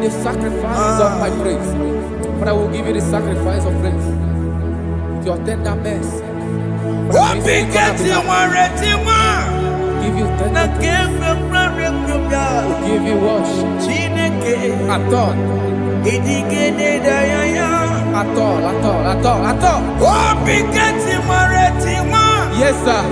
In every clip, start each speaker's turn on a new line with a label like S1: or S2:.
S1: the sacrifice of my praise. Father, I will give you the sacrifice of praise. With your tender mercy. Give you tender praise. We'll give you worship. At all. Yes, sir.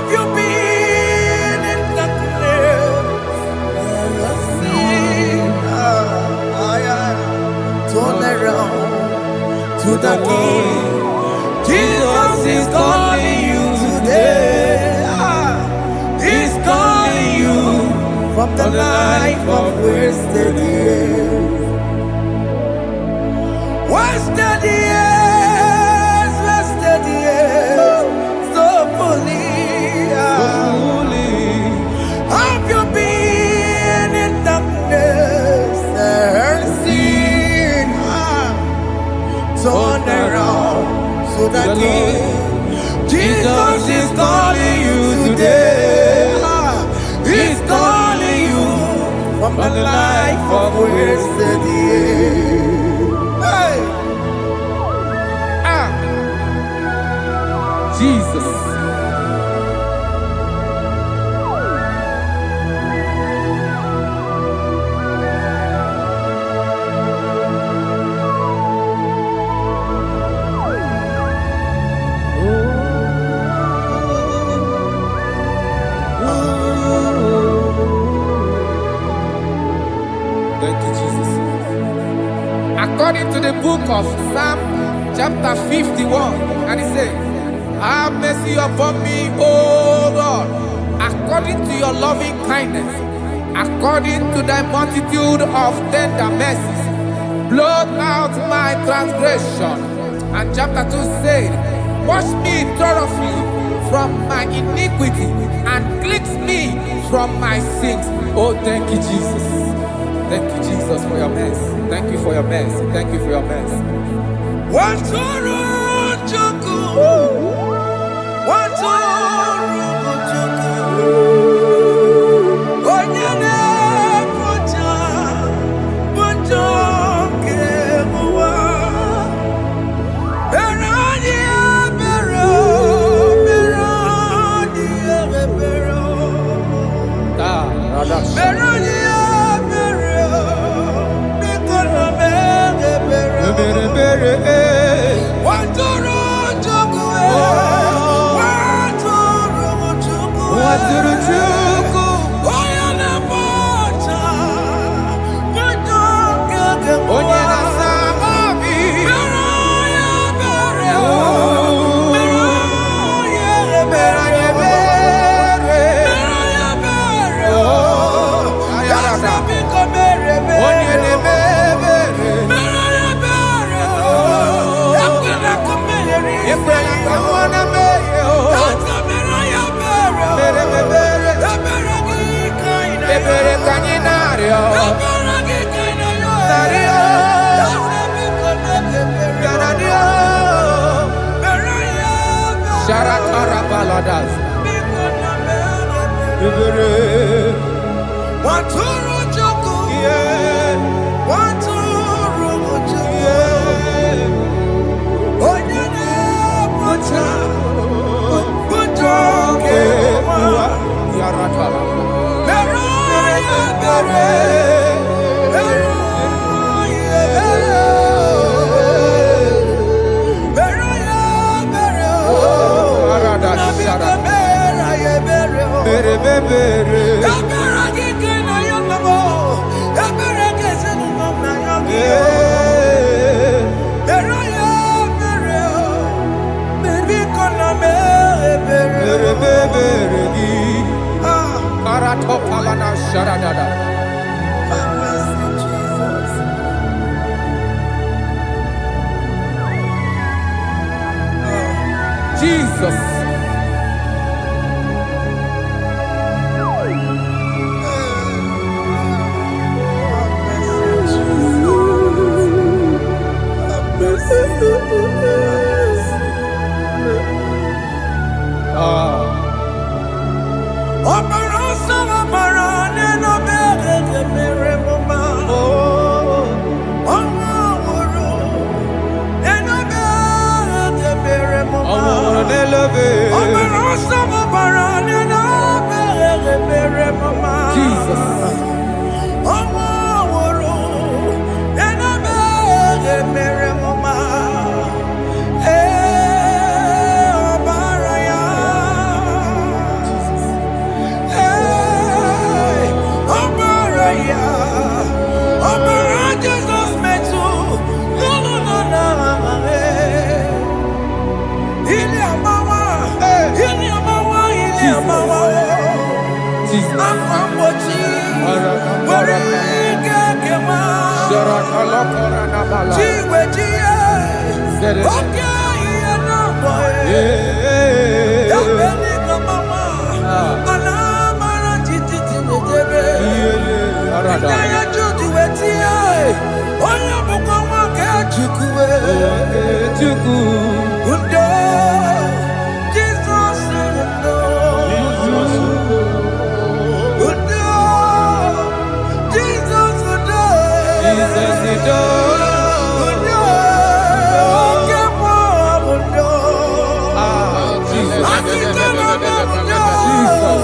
S2: Have you been in the grave? Turn around to the King. Jesus is calling you today. He's calling you from the life of wasted years. Wasted years, wasted years, so fully. Have you been in darkness and seen? Turn around to the King. Jesus is calling you today. He's calling you from the life of wasted years. Hey.
S1: Jesus. Thank you, Jesus. According to the book of Psalm chapter 51, and it says, have mercy upon me, O Lord, according to your loving kindness, according to thy multitude of tender mercies, blot out my transgression. And chapter 2 said, wash me thoroughly from my iniquity and cleanse me from my sins. Oh, thank you, Jesus. Thank you, Jesus, for your mercy. Thank you for your mercy. Thank you for your mercy. Jesus. Jesus.
S2: Afambochi. Warike kema. Chiwejiye. Okay, no boy. Dabeni kamama. Alamara titi medebe. Inaya judu wetie. Oya bukwa ke chikuwe. Undo. Jesus undo. Undo. Jesus undo.
S1: Jesus undo.
S2: Undo. Kemo undo.
S1: Jesus.
S2: Akitana undo.
S1: Jesus.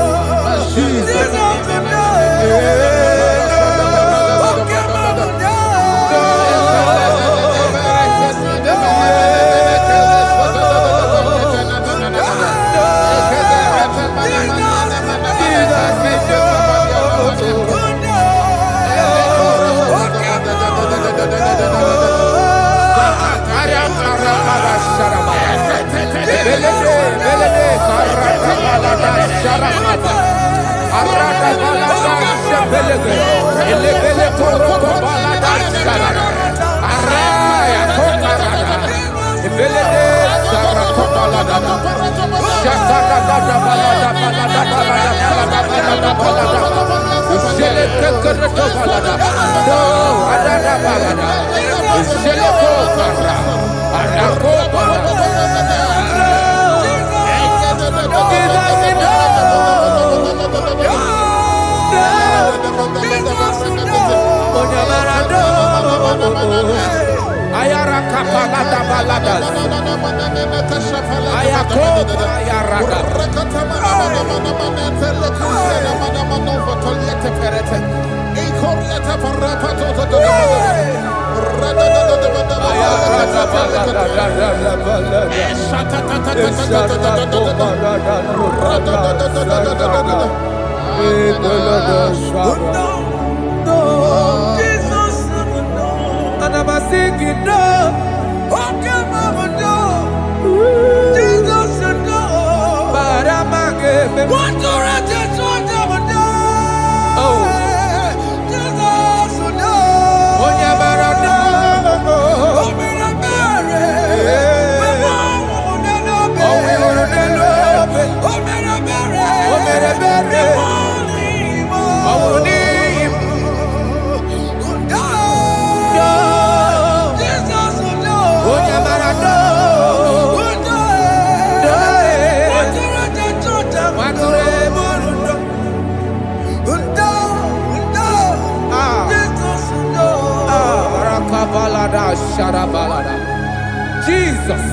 S1: Jesus.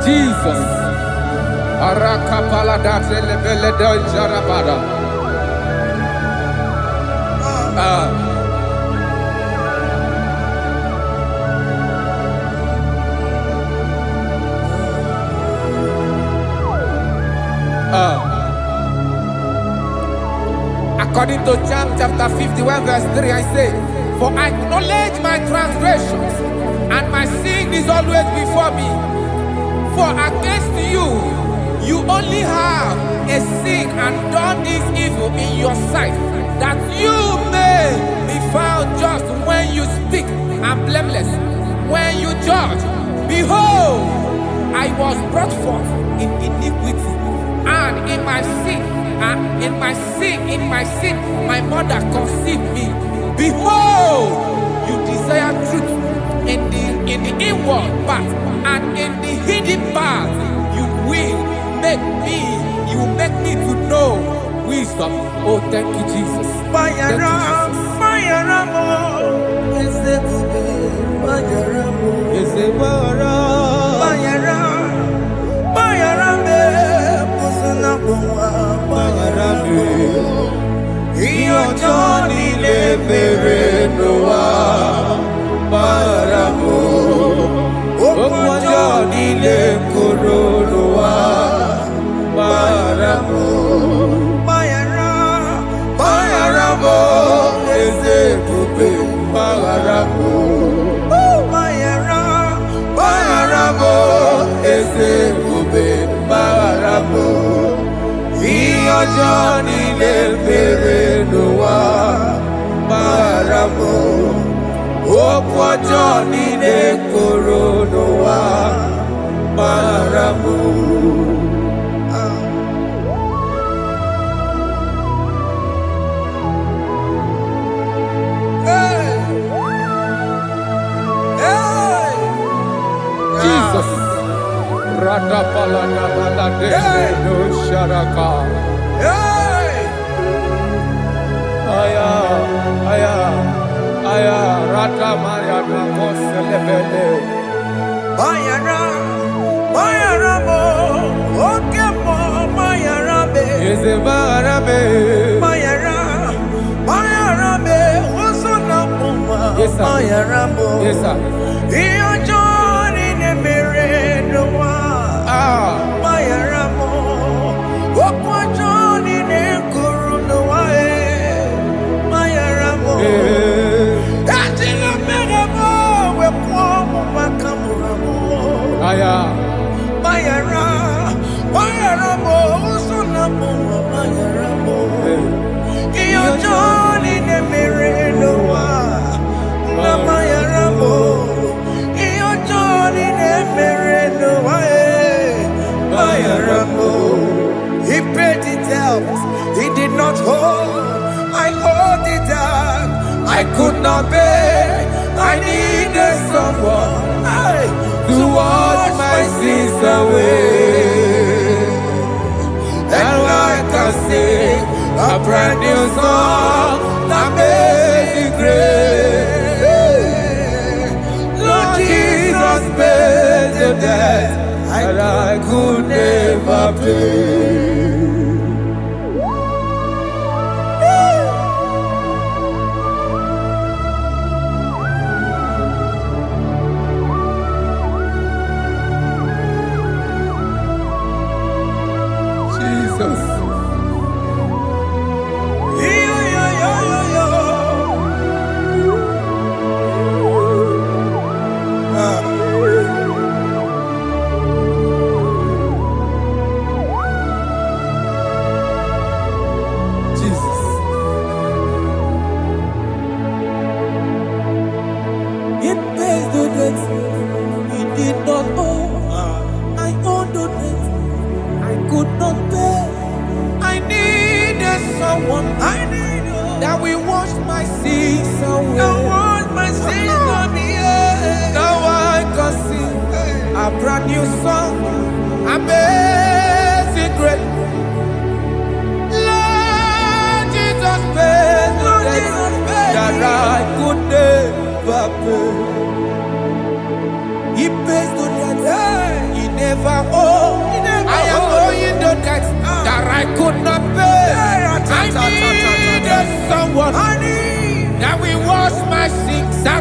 S1: Jesus. Arakapalada zelebeleda jarabada. According to John chapter 51 verse 3, I say, for I acknowledge my transgressions, and my sin is always before me. For against you, you only have a sin and done this evil in your sight, that you may be found just when you speak, and blameless when you judge. Behold, I was brought forth in iniquity, and in my sin, my mother conceived me. Behold, you desire truth in the inward part, and in the hidden part you will make me to know wisdom. Oh, thank you, Jesus. Thank ọjọ́ nílé fèrè ló wá bára mọ́. Òkú ọjọ́ nílé kòrò ló wá bára mọ́. Jesus. Radapalada balade no sharaka. Aya, aya, aya, rata maya na koselebele.
S2: Bayara, bayara mo, oke mo, bayara be.
S1: Yeze bayara be.
S2: Bayara, bayara be, osona muma.
S1: Yes sir.
S2: Bayara mo.
S1: Yes sir.
S2: Iyo joni ne mere no wa. Bayara mo, okwa joni ne kuru no wa Bayara mo. Ajila mere mo, we kwa mo makamura mo.
S1: Aya.
S2: Bayara, bayara mo, usuna mo, bayara mo. Iyo joni ne mere no wa. Na bayara mo. Iyo joni ne mere no wa. Bayara mo. He paid it out. He did not hold. I hold it out.
S1: I could not bear. I needed someone to wash my sins away. And I can sing a brand new song that made me great. Lord Jesus paid the debt that I could never pay. Jesus. Jesus. It pays the debt he did not owe. I owed the debt I could not pay. I needed someone that will wash my sins away. Now I can sing a brand new song, amazing grace. Lord Jesus paid the debt that I could never pay. He pays the debt he never owed. I am owing the debt that I could not pay. I needed someone that will wash my sins. Now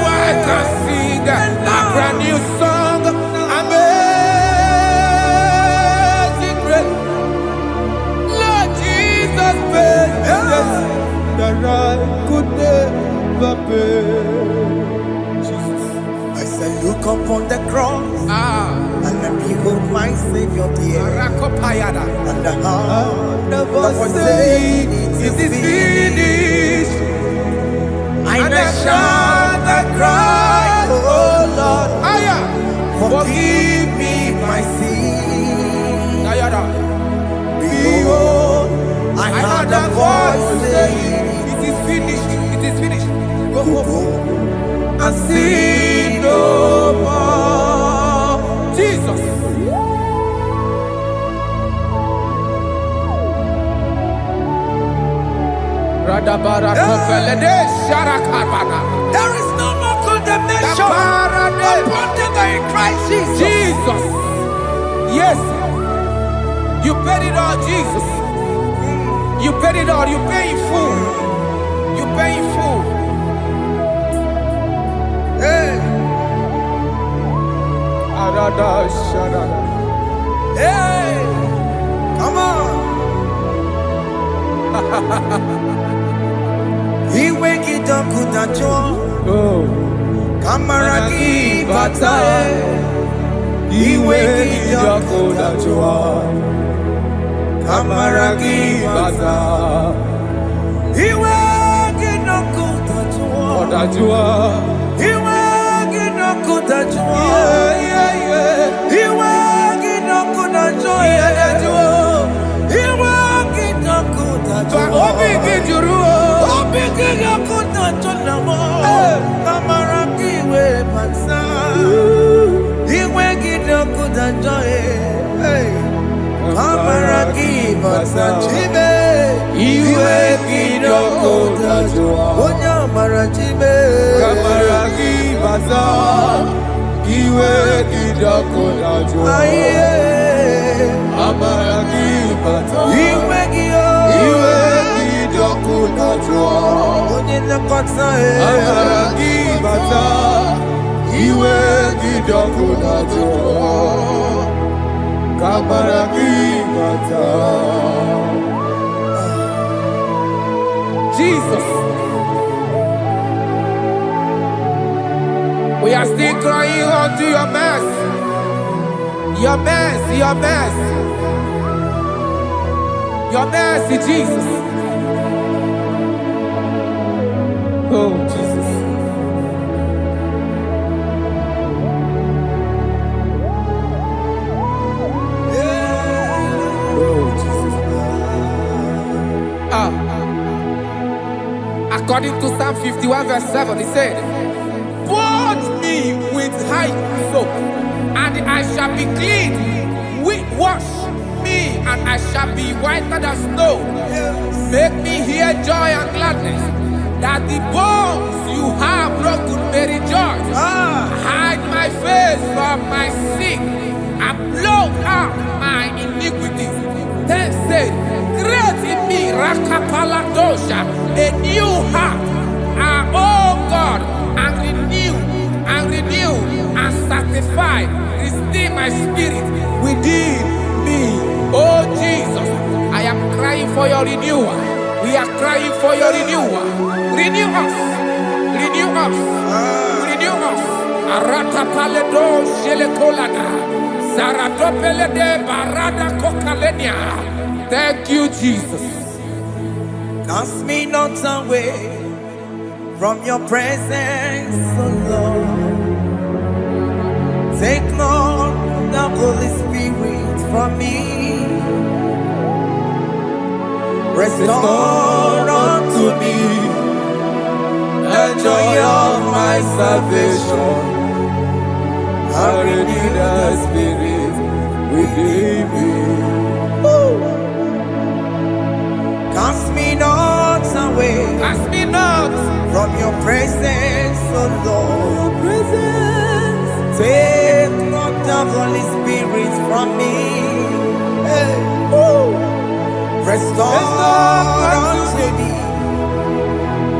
S1: I can sing a brand new song, amazing grace. Lord Jesus paid the debt that I could never pay. Jesus.
S2: I said, look upon the cross and then behold my Savior dear. And the heart that was saying, it is finished. And I shout and cry, oh Lord, forgive me my sin. Behold, I heard a voice saying,
S1: it is finished, it is finished.
S2: go
S1: And sin no more. Jesus.
S2: There is no more condemnation upon them that in Christ Jesus.
S1: Jesus. Yes. You paid it all, Jesus. You paid it all. You pay in full. You pay in full.
S2: Hey, hey, come on. He wake it up, kudacho. Kamaraki batae. He wake it up, kudacho. Kamaragi bata. Iwe ginoku tajua.
S1: Odajua.
S2: Iwe ginoku tajua. Iwe ginoku tajua. Iwe ginoku tajua.
S1: Obi gijuru.
S2: Obi ginoku tajua. Kamaragi we bata. Iwe ginoku tajua. Kamaragi bata chibe. Iwe ginoku tajua. Onya marachibe.
S1: Kamaragi bata. Iwe ginoku tajua. Kamaragi bata.
S2: Iwe gio.
S1: Iwe ginoku tajua.
S2: Onye nakota
S1: Kamaragi bata. Iwe ginoku tajua. Kamaragi bata. Jesus. We are still crying unto your mercy. Your mercy, your mercy. Your mercy, Jesus. Oh, Jesus. Oh, Jesus. According to Psalm 51 verse 7, he said, "Purge me with hyssop, and I shall be clean. Wash me, and I shall be whiter than snow. Make me hear joy and gladness, that the bones you have broken may rejoice. Hide my face from my sin, and blot out my iniquities." Then said, "Create in me Rakapaladosha, a new heart, oh God, and renew, and sanctify, restore my spirit within me." Oh Jesus, I am crying for your renewal. We are crying for your renewal. Renew us, renew us, renew us. Arata paledo shelekolada, zaradopele de barada kokalenia. Thank you, Jesus.
S2: Cast me not away from your presence, O Lord. Take not the Holy Spirit from me. Restore unto me the joy of my salvation. And renew the spirit within me. Cast me not away.
S1: Cast me not
S2: from your presence, O Lord. Take not the Holy Spirit from me. Restore unto me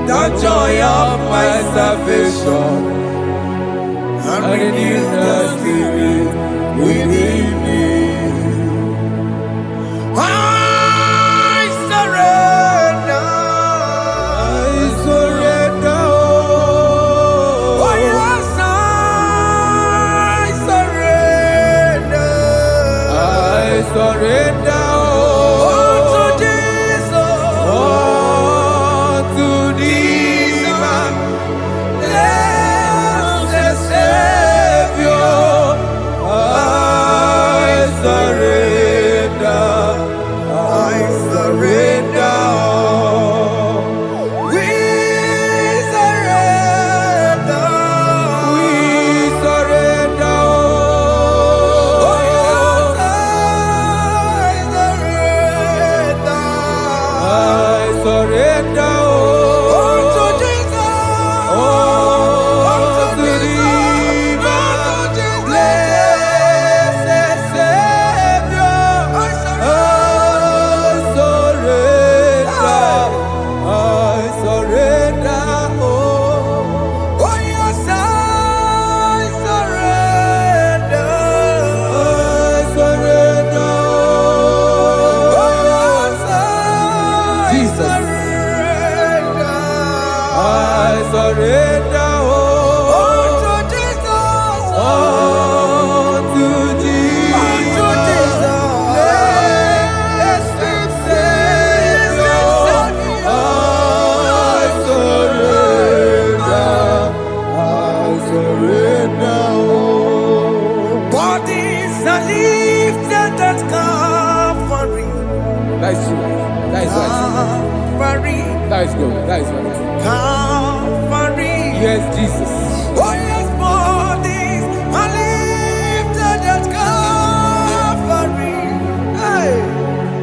S2: the joy of my salvation, and renew the spirit within me. I surrender. Oh yes, I surrender.
S1: I surrender. That is true. That is right.
S2: Calvary.
S1: That is good. That is right.
S2: Calvary.
S1: Yes, Jesus.
S2: Oh yes, bodies are lifted at Calvary. Hey.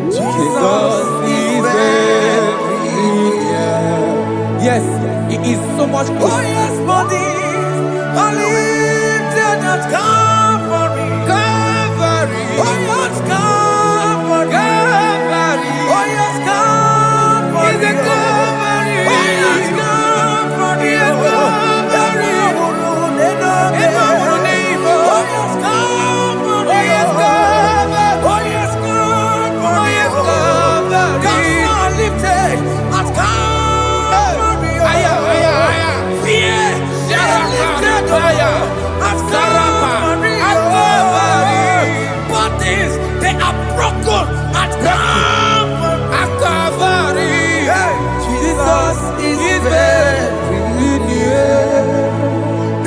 S2: Jesus is very near.
S1: Yes, it is so much
S2: Oh
S1: closer.
S2: yes, bodies are lifted at Calvary.
S1: Calvary.
S2: Oh yes, Calvary.
S1: Calvary.
S2: Oh yes, Calvary.
S1: Is a Calvary.
S2: Oh yes, Calvary.
S1: Is a Calvary.
S2: Oh yes, Calvary.
S1: Oh yes, Calvary.
S2: Oh yes, Calvary.
S1: Oh yes, Calvary.
S2: Cast are lifted at Calvary.
S1: Aya, aya, aya.
S2: Fear is lifted
S1: Aya.
S2: at
S1: Sarapa.
S2: Calvary.
S1: At Calvary.
S2: Bodies, they are broken at Calvary.
S1: At Calvary.
S2: Jesus is very near.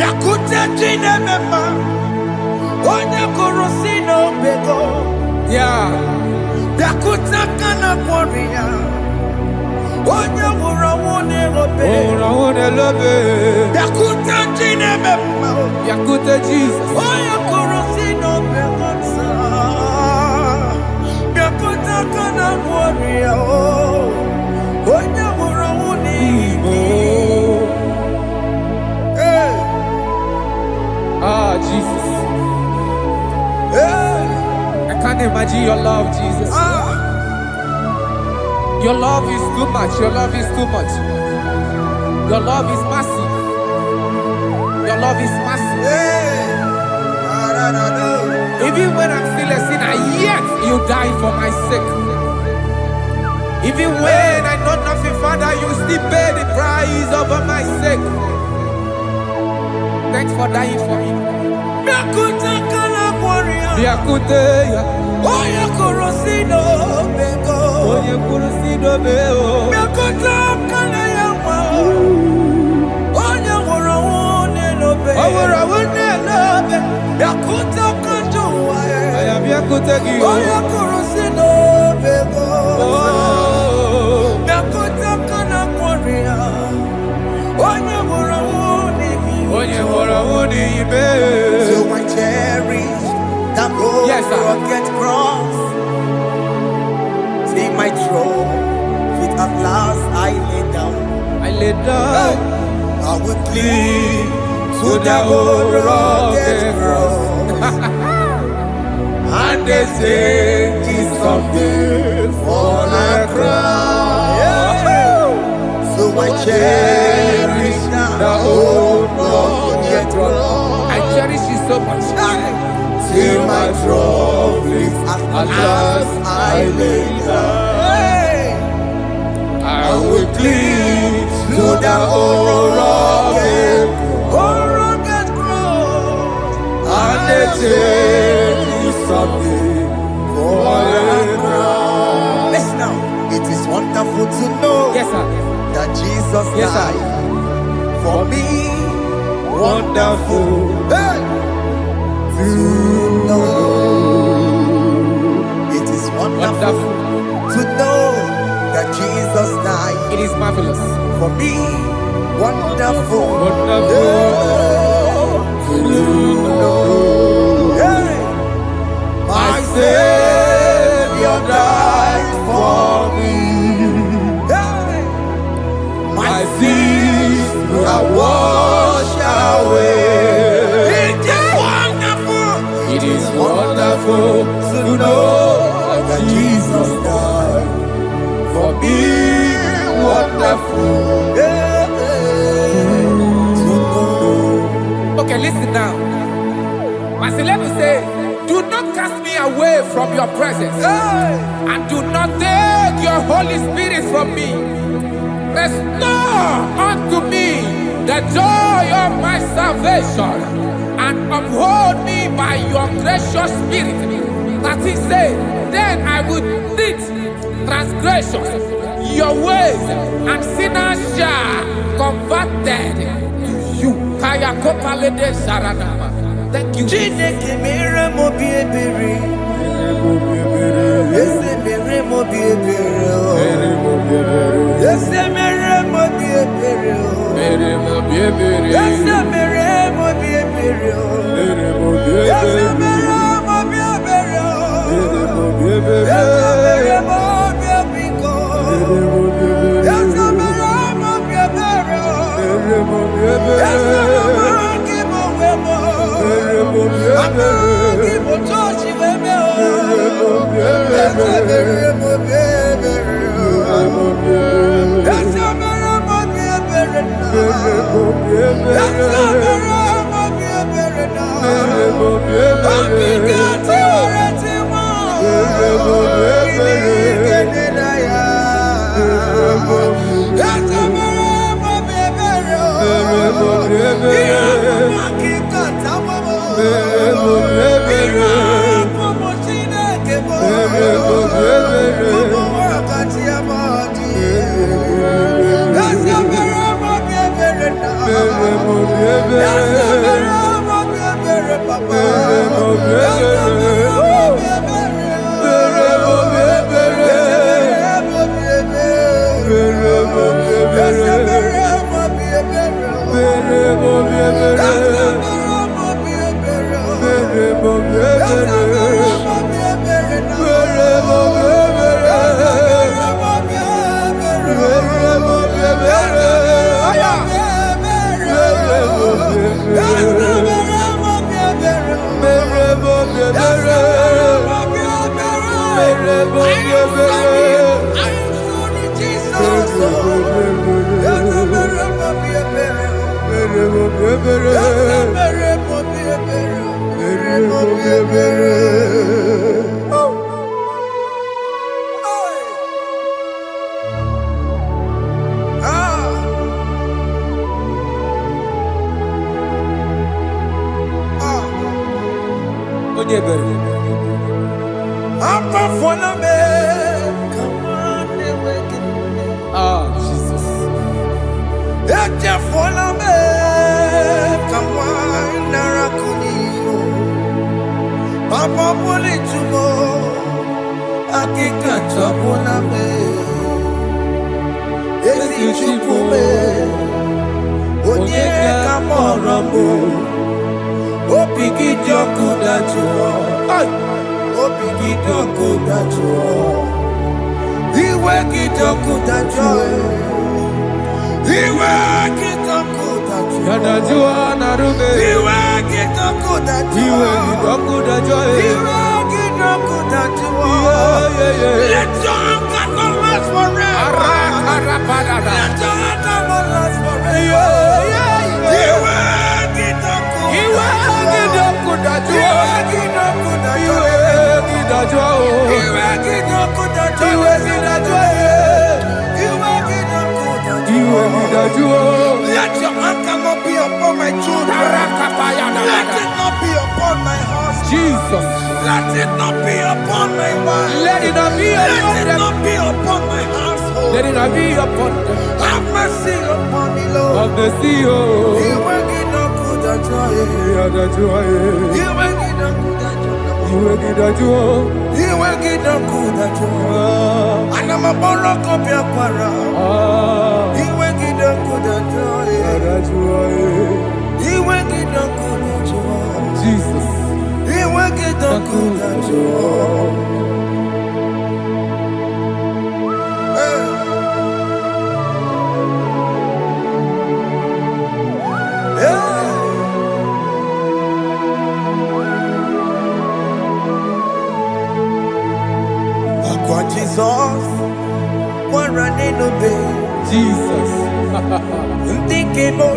S2: Yakute chinemema, onye korosino bego.
S1: Yeah.
S2: Yakuta kana kworiya, onye wurawune obe.
S1: Oh, I love it.
S2: Yakuta chinemema,
S1: Yakute Jesus.
S2: onye korosino bego sa. Yakuta kana kworiya, onye wurawune
S1: Igbo.
S2: Hey,
S1: Ah, Jesus.
S2: hey,
S1: I can't imagine your love, Jesus. Your love is too much. Your love is too much. Your love is massive. Your love is massive.
S2: hey.
S1: Even when I'm still a sinner, yet you died for my sake. Even when I know nothing, Father, you still pay the price over my sake. Thanks for dying for me.
S2: Yakuta kana kworiya,
S1: Yakute,
S2: onye korosino bego.
S1: onye kurusido beo.
S2: Yakuta kana yawa, onye wurawune lobe.
S1: Owura wune lobe.
S2: Yakuta kanjuwa,
S1: I am Yakute Gio.
S2: onye korosino bego.
S1: Oh,
S2: Yakuta kana kworiya, onye wurawune
S1: onye hora wune ibe.
S2: So I cherish that old
S1: Yes, sir.
S2: rugged cross. See my throne, feet at last I lay down.
S1: I lay down
S2: I will cling
S1: to
S2: to
S1: the
S2: that old
S1: old
S2: rugged
S1: rugged
S2: cross.
S1: and they say
S2: It's someday for a crown. So I cherish that old rugged cross.
S1: I cherish you so much.
S2: Till my trophies at last I lay down. I will cling to the old rugged cross, and they take me someday for a crown. Listen now, it is wonderful to know
S1: Yes, sir.
S2: that Jesus
S1: Yes, sir.
S2: died for me. Wonderful. Hey! To know. It is wonderful to know that Jesus died
S1: It is marvelous.
S2: for me. Wonderful.
S1: Wonderful.
S2: To know. Hey! My Savior died for me. Hey! My sins are washed away. It is wonderful.
S1: It is wonderful
S2: To know that Jesus died
S1: for me.
S2: wonderful. Yeah, to know.
S1: Okay, listen now. Pastor Levi say, do not cast me away from your presence,
S2: Hey,
S1: and do not take your Holy Spirit from me. Restore unto me the joy of my salvation, and uphold me by your gracious spirit. That he said, then I would teach transgressions your ways, and sinners shall converted to you. Kaya kopalede saranama. Thank you.
S2: Chineke mere mo bi ebere. Eze mere mo bi ebere.
S1: Jesus.
S2: Papa poli tumo, akika chapona me. Esi chupume, onye kamorambo. Opiki joku dachuo, opiki joku dachuo. Iwe kijoku dachuo, iwe kijoku dachuo.
S1: Yadajua narume.
S2: Iwe kijoku dachuo,
S1: iwe kijoku dachuo.
S2: Iwe kijoku dachuo. Let your anger not last forever. Let your anger not last forever. Iwe kijoku,
S1: iwe kijoku dachuo.
S2: Iwe kijoku dachuo.
S1: Iwe kidachuo.
S2: Iwe kijoku dachuo.
S1: Iwe kidachuo. Iwe kidachuo.
S2: Let your anger not be upon my children. Let it not be upon my husband.
S1: Jesus.
S2: Let it not be upon my wife.
S1: Let it not be upon
S2: Let it not be upon my household.
S1: Let it not be upon them.
S2: Have mercy upon me, Lord.
S1: Of the sea.
S2: Iwe kijoku dachuo. Iwe kijoku dachuo.
S1: Iwe kidachuo.
S2: Iwe kijoku dachuo. Anamaboro kopya kwara. Iwe kijoku dachuo. Iwe kijoku dachuo.
S1: Jesus.
S2: Iwe kijoku dachuo. Akwa Jesus, one running obey.
S1: Jesus.
S2: Ntikemo,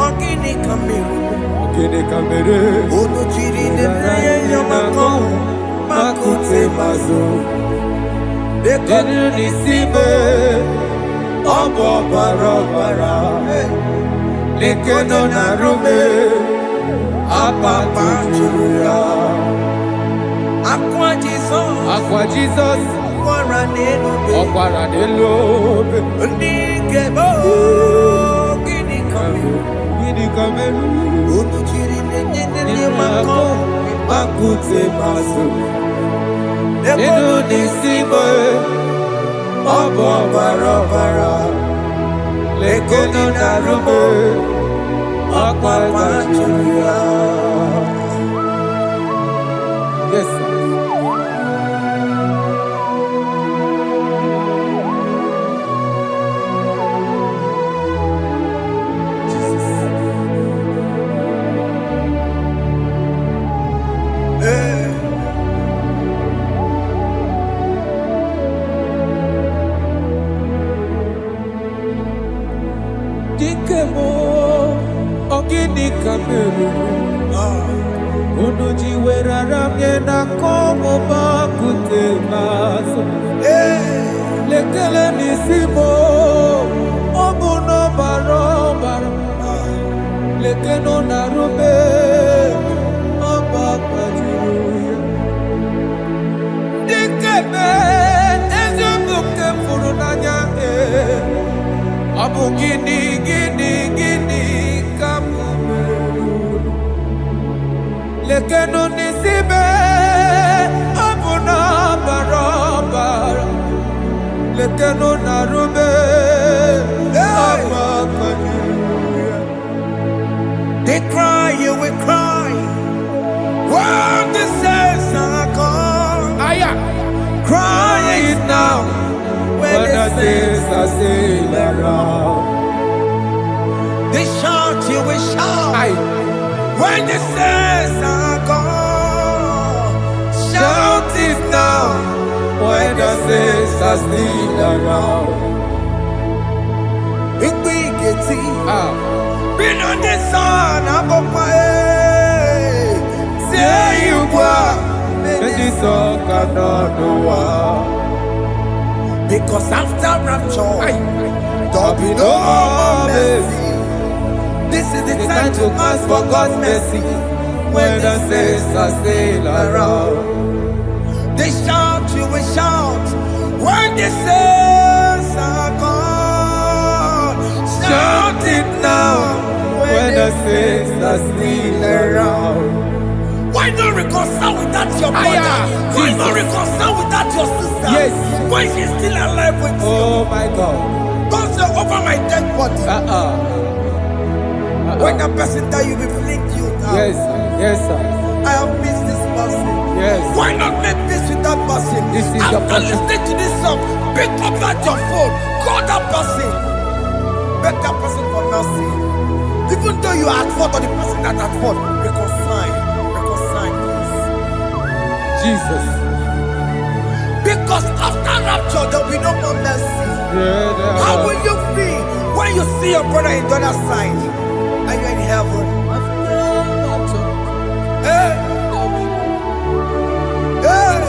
S2: ogini kamiru.
S1: Ogini kamere.
S2: Onuchiri neye yamako, makute mazo.
S1: Denu nisime, obo barabara. Lekeno narume, apa tuya.
S2: Akwa Jesus,
S1: Aqua Jesus.
S2: one running obey.
S1: Okwara de lobe.
S2: Ntikemo, ogini kamiru.
S1: Ogini kamere.
S2: Onuchiri neye yamako,
S1: Makute maso. Denu
S2: Denu
S1: nisime, obo barabara. Lekeno narume, apa tuya. Yes, sir. meru. Unuji weraramye na komo bakute maso. Lekele nisimo obuno barobara. Lekeno narube abakwajiruya. Dikeme ezobuke furunanya abu gini kamumeru. Lekeno nisibe abuna barabara. Lekeno narube abakwajiruya.
S2: They cry, you will cry. When the saints are gone, cry it now.
S1: When the saints are still around,
S2: they shout, you will shout. When the saints are gone, shout it now.
S1: When the saints are still around,
S2: Igbo geti. Been on the sun, I'm up my say you are,
S1: and the song cannot do.
S2: Because after rapture, there'll be no more mercy. This is the time to ask for God's mercy.
S1: When the saints are still around,
S2: they shout, you will shout. When the saints are gone, shout it now.
S1: When the saints are still around.
S2: Why not reconcile with that your brother? Why not reconcile with that your sister?
S1: Yes.
S2: Why she's still alive with you?
S1: Oh my God.
S2: Don't say over my dead body. When the person die, you will fling you down.
S1: Yes, yes, sir.
S2: I have missed this person.
S1: Yes.
S2: Why not make peace with that person?
S1: This is
S2: After listening to this song, pick up that your phone, call that person, beg that person for mercy. Even though you are at fault or the person that at fault, reconcile, please.
S1: Jesus.
S2: Because after rapture, there will be no more mercy. How will you feel when you see your brother in the other side and you're in heaven? Hey. Hey.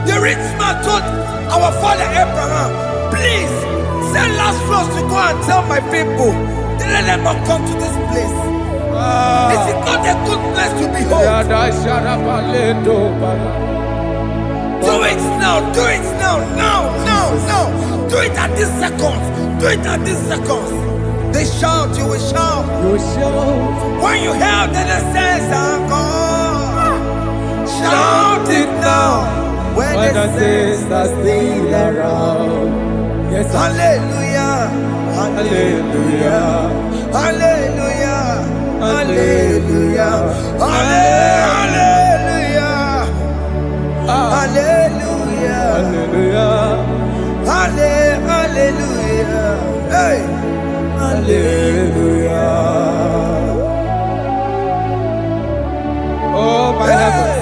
S2: The rich man told our father Abraham, please send Lazarus to go and tell my people, let them not come to this place. This is not a good place to behold. Do it now, do it now, now. Do it at this second. Do it at this second. They shout, you will shout.
S1: You shout.
S2: When you hear that the saints are gone, shout it now.
S1: When the saints are still around. Yes,
S2: hallelujah.
S1: Hallelujah.
S2: Hallelujah. Hallelujah. Hallelujah. Hallelujah.
S1: Hallelujah.
S2: Hallelujah. Hey.
S1: Hallelujah. Oh my heavens.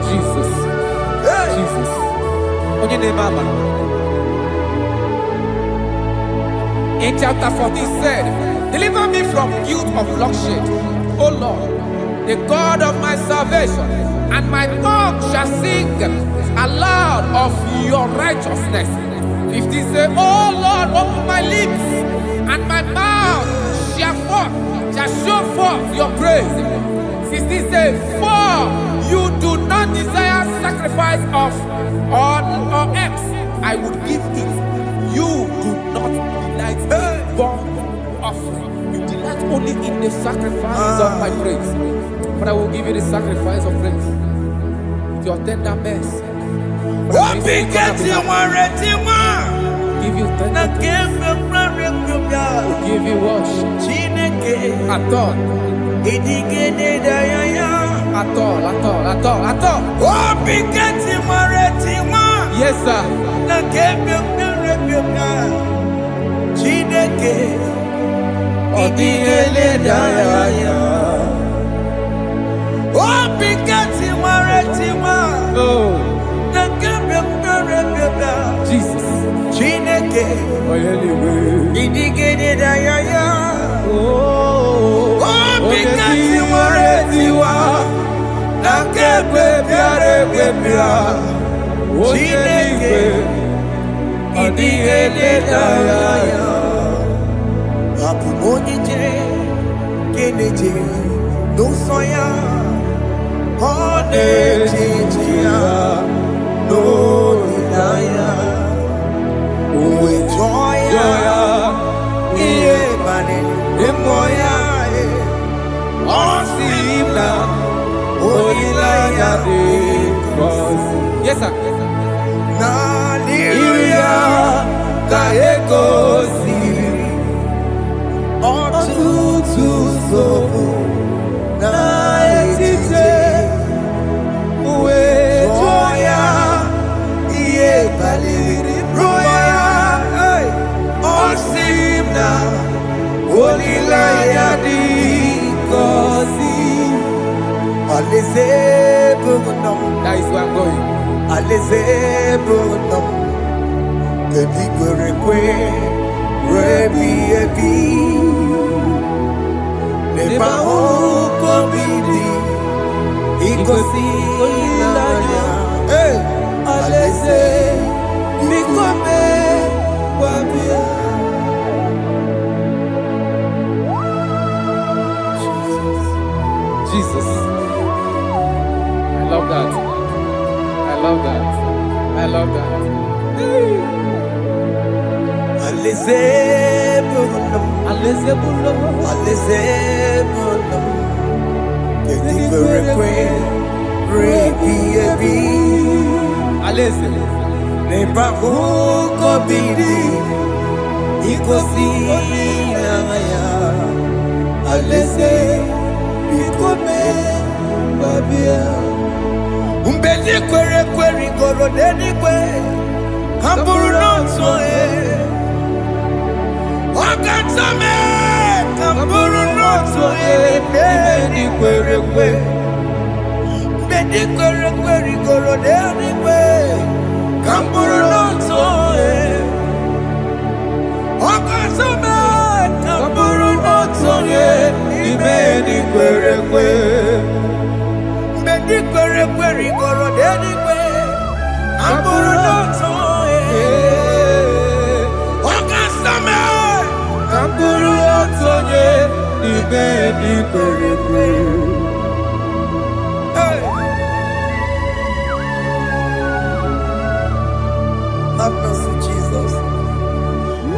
S1: Jesus. Jesus. In chapter 14 said, deliver me from guilt of bloodshed, O Lord, the God of my salvation, and my tongue shall sing aloud of your righteousness. 15 say, O Lord, open my lips, and my mouth shall show forth your praise. 16 say, for you do not desire sacrifice of or eggs, I would give it. You do not delight in burnt offering. You delight only in the sacrifice of my praise. But I will give you the sacrifice of praise with your tender mercy. Give you tender will give you worship. Adore. at all.
S2: Oh, Bigati Maretima.
S1: Yes, sir.
S2: Chineke Odigele Daya. Oh, Bigati Maretima.
S1: Oh, Jesus.
S2: Chineke Odigele Daya.
S1: Oh,
S2: Bigati Maretima. Nakebe Piare Pia. Chineke Odigele Daya. Apu Monije Keneje no soya Onejia no Ilaya Uwe joya Iye bane Emoya Osimna Olilaya de
S1: cross. Yes, sir.
S2: Na liria Kaeko siri Otutu sobu Na etite Uwe joya Iye baliri roya Osimna Olilaya di kosi Aleze bugunam
S1: That is where I'm going.
S2: Aleze bugunam Kedi kwerekwe Rebi ebi Neba oko bidi Ikosi ilaya Aleze Nikome Wabia
S1: Jesus. I love that. I love that. I love that.
S2: Aleze bugunam
S1: Aleze bulo.
S2: Aleze bugunam Kedi kwerekwe Rebi ebi
S1: Aleze.
S2: Neba oko bidi Ikosi ilaya Aleze Nikome Babia Umbedi kwere kwere goro deni kwe Kamburu noto Wakatame Kamburu noto Bedi kwere kwe Bedi kwere kwere goro deni kwe Kamburu noto Wakatame Kamburu noto Bedi kwere kwe Bedi kwere kwere goro deni kwe Kamburu noto Wakatame
S1: Kamburu otonye ibedi kwerekwe.
S2: Have mercy, Jesus.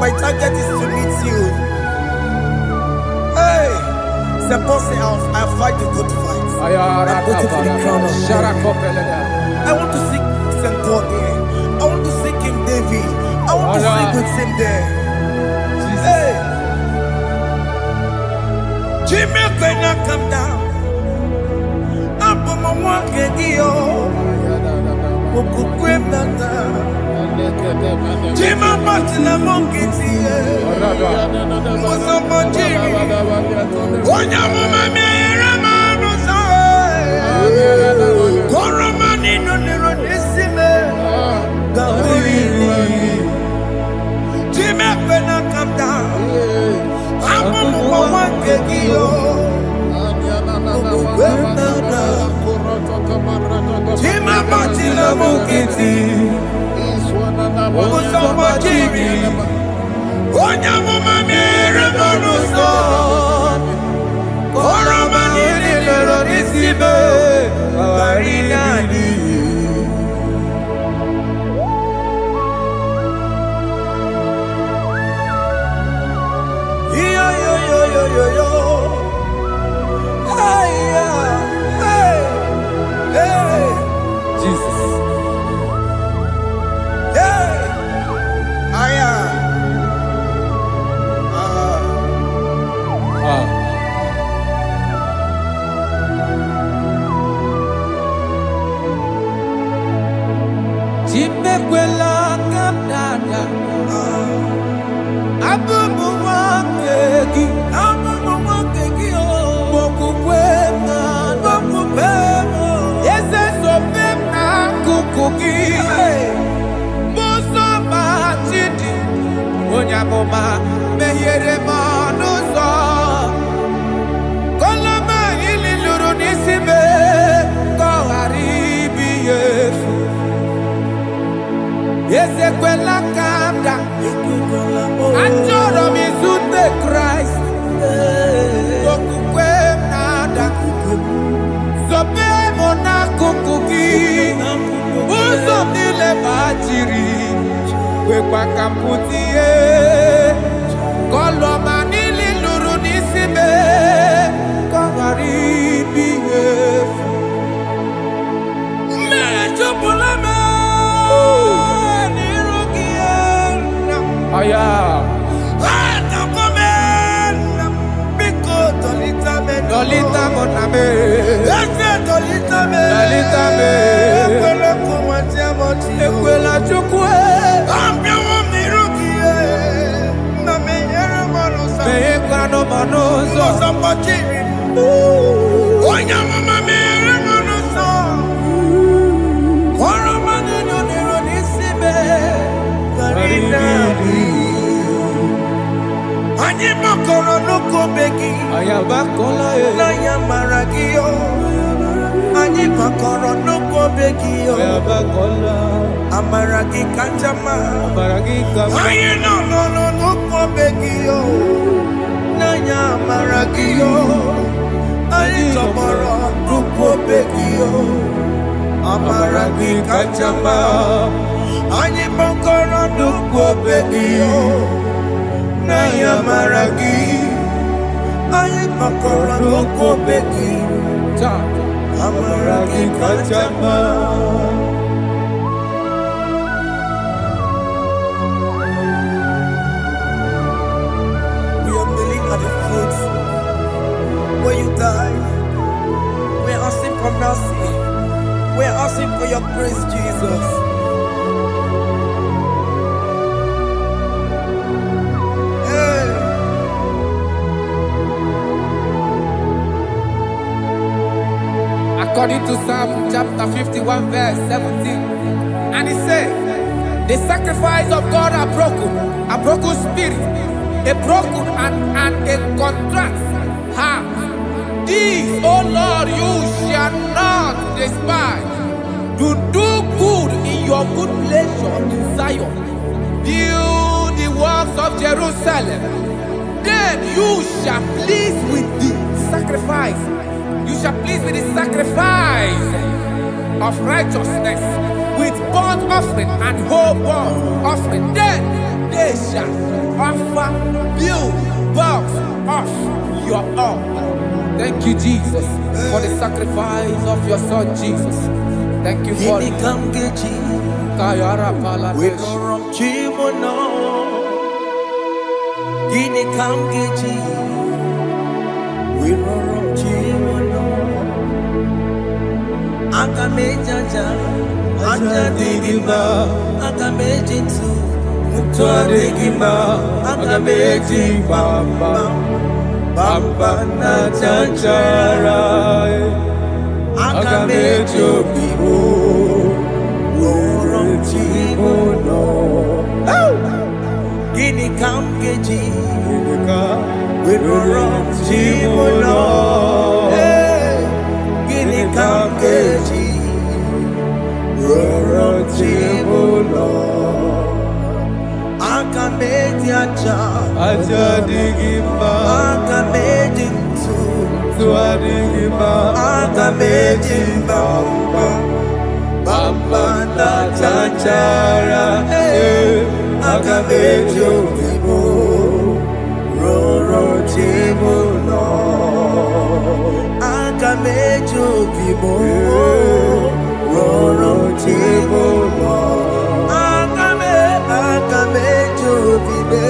S2: My target is to meet you. Hey, suppose I fight the good fight. I'm waiting for the crown of glory. I want to seek St. God there. I want to seek King David. I want to sing with him there. Hey, Jimmy, when I come down, I'm on my walk again. Jima Martina Monkiti, Onyama Mera Koromani no Nirodisime, Jima when I come down, I'm on one kegio. Jima Martina Monkiti. Onyama Mera Monuso, Koromani Nirodisime, Arinadi. Yo. Hey,
S1: Jesus.
S2: Hey,
S1: amụma mehiere m ọnụ ụzọ koloma ili lụrụ n'isi me ka ọ ghara ibi ya efu ezekwela ka m da achọrọ m izute Kraịst okwukwe m na-ada zobe m n'akụkụ gị ụzọ m niile gbachiri wekwa ka m pụta ihe kọlọma niile lụrụ n'isi me ka ọ ghara ibi ya efu mmejupụla m n'iru gị aya Dolita moname, dolita me, ekwela chukwe, me ekwano manozo, onya mama me manozo, koro manino nero nisime, karina. Anyi makoro nuko begi ayabakola naya maragio anyi makoro nuko begi ayabakola amaragi kanjama amaragi kama ayi no nuko begi naya maragio ayi tomoro nuko begi amaragi kanjama anyi makoro nuko begi Naya maragi, ayi makora loko beki, amaragi kachama. We are kneeling at the foot where you died. We are asking for mercy. We are asking for your grace, Jesus. According to Psalm chapter 51 verse 17, and he said, the sacrifice of God are broken spirit, a broken and a contrite heart. These, O Lord, you shall not despise. Do good in your good pleasure in Zion. Build the works of Jerusalem. Then you shall please with the sacrifice. You shall please with the sacrifice of righteousness, with burnt offering and whole burnt offering. Then they shall offer build works of your own. Thank you, Jesus, for the sacrifice of your Son, Jesus. Thank you for it.
S2: Akamejaja, ajadigima, akamejitu, mutuadigima, akamejibamba, bamba na chanchara, akamejobibo, worochimono. Gini kamgeji, worochimono. Kamgeji, Rorochimulo, Akameji aja digima, Akameji tuadigima, Akameji bamba, bamba na chanchara, Akameji obibo, Rorochimulo. Akamejo bibo, roro chibo lo. Akamejo bibe,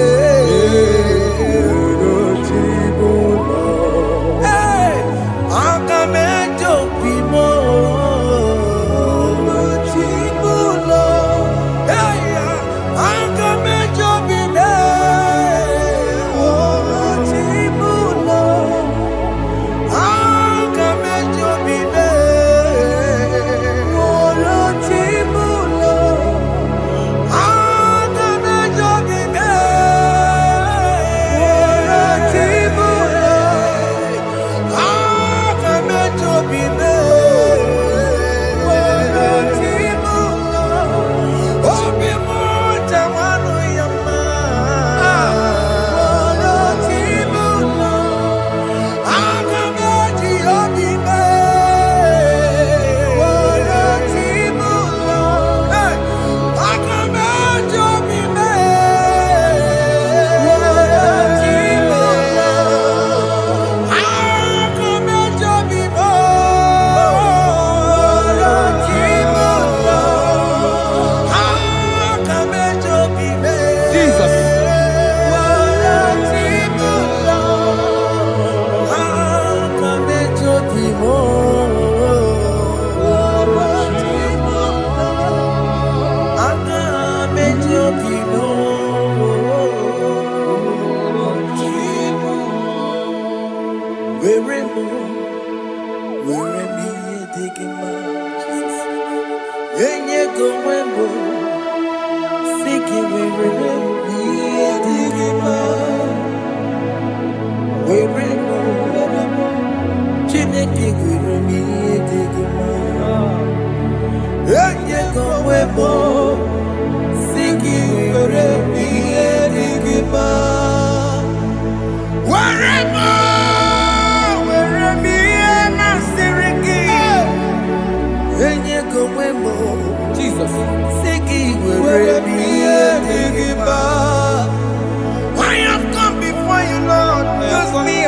S2: roro chibo lo. Akamejo bibo, roro chibo lo. Akamejo bibe, roro chibo lo. Akamejo bibe, roro chibo lo.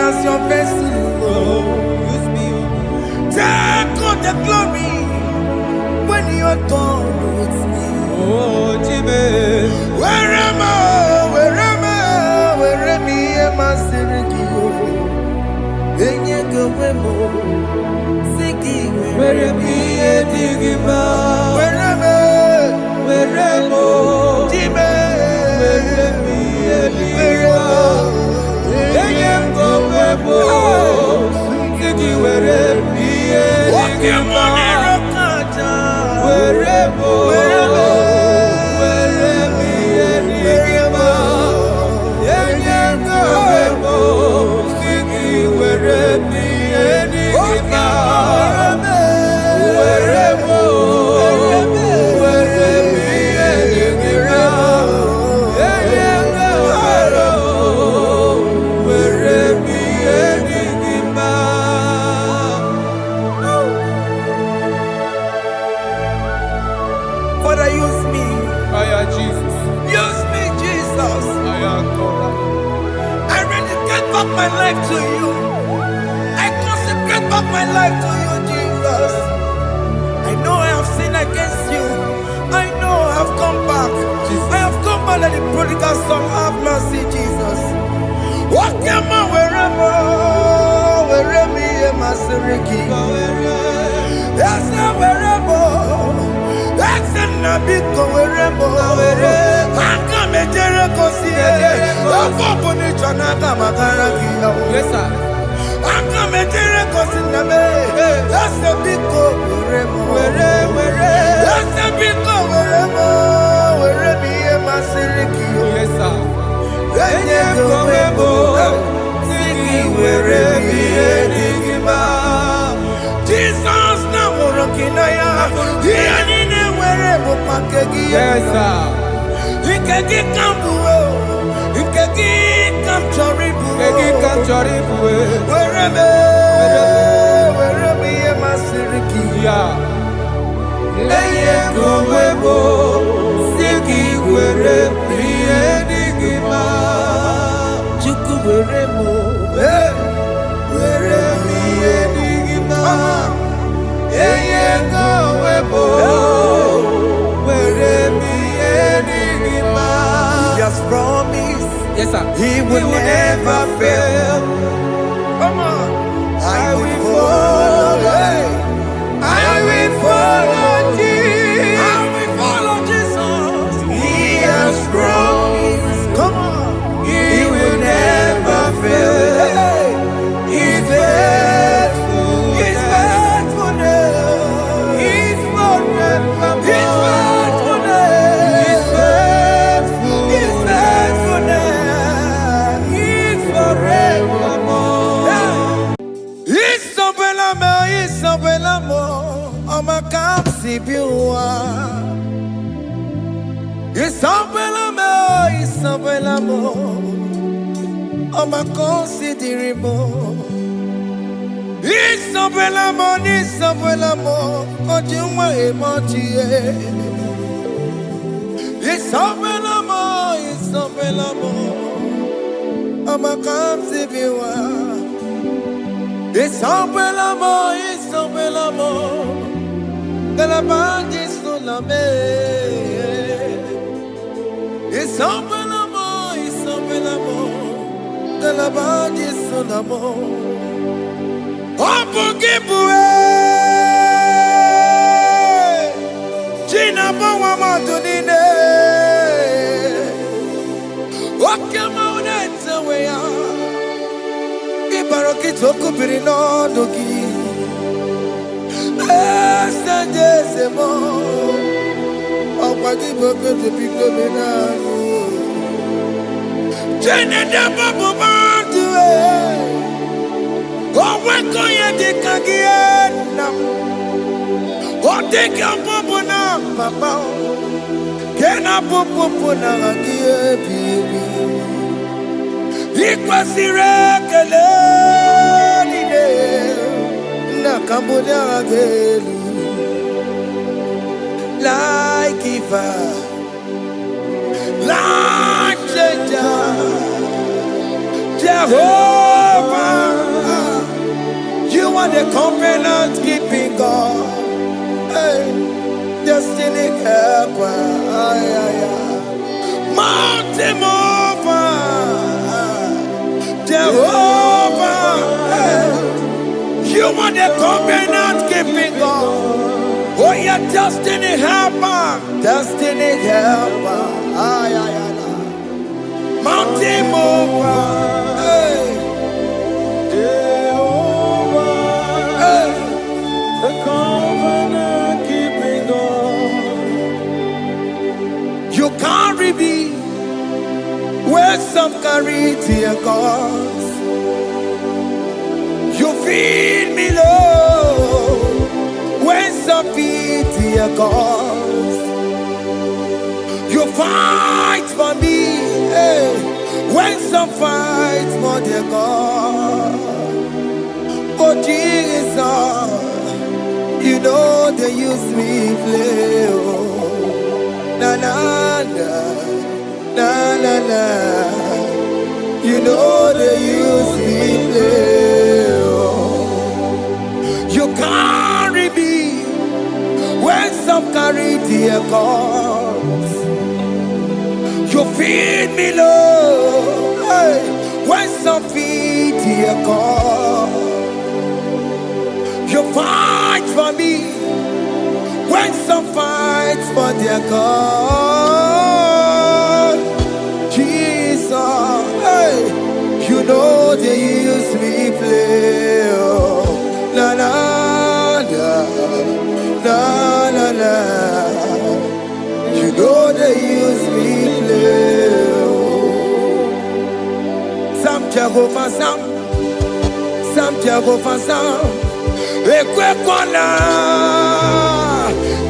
S2: as your vessel.
S1: Use me,
S2: Take all the glory when you are done with me.
S1: oh Jimmy.
S2: Where am I? Where am I? Where am I? Sirikio. Enye gowemo. Siki.
S1: Where am I? Digima.
S2: Where am I?
S1: Where am I?
S2: Jimmy.
S1: Where am I? Digima. Enye gowemo. Siki where am I? Digima. Where am I?
S2: Father, use me.
S1: Jesus.
S2: Use me, Jesus. I rededicate back my life to you. I consecrate back my life to you, Jesus. I know I have sinned against you. I know I have come back. I have come back like the prodigal son. Have mercy, Jesus. What am I? Wherever am I? Siriki. Yes, wherever. That's a nabiko wherever. I come a Jericho see.
S1: Yes, sir.
S2: I come a Jericho see. That's a big go wherever. That's a big go wherever. Wherever am I? Siriki.
S1: Yes, sir.
S2: Jesus na worokina ya yani ne wherever pakegi.
S1: Yes, sir.
S2: Ikegi kambuo, ikegi kamchoribu, wherever am I? Siriki.
S1: Yeah. Eye gowebo, siki were bienigima.
S2: Chuku wherever,
S1: Were bienigima. Eye gowebo, were bienigima.
S2: He has promised.
S1: Yes, sir.
S2: He will never fail. Come on. I will follow. I will follow Jesus. I will follow Jesus. He has promised. Come on.
S1: He will never fail. He's faithful.
S2: His faithfulness.
S1: He's forevermore.
S2: His faithfulness.
S1: He's faithful.
S2: His faithfulness.
S1: He's forevermore.
S2: Isabelamo, I'ma come see you. Isabelamo, I'ma consider more. Isabelamo, Ojuma emoji. Isabelamo, I'ma come see you. Isabelamo, de la bande sulame. Isabelamo, de la bande sulamo. Opugibue, Gina Bawa Madunine. Okama unetse weya. Ibaroki toku birino dogi. Estendezemo, Opagi boke de picomena. Jenede babu bandue, Oweko ye de kagiena, Odeka babu na mama, Kena babu na agie bibi. Ikwasire kele nide. Cambodia gelu like giver, like changer, Jehovah the covenant keeping God. Hey, destiny helper. Mountain mover, Jehovah. Hey, you are the covenant keeping God. Oh, yeah, destiny helper. Destiny helper. Mountain mover. Hey. Jehovah. Hey. The covenant keeping God. You carry me where some carry tear gods. You feed me low when some feed tear gods. You fight for me, hey, when some fight for their God. Oh Jesus, you know they use me play. Oh, na na na, na na na. You know they use me play. Oh, you carry me when some carry their gods. You feed me low, hey, when some feed their God. You fight for me when some fight for their God. Jesus, hey, you know they use me play. Oh, na na na, na na na. You know they use me play. Sam Jehovah Sam, Sam Jehovah Sam. Ekwe kona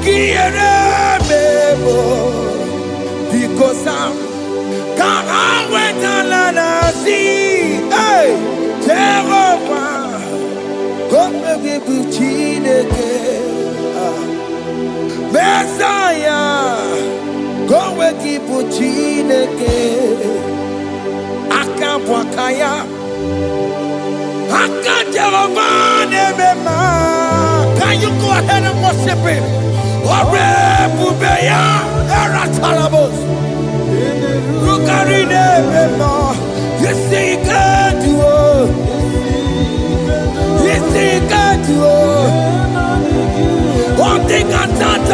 S2: kiere bebo because Sam can't wait na si. Hey, Jehovah, come be buchineke. Messiah, go we keep chineke. Akabwakaya, Jehovah, can you go ahead and worship him? Ore bubeya, eratalabos. Rukarine bema, you see God do. You see God do. One thing I can't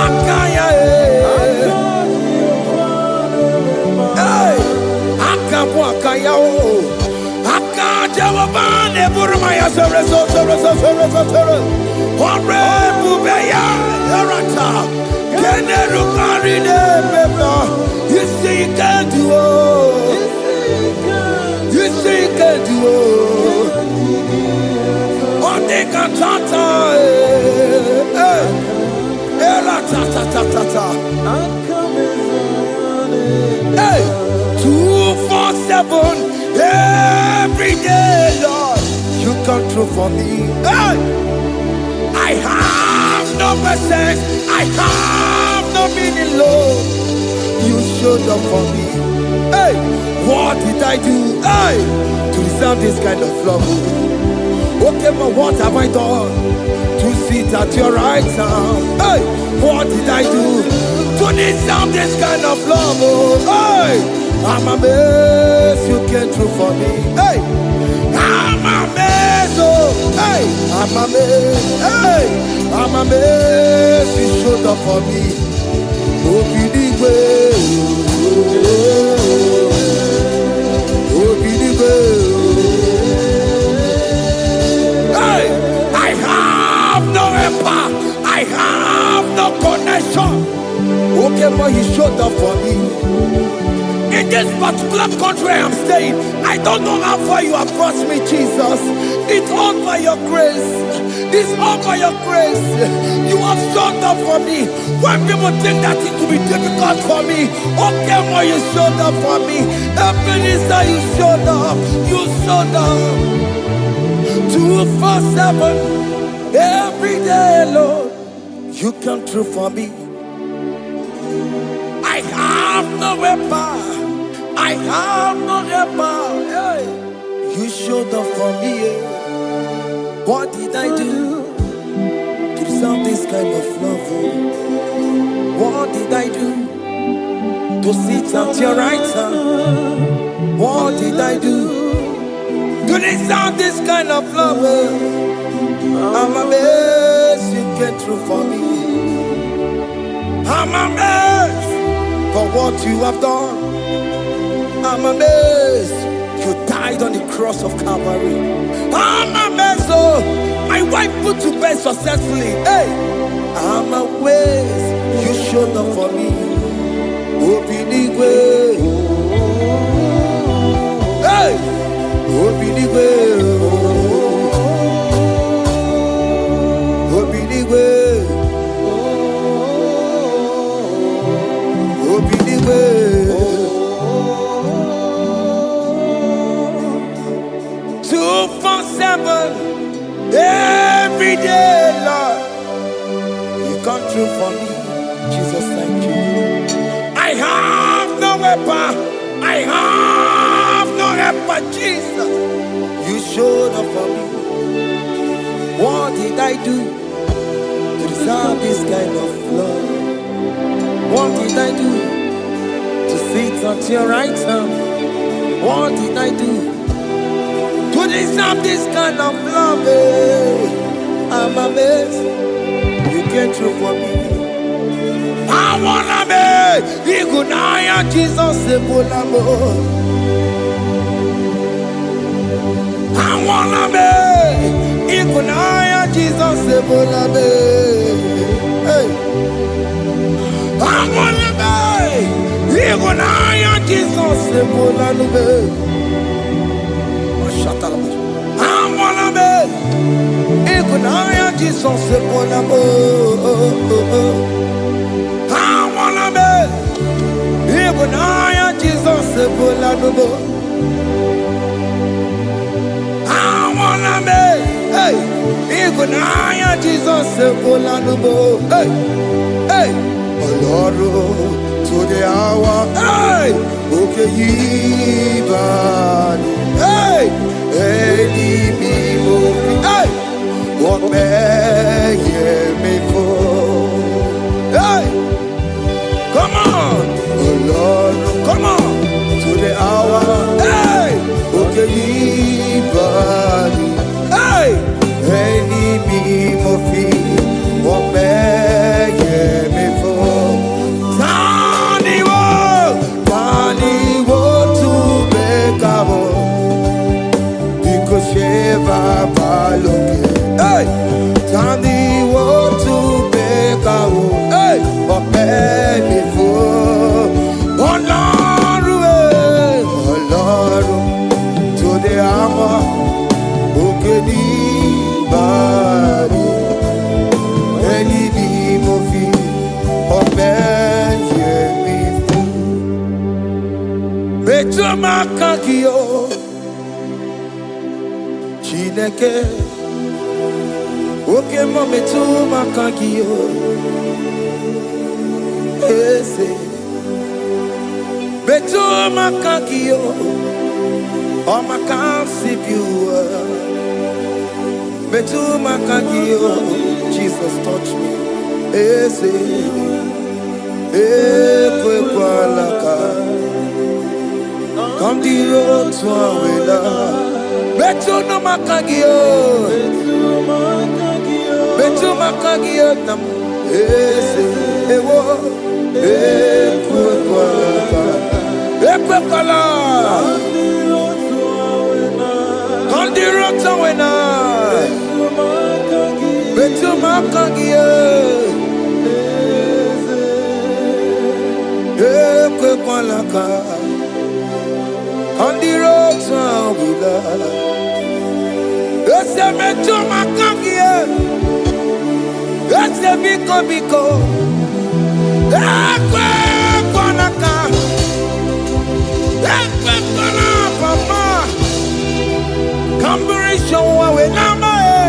S2: Akaya. Hey, Akabwakaya. Akajawabane burmaya sere. Ore bubeya, erata. Keneru karine bema. You see God do. You see God do. Hey, 247 every day, Lord, you come through for me. Hey, I have no message, I have no meaning, Lord. You showed up for me. Hey, what did I do? Hey, to deserve this kind of love? Okay, but what have I done to sit at your right hand? Hey, what did I do to deserve this kind of love? Oh, hey, I'm amazed you came through for me. Hey, I'm amazed. Oh, hey, I'm amazed. Hey, I'm amazed you showed up for me. Oh, be the way. Oh, be the way. I have no connection. Okay, but he showed up for me. In this particular country I'm staying, I don't know how far you have brought me, Jesus. It's all by your grace. It's all by your grace. You have showed up for me. When people think that it will be difficult for me, okay, but you showed up for me. Ebenezer, you showed up. You showed up. 247 every day, Lord. You come through for me. I have no weapon. I have no weapon. Hey. You showed up for me. What did I do to deserve this kind of love? What did I do to sit at your right hand? What did I do to deserve this kind of love? I'm amazed you came through for me. I'm amazed for what you have done. I'm amazed you died on the cross of Calvary. I'm amazed, oh, my wife put to bed successfully. Hey, I'm amazed you showed up for me. Open the way. Hey, open the way. Open the way. Open the way. 247 every day, Lord. You come through for me, Jesus. Thank you. I have no weapon. I have no weapon, Jesus. You showed up for me. What did I do to deserve this kind of love? What did I do to sit at your right hand? What did I do to deserve this kind of love? I'm amazed you came through for me. I wanna be Igunaya Jesus Sebulamo. I wanna be Igunaya Jesus Sebulame. Hey, I wanna be Igunaya Jesus Sebulame. I wanna be Igunaya Jesus Sebulamo. I wanna be Igunaya Jesus Sebulamo. I wanna be, hey, Igunaya Jesus Sebulamo. Hey, hey, Lord, to the hour, hey, okay, hey, hey, hey, what may me for? Hey, come on, oh Lord, come on, to the hour, hey, okay, hey, any me what may me for? Tani wo to make up, because Sheva Baloke. Hey, Tani wo to make up, hey, what may me for? Oh Lord, to the hour, okay, body, any movie, or me for. Betuma kakio, Chineke, okay, betuma kakio, ese, betuma kakio, oh my can't see you. Betuma kakio, Jesus touch me. Ese, ekwe kwa laka. Come the road to Awela. Betuma kakio, betuma kakio nam. Ese, ewo, ekwe kwa laka. Ekwe kwa laka. Come the road to Awela. Betuma kakio, ekwe kwa laka. On the road to Awela. Ese betuma kakio, ese biko biko. Ekwe kwa laka, ekwe kwa la papa. Kamburisho Awela mae.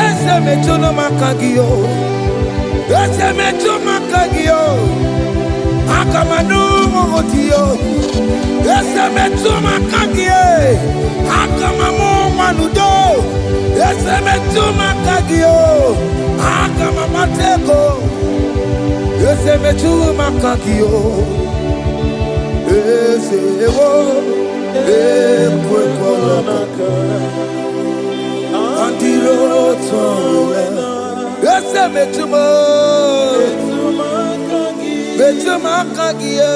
S2: Ese betuma kakio, ese betuma kakio. Akama manu motio. Ese metuma kagie. Akama mo manudo. Ese metuma kagio. Akama matego. Ese metuma kagio. Ese wo. Ekwe kolaka. Andiro towe. Ese metuma. Metuma kagie.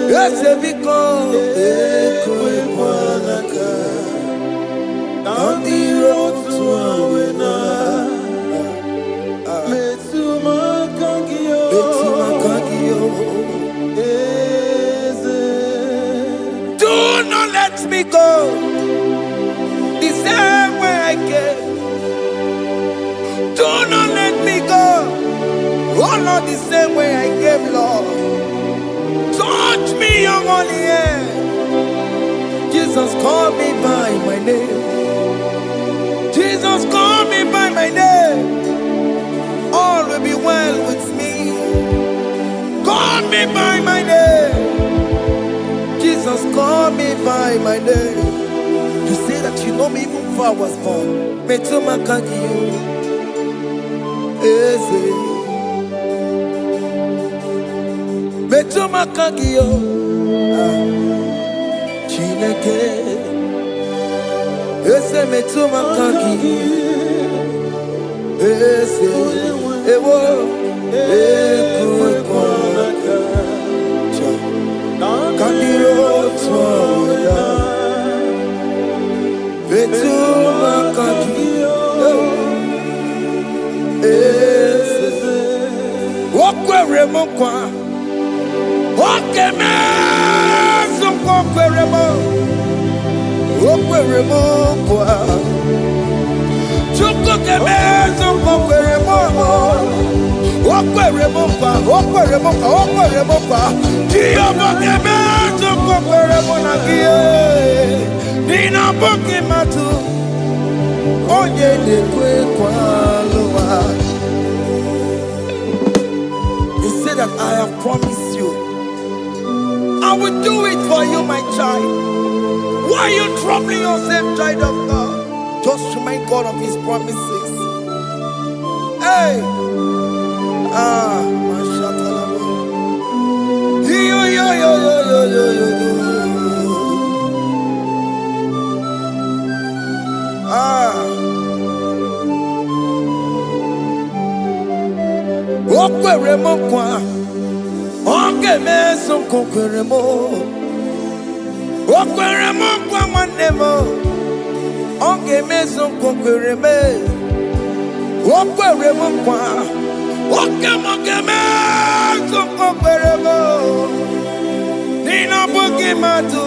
S2: Ese biko. Ekwe kolaka. Andiro towe na. Metuma kagio. Metuma kagio. Do not let me go the same way I came. Do not let me go. Oh Lord, the same way I came, Lord. Touch me, your holy hand. Jesus, call me by my name. Jesus, call me by my name. All will be well with me. Call me by my name. Jesus, call me by my name. You say that you know me even before I was born. Metuma kagio. Eze. Metuma kagio. Chineke. Eze metuma kagio. Eze. Ewo. Ekwe konaka. Kandiro toda. Betuma kagio. Eze. Okwere mokwa. Okeme. Okwere mo. Okwere mokwa. Chuko keme. Okwere mo. Okwere mokwa. Okwere mokwa. Okwere mokwa. Dio mokeme. Okwere monagie. Nina pokematu. Onye dekwe kwa loa. He said that I have promised you. I will do it for you, my child. Why are you troubling yourself, child of God? Just remind God of His promises. Hey! Mashatalabo. Yo, yo, yo, yo, yo, yo, yo, yo. Okwere mo kwa. Onge meso kokwere mo. Okwere mo kwa mwane mo. Onge meso kokwere me. Okwere mo kwa. Oke mo ke meso kokwere mo. Nina boki matu.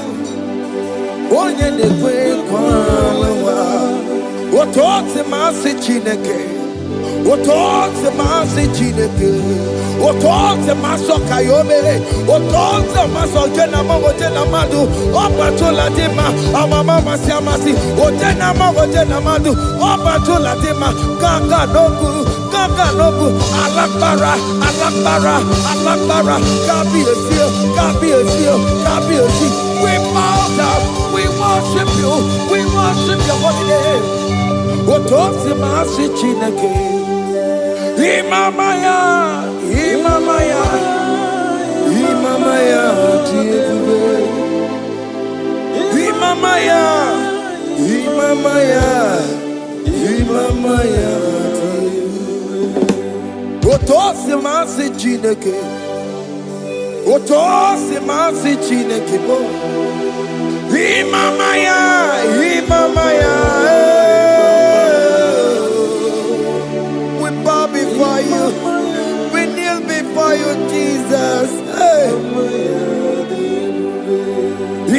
S2: Onye nekwe kwa lawa. Otote masi chineke. Otote masi chineke. Otote maso kayome. Otote maso jena mamo jena madu. Opa tola dima. Amama masi amasi. Ojena mamo jena madu. Opa tola dima. Kaka nobu. Kaka nobu. Alakbara. Alakbara. Alakbara. Kabi esio. Kabi esio. Kabi esi. We bow down. We worship you. We worship your holy name. Otote masi chineke. Imamaya, Imamaya, Imamaya, Imamaya, Imamaya, Imamaya. Otosi masi chineke, Otosi masi chineke bo. Imamaya, Imamaya. Before you, we kneel before you, Jesus. Hey.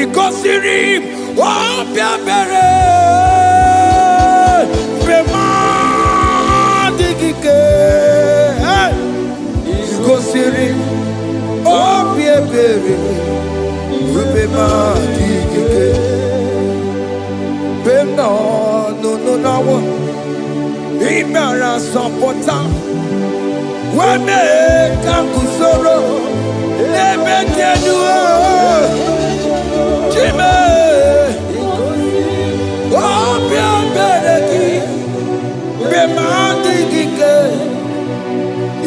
S2: Ikosirim, oh piabere, remadikike. Ikosirim, oh piabere, remadikike. No, no, no, no. Imara sopota, Wameka kusoro Nebetenuo Chime Opia bereki Bemandi dike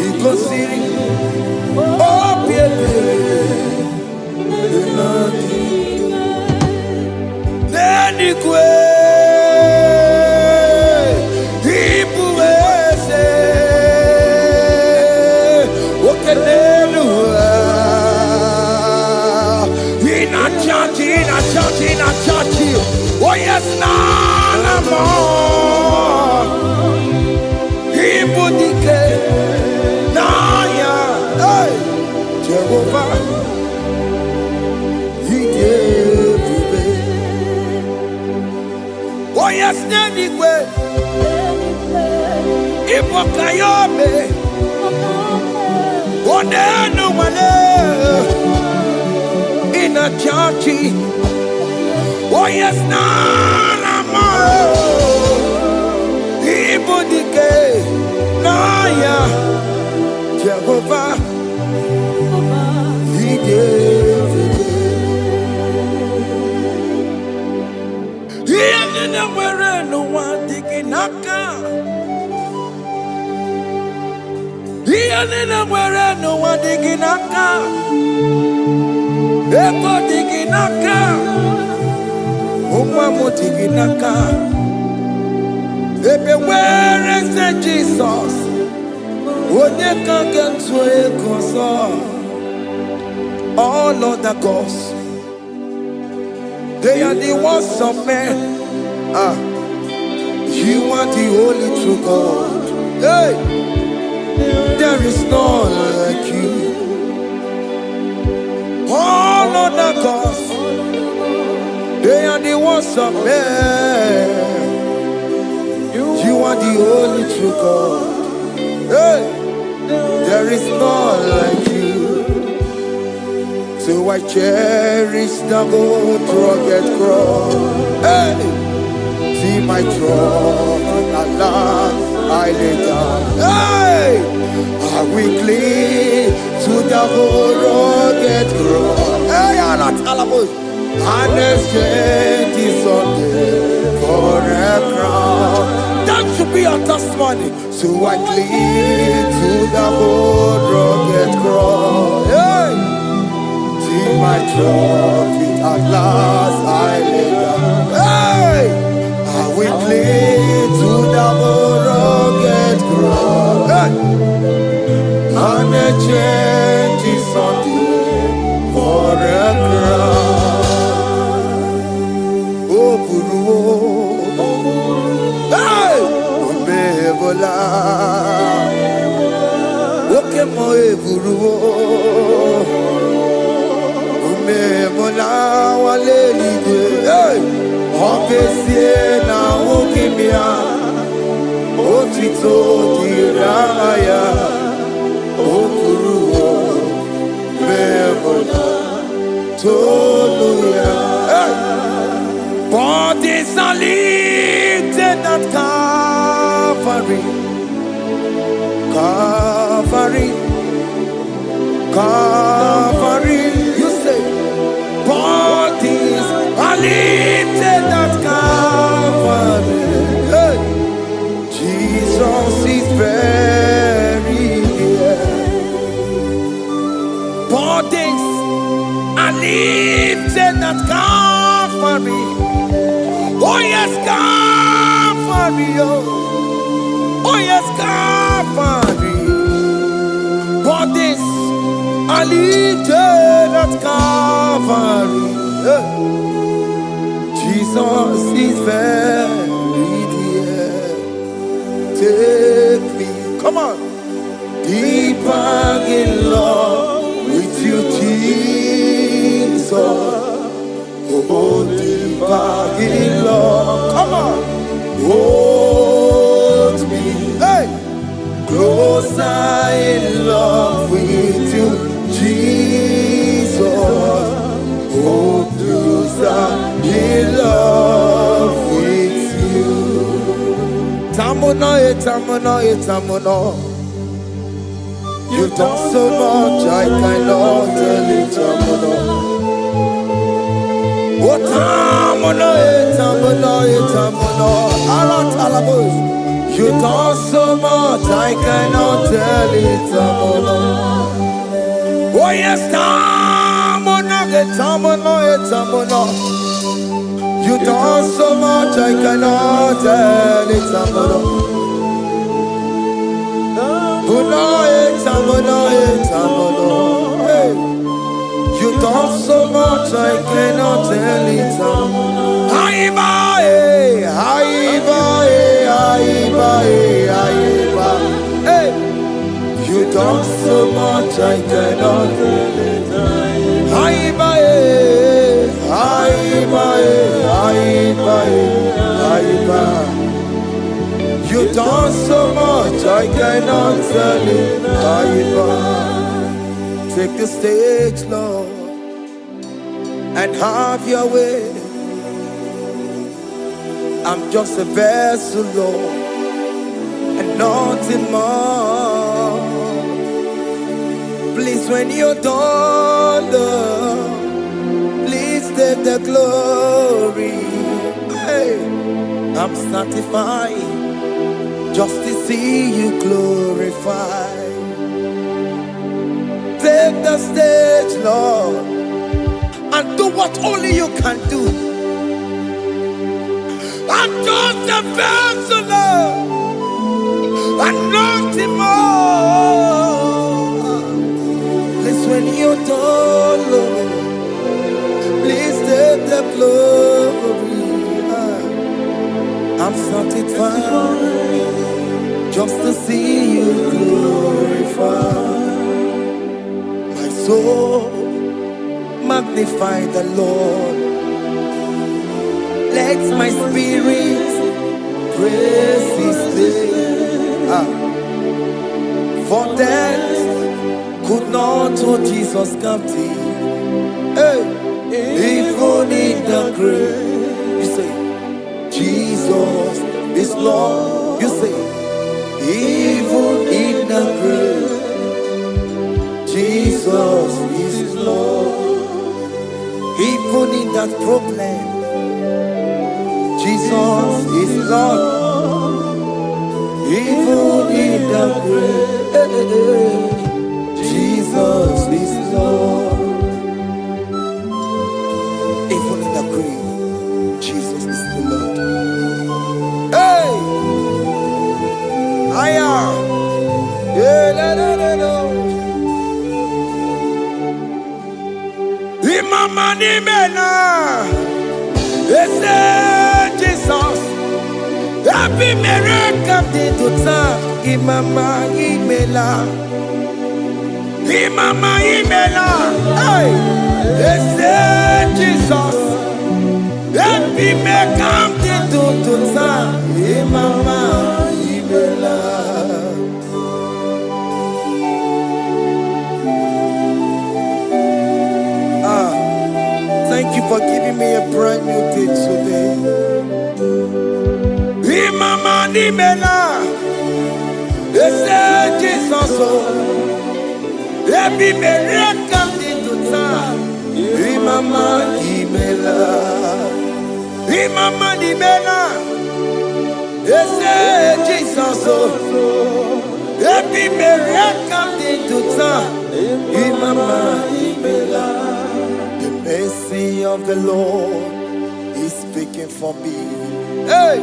S2: Ikosiri Opia bereki Neni kwe Ipuese Okenelua Ina chachi Oh yes, nana more Ibudike Naya Hey Jehovah Oh yes, Nenigwe Ipokayobe Onenu Mane In a chachi Oh yes, Nana Ibudike Naya Jehovah He gave He ain't nowhere no one digging naka He ain't nowhere no one digging naka Ego digging naka Umamo tiginaka. Ebe where is the Jesus? Onye can get to a console. All other gods, they are the ones of men. You are the only true God. Hey, there is none like you. All other gods, they are the ones of men. You are the only true God. Hey, there is none like you. So I cherish the gold rugged cross. Hey, see my throne, Allah, I lay down. Hey, I will cling to the gold rugged cross. Hey, Allah, Talamus. And exchange is Sunday for a crown. That should be our testimony. So I cling to the old rugged cross. Hey! See my trophy at last I lay down. Hey! I will cling to the old rugged cross. Hey! And exchange is Sunday for a crown. Hey! Omebola Okemo eburu Omebola wale igwe Hey! Okesie na okimia Otito diraya Okuru Omebola Toluya Hey! Bodies are lifted at Calvary, Calvary, Calvary. You say, bodies are lifted at Calvary. Hey. Jesus is buried here. Bodies are lifted at Calvary. Oh yes, Calvary, oh yes, Calvary. Bodies are lifted at Calvary. Jesus is buried here. Take me, come on, deeper in love with you, Jesus. Oh, deeper in love, come on, hold me, hey, closer in love with you, Jesus. Oh, closer in love with you. Tamuno, tamuno, tamuno. You've done so much, I cannot tell it. What time on it, you've done so much, I cannot tell it. Oh yes, time on it, you've done so much, I cannot tell it. You've done so much, I cannot tell it. You've done so much, I cannot tell it. You've done so much, I cannot tell it. Take the stage, Lord, and have your way. I'm just a vessel, Lord, and nothing more. Please, when you're done, Lord, please take the glory. Hey, I'm satisfied just to see you glorified. Take the stage, Lord, and do what only you can do. I'm just a vessel, Lord, and nothing more. Please, when you're done, Lord, please take the glory. I'm satisfied just to see you glorified. My soul magnify the Lord. Let my spirit praise His name. For death could not hold Jesus captive. Hey, even in the grave, you say, Jesus is Lord. You say, even in the grave, Jesus is Lord. Even in that problem, Jesus is Lord. Even in the grave, Jesus is Lord. Even in the grave, Jesus is the Lord. Hey! I am. Imama ni mena, Jesus. Happy miracle to time. Imama imela, Imama imela. Hey, Jesus. Happy miracle to time. Imama imela. Thank you for giving me a brand new day today. Imama nimela, Jesus, every miracle into time. Imama nimela, Imama nimela, Jesus, every miracle into time. Imama nimela. The mercy of the Lord is speaking for me. Hey!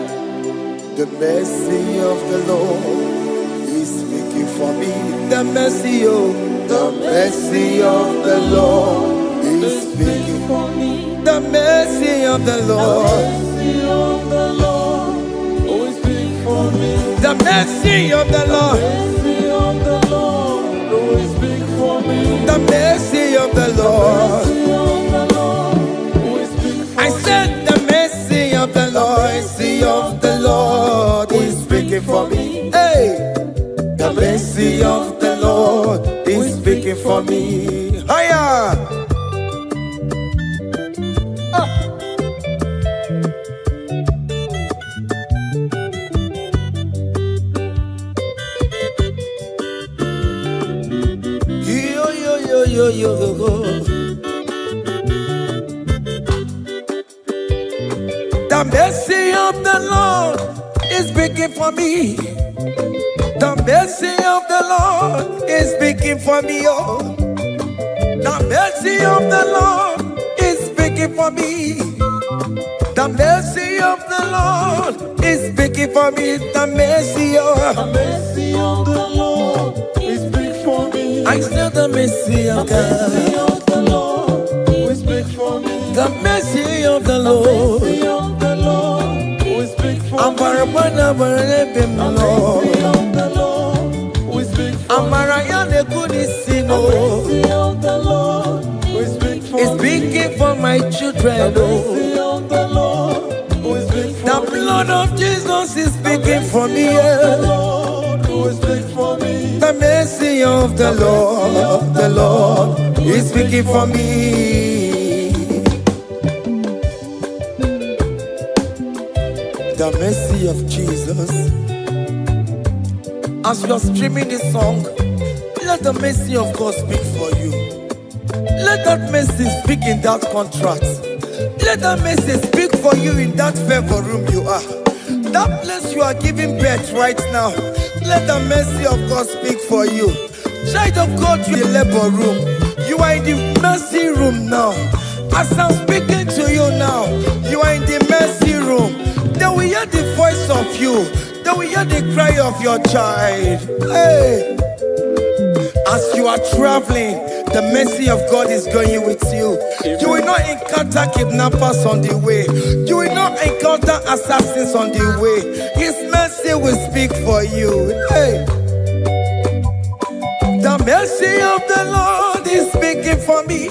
S2: The mercy of the Lord is speaking for me. The mercy of the Lord is speaking for me. The mercy of the Lord always speak for me. The mercy of the Lord always speak for me. The mercy of the Lord. I said the mercy of the Lord is speaking for me. Hey, the mercy of the Lord is speaking for me. Higher. The mercy of the Lord is speaking for me. The mercy of the Lord is speaking for me. Oh, the mercy of the Lord is speaking for me. The mercy of the Lord is speaking for me. The mercy of
S3: the Lord is speaking for me.
S2: I said the mercy of God.
S3: The mercy of the Lord will speak for me.
S2: The mercy of the Lord.
S3: The mercy of the Lord will speak for me.
S2: I'm
S3: The mercy of the Lord will speak for me.
S2: Amarayane kunisino.
S3: The mercy of the Lord will speak for me.
S2: It's speaking for my children.
S3: The mercy of the Lord will speak for me.
S2: The blood of Jesus is speaking for me.
S3: The Lord will speak for me.
S2: The mercy of the Lord is speaking for me. The mercy of Jesus. As you are streaming this song, let the mercy of God speak for you. Let that mercy speak in that contract. Let that mercy speak for you in that favor room you are. That place you are giving birth right now. Let the mercy of God speak for you. Child of God, you in the labor room. You are in the mercy room now. As I'm speaking to you now, you are in the mercy room. They will hear the voice of you. They will hear the cry of your child. Hey. As you are traveling, the mercy of God is going with you. You will not encounter kidnappers on the way. You will not encounter assassins on the way. His mercy will speak for you. Hey. The mercy of the Lord is speaking for me.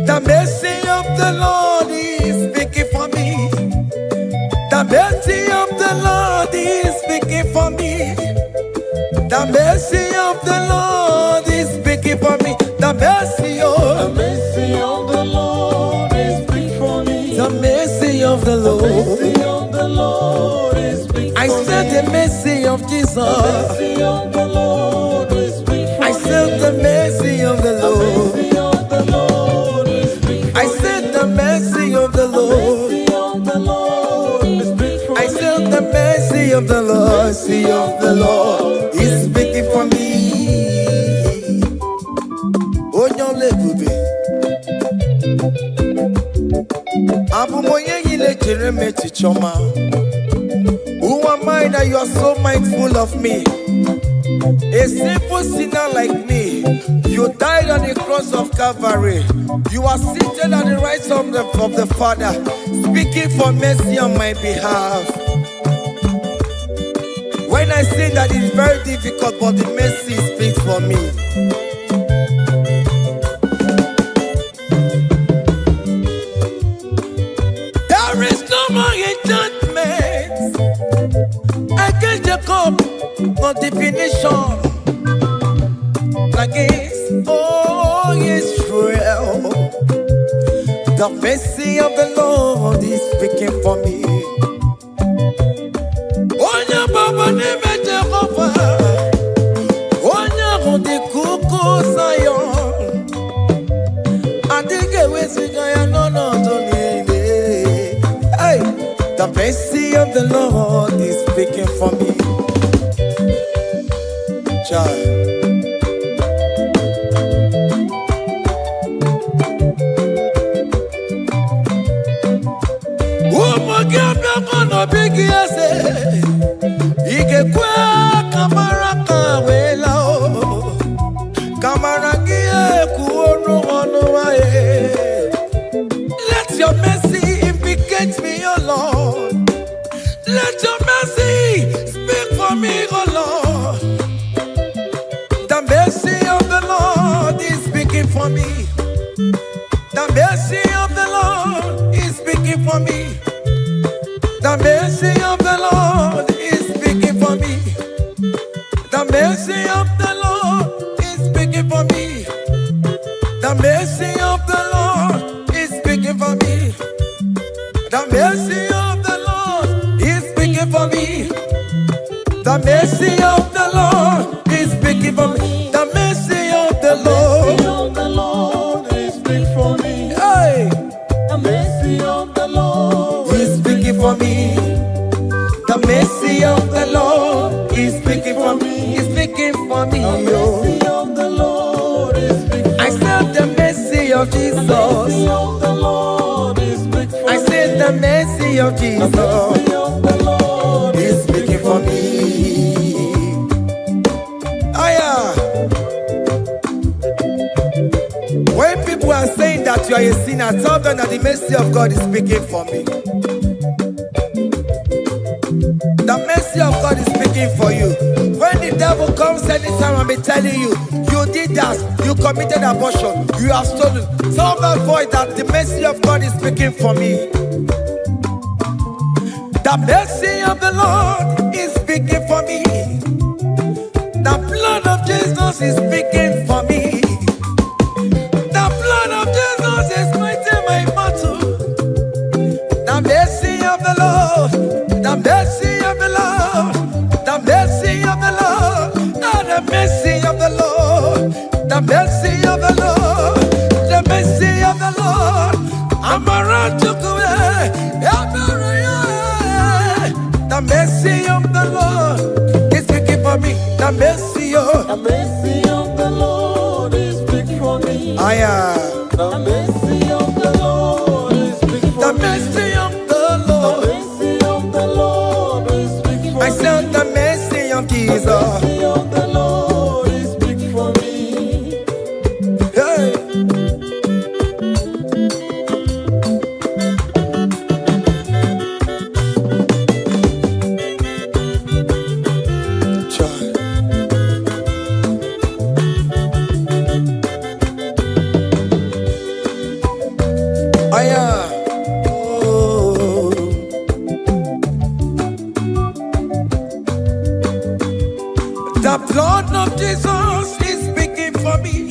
S2: The mercy of the Lord is speaking for me. The mercy of the Lord is speaking for me. The mercy of the Lord is speaking for me. The mercy
S3: of the Lord is speaking for me.
S2: The mercy of the Lord.
S3: The mercy of the Lord is speaking for me.
S2: I said the mercy of Jesus.
S3: The mercy of the Lord is speaking for me.
S2: I said the mercy of the Lord.
S3: The mercy of the Lord is speaking for me.
S2: I said the mercy of the Lord.
S3: The mercy of the Lord is speaking for me.
S2: I said the mercy of the Lord. Mercy of the Lord is speaking for me. Onyolebube Abumoye yile jereme chichoma. Who am I that you are so mindful of me? A simple sinner like me. You died on the cross of Calvary. You are seated at the right side of the Father, speaking for mercy on my behalf. When I say that it's very difficult, but the mercy speaks for me. There is no more enchantment against Jacob, no definition against all Israel. The mercy of the Lord is speaking for me. Onya baba neme Jehovah, onya hondi kuku Zion. Adige wesigaya no tonile. Hey, the mercy of the Lord is speaking for me. Child. Let your mercy implicate me, oh Lord. Let your mercy speak for me, oh Lord. The mercy of the Lord is speaking for me. The mercy of the Lord is speaking for me. The mercy of the Lord is speaking for me. The mercy of the Lord is speaking for me. The mercy of the Lord is speaking for me. The mercy of the Lord is speaking for me. The mercy of the Lord is speaking for me. The mercy of the Lord. mercy, oh. I said the mercy of Jesus. I said the mercy of Jesus is speaking for me. When people are saying that you are a sinner, tell them that the mercy of God is speaking for me. The mercy of God is speaking for you. When the devil comes anytime and be telling you, you did that, you committed abortion, you have stolen, tell that voice that the mercy of God is speaking for me. The mercy of the Lord is speaking for me. The blood of Jesus is speaking for me. The blood of Jesus is fighting my battle. The mercy of the Lord, the mercy of the Lord, the mercy of the Lord, the mercy of the Lord, the mercy of the Lord, the mercy of the Lord. I'm around to go. The mercy of the Lord is speaking for me. The mercy of
S3: the Lord is speaking for me.
S2: I am.
S3: The mercy of the Lord is speaking for
S2: The
S3: me.
S2: mercy of the Lord.
S3: The mercy of the Lord is speaking for me.
S2: I said the mercy of Jesus.
S3: The mercy of the Lord is speaking for me.
S2: Hey. The blood of Jesus is speaking for me.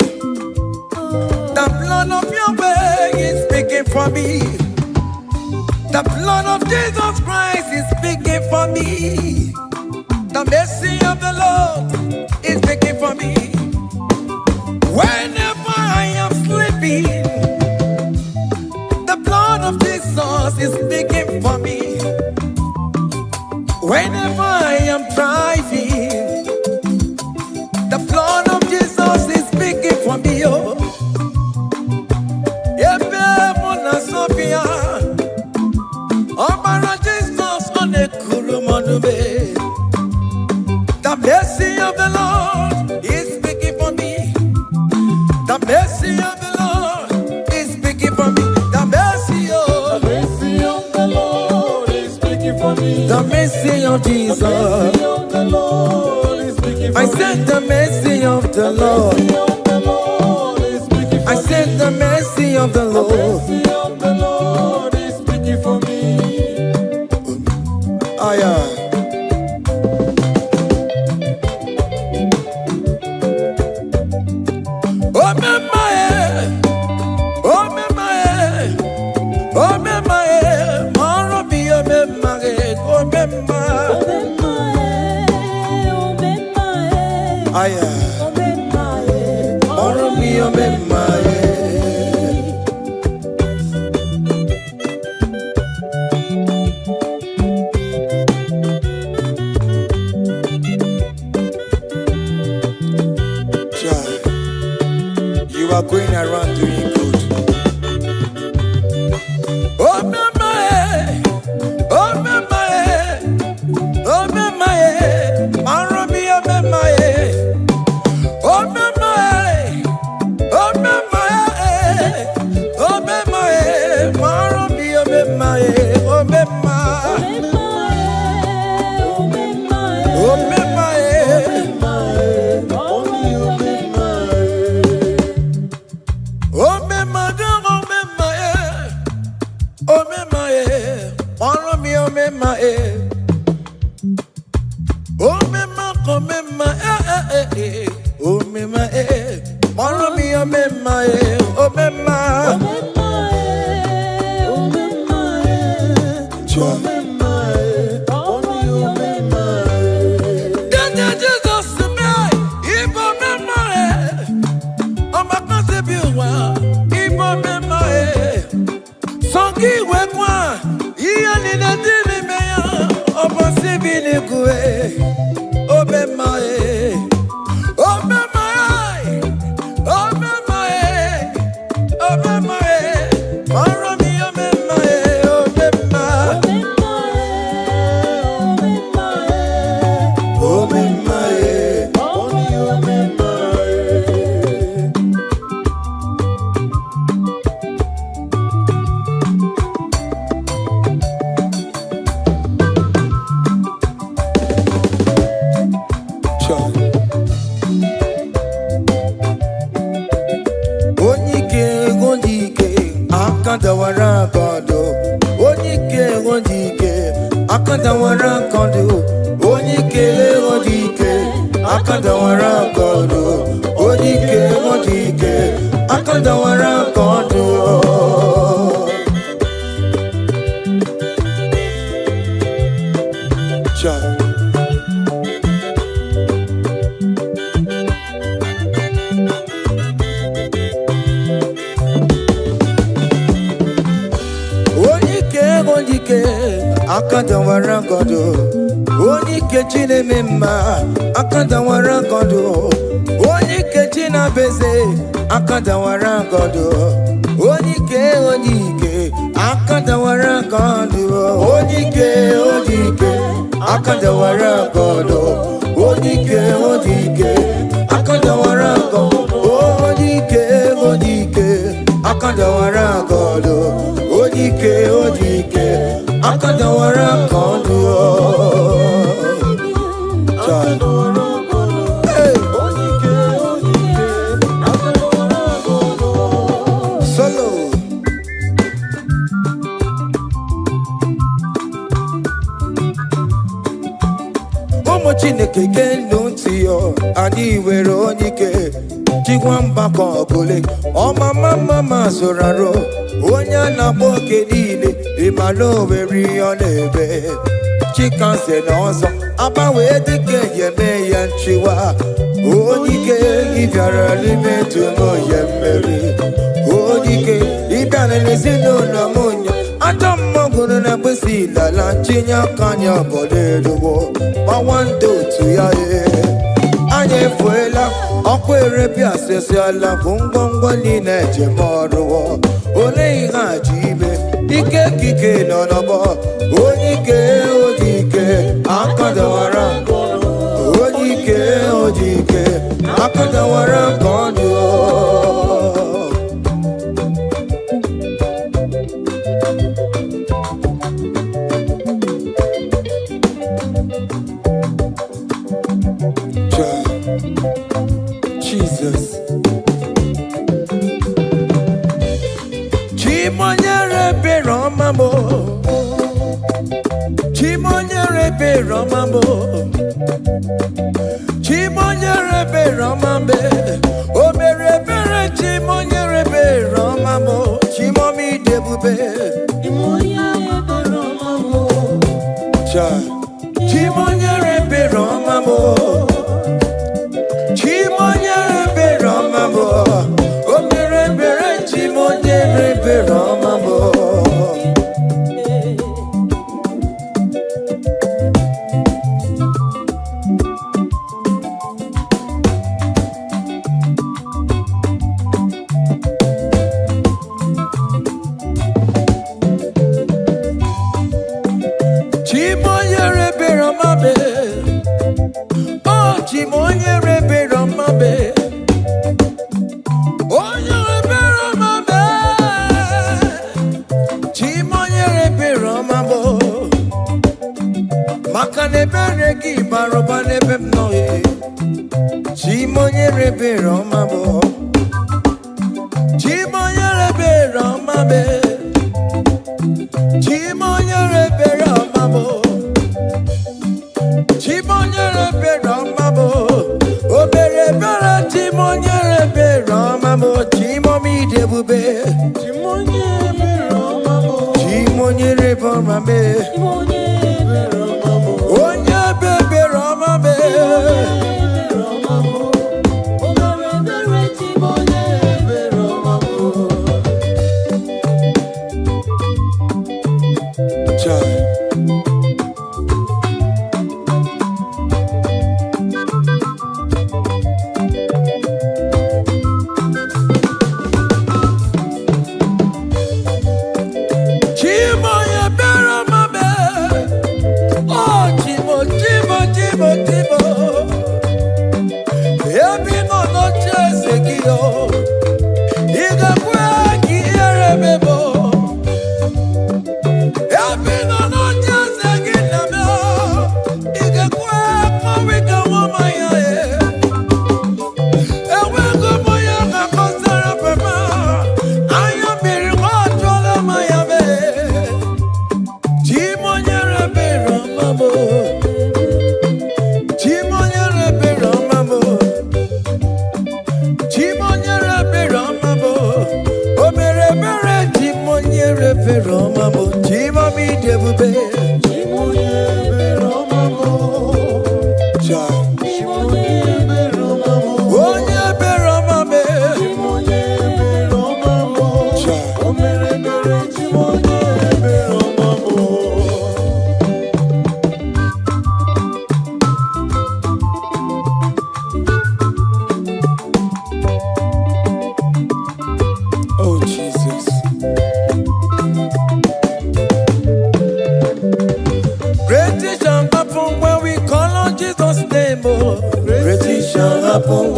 S2: The blood of Yahweh is speaking for me. The blood of Jesus Christ is speaking for me. The mercy of the Lord is speaking for me. Whenever I am sleeping, the blood of Jesus is speaking for me. Whenever I am driving, the blood of Jesus is speaking for me, oh. Sophia, Obara Jesus on the Kurumanube. The mercy of the Lord is speaking for me. The mercy of the Lord is speaking for me. The mercy, oh.
S3: The mercy of the Lord is speaking for me.
S2: The mercy of Jesus.
S3: The mercy of the Lord is speaking for me.
S2: I said the mercy of the Lord. I said the mercy of the Lord.
S3: The mercy of the Lord is speaking for me.
S2: You are going around doing good. Oh, my, oh, my, oh, my, Marobi, oh, my, oh, my, oh, my, oh, my, Marobi, oh, my, oh, my, oh, akadawara godo onye kechi na-eme mma akadawara godo onye kechi na-beze akadawara godo onye ike akadawara godo onye ike akadawara godo onye ike akadawara godo onye ike akadawara godo onye ike akadawara godo solo ụmụ Chineke genu ntị yo anyị were onye ike jikwa mgbakọ ọbụla ọmama zụrụ arụ onye a na-agba oke niile ịmana o nwere ihe ọ na-eme chikanze na ọzọ agbanwee dịka eme ya nchiwa onye ike ịbịara n'ime tụmụ ya mmeri onye ike ịbịara n'ezinụlọ m nya ajọ mmọgụrụ na mgbesi ilala chinye aka anya ọbọdọ eluwo gbawa ndị otu ya anyị efuela ọkụ erepịa asịsịala bụ ngwongwo niile ejem ọrụwo ole ihe a ji ime ike kike nọ n'ọgbọ onye ike akadawara onye ike akadawara ka ọ dị Jesus Chimonyere Beromamo Chimonyere Beromamo Chimonyere Beromambe Omere Bere Chimonyere Beromamo Chimomi Debube Chimonyere Beromamo Chimonyere Beromamo Chimonyere Beromamo Omere Bere Chimonyere Beromamo Chimonyere Beromame Oh Chimonyere Beromame Onyere Beromame Chimonyere Beromamo Makane Bereki Baroba Nebem Noe Chimonyere Beromamo Chimonyere Beromame Chimonyere Beromamo Chimonyere Beromamo Obere Bera Chimonyere Beromamo Chimomi Debube Chimonyere Beromamo Chimonyere Beromame Onye Bebe Romame Obere Bera Chimonyere Beromamo Chimoye Beromame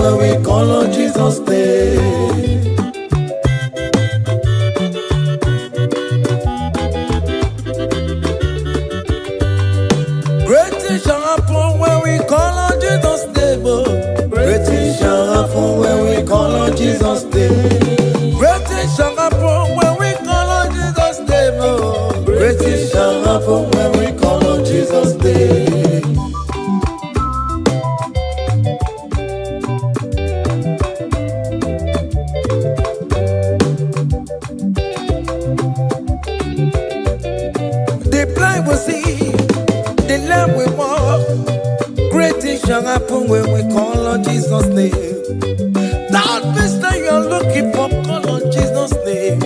S3: when we call on Jesus' name. Great things shall happen when we call on Jesus' name. Great things shall happen when we call on Jesus' name. Great things shall happen when we call on Jesus' name. Great things shall happen when we call on Jesus' name. The blind will see, the lame will walk. Great things shall happen when we call on Jesus' name. That means that you're looking for, call on Jesus' name.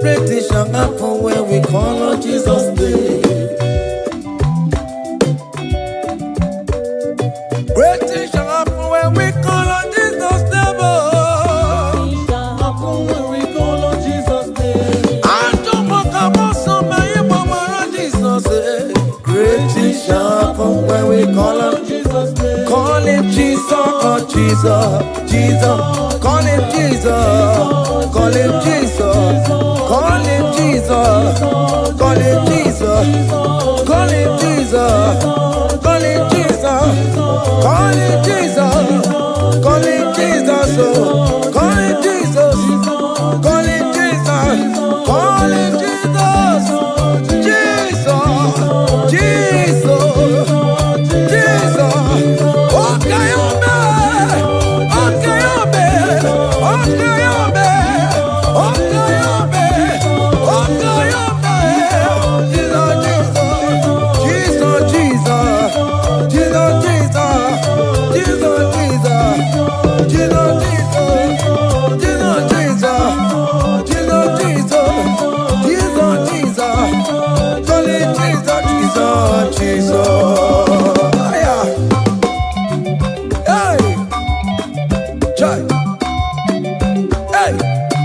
S3: Great things shall happen when we call on Jesus' name. Great things shall happen when we call on Jesus' name. Happen when we call on Jesus' name. I don't want to go so many more Jesus. Great things shall happen when we call on Jesus' name. Call him Jesus, oh Jesus, Jesus. Call him Jesus, call him Jesus, call him Jesus, call him Jesus, call him Jesus, call him Jesus, call him Jesus, call him Jesus, call him Jesus, call him Jesus, call him Jesus, Jesus, Jesus, Jesus. Okay,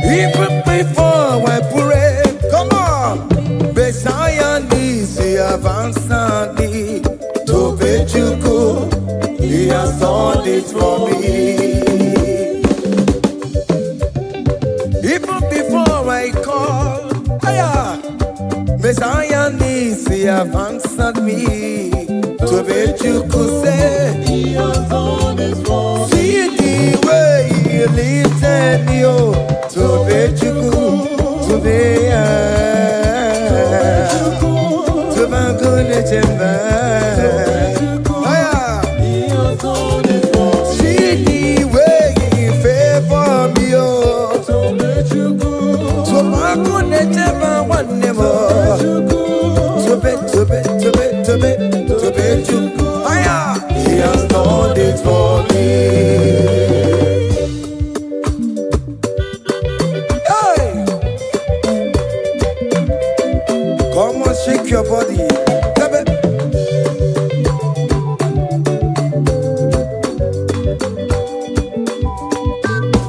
S3: even before I pray, come on. Messiah needs the advance to Bejuku. He has done it for me. Even before I call, Messiah needs the advance me to Bejuku. Say he has done it for me. See the way he lifted me to Bejuku, to be to Bangune Jemba. See the way he favor me, to Bangune Jemba one more. To Bejuku. He has done it for me. Come on, shake your body.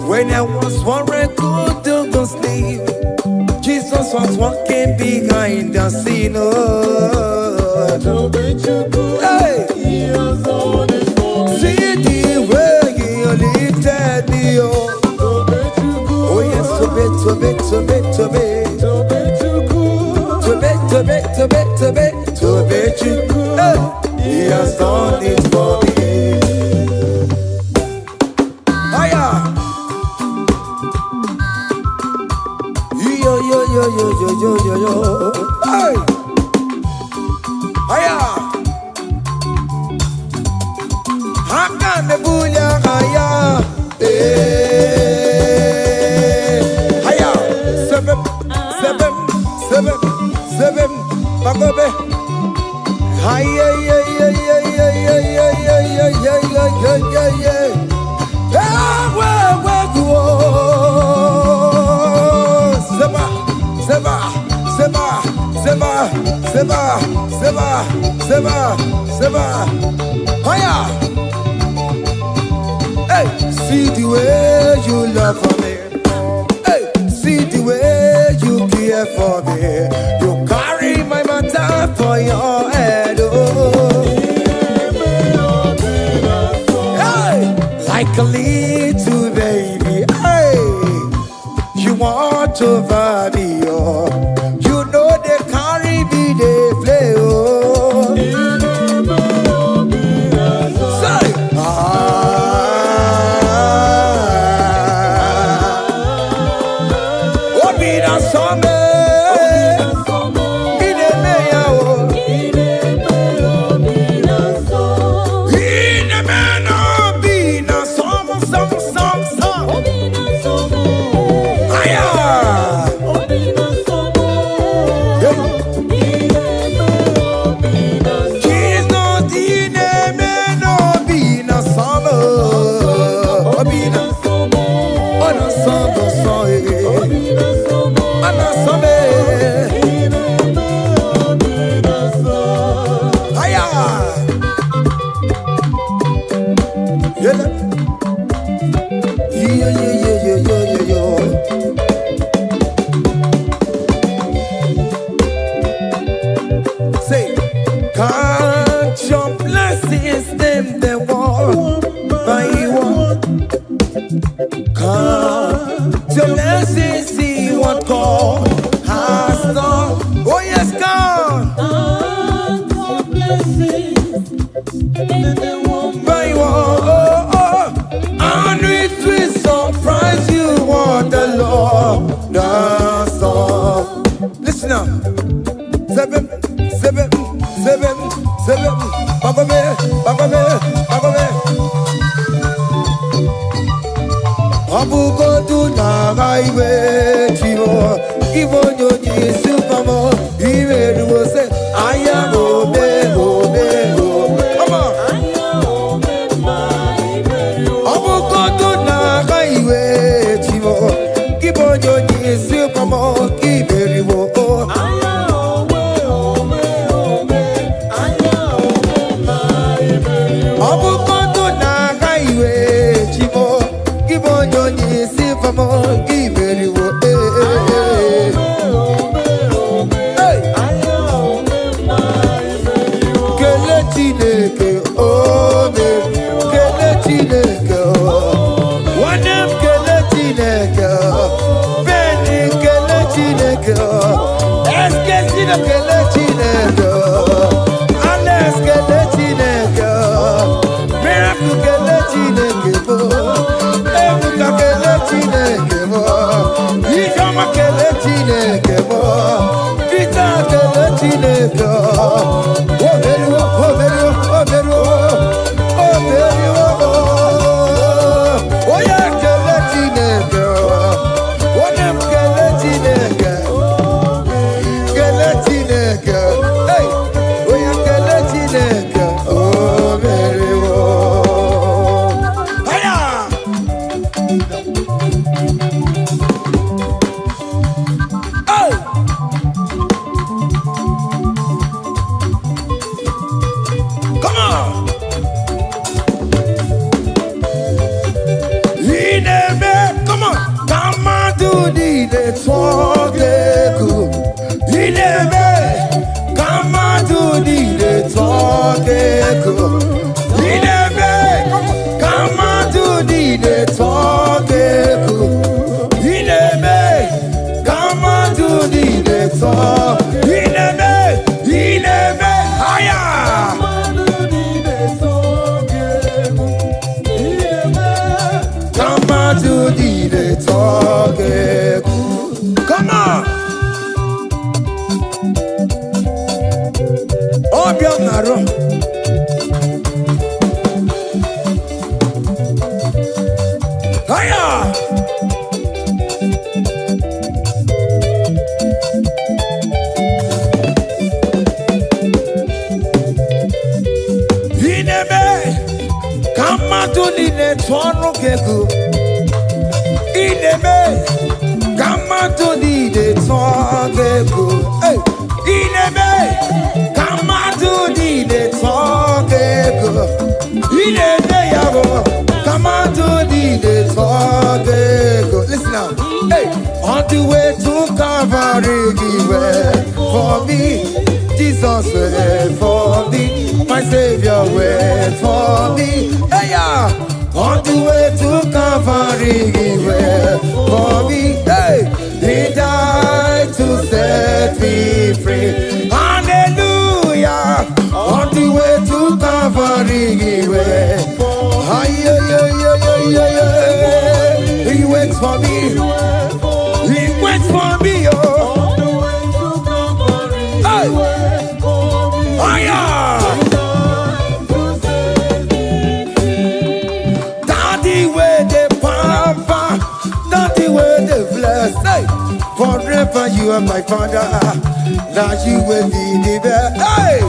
S3: When I was worried, good to go sleep, Jesus was walking behind the scene. Hey. See the way he lifted me. Oh yes, to be. He has done it for me. Hiya. Yo. Hey. Hiya. Hakan the bunya hiya. Hiya. Seven. Bagobe. Hiya. Seba. Hiya. Hey, see the way you love for me. Hey, see the way you care for me. You carry my matter for your head. Oh. Hey, like a leaf
S2: little baby, hey, you want over me, oh. You know they carry me, they play, oh. Say, oh, be the summer. Say, can't your blessings them the one by one? Can't your blessings see what God has done? Oh yes, God. Can't your blessings the one by one? And it will surprise you what the Lord does done. Listen up. Seven. Bagome. Abugo do na highway chivo. Ibo nyoni supamo. Iwe do say aya obe. Come on. Abugo do na highway chivo. Ibo nyoni supamo. Iwe do Listen now. Hey, on the way to Calvary, he went for me. Jesus went for me. My Savior went for me. Hey, yeah.
S3: On the way to Calvary, he went for me. Hey, he died to set me free. Hallelujah. On the way to Calvary, he went. He waits for me. He waits for me. Oh. Hey. Oh, yeah. Daddy, where the pamper, daddy, where the bless. Hey. Forever you are my father. Now you will be the best. Hey.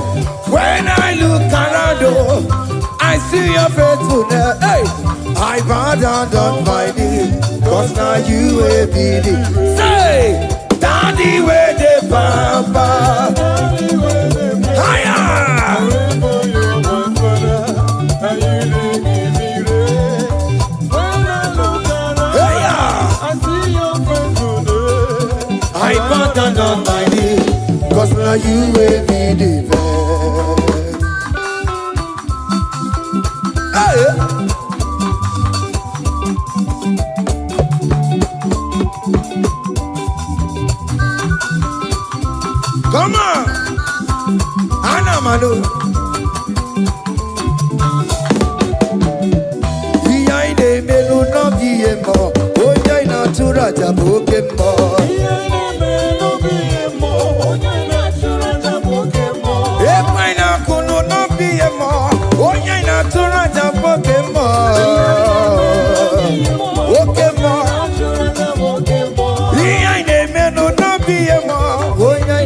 S3: When I look around, oh, I see your faithfulness. Hey. I bow down on my knees, cause now you will be the. Say, daddy, where the pamper. Higher. I bow down on my knees, cause now you will be the best. Hey. Come on, Anna Manu. Iyaine melu no biemo, oya ina tura jabokemo. Iyaine melu biemo, oya ina tura jabokemo. Epaina kunu no biemo, oya ina tura jabokemo. Okemo, iyaine melu no biemo.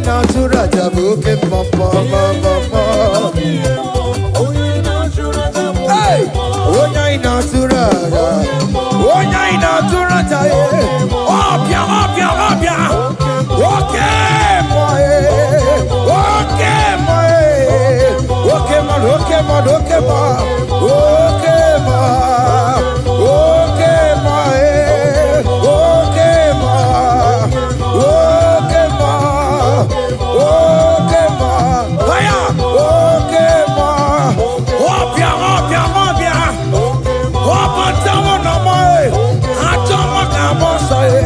S3: Natura jabuke mama mama. Hey, onya natura ja, onya natura ja. Opia, opia, opia. Okay, boy. Okay, boy. Okay, man. Okay, man. Okay, man. Okay, man. Okay, man. Okay, man. Okay, man. Okay, ma. Aya. Okay, ma. Opia, opia, opia. Opa, tamo na mai. Atoma kamosa e.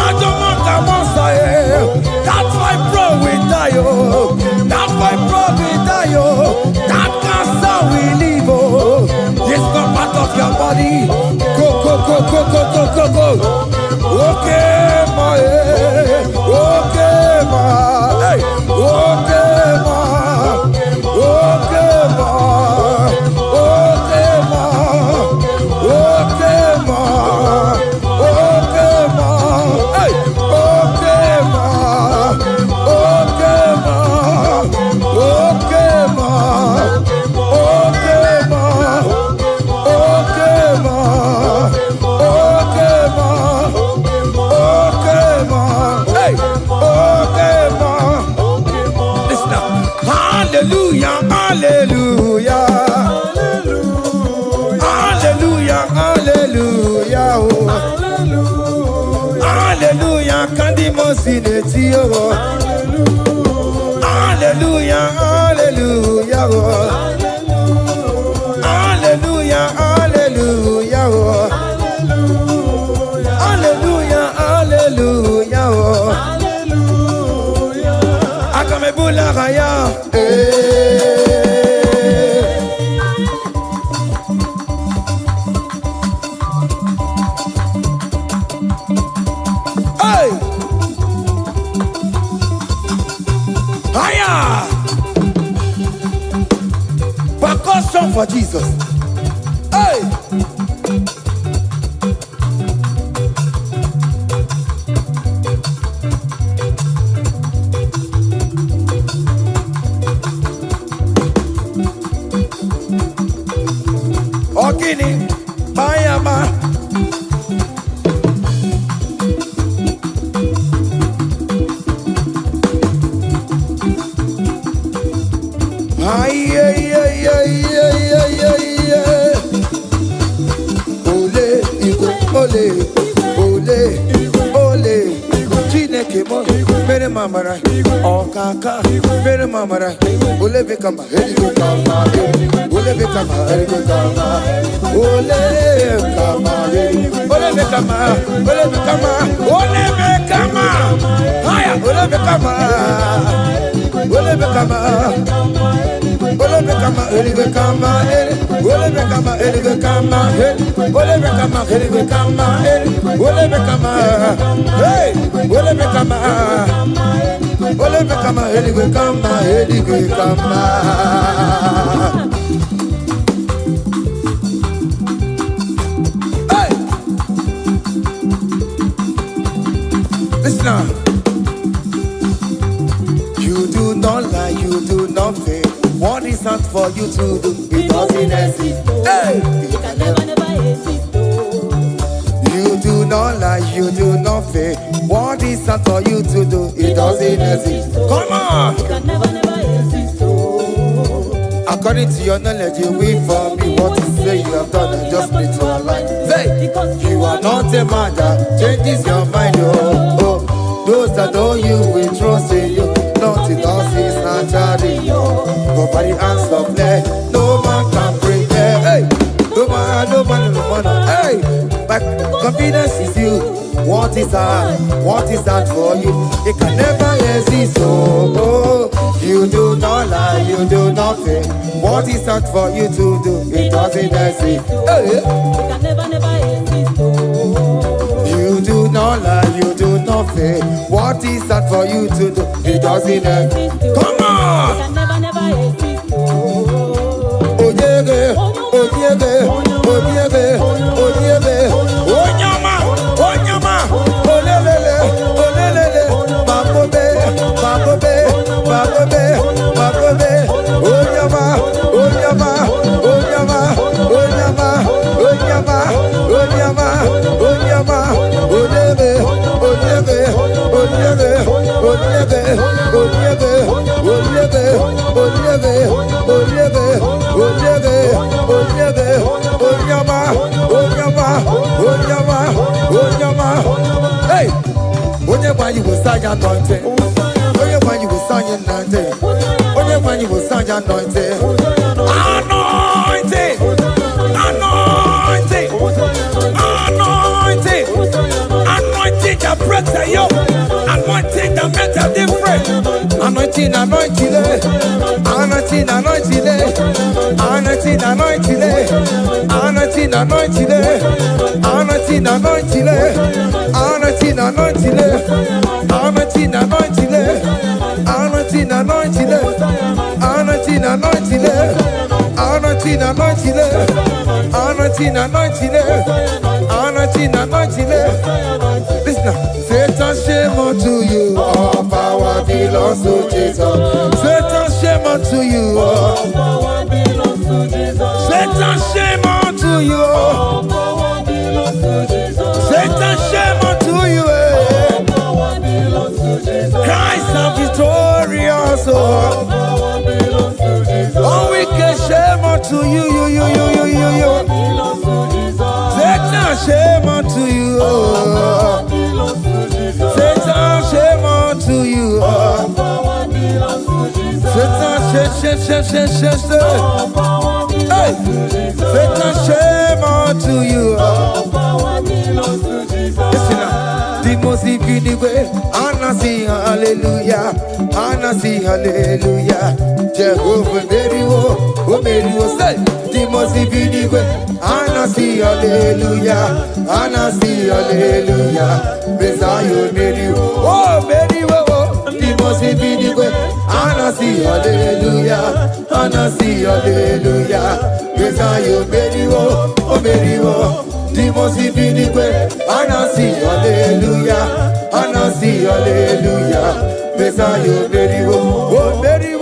S3: Atoma kamosa e. That's why bro we die oh. That's why bro we die oh. That cancer we live oh. It's not part of your body. Go, go, go, go, go, go, go, go. Okay, ma. Okay, ma. Hey. Okay, ma. Okay, ma. Okay, ma. Okay, ma. Okay, ma. Hey. Okay, ma. Okay, ma. Okay, ma. Okay, ma. Okay, ma. Okay, ma. Okay, ma. Hey. Okay, ma. Listen now. Hallelujah, hallelujah. Hallelujah, hallelujah. Oh. Hallelujah, kandi mosineti oh. Hallelujah, hallelujah. Oh. Hallelujah, hallelujah. Oh. Hallelujah, hallelujah. Oh. Akamebula raya. Hey! Higher! Percussion for Jesus. Hey! Ogini, Bayama. Ay, ay, ay, ay, ay, ay, ay, ay. Ole, Igbo, ole, ole, ole. Chineke mo, mere ma
S2: mamara, oh kaka, mere mamara, ole be kama, heli be kama, ole be kama, heli be kama, ole kama, ole be kama, ole be kama, ole be kama, haya, ole be kama, ole be kama, ole be kama, heli be kama, ole be kama, heli be kama, ole be kama, heli be kama, ole be kama, hey, ole be kama. Ole be kama, heli be kama, heli be kama. Hey! Listen now. You do not lie, you do not fail. What is not for you to do? It doesn't exist. Hey!
S4: It can never exist.
S2: You do not lie, you do not fail. What is not for you to do? It doesn't exist. Come on!
S4: It can never exist.
S2: According to your knowledge, you will for me. What you say you have done, and just need to align. Say, you are not a man that changes your mind. Oh. Those that know you will trust in you. Nothing else is naturally. Go by the hands of flesh. No man can break it. Hey, no man. Hey, my confidence is you. What is that? What is that for you? It can never exist. Oh, you do not lie, you do not fail. What is that for you to do? It doesn't exist. Hey.
S4: It can never exist.
S2: You do not lie, you do not fail. What is that for you to do? It doesn't exist. Come
S4: It
S2: on!
S4: can never exist.
S2: Oh yeah, oh yeah, oh yeah, oh yeah, oh nyama, olelele, bakobe, oh nyama, hey, when you will sign your anointing, when you will sign your anointing, when you will sign your anointing, anointing that breaks the yoke, anointing that makes a difference, anointing, anointing, anointing, anointing, anointing, anointing, anointing, anointing, anointing, anointing, anointing, anointing, anointing, anointing, anointing, anointing, anointing, anointing. Listen now. Satan, shame unto you. All power belongs to Jesus. Satan, shame unto you.
S3: All power belongs to Jesus.
S2: Satan, shame unto you.
S3: All power belongs to Jesus.
S2: Satan, shame unto you.
S3: All power belongs to Jesus.
S2: Christ is victorious.
S3: All power belongs to Jesus.
S2: All wicked shame unto you.
S3: Belongs to Jesus.
S2: Satan, shame unto you.
S3: Power belongs to Jesus.
S2: Satan, shame unto you.
S3: All power belongs to Jesus.
S2: Satan, shame.
S3: All power
S2: Hey,
S3: belongs to Jesus.
S2: Satan, shame unto you.
S3: All power belongs to Jesus.
S2: Listen now. The most way, Anna sing hallelujah, Anna sing hallelujah. Jehovah Mary, oh Mary, oh say. The most way, Anna sing hallelujah, Anna sing hallelujah. Messiah Mary, oh Mary, oh. The most way, Anna sing hallelujah, Anna sing hallelujah. Messiah Mary, oh Mary, oh. The most way, Anna sing hallelujah, Anna sing hallelujah. Messiah Mary, oh Mary, oh.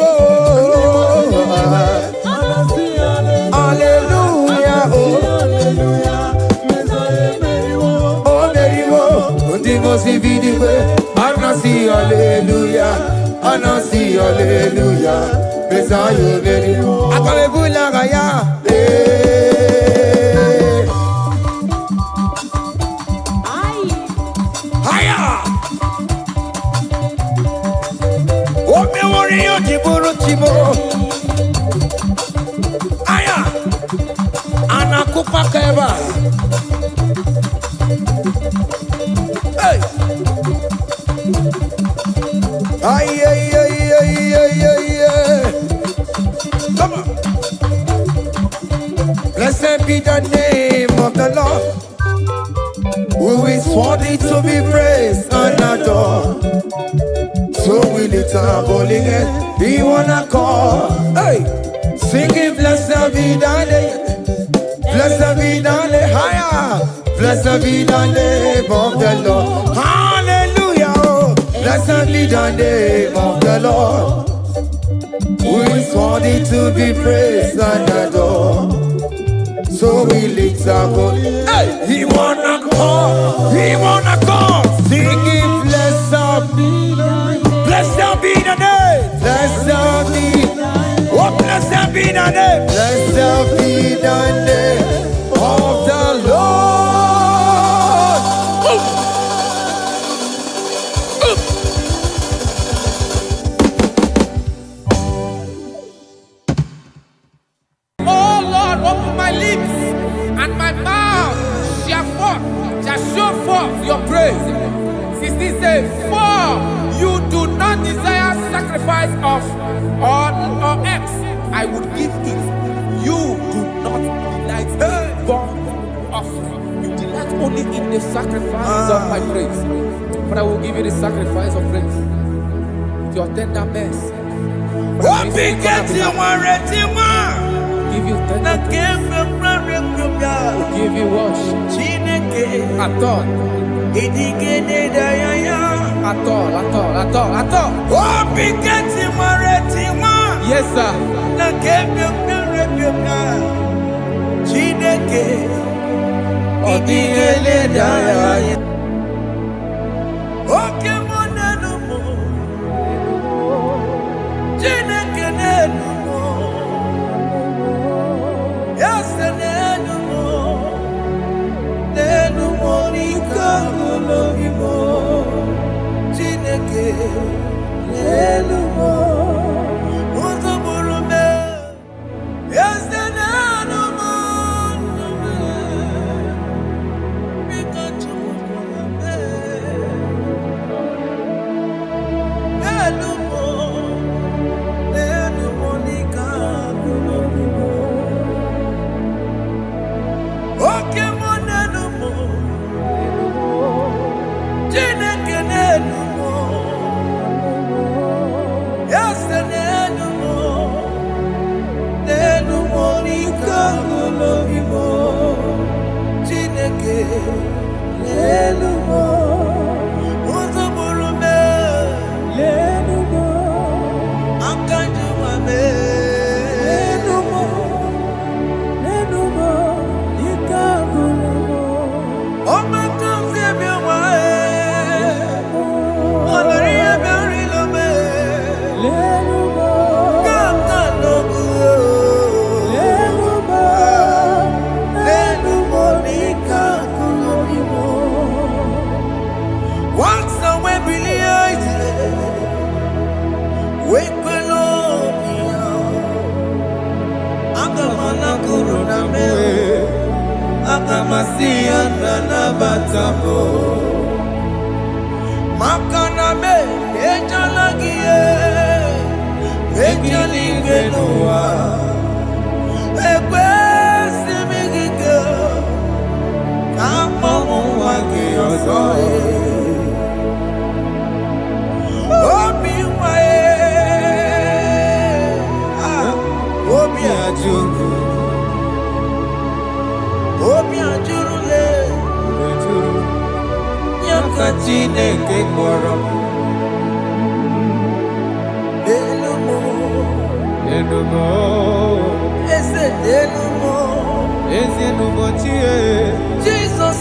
S2: Hallelujah, oh. Oh Mary, oh. The most way, Anna sing hallelujah, Anna sing hallelujah. Messiah Mary, oh. Akalebula gaya,
S3: mo. Aya. Anakupa keba. Hey. Ay, ay, ay, ay, ay, ay, ay. Come on. Blessed be the name of the Lord, who is worthy to be praised and adored. So we lift our holy hands, we wanna call. Hey, singing blessed be the name, blessed be the name, higher, blessed be the name of the Lord. Hallelujah, oh. Blessed be the name of the Lord, who is worthy to be praised and adored. So we lift our voice. Hey, he wanna call, singing blessed be the name, blessed be, oh blessed be the name, blessed be the name of the Lord.
S1: Oh Lord, open my lips, and my mouth shall show forth your praise. 16 says, for you do not desire sacrifice of or eggs, I would give it. You do not delight in burnt offering. You delight only in the sacrifice of my praise. But I will give you the sacrifice of praise with your tender mercy.
S3: What begins you want?
S1: Give you tender will give you worship. At all.
S3: What begins you want?
S1: Yes, sir.
S3: Jesus,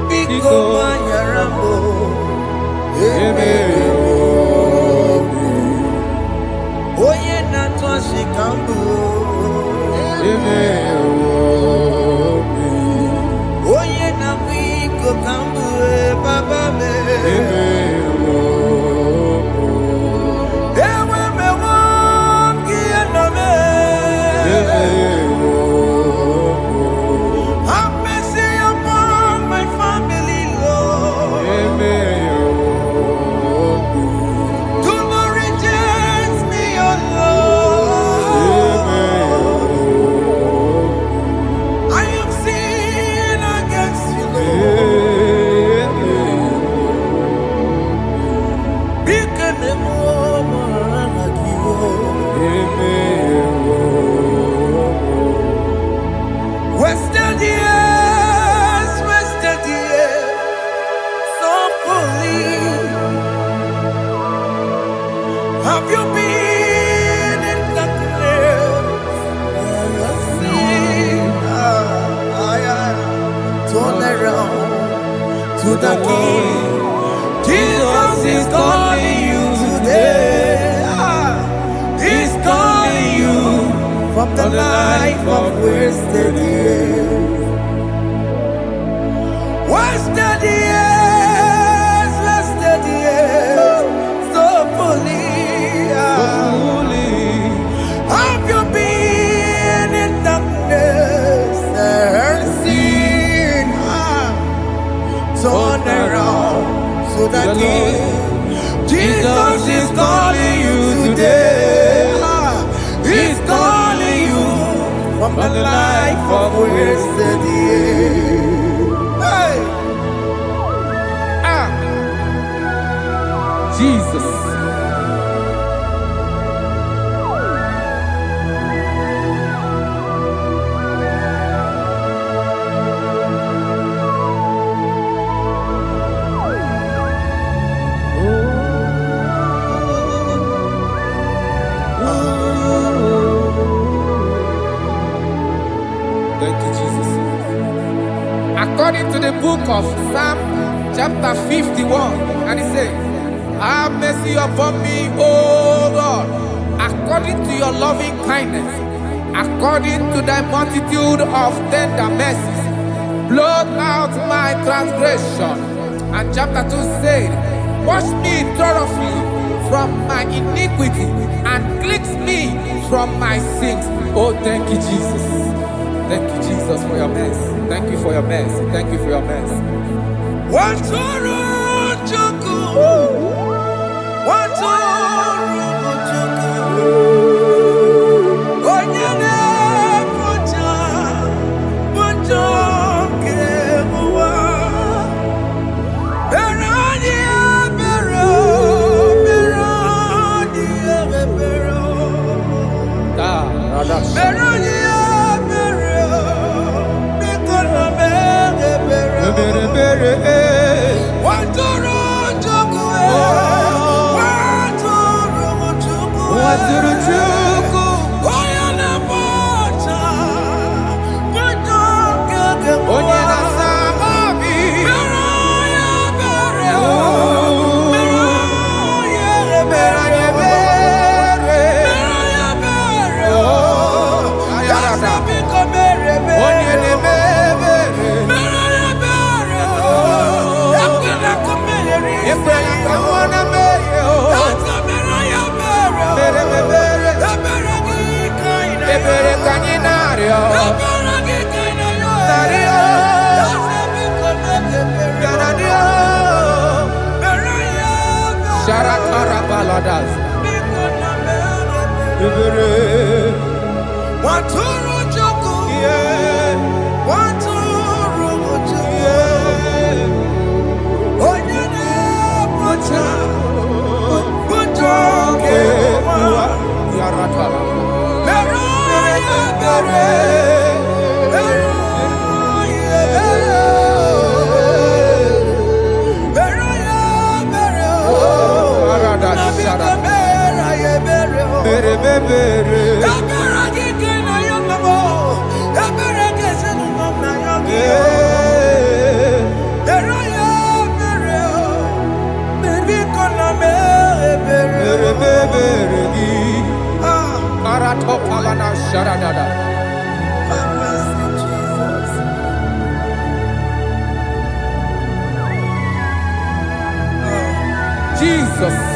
S2: Biko Mayarambo, Oye Natwa Shikambu, Oye Nabiko Kambu, Baba me. Have you been in the place? Turn around to the King. Jesus is calling you today. He's calling you from the life of wasted years. Wasted years, wasted years, so fully. Have you been in darkness and seen? Turn around to the King. Jesus is calling you today. He's calling you from the life of wasted years. Hey.
S1: Jesus. Thank you, Jesus. According to the book of Psalm, chapter 51, and it says, have mercy upon me, O Lord, according to your loving kindness, according to thy multitude of tender mercies, blot out my transgression. And chapter 2 said, wash me thoroughly from my iniquity and cleanse me from my sins. Oh, thank you, Jesus. Thank you, Jesus, for your mercy. Thank you for your mercy. Thank you for your mercy. sharadada.
S2: Have mercy, Jesus.
S1: Jesus.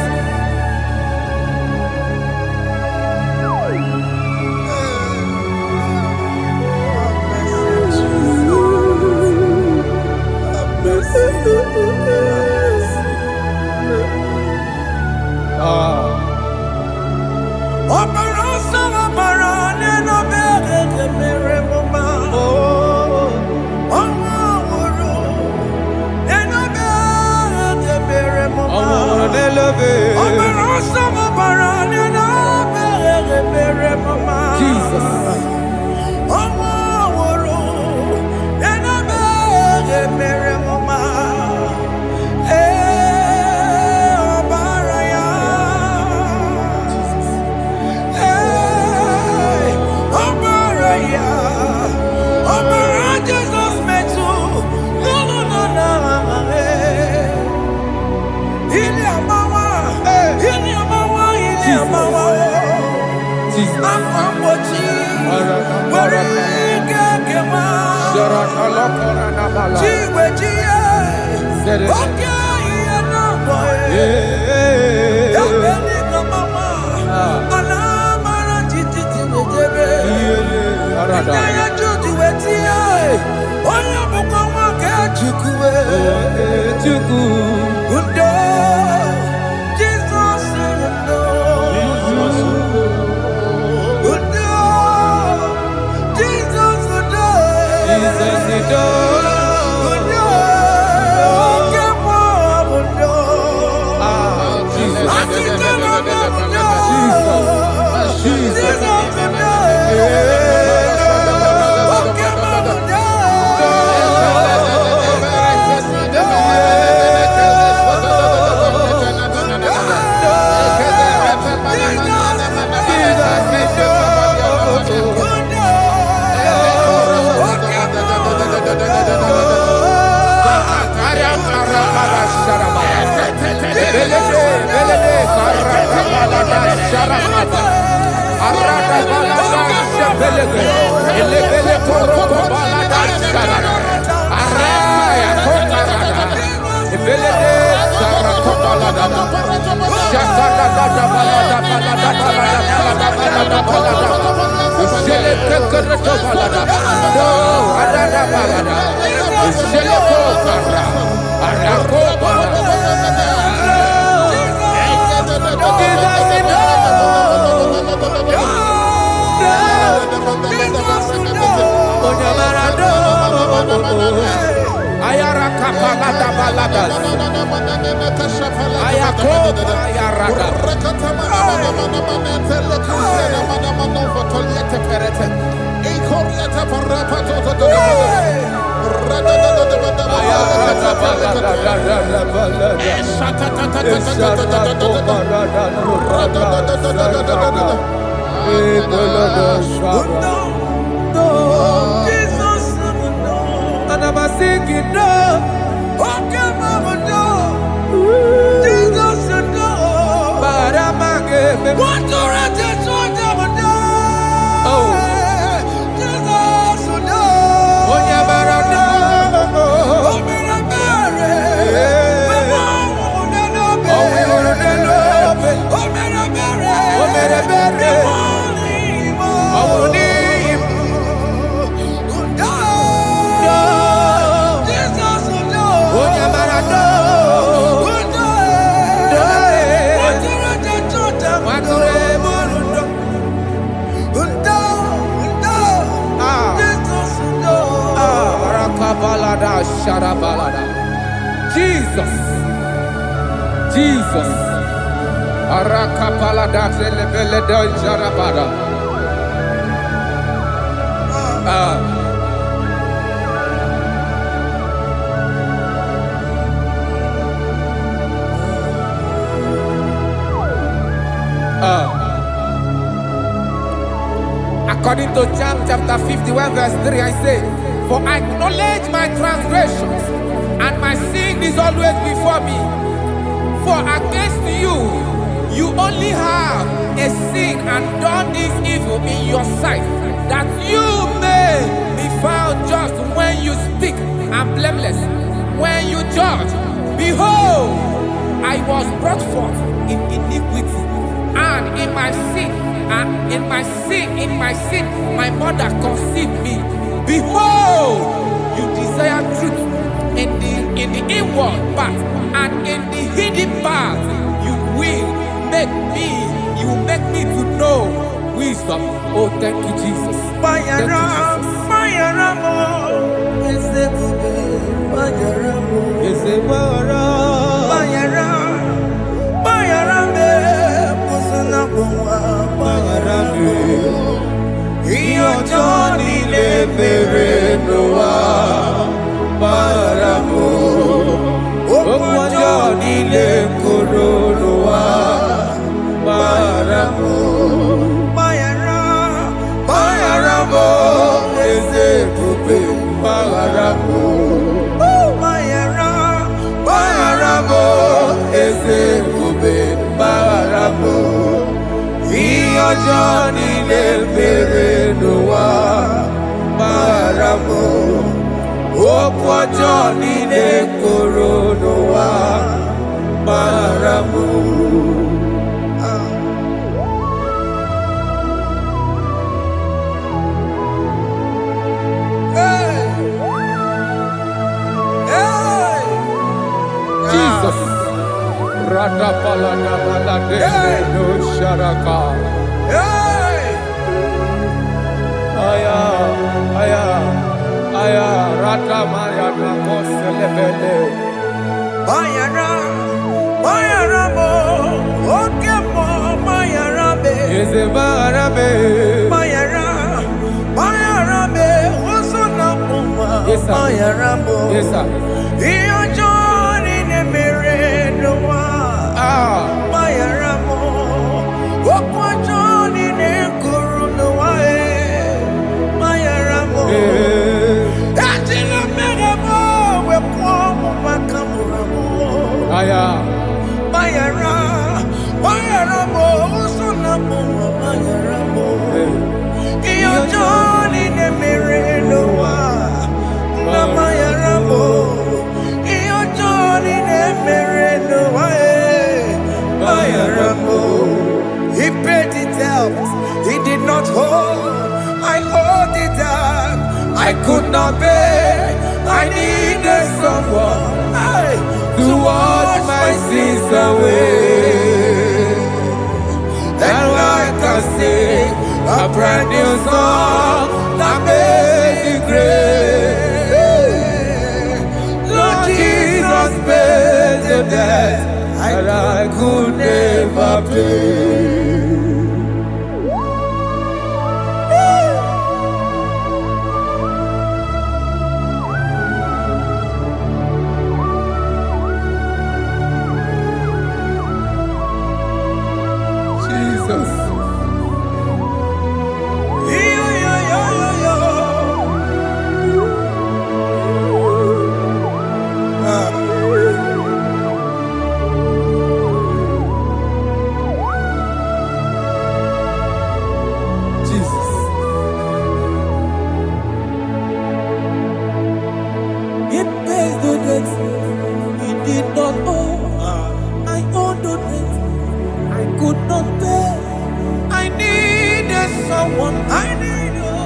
S1: Jesus. Jesus. Arakapalada zelebeleda jarabada. According to John chapter 51 verse 3, I say, for I acknowledge my transgressions, and my sin is always before me. For against you You only have a sin and done this evil in your sight, that you may be found just when you speak and blameless when you judge. Behold, I was brought forth in iniquity, and in my sin, my mother conceived me. Behold, you desire truth in the inward part, and in the hidden part you will make me to know wisdom. Oh, thank you, Jesus. Thank you,
S3: Johnny le mere noa maramo okwa Johnny le koro noa maramo.
S1: Jesus. Radapalana balade no sharaka. Aya, rata maya na koselebele.
S3: Bayara mo, oke mo, bayara be.
S1: Eze bayara be.
S3: Bayara be, oso na muma.
S1: Yes, sir.
S3: Bayara mo.
S1: Yes, sir.
S3: Iyo Johnny ne mere noa. Bayara mo, okwa Johnny ne kuru noa. Bayara mo. Ajila mere mo, we po mo makamura mo.
S1: Aya.
S3: Bayara mo, oso na muma. Bayara mo. Iyo Johnny ne mere noa. Na bayara mo. Iyo Johnny ne mere noa. Bayara mo. He paid it out. He did not hold. I hold it down. I could not bear. I needed someone to wash my sins away. That's why I can sing a brand new song that made me great. Lord Jesus paid the debt that I could never pay.
S1: Jesus. Jesus.
S3: He pays the debt he did not owe. I owe the debt I could not pay.
S1: I needed someone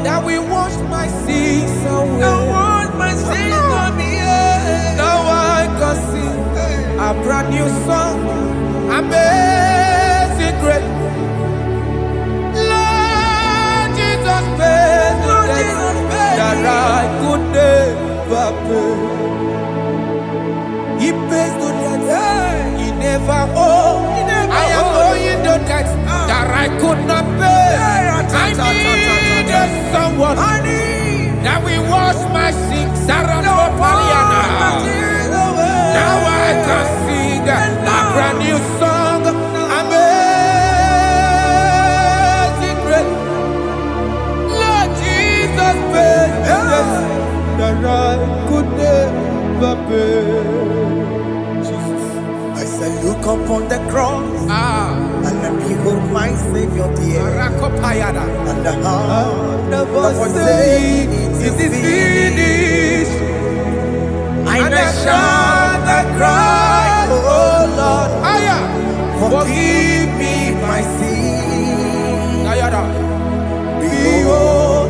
S1: that will wash my sins away. Now I can sing a brand new song, amazing grace. Lord Jesus paid the debt that I could never pay. He pays the debt he never owed. I am owing the debt that I could not pay. I needed someone that will wash my sins. Now I can sing a brand new song, amazing grace. Lord Jesus paid the debt that I could never pay. Jesus.
S2: I said, look upon the cross behold my Savior dear,
S1: Arakopayada.
S2: and the heart
S1: The
S2: that
S1: voice
S2: was
S1: saying,
S2: saying,
S1: it is finished.
S2: And I shout and cry, oh Lord,
S1: Aya.
S2: forgive me my sin.
S1: Ayada.
S2: Behold,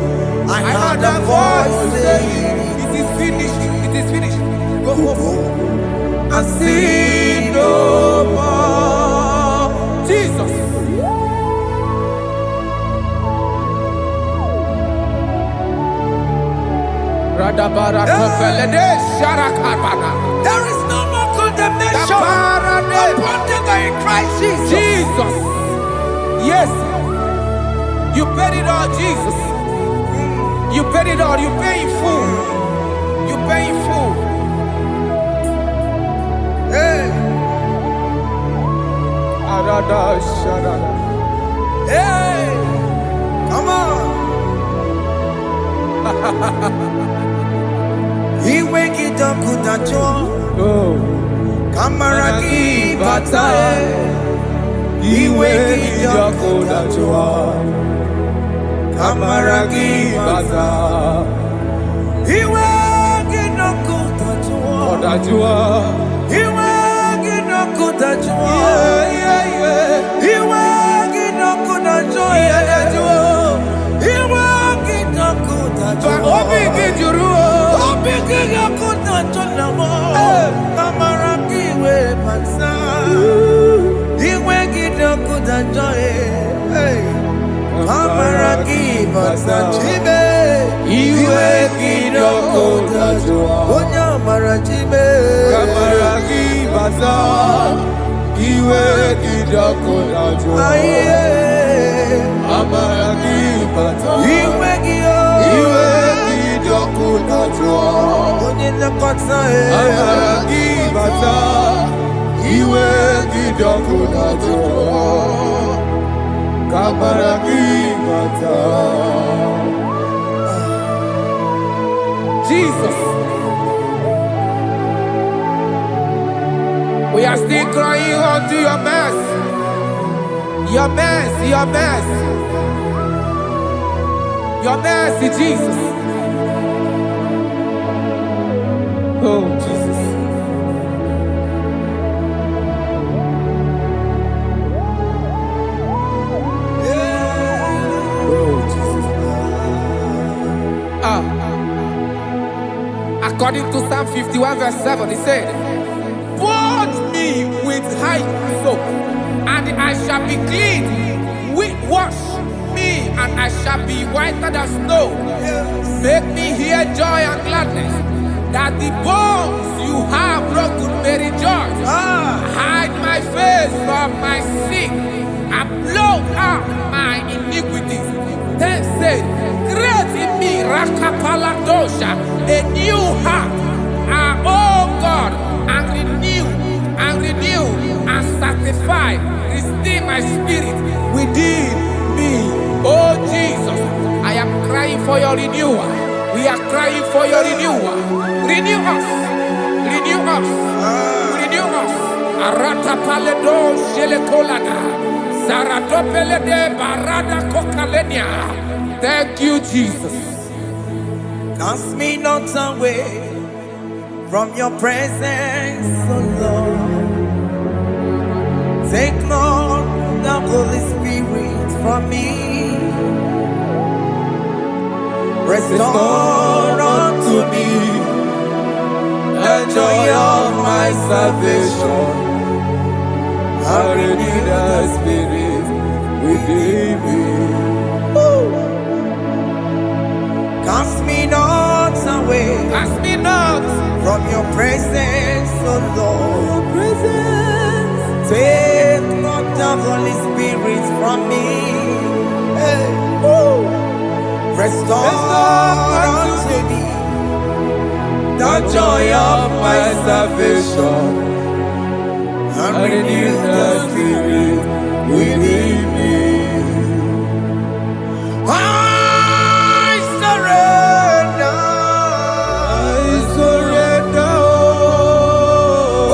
S2: I heard a voice saying,
S1: it is finished. It is finished. Go
S2: go
S1: home
S2: and sin no more.
S1: Jesus. Radabara kopelede sharakabana.
S2: There is no more condemnation
S1: Kaparade.
S2: upon them that are in Christ Jesus.
S1: Jesus. Yes. You paid it all, Jesus. You paid it all. You pay in full. You pay in full.
S2: Hey,
S1: Arada sharada.
S2: hey, come on. He wake it up good at all.
S1: Oh.
S2: Kamaraki batae. He wake it up good at all. Kamaraki batae. He wake it up good at all.
S1: Odajua.
S2: He wake it up good at all.
S1: Yeah.
S2: He wake it up good at all. He wake it up good at all.
S1: Obi kijuru.
S2: Obi kijuru good at all. Kamaraki we pansa. He wake it up good at all. Kamaraki pansa chibe.
S1: Iwe kidoko tajwa.
S2: Onya marachibe.
S1: Kamaragi baza. Iwe kidoko tajwa.
S2: Aye.
S1: Amaragi baza.
S2: Iwe
S1: kidoko tajwa.
S2: Onye nakotsa
S1: Amaragi baza. Iwe kidoko tajwa. Kamaragi baza. Jesus. We are still crying unto your mercy. Your mercy, your mercy. Your mercy, Jesus. Oh, Jesus. Oh, Jesus. According to Psalm 51 verse 7, he said, "Purge me with hyssop, and I shall be clean. Wash me, and I shall be whiter than snow. Make me hear joy and gladness, that the bones you have broken may rejoice. Hide my face from my sin, and blot out my iniquities. Then say, create in me Rakapaladosha, a new heart, oh God, and renew, and sanctify, restore my spirit within me. Oh Jesus, I am crying for your renewal. We are crying for your renewal. Renew us, renew us, renew us. Arata paledo shelekolada, zaratopelede barada kokalenia. Thank you, Jesus.
S2: Cast me not away from your presence, oh Lord. Take not the Holy Spirit from me. Restore unto me the joy of my salvation. And renew the spirit within me. Cast me not away.
S1: Cast me not
S2: From your presence, oh Lord. Take not the Holy Spirit from me. Hey. Restore unto me the joy of my salvation, and renew the spirit within me. I surrender.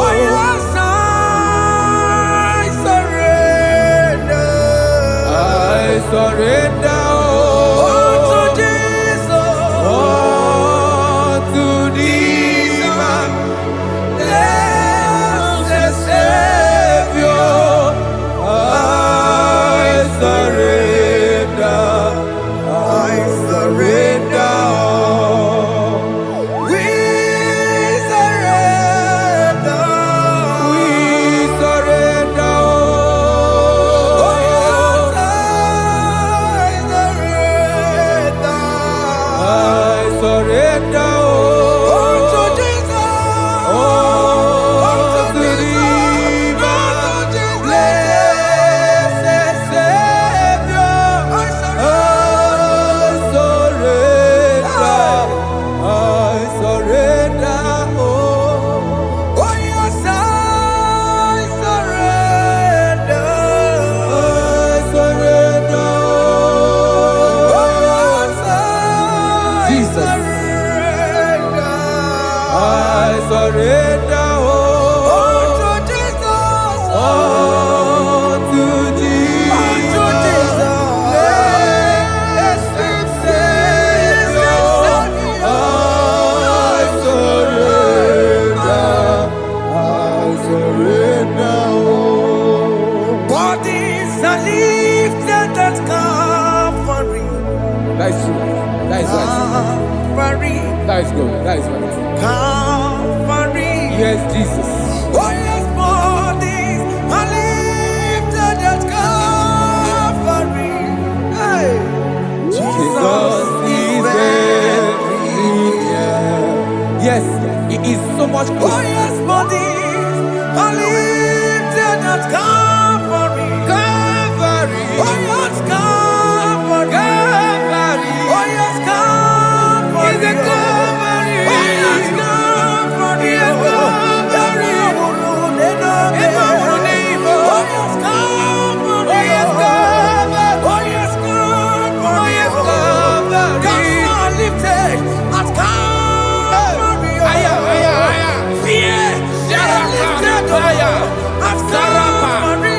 S2: Oh yes, I surrender. Bodies are lifted at Calvary.
S1: That is true. That is right.
S2: Calvary.
S1: That is good. That is right.
S2: Calvary.
S1: Yes, Jesus.
S2: Oh yes, bodies are lifted at Calvary. Hey. Jesus is very near.
S1: Yes, it is so much
S2: Oh
S1: closer.
S2: yes, bodies are lifted at Calvary.
S1: Calvary.
S2: Oh yes, Calvary.
S1: Calvary.
S2: Oh yes, Calvary.
S1: Is it Calvary?
S2: Oh yes, Calvary.
S1: Yes, Calvary.
S2: Oh yes, Calvary.
S1: Oh yes, Calvary.
S2: Oh yes, Calvary.
S1: Oh yes, Calvary.
S2: Gods are lifted at Calvary.
S1: Aya, aya, aya.
S2: Fear is lifted at Calvary.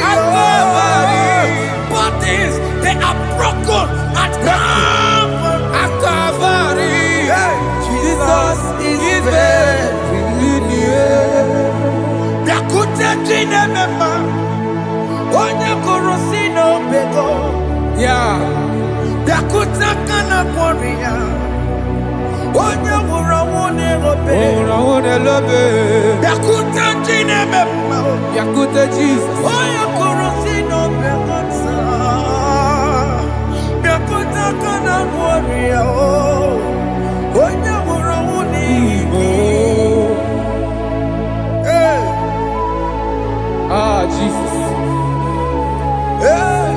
S2: Bodies, they are broken at Calvary.
S1: At Calvary.
S2: Jesus is very near. Biakute jine mema, onye kurusi no bego.
S1: Yeah.
S2: Biakute kana kworiya, onye wurawo ne robe.
S1: Oh, I love it.
S2: Biakute jine mema,
S1: Yakute Jesus.
S2: onye kurusi no bego sa. Biakute kana kworiya, onye wurawo ne
S1: Oh.
S2: Hey,
S1: Ah, Jesus.
S2: hey,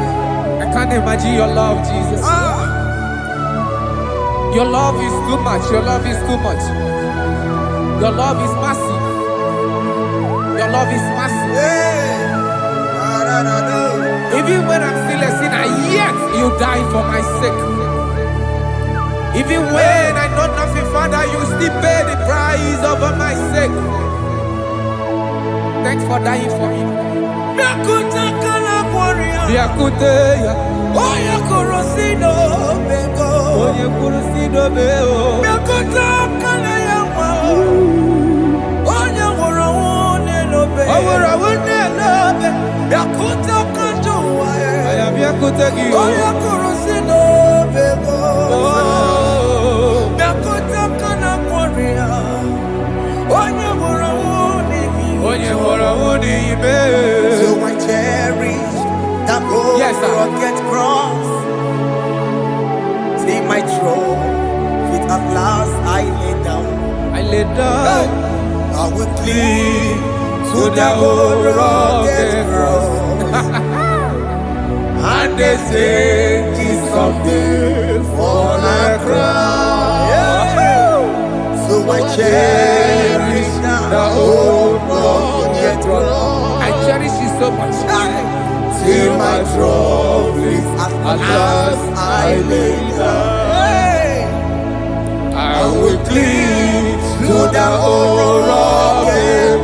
S1: I can't imagine your love, Jesus. Your love is too much. Your love is too much. Your love is massive. Your love is massive.
S2: hey.
S1: Even when I'm still a sinner, yet you die for my sake. Even when I know nothing, Father, you still pay the price over my sake. Thanks for dying for me.
S2: Biakute kana kworiya,
S1: Biakute ya.
S2: onye kurusi no bego.
S1: Onye kurusido beo.
S2: Biakute kana yawa, onye wurawo ne lobe.
S1: Owura wune lobe.
S2: Biakute kanjuwa,
S1: Aya biakute gi.
S2: onye kurusi no bego.
S1: Oh.
S2: Biakute kana kworiya, onye wurawo ne
S1: Onye hora wuni ibe.
S2: So I cherish that old
S1: Yes, sir.
S2: rugged cross. See my throne, feet at last I lay down.
S1: I lay down
S2: I will cling
S1: to
S2: to
S1: the
S2: that old
S1: old
S2: rugged
S1: rugged
S2: cross.
S1: and they say this someday for a crown.
S2: So I cherish
S1: The
S2: that
S1: old
S2: old rugged cross.
S1: I cherish you so much.
S2: Till my trophies at last I lay down.
S1: I will cling
S2: To the old rugged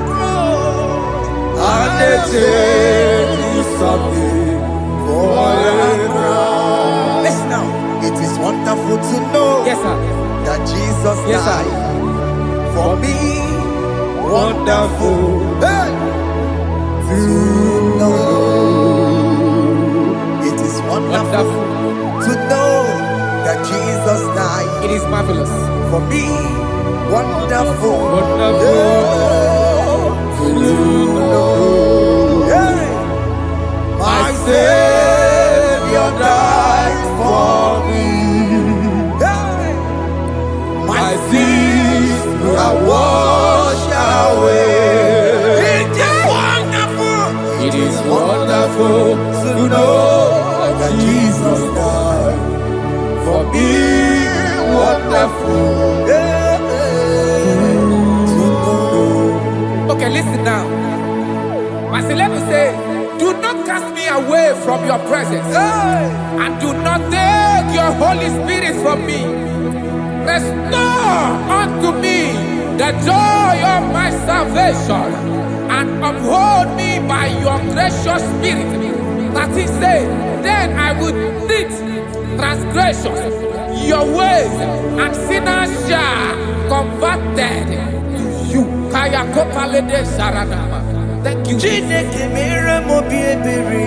S2: cross,
S1: and they say this someday for a crown.
S2: listen now, it is wonderful to know
S1: Yes, sir.
S2: that Jesus
S1: Yes, sir.
S2: died for me.
S1: Wonderful.
S2: Hey! To know, it is wonderful
S1: Wonderful.
S2: to know that Jesus died
S1: It is marvelous.
S2: for me. Wonderful,
S1: Wonderful.
S2: to know. Hey! My Savior died for me. Hey! My sins are washed away. It is wonderful.
S1: It is wonderful to know
S2: that Jesus died
S1: for me. Wonderful.
S2: to know.
S1: Okay, listen now. Verse 11 says, do not cast me away from your presence, and do not take your Holy Spirit from me. Restore unto me the joy of my salvation, and uphold me by your gracious spirit. That he said, then I would teach transgressions your ways, and sinners shall converted to you. Kaya kopalede saranama. Thank you.
S2: Chineke mere mo bi ebere.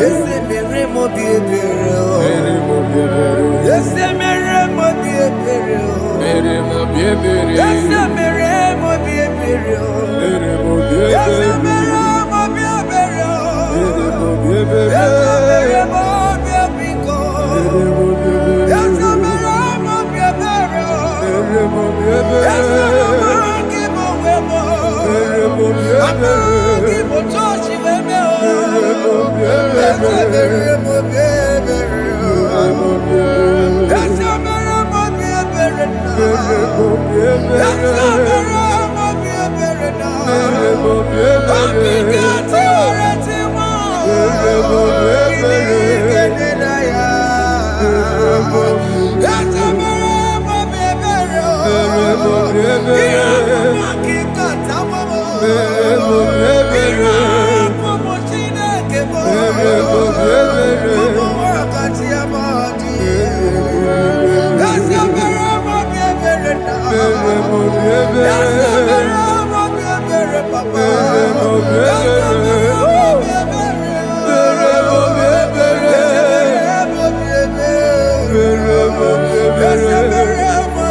S2: Ese mere mo bi ebere. Ese mere mo bi ebere. Ese mere mo bi ebere. Ese mere mo bi ebere. Ese mere mo bi ebiko. Ese mere mo bi ebere. Ese mere mo wemo. Amagi mo chochi wemo. Ese mere mo bi ebere. Ese mere mo bi ebere na. Ese mere mo bi ebere na. Akikati oreti mo. Kini na ya. Ese mere mo bi ebere. Akikata mo. Irapo mo Chineke mo. Mo wakati amadi. Ese mere mo bi ebere na. Ese mere mo bi ebere papa. Ese mere mo bi ebere. Ese mere mo bi ebere. Ese mere mo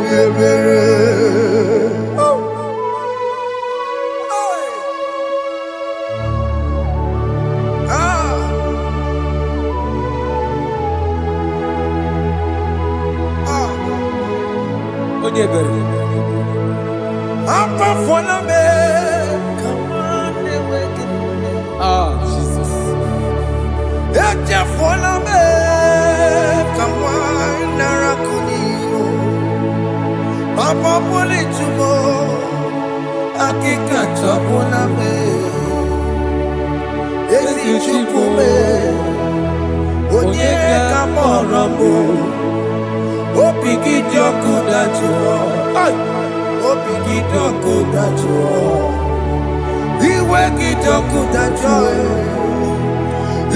S2: bi ebere.
S1: Jesus.
S2: Papa pole tumo akika chapona me esi chupume onye kamoramo opigidioku dajuo opigidioku dajuo iwe gidioku dajuo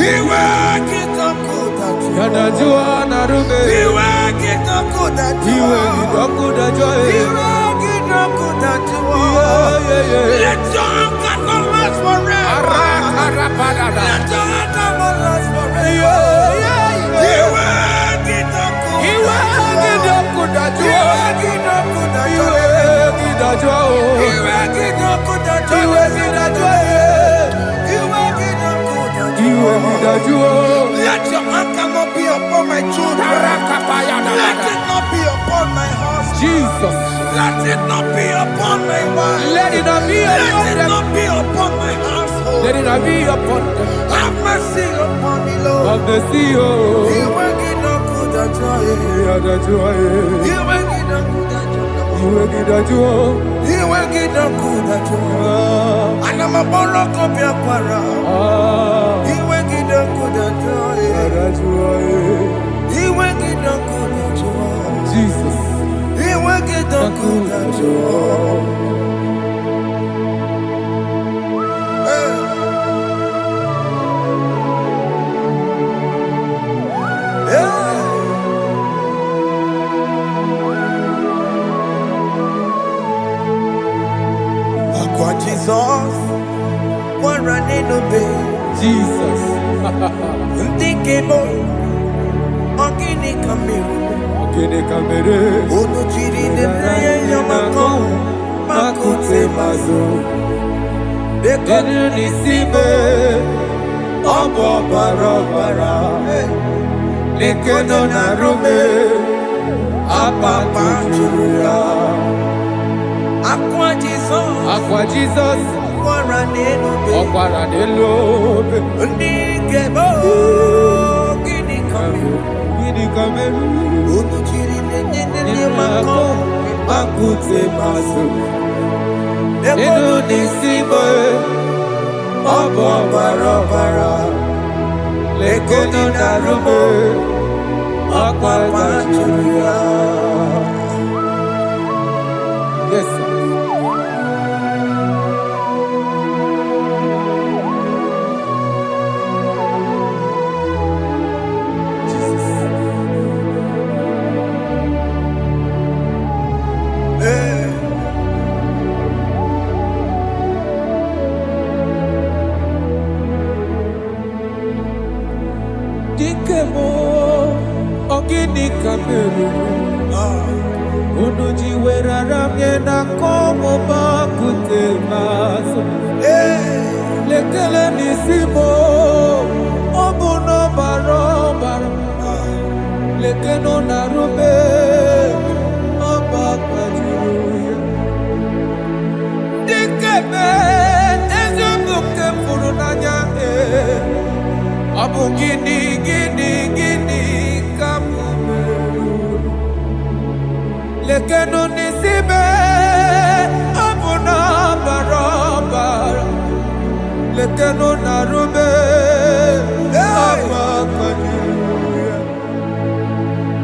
S2: iwe gidioku dajuo
S1: Yadajua narume.
S2: iwe gidioku dajuo
S1: Iwe gidoku dajuo.
S2: iwe gidioku dajuo. Let your anger not last forever. Let your anger not last forever. Iwe gidioku
S1: Iwe gidoku dajuo.
S2: iwe gidioku dajuo.
S1: Iwe gidajuo.
S2: Iwe gidioku dajuo.
S1: Iwe gidajuo.
S2: Iwe gidioku dajuo.
S1: Iwe gidajuo.
S2: Let your anger not be upon my children. Let it not be upon my husband.
S1: Jesus.
S2: Let it not be upon my wife.
S1: Let it not be
S2: Let
S1: upon
S2: it
S1: them.
S2: not be upon my household.
S1: Let it not be upon them.
S2: Have mercy upon me, Lord.
S1: Of the CEO.
S2: Iwe gidioku dajuo.
S1: Yadajua.
S2: Iwe gidioku dajuo.
S1: Iwe gidajuo.
S2: Iwe gidioku dajuo. Anamaboro kopia kwara. Iwe gidioku dajuo.
S1: Yadajua.
S2: Iwe gidioku dajuo.
S1: Jesus.
S2: Iwe gidioku dajuo. Akwa Jesus, one running obey.
S1: Jesus.
S2: Ndikebo, ogini kamiru.
S1: Okene kamere.
S2: Ono chiri nebreye yamako, makute mazo.
S1: Denu nisime. Obo barabara. Lekono narume. Apa tuya.
S2: Akwa Jesus,
S1: Akwa Jesus.
S2: one running obey.
S1: Ọkwara n'elu obe.
S2: Ndikebo, ogini kameru.
S1: Gini kameru.
S2: Unu jiri ne mako. Akute maso.
S1: Eno nisimo.
S2: Obo bara.
S1: Lekono narume.
S2: Akwa pachuya.
S1: Yes, sir. Dikemo, ogini kameru. Unuji werara mjena komo bakute maso. Lekele nisimo, obuno barobara. Lekeno narube, abakajuya. Dikeme, ezubuke furunanya Abu gini kamumeru. Lekeno nisibe abu na barabara. Lekeno narube abakajuya.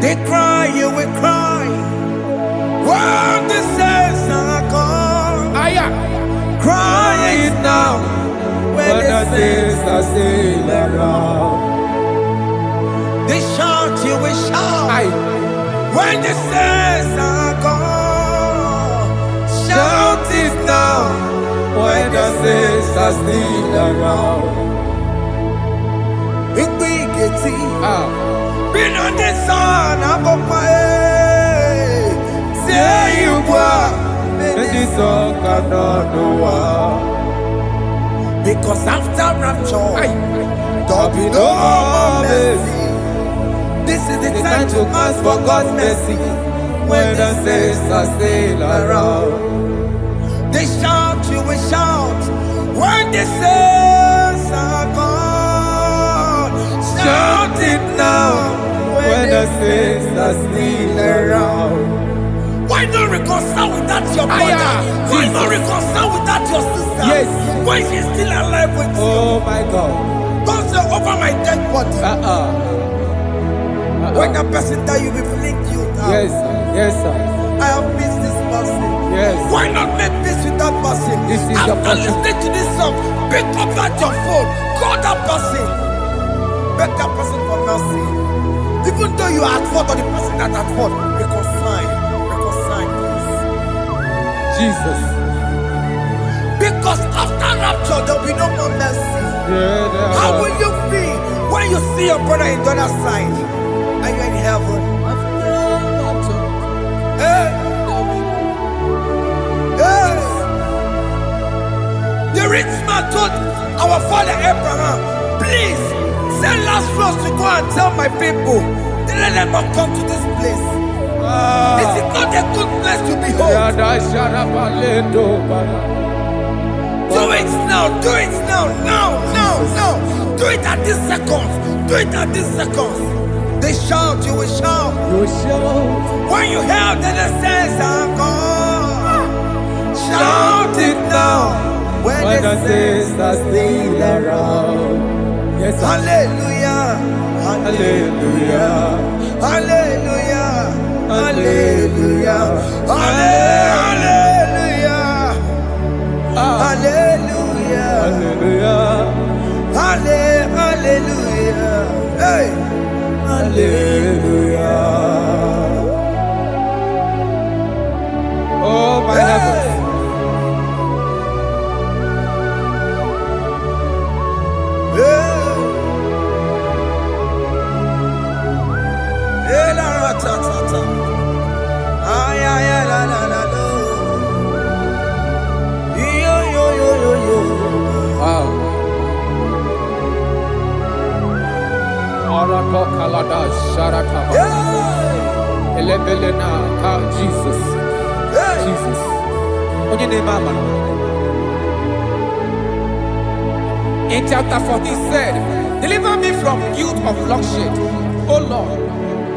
S2: They cry, you will cry. When the saints are gone,
S1: Aya,
S2: cry it now. When
S1: when
S2: the
S1: the
S2: saints
S1: saints are still around.
S2: they shout, you will shout.
S1: Aye.
S2: When the saints are gone, shout it now.
S1: When the saints are still around.
S2: Big geti,
S1: Ah,
S2: been on the sun, I'm up say you were.
S1: and this song cannot do what.
S2: Because after rapture,
S1: Aye.
S2: there'll be no more mercy. This is the time to ask for God's mercy.
S1: When the saints are still around.
S2: They shout, you will shout. When the saints are gone, shout it now.
S1: When the saints are still around.
S2: Why not reconcile with that your brother?
S1: Aya,
S2: Why
S1: Jesus.
S2: not reconcile with that your sister?
S1: Yes.
S2: Why she's still alive with you?
S1: Oh my God.
S2: Don't say over my dead body. When that person die, you will blink you down.
S1: Yes, sir. Yes, sir.
S2: I have missed this person.
S1: Yes.
S2: Why not make peace with that person?
S1: This is the
S2: After
S1: person.
S2: listening to this song, pick up that your phone, call that person, beg that person for mercy. Even though you are at fault or the person that at fault, reconcile, please.
S1: Jesus.
S2: Because after rapture, there will be no more mercy.
S1: Yeah,
S2: How will you feel when you see your brother in the other side? Are you in heaven? Hey. Hey. The rich man told our father Abraham, please send Lazarus to go and tell my people, let them not come to this place. This is not a good place to behold. Do it now, do it now, now. Do it at this second. Do it at this second. They shout, you will shout. When you hear that the saints are gone, shout it now. When the saints are still around.
S1: Yes, sir.
S2: Hallelujah.
S1: Hallelujah.
S2: Hallelujah. Hallelujah. Hallelujah. Hallelujah.
S1: Hallelujah.
S2: Hallelujah. Hey.
S1: Hallelujah. Oh, my heavens.
S2: Hey, la, ra, ta, ta, ta. Ay, ay, ay, la, la, la, lo. Yo, yo, yo, yo, yo.
S1: Wow. Arato kalada sharataba.
S2: Yeah.
S1: Elebelena ka Jesus.
S2: Hey.
S1: Jesus. Onye name ama. In chapter 14 said, deliver me from guilt of bloodshed O Lord,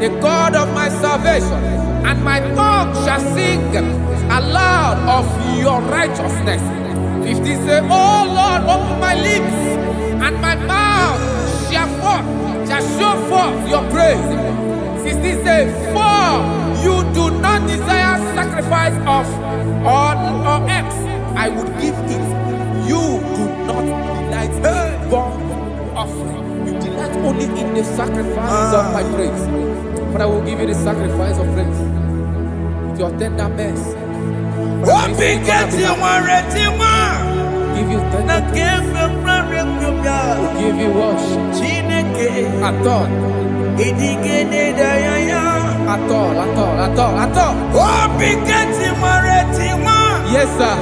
S1: the God of my salvation, and my tongue shall sing aloud of your righteousness. 50 say, O Lord, open my lips, and my mouth shall show forth your praise. 60 say, for you do not desire sacrifice of or eggs, I would give it. You do not delight in burnt offering. You delight only in the sacrifice of my praise. But I will give you the sacrifice of praise with your tender mercy. Give you tender praise. Will give you worship. At all. At all. Yes, sir.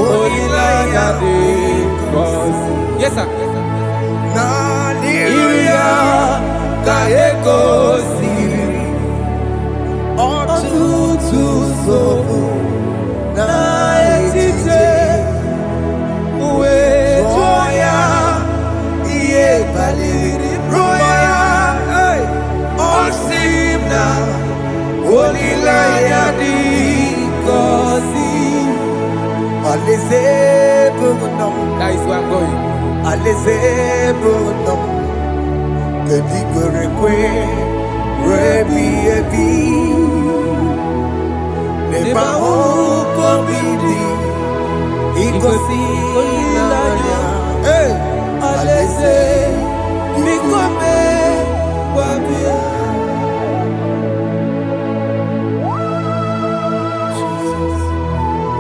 S1: Oh, Jesus. Yes, sir. That is where I'm going.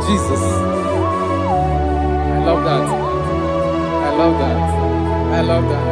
S1: Jesus. I love that. I love that. I love that.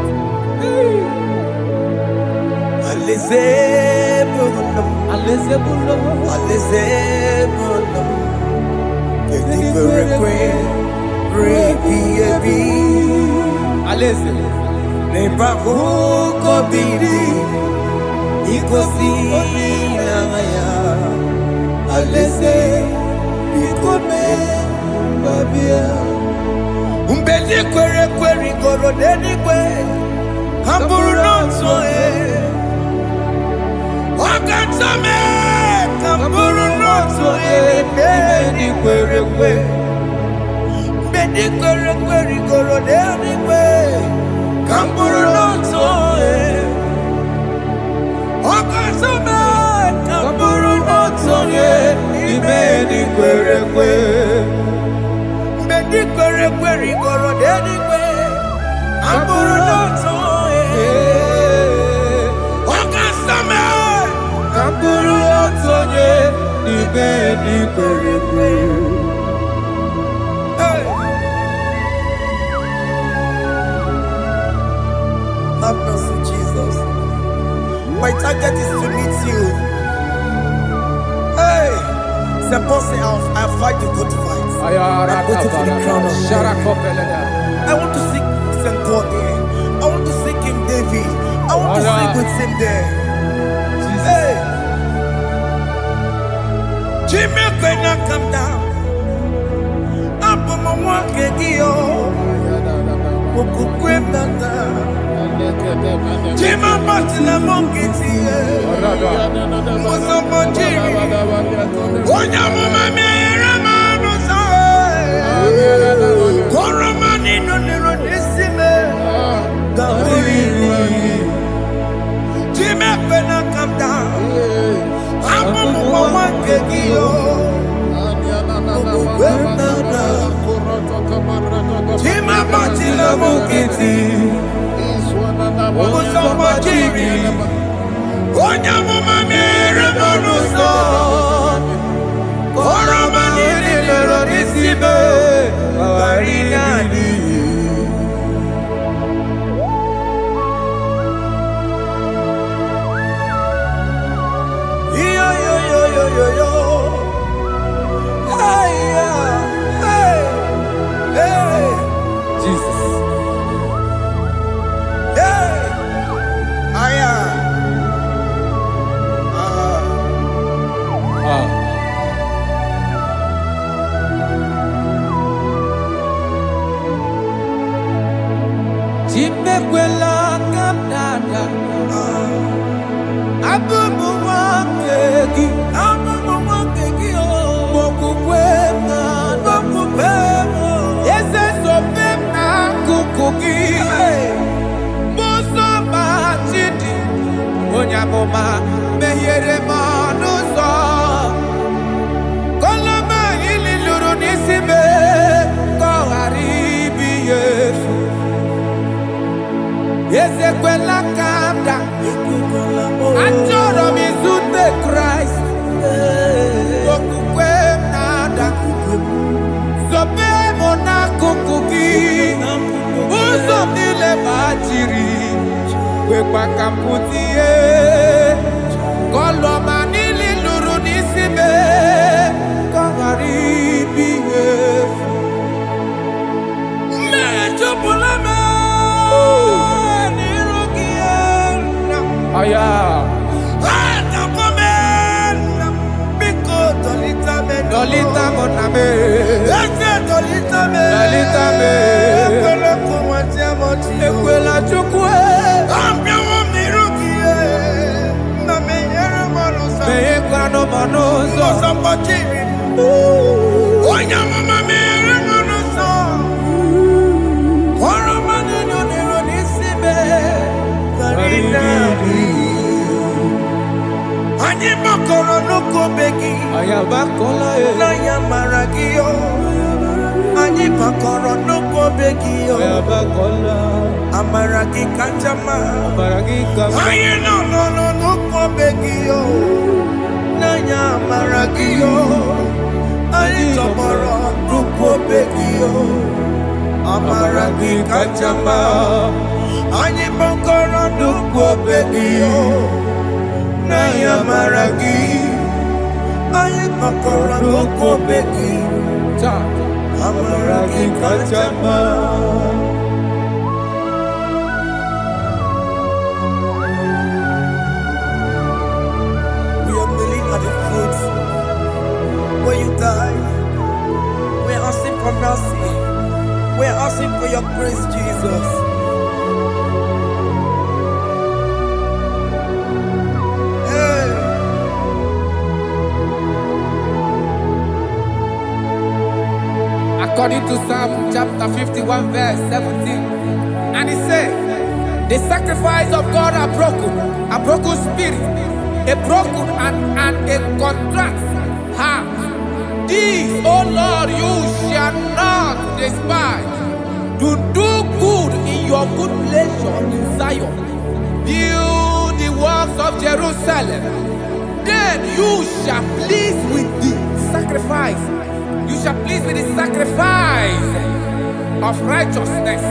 S2: Have mercy, Jesus. My target is to meet you. Hey, suppose I fight the good fight. I'm waiting for the crown of heaven. I want to seek St. God there. I want to seek King David. I want to seek with him there. Hey, Jimmy cannot come down. I'm on my walk again. Jima Batina Monkey, was a monkey. One of my Ramano's Coramani, no Neronissime. Jimmy cannot come down. I'm on my monkey.
S3: Sambachiri Onyamuma mere monuso Koroma nini loro nisibe Kawarina ni Yo yo yo yo yo yo Hey hey hey
S1: Jesus.
S3: Hey Aya
S1: Ah. Chimekwela kamdada abubu wakegi mokukwe yese sope na kukugi muso machidi onyamoma mehiere manuso koloma ili luru nisibe koharibi yesu yese kwela kamda achoro mizute Christ okukwe nada sope mona kukugi uzo nile bachiri kwekwa kamputie koloma nili luru nisibe koharibi yesu mechopulame nirugiena aya Dolita moname Dolita me Ekwela chukwe Meye kwano manozo
S3: Onyamama mere monuso Koroma nini loro nisibe Kawarina ni Anyị makọrọ n'ụkwụ obe gị
S1: Ayabakola
S3: n'anya mara gị o Anyị makọrọ n'ụkwụ obe gị o
S1: Ayabakola
S3: Amara gị kacha mma
S1: Baragika
S3: Anyị nọ n'ụkwụ obe gị o N'anya mara gị o Anyị tọgbọrọ n'ụkwụ obe gị o Amara gị kacha mma Anyị makọrọ n'ụkwụ obe gị o N'anya mara gị anyị makọrọ n'okwu obe gị
S1: Cha
S3: amara gị kacha mma We are kneeling at the foot where you died. We are asking for mercy. We are asking for your grace, Jesus.
S1: According to Psalm chapter 51 verse 17. And he said, the sacrifice of God are broken spirit, a broken and a contrite heart. This, O Lord, you shall not despise. To do good in your good pleasure in Zion. Build the works of Jerusalem. Then you shall please with the sacrifice. You shall please with the sacrifice of righteousness,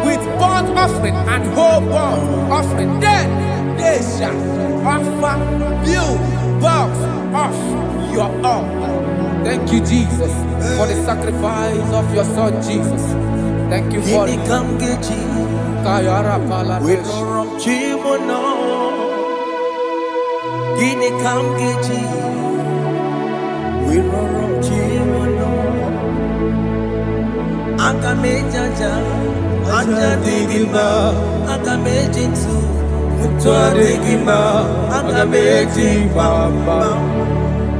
S1: with burnt offering and whole burnt offering. Then they shall offer build boughs of your own. Thank you, Jesus, for the sacrifice of your Son, Jesus. Thank you for it. Kayara Pala.
S3: We don't wrong Chimono. Gini Kamgeji. We don't wrong Chimono. Akamejaja. Aja digima. Akamejitu. Mutwa digima. Akameji bamba.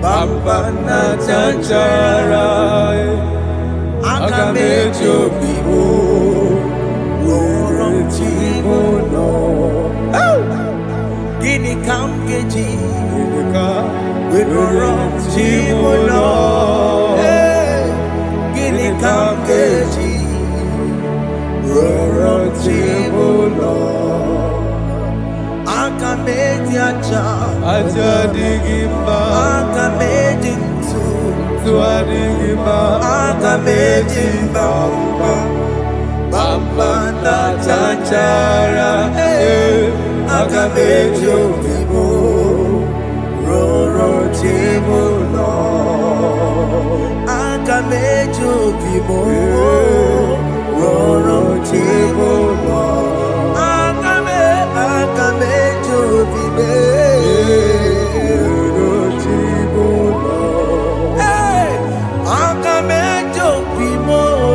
S3: Bamba na chanchara. Akamejo bibo. Wrong Chimono. Gini Kamgeji. We don't wrong Chimono. Gini Kamgeji. We don't wrong Chimono.
S2: Acha
S3: Ajadigimba
S2: Akamejintu
S3: Tuadigimba
S2: Akamejimba
S3: Bamba na chachara
S2: Akamejo vivo Roro chibo no Akamejo vivo Roro chibo no Akamejo vivo Roro chibo no Akamejo vivo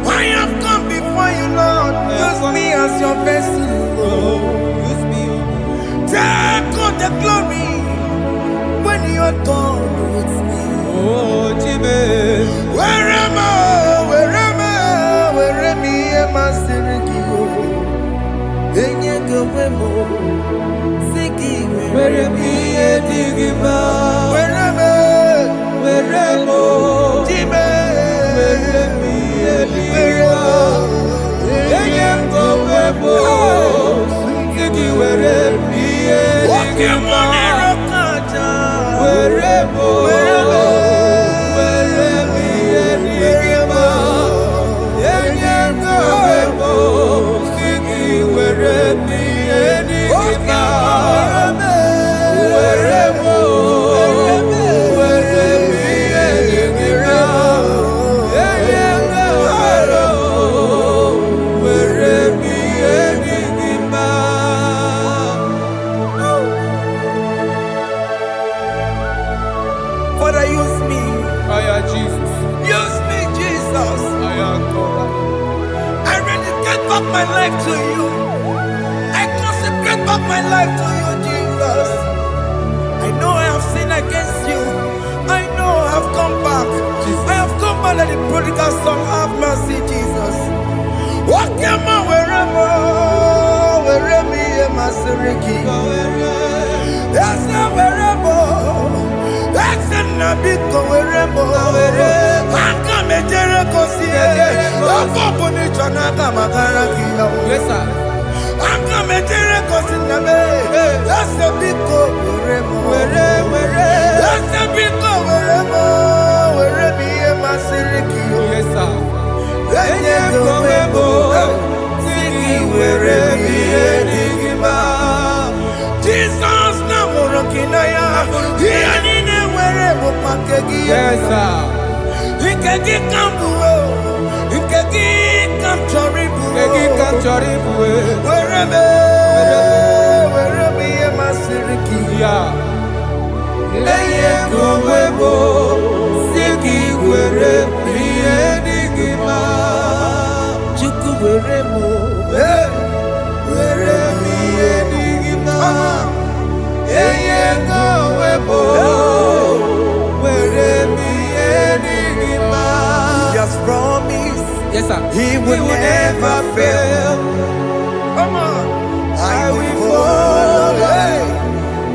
S2: I have come before you, Lord. Use me as your vessel, Lord.
S3: Use me.
S2: Take all the glory when you are done with me.
S3: Oh, Jimmy.
S2: Where am I? Father, use me.
S3: Jesus.
S2: Use me, Jesus.
S3: I am God.
S2: I rededicate back my life to you. I consecrate back my life to you, Jesus. I know I have sinned against you. I know I have come back.
S3: Jesus.
S2: I have come back like the prodigal son. Have mercy, Jesus. Walk your man wherever me and my Siriki. That's not wherever. That's not big wherever. I come and Jericho see it. I'm going to Chanaka Makaraki.
S3: Yes, sir.
S2: I'm coming to reconcile me. That's a big wherever. That's a big wherever me and my Siriki.
S3: Yes, sir.
S2: Then you go Siki wherever me Jesus na Morokinaya. He ain't wherever Pakegi.
S3: Yes, sir. Ikegi kambuo, ikegi kamchoribu,
S1: Egi kamchoribu.
S3: Wereme yemasiriki.
S1: Yeah. Eye kowebo, siki wereme yenigima.
S3: Chuku weremo,
S1: Wereme yenigima. Eye kowebo, wereme yenigima.
S3: He has promised
S1: Yes, sir.
S3: He will never fail. Come on. I will follow.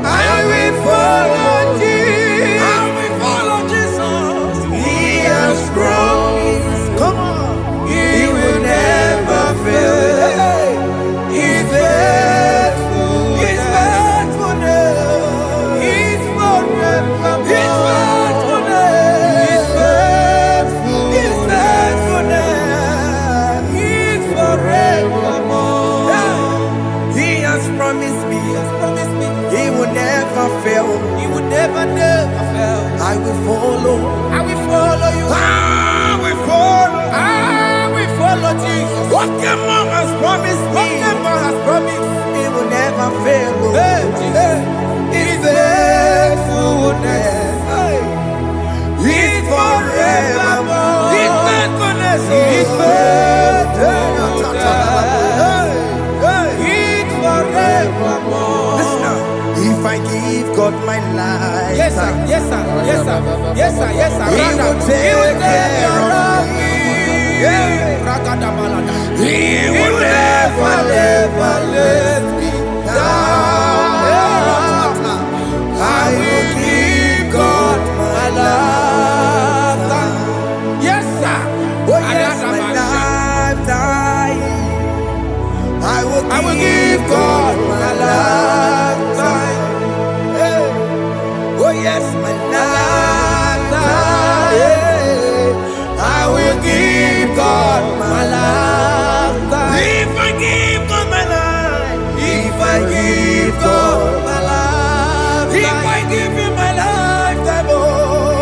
S3: I will follow Jesus. I will follow Jesus. He has promised. Come on. He will never fail. He's faithful. He's faithfulness. He's forever. He's faithfulness. He's faithful. He's faithfulness. He's forevermore. He has promised me. He will never fail.
S1: He would never fail.
S3: I will follow.
S1: I will follow you.
S3: I will follow.
S1: I will follow Jesus.
S3: What the mom has promised me.
S1: What the man has promised.
S3: He will never fail.
S1: Hey, Jesus.
S3: His faithfulness. He's forevermore. His faithfulness.
S1: His faithfulness.
S3: He's
S1: forevermore.
S3: Listen now. If I give God my life,
S1: Yes, sir. Yes, sir. Yes, sir. Yes, sir. Yes, sir.
S3: He will take care of me. He will never
S1: let me down.
S3: I will give God my life.
S1: Yes, sir.
S3: Oh yes, my lifetime. I will give God my lifetime. Hey. Oh yes, my lifetime. I will give God my lifetime. If I give God my life, if I give God my life, if I give Him my lifetime, oh,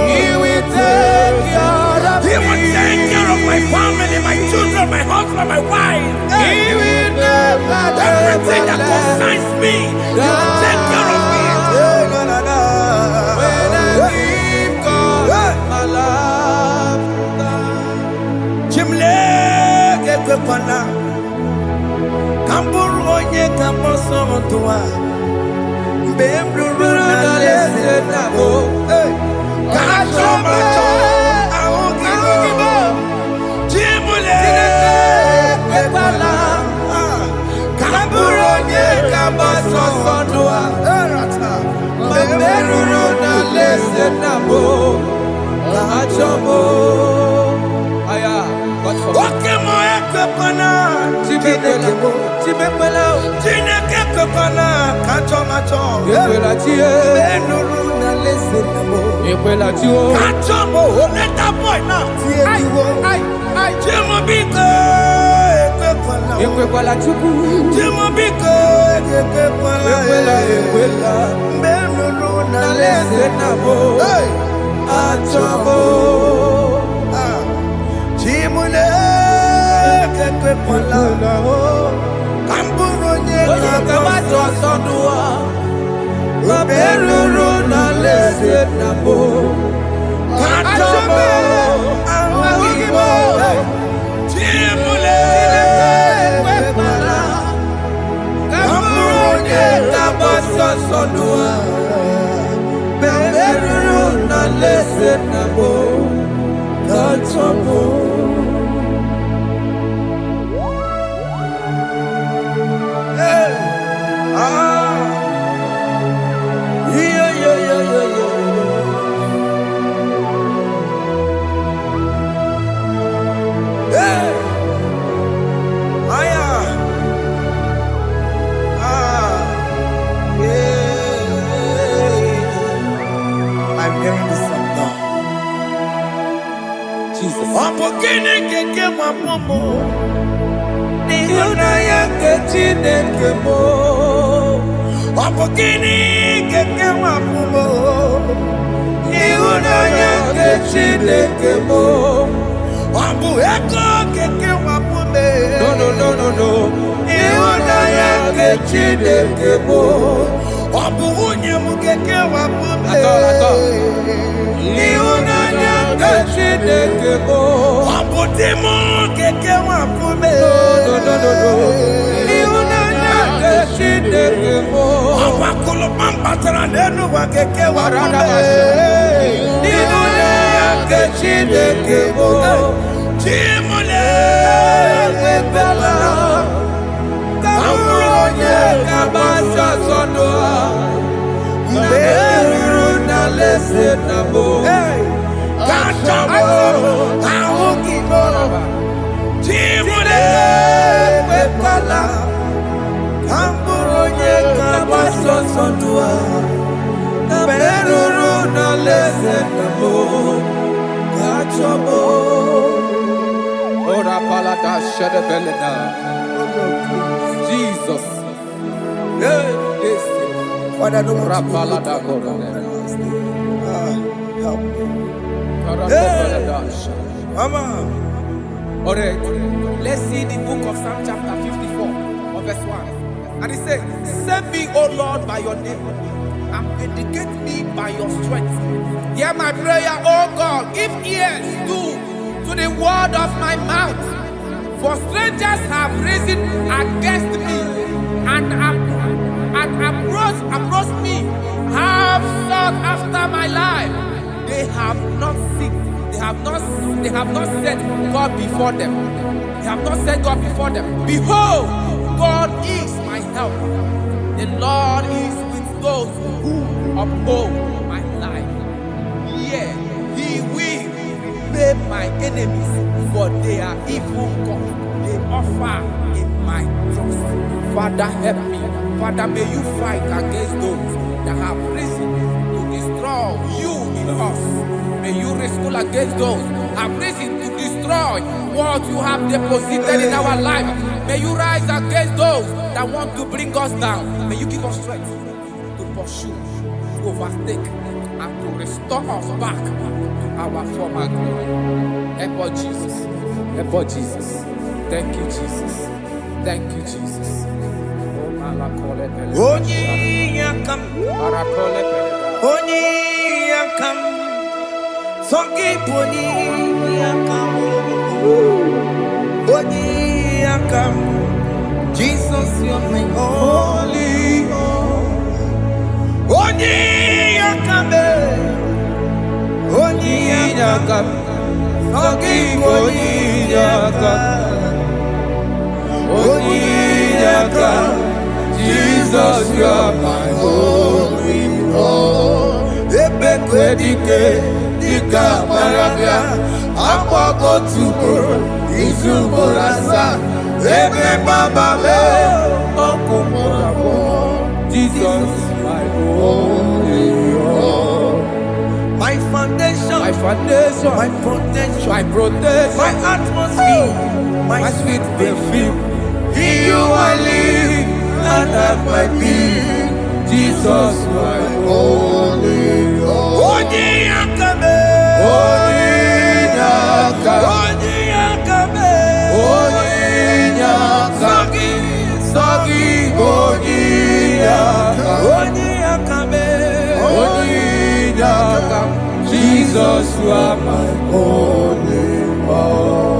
S1: He will take care of
S3: He will
S1: me.
S3: take care of my family, my children, my husband, my wife.
S1: He will never
S3: Everything that concerns me, He will take care of me.
S1: When I give God my love,
S3: Chimle gekwana kamburu onye kamboso mtua mbemruru na lese nabo kacho macho aogibo chimule gekwana kamburu onye kamboso mtua
S1: mbemruru na lese nabo kachomo. Aya, God for
S3: okay mo ekwana
S1: Chibekwela,
S3: Chineke kekwana kacho macho
S1: Ekwela chie,
S3: benuru na lese nabo
S1: Ekwela chio.
S3: kacho mo let that boy now
S1: Ai, ai,
S3: Chimo biko kekwana
S1: Ekwekwala chuku,
S3: Chimo biko kekwana
S1: Ekwela,
S3: benuru na
S1: na
S3: lese
S1: lese nabo,
S3: hey
S1: achomo.
S3: Chimule kekwana kamburu nye
S1: Onye kabato sodua, Maberuru na lese nabo,
S3: kachomo awagibo Chimule
S1: Ekwekwala, Kamburu nye kabato sodua, Maberuru na lese nabo, kachomo.
S3: I'm hearing this song now.
S1: Jesus.
S3: Opokene keke mapomo.
S1: Ịhụnanya nke Chineke mo.
S3: Opokene keke mapomo.
S1: Ịhụnanya nke Chineke mo.
S2: Ọbụ ego keke wapume.
S1: No, no, no, no, no.
S2: Ịhụnanya nke Chineke mo. Ọbụ nwunye m keke wapume.
S1: Atọ. Ịhụnanya nke Chineke mo.
S2: Ọbụ di m keke wapume.
S1: No, no, no, no. Ịhụnanya nke Chineke mo.
S2: Ọbụ akụlụkpa mbatara n'elu ụwa keke wapume.
S1: Ịhụnanya nke Chineke mo.
S2: Chimole
S1: Ebela Kaburu onye kabasa sono Meru na lese na bo
S2: Kachamo Ahukimo Chimole
S1: Ebela
S2: Kaburu onye kabasa sono
S1: Meru na lese na bo
S2: Kachamo
S1: Ora palada shedebelena Jesus. Hey, this
S2: Father, don't want to
S1: Rapalada
S2: help me. Mama.
S1: Alright, let's see the book of Psalm chapter 54 of verse 1. And it says, save me, O Lord, by your name, and vindicate me by your strength. Hear my prayer, O God, give ears to the word of my mouth. For strangers have risen against me and approached me, have sought after my life. They have not set God before them. They have not set God before them. Behold, God is my help. The Lord is with those who uphold my life. Yeah, He will repay my enemies, for they are evil gods. They offer in my trust. Father, help me. Father, may you fight against those that have risen to destroy you in us. May you wrestle against those that have risen to destroy what you have deposited in our life. May you rise against those that want to bring us down. May you give us strength to pursue, to overtake, and to restore us back to our former glory. Help us, Jesus. Help us, Jesus. Thank you, Jesus. Thank you, Jesus.
S2: Oni yakam, Oni yakam, Soki Poni yakam, Oni yakam, Jesus, you're my holy. Oni yakam, Oni yakam, Soki Poni yakam, Oni yakam.
S1: Jesus, you are my holy Lord. Ebekwedike, dika marabia, akwako tuko, izuborasa, ebe baba me, okumorabo. Jesus, my holy Lord.
S2: My foundation,
S1: My foundation,
S2: my protection,
S1: my protection,
S2: my atmosphere,
S1: my sweet perfume. In you I live and have my being. Jesus, my holy Lord.
S2: Oni yakame,
S1: Oni yakame,
S2: Oni yakame,
S1: Oni yakame, Sagi Oni yakame,
S2: Oni yakame,
S1: Oni yakame. Jesus, you are my holy Lord.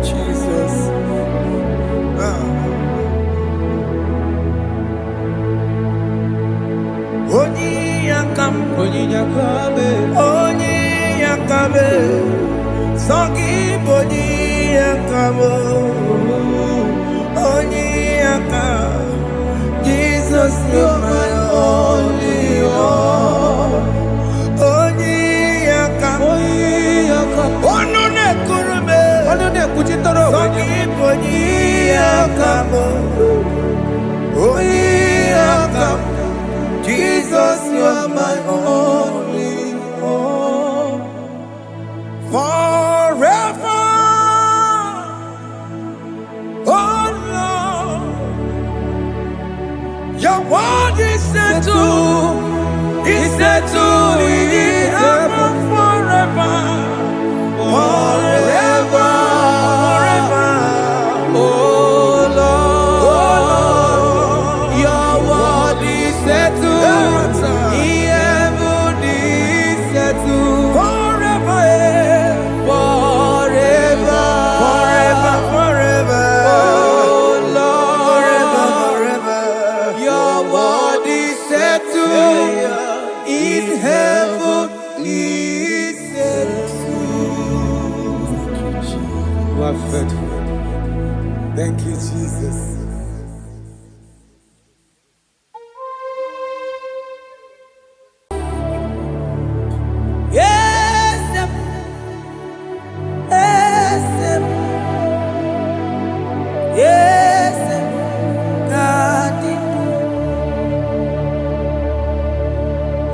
S2: Jesus. Oni yakame,
S1: Oni yakame,
S2: Oni yakame, Sogi Boni yakame, Oni yakame, Jesus, you're my only Lord. Oni yakame, Ono ne kurume, Sogi Boni yakame, Oni yakame. Jesus, you are my only hope. Forever
S1: You are faithful.
S2: Thank you, Jesus.
S3: Yes, yes, yes, God did do.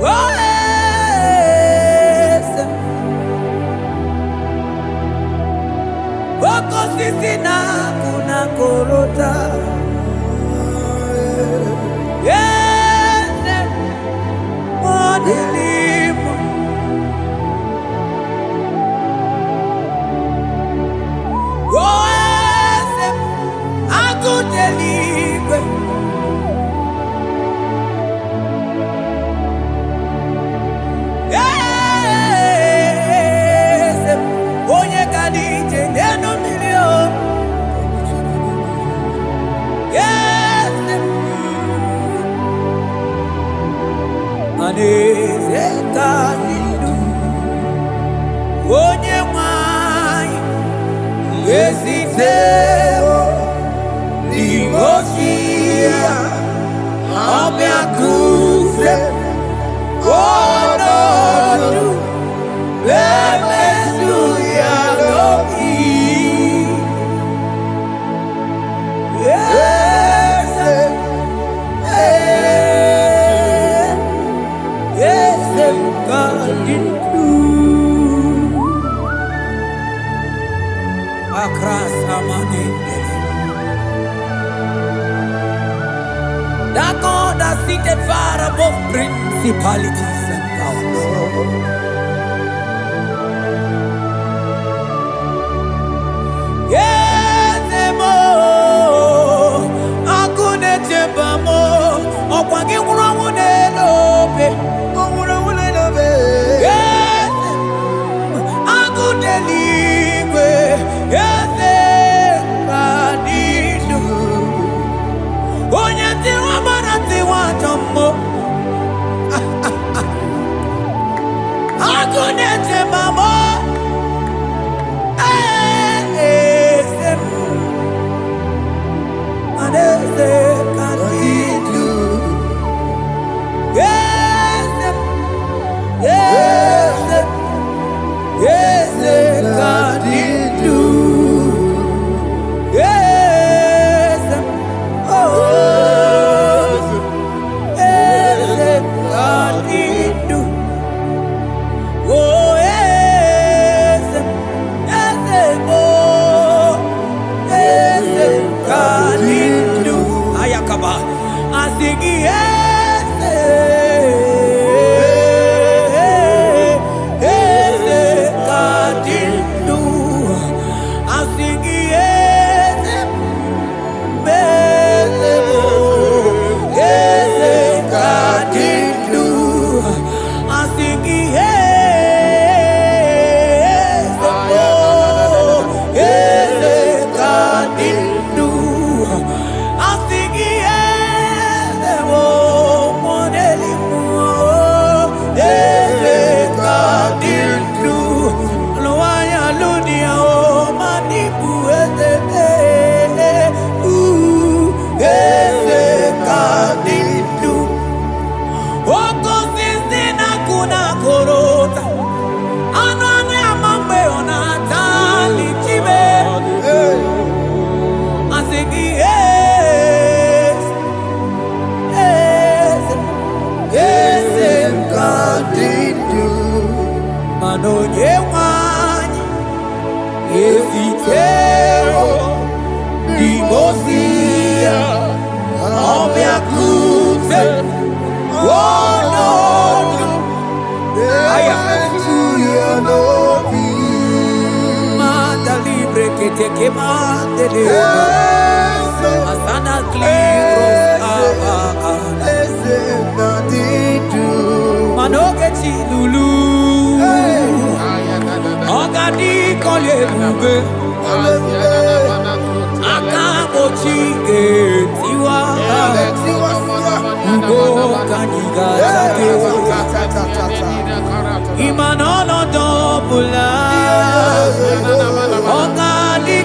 S3: Oh, yes, Boko sisi na kuna korota. Yes, Monilimo. Oh, yes, Agudelibe. Yes, Onye Kadije Neno Milio. Yes, Aneze Kalidu. Onye Mwai. Esiteo Limosia Abiakuse Onodu Lemesuya Loki. Yes, yes, God did do. Across Amani. That God that seated far above principalities and powers. Yes, Emo. Akune Tebamo. Okwagi Wurawune Lobe. Yes, Agudelibe. Yes, Kadidu. Onye tiwa mara tiwa tomo. Akune Tebamo. Aneze Kadidu. Yes, yes, yes, God did do. Yes, oh, yes, God did do. Oh, yes, yes, oh, yes, God did do. Ayakaba, I sing yes. Manonye wani Esiteo Limosia Abiakuse Onodu Ayamesuya Lobi Manda libre que te quemante de Asana Cliros Manoke Chilulu Ogadi Kole Mube Akabochi Tiwa Ugo Kaniga Imanono Dobula Ogadi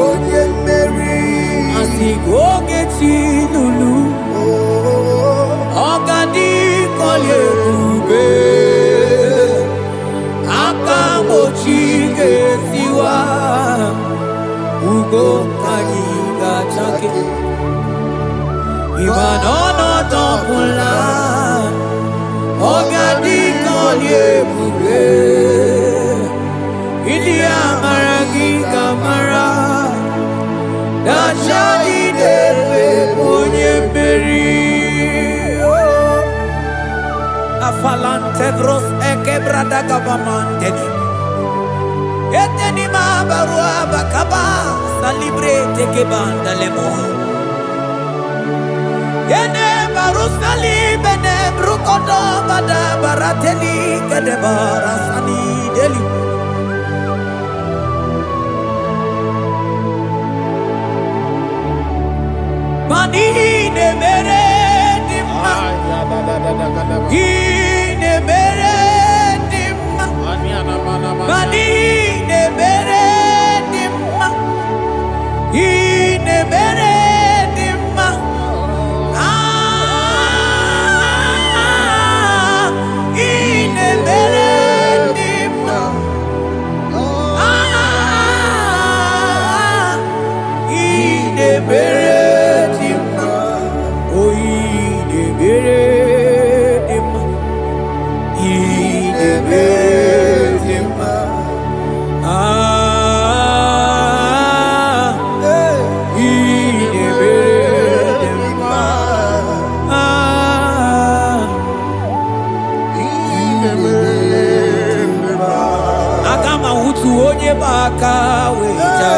S3: Onye mmeri
S2: Asigo geti lulu Ogadi kolye ube Aka mochi getiwa Ugo kani gachake Ibanono topula Ogadi kolye ube India maragi kamara Dashadi dewe onye beri Afalante vros ekebrada gabamante Eteni mabarua bakaba Salibre teke banda lemo Yene baru salibene brukodo bada barateli kadebara sani deli Mani ne mere dimma Ine mere dimma Mani ne mere dimma Ine mere dimma Ine mere dimma Ine mere Baka weja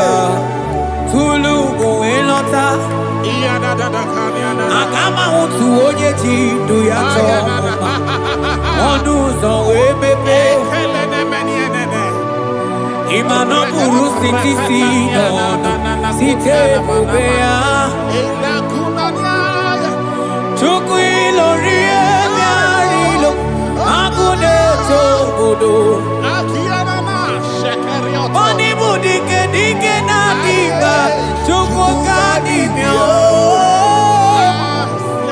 S2: tulu goelota Agama utu onye jindu ya choma Onu zo webebe Imano buru siti sinono Site bubea Chuku ilori ebiarilo Agune togodo Oni budike dike na diba Chuku kadimyo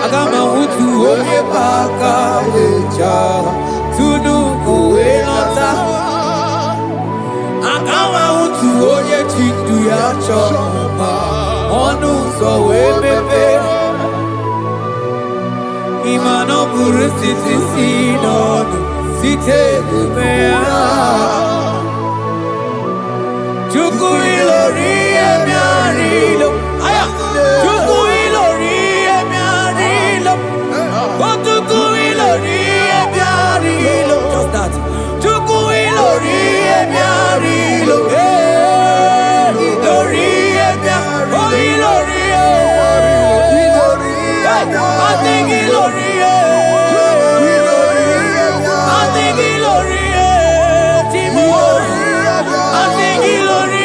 S2: Agama utu onye baka weja Tunuku elota Agama utu onye chindu ya choma Onu so webebe Imano buru siti sinono Site bubea Chuku ilori emiarilo Aya Chuku ilori emiarilo Oh chuku ilori emiarilo Just that Chuku ilori emiarilo Ilori emiarilo Oh ilori I think ilori I think ilori Timo I think ilori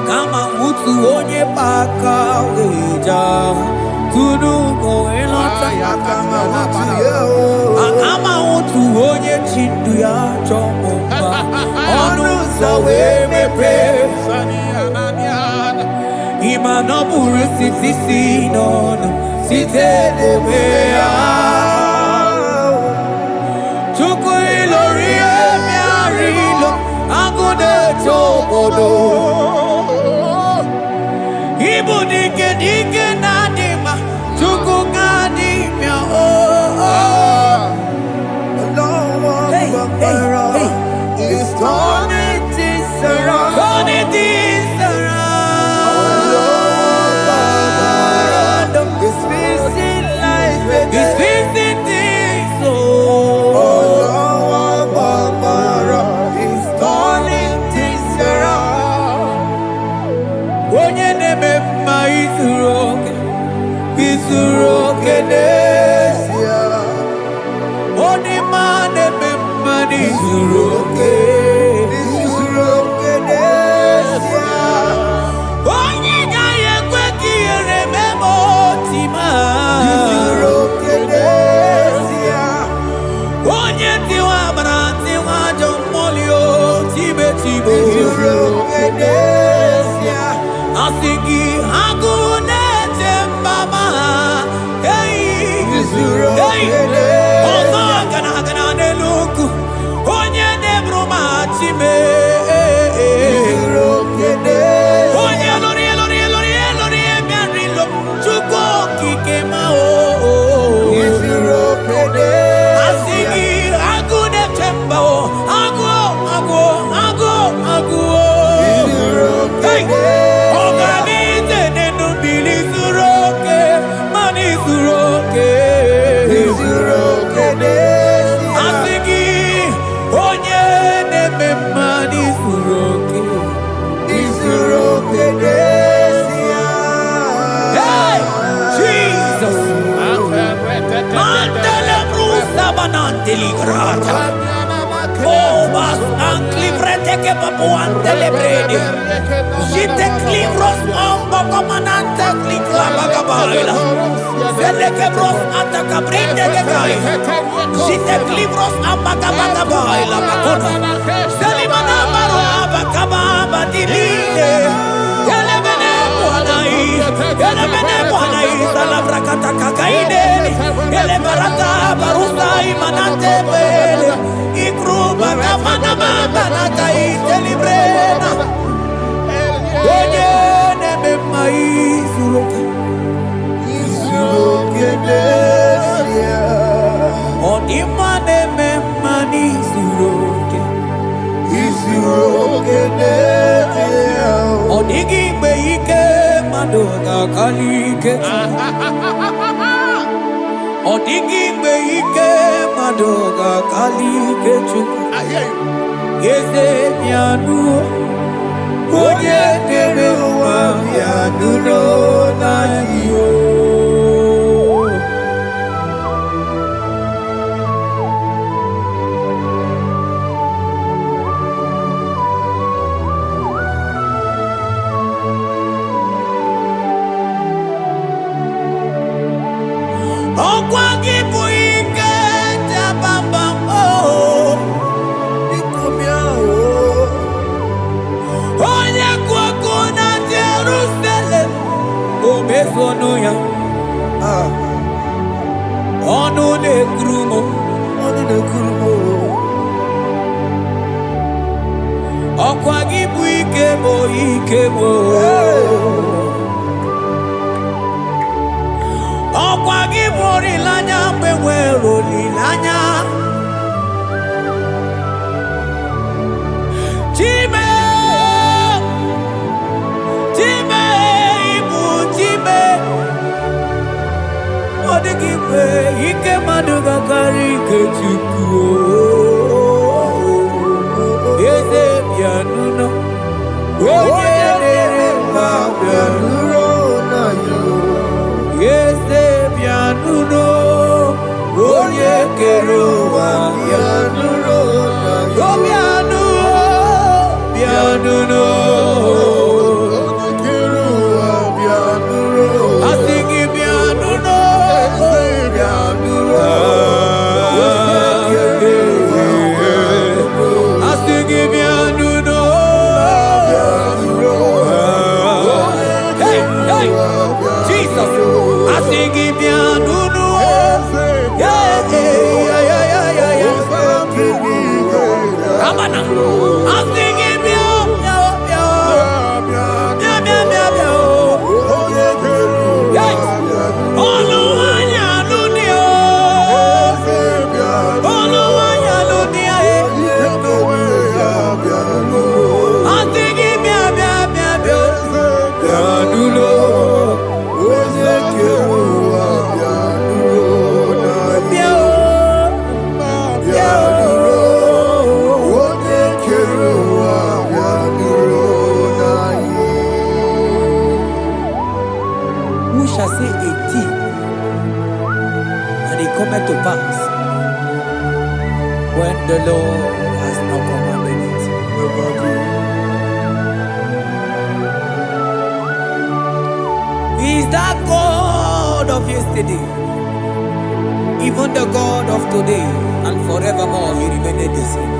S3: Kama mutu onye paka weja Tunu go elota Kama mutu onye chindu ya chomomba Onu sawe mepe Ima no buru siti sinono Site debea Chuku ilori emiarilo Agude chobodo Ibu dike dike nadima Chuku kadimia
S2: Hey, hey, hey. It's turning things around.
S3: Turning things around
S2: It's fixing life again.
S3: It's fixing things
S2: It's turning things around.
S3: Onye neme mma izuru oke n'ezie Onye ma neme mma n'izuru oke Onye gaghị ekwe ka ihere mee ma oti ma Onye tiwa bara tiwa ajọ mmụọli o tibe tibe Asị gị agụụ na-eche mbama ha ọzọ gana n'elu ugwu onye na-eburu ma chime onye lụrụ emerilo Chukwu okike ma asị gị agụụ na-eche mba agụụ ọganize n'enu mmiri zuru oke mana izuru oke asị gị onye na-eme mma n'izuru oke Hey, Jesus Mandele brusa bananteli grata Oh, bas anclivrete che papuante le brede Jite clivros ombo comanante clicla bagabaila Vele che bros attacca brinde che gai Jite clivros ambagabagabaila Macona Selimana baro abagababa di lide Yele bene buonai Salabra kataka kaideli Yele barata barusai manante bele Ikruba kamana mabana kaite librena Onye neme maizuroke Onima neme manizuroke Onigi mbe ike madoga kalike Odigi mbe ike madoga kalike chukwu Eze bịanụ onye kere ụwa bịanụrụ n'anyị o Ọkwa gị bụ ike jabambam onye kụ ọkụ na Jerusalem o mezonu ya ọnụ na-ekuru m ọkwa gị bụ ike m ọkwa gị bụ olileanya mgbe nwere olileanya Chime ibu Chime ọ dịghị mgbe ike mmadụ gakarị ike Chukwu eze bịanụnọ onye na-ere mma bịanụrụ eze bịanụnụ onye kere ụwa bịanụrụ bịanụnụ singing piano. Yeah, yeah. Ramana, I'm singing piano. Who shall say a thing, and it cometh to pass, when the Lord has not commanded it? He is that God of yesterday, even the God of today, and forevermore He remained the same.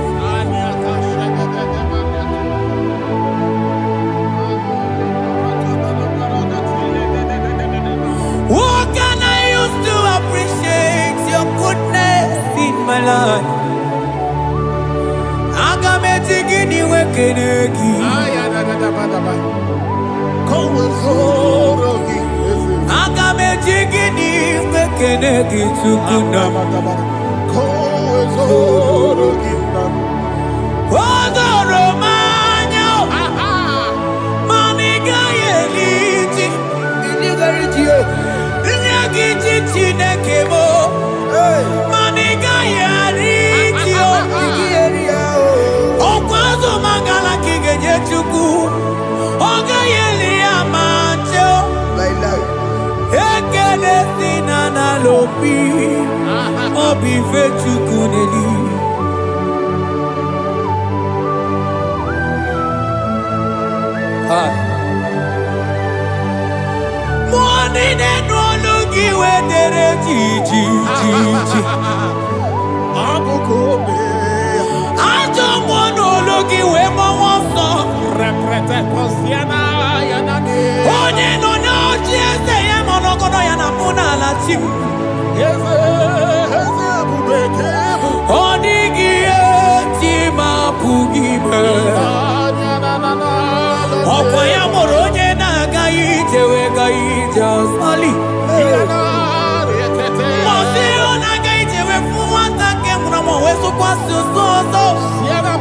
S3: What can I use to appreciate your goodness in my life? Agametigini wekenegi. Agametigini wekenegi tukuna. Odoro manyo. Maniga yeliti. Nyagiti chinekemo. Maniga yaritio. Okwazo magala kigenye chuku. Oga yeli amacho. Ekele sinana lopi. Obi fe chuku neli. Hi. Money they no look you where they ji. I don't want to look you where my one song. Onye no no just say I'm on Okono yana muna la chim. Onigi tima pugibe. Okwaya moronye na gaite we gaite osmali. Mose ona gaite we fuwata ke muna weso kwa soso.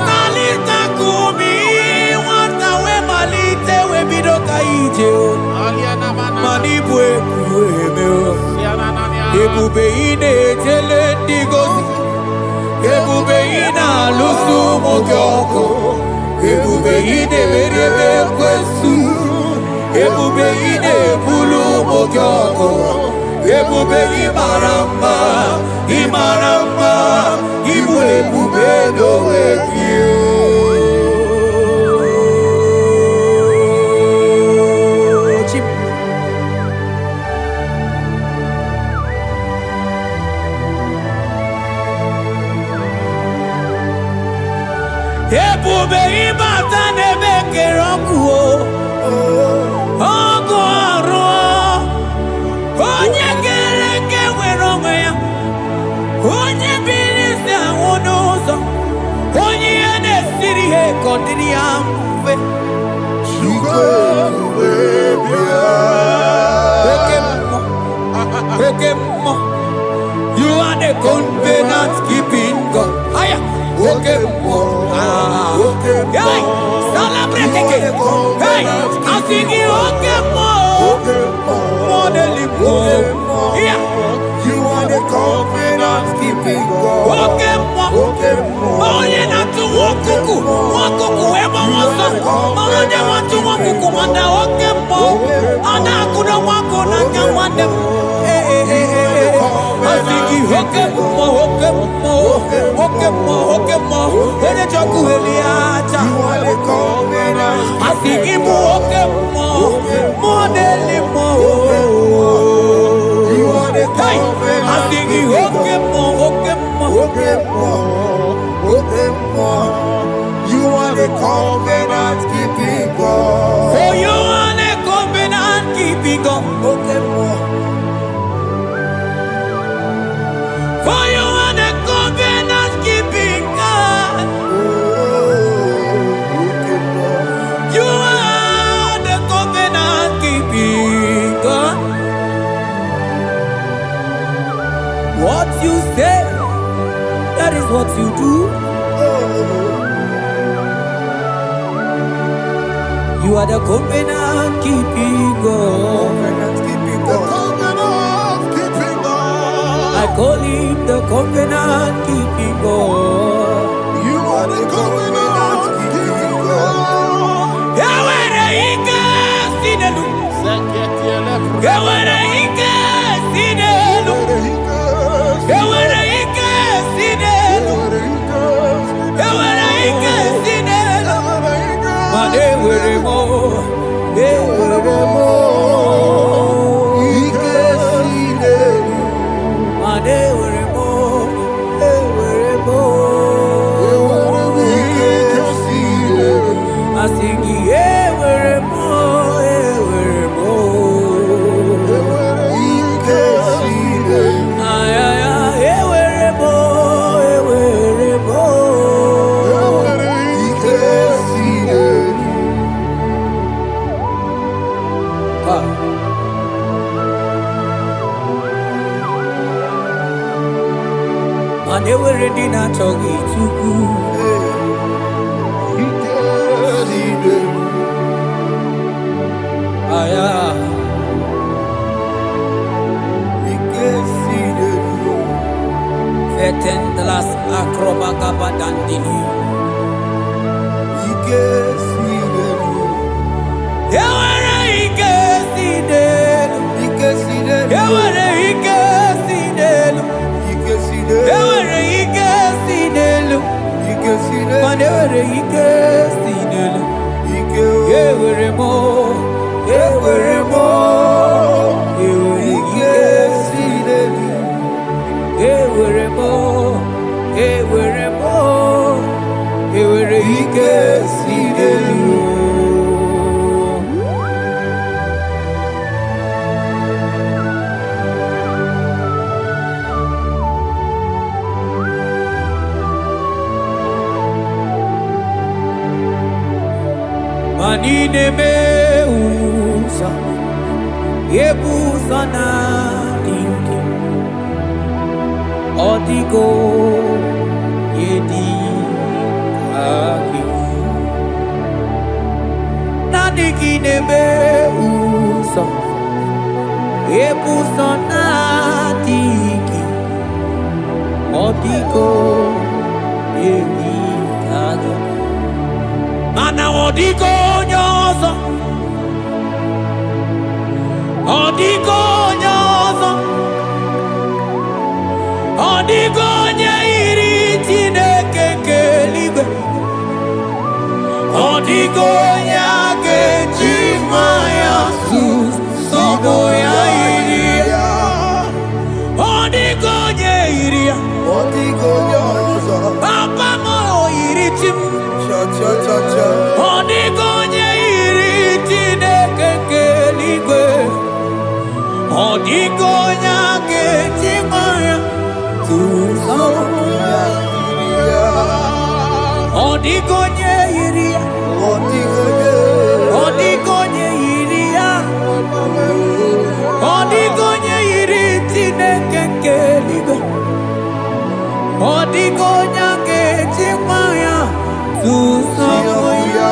S3: Kalita kumi wata we malite we bido gaite. Manibwe kuweme. Ebube ine tele ndigozi. Ebube ina lusu mogyoko. Ebube ine merebe kwesu. Ebube ine bulu mogyoko. Ebube imarama. Ibu ebube do ekio. Ebube ibata nebe keroku ogo aro onye kereke nwere onwe ya onye biri si anwụ n'ụzọ onye ihe na-esiri ha ekọdịrị ya mfe oke mmụọ you are the covenant keeping God. Aya oke mmụọ hey, celebrate again. Hey, I sing you okay more than yeah.
S2: You are the covenant keeping God.
S3: Okay more. Oh, you not to walk ever was so. Oh, you want to walk and okay more. And I could walk on and want them. Hey. I sing you okay more. When you talk to Eliata,
S2: You are the covenant.
S3: I think him okay more than more.
S2: You are the
S3: Hey,
S2: covenant.
S3: I think he okay more.
S2: You are the covenant keeping God.
S3: Oh, you are the covenant keeping God. What you say, that is what you do. You are the covenant keeping God. I call him the covenant keeping God.
S2: You are the covenant keeping God.
S3: Yahweh Ika Sinelu. Yahweh Ika Sinelu. Yahweh Ika Sinelu. Yahweh Ika Sinelu. Mane weremo, weremo.
S2: Ike Sinelu.
S3: Mane weremo, weremo.
S2: Ike Sinelu.
S3: Asingi weremo, weremo.
S2: Ike Sinelu.
S3: Ay ay ay, weremo, weremo.
S2: Ike Sinelu.
S3: Mane were di na chogi chuku.
S2: Ike Sinelu.
S3: Aya.
S2: Ike Sinelu.
S3: Vetendlas akrobaga badandini.
S2: Ike Sinelu.
S3: Yawara ike sinelu.
S2: Ike Sinelu.
S3: Yawara ike sinelu.
S2: Ike Sinelu.
S3: Yawara ike sinelu.
S2: Ike Sinelu.
S3: Mane were ike sinelu.
S2: Ike
S3: Yewere mo. Yewere mo. Yewere
S2: Ike
S3: ike.
S2: Sinelu.
S3: Yewere mo. Yewere mo. Yewere ike sinelu. Manine me usa, yebusa na dinki, odigo yedi aki. Nadiki ne me usa, yebusa na dinki, odigo yedi aki. Mana odigo nyozo, odigo nyozo, odigo nyairi Chineke keligwe, odigo nyage chimaya sus sobo ya iria, odigo nyairia,
S2: Odigo nyozo.
S3: papa mo iri chim.
S2: Cha.
S3: Odigonye iri Chineke keligwe, odigonya kechimaya tusoya, odigonye iria, odigonye iria, odigonye iri Chineke keligwe, odigonya kechimaya tusoya.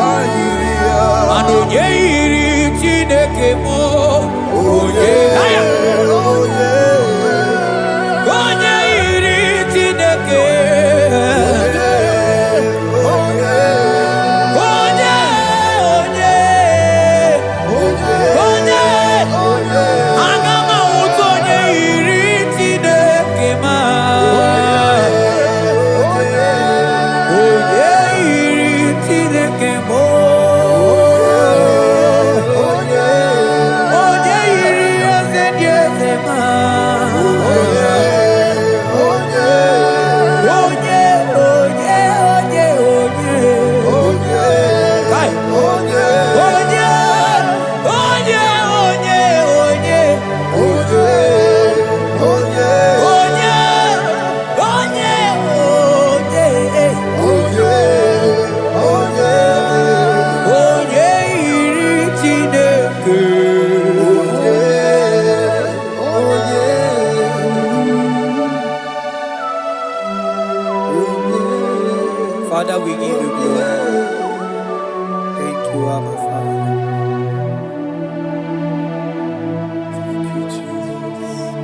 S3: Adonye iri Chineke mo, onye onye iri Chineke, onye aga m ahụta onye iri Chineke ma, onye iri Chineke mo.
S2: Father, we give you glory. Thank you, Abba Father. Thank you, Jesus.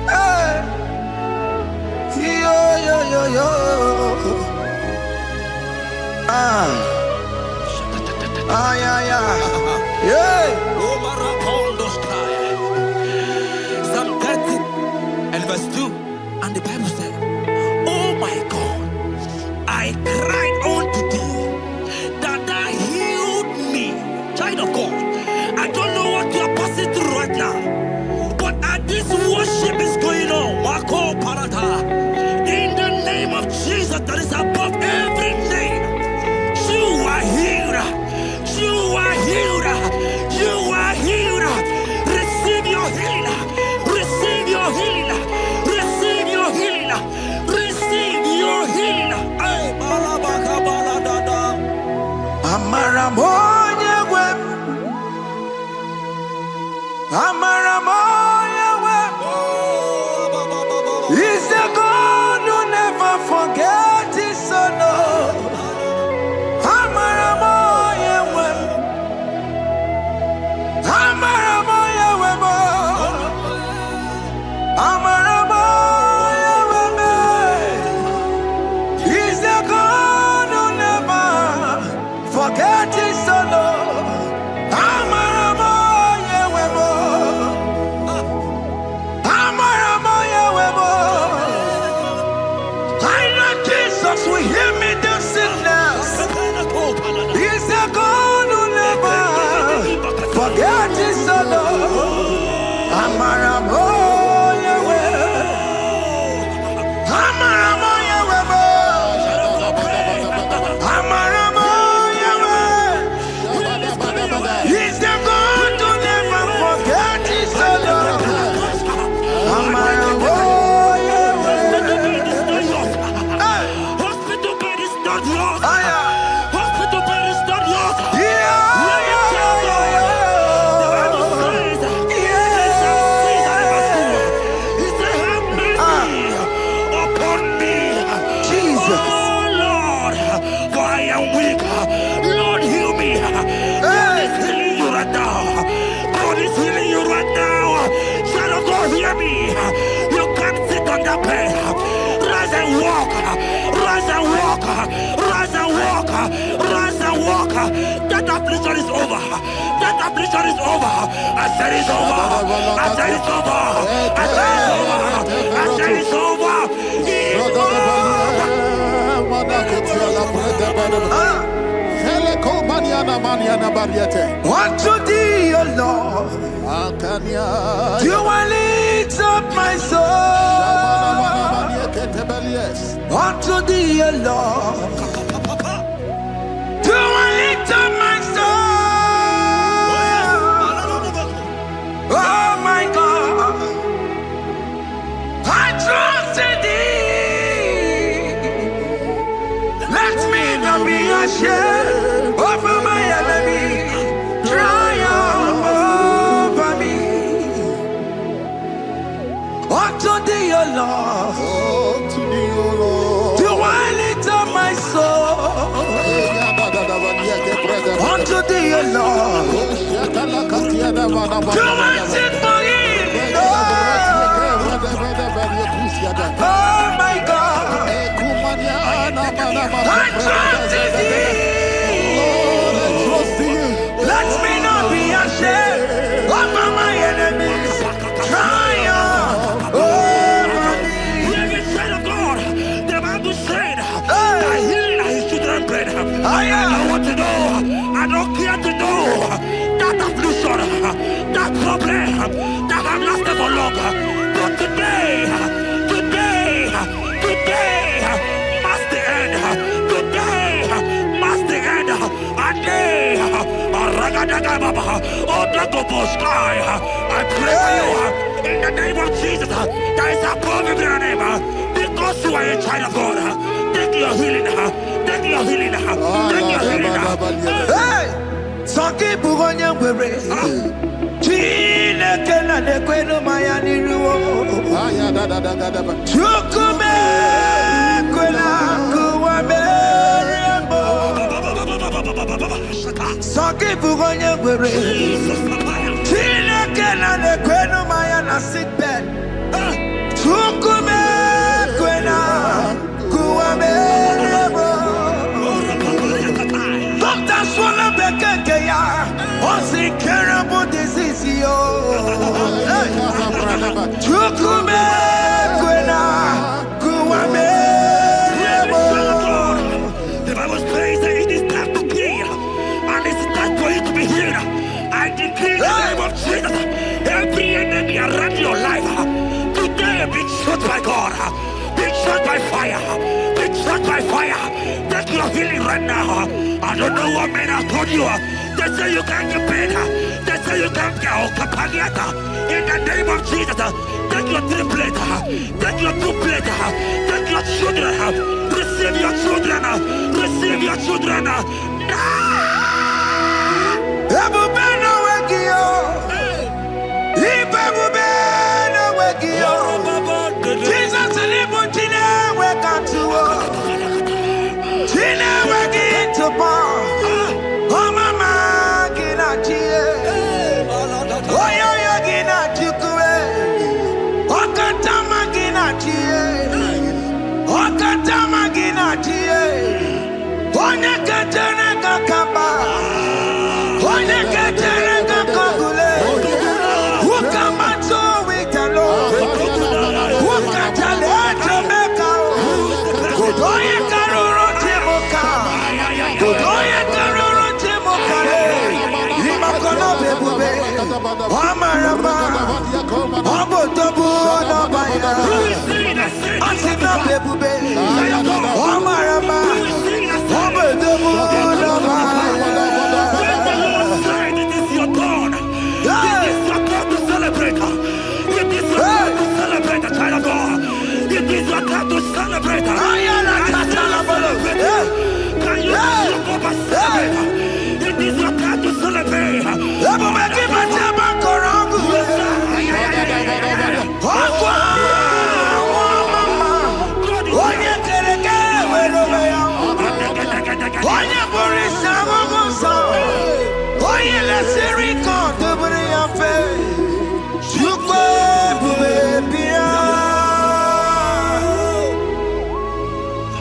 S3: Hey, yo, yo, yo, yo. Ah, yeah, yeah. Yeah.
S5: Psalm 30 and verse 2. And the Bible said, oh my God, I cried unto thee that thou healed me. Child of God, I don't know what you are passing through right now, but as this worship is going on, Marco Parata, in the name of Jesus that is above every name, you are healed. You are healed. You are healed. Receive your healing. Receive your healing. Receive your healing. Receive your healing. Ay, balabaka baladada.
S3: Amaramoya web. Amaramoya web. He's the God who never forgets his son. Amaramoya web. Amaramoya web. Amaramoya web. He's the God who never forgets his son. Amaramoya web. Amaramoya web. I know Jesus will hear me the sickness. He's the God who never forget his son. Amaramoya web. Amaramoya web. Amaramoya web. He's the God who never forget his son. Amaramoya web.
S5: Hospital bed is not yours.
S3: Ah, yeah.
S5: Hospital bed is not yours.
S3: Yeah,
S5: Let me tell you, the Bible says, in Psalm 6 and verse 2, he said, have mercy upon me,
S3: Jesus.
S5: oh Lord, for I am weak. Lord, heal me. God is healing you right now. God is healing you right now. Son of God, hear me. You can't sit on that bed. Rise and walk. Rise and walk. Rise and walk. Rise and walk. That affliction is over. That affliction is over. I said it's over. I said it's over. I said it's over. I said it's over. It's
S3: Unto thee, O Lord, do I lift up my soul. Unto thee, O Lord, do I lift up my soul. Oh my God, I trust in thee. Let me not be ashamed over my enemy. Triumph over me. Unto thee, O Lord, do I lift up my soul. Unto thee, O Lord, do I sing for him. Oh my God, I trust in thee. Let me not be ashamed over my enemies. Triumph over me.
S5: Hear me, child of God. The Bible said that healing is children's bread. I don't want to know. I don't care to know that affliction, that problem that have lasted for long. But today, I pray for you in the name of Jesus. There is a problem in your name because you are a child of God. Take your healing. Take your healing. Take your healing.
S3: Hey! Saki bugonya wewe. Chine kena de kweno maya niruo. Chukume kwena kuwa merembo. Saki bugonya wewe. Chine kena de kweno maya na sick bed. Chukume kwena kuwa merembo. Doctors wanna make a ya. What's incurable disease, yo? Chukume kwena kuwame.
S5: The Bible says that it is time to kill, and it is time for you to be healed. I decree in the name of Jesus, every enemy around your life today be shot by God, be shot by fire, be shot by fire. Take your healing right now. I don't know what men have told you. They say you can't get paid. They say you can't get Okapagiata. In the name of Jesus, take your triplet, take your duplet, take your children, receive your children, receive your children.
S3: Ebubena wekio, ibebubena wekio. Jesus ilibutine wekatuo, tine wekitupo. Oh mama gina chie, oh yo gina chukue, oh katama gina chie, oh katama gina chie, oh nyeketene kakamba.
S5: Celebrate. Can you celebrate? It is your time to celebrate.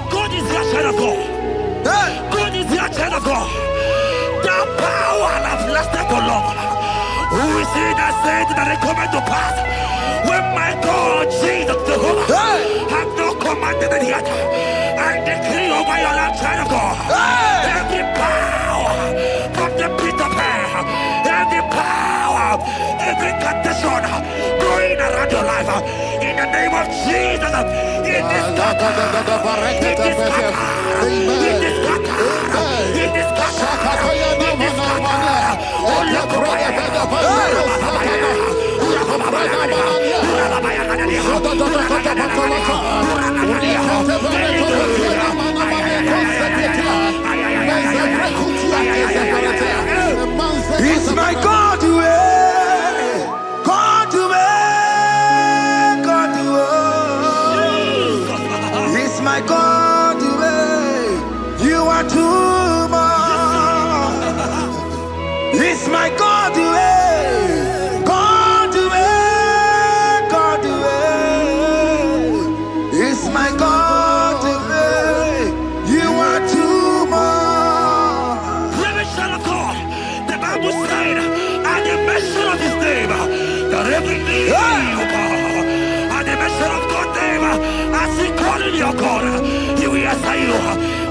S5: God is your child of God. God is your child of God. The power has lasted for long. Who is he that said that it coming to pass? When my God, Jesus, Jehovah, have not commanded it yet. I decree over your life, child of God. Every power from the pit of hell, every power, every condition going around your life, in the name of Jesus, it is scattered. It is scattered. It is scattered. It is scattered. It is scattered. Oh, look
S3: It's my God to God to God to It's my God to you are too much. It's my God to God to God to It's my God to you are too much.
S5: Revelation of God. The Bible said, at the mention of his name, that every knee will bow. At the mention of God's name, as he call him your God, he will answer you.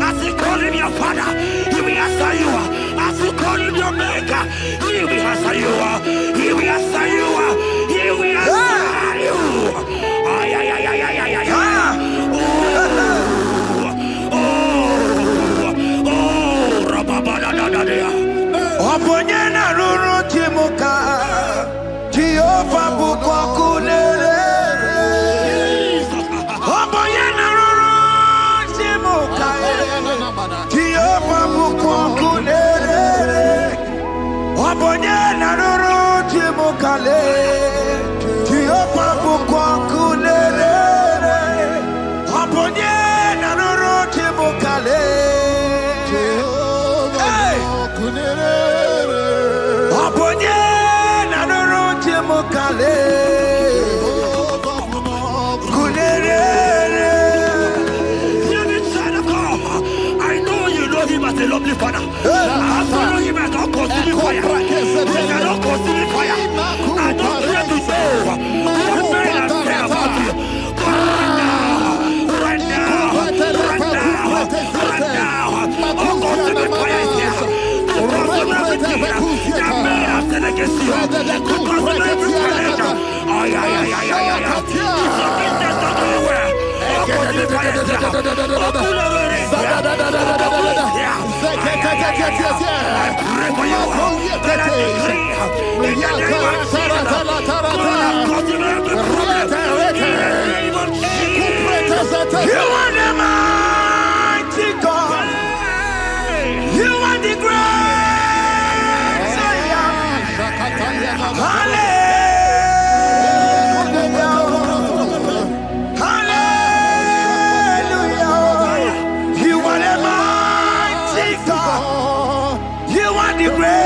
S5: As he call him your Father, he will answer you. As he call him your Maker, he will answer you. He will answer you. He will answer you. Ay, ay, ay, ay, ay, ay, ay, ay. Oh, rababadadadadea.
S3: Oponye
S5: Lovely Father, I follow him and don't consume fire. He cannot consume fire. I don't care to know what men have said about you. But right now, all consuming fire is here. To consume everything that men have said against you. To consume every challenge. Business not doing well. All consuming fire is here.
S3: You are the mighty God. You are the great Hallelujah. Hallelujah. You are the mighty God. You are the great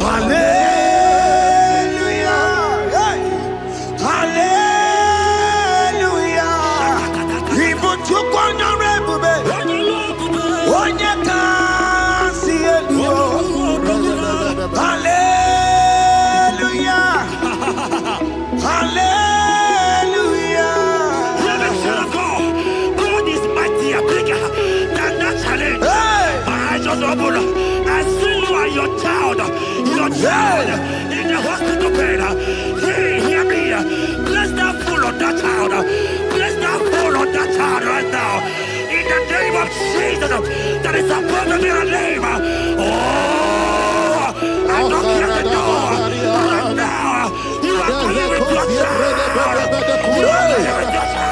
S3: Hallelujah. Hallelujah. Even to Hallelujah. Hallelujah.
S5: God is mightier, bigger than that challenge. I just open. I see you and your child in the hospital bed. Hey, hear me. Bless that fool on that child. Bless that fool on that child right now. In the name of Jesus, that is supposed to be a name. Oh, I don't hear the door. Right now, you are going with your child. You are going with your child.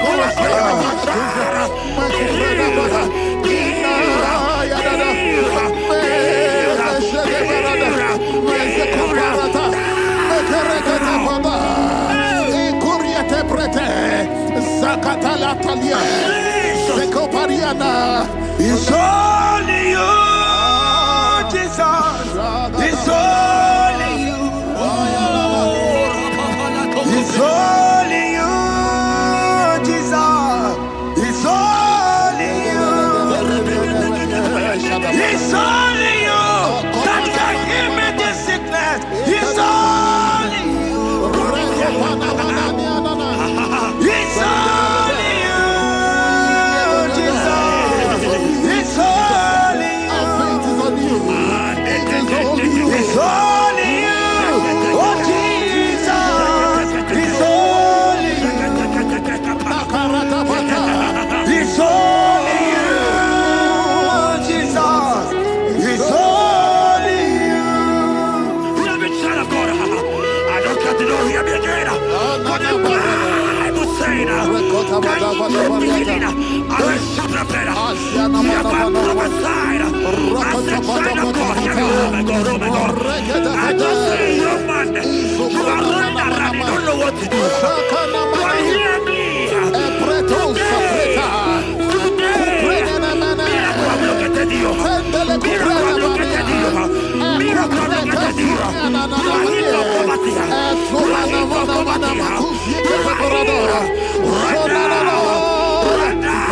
S5: You are going with your child.
S3: It's only you, Jesus. It's only you. It's only you, Jesus. It's only you. It's only you that can give me this sickness. It's only you. It's only you, Jesus. It's only you. It's only you. Oh, Jesus. It's only you. It's only you, Jesus. It's only you.
S5: Hear me, child of God. I don't got to know, hear me again. But the Bible saying, I will shut up better. You have been prophesied. I said, child of God, hear me. Oh my God, oh my God. I just see you, man. You are running around, you don't know what to do. But hear me. Miracle have located you. Miracle have located you. Miracle have located you. You are in your poverty. You are in your poverty. You are here. Right now. Right now.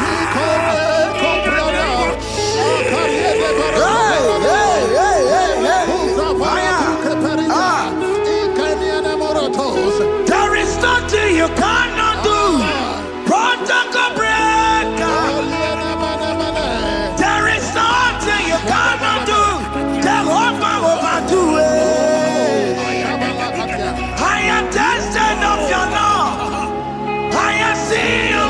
S3: There is nothing you cannot do. Protocol breaker. There is nothing you cannot do. Jehovah overdo it. I am tested of your love. I am seeing you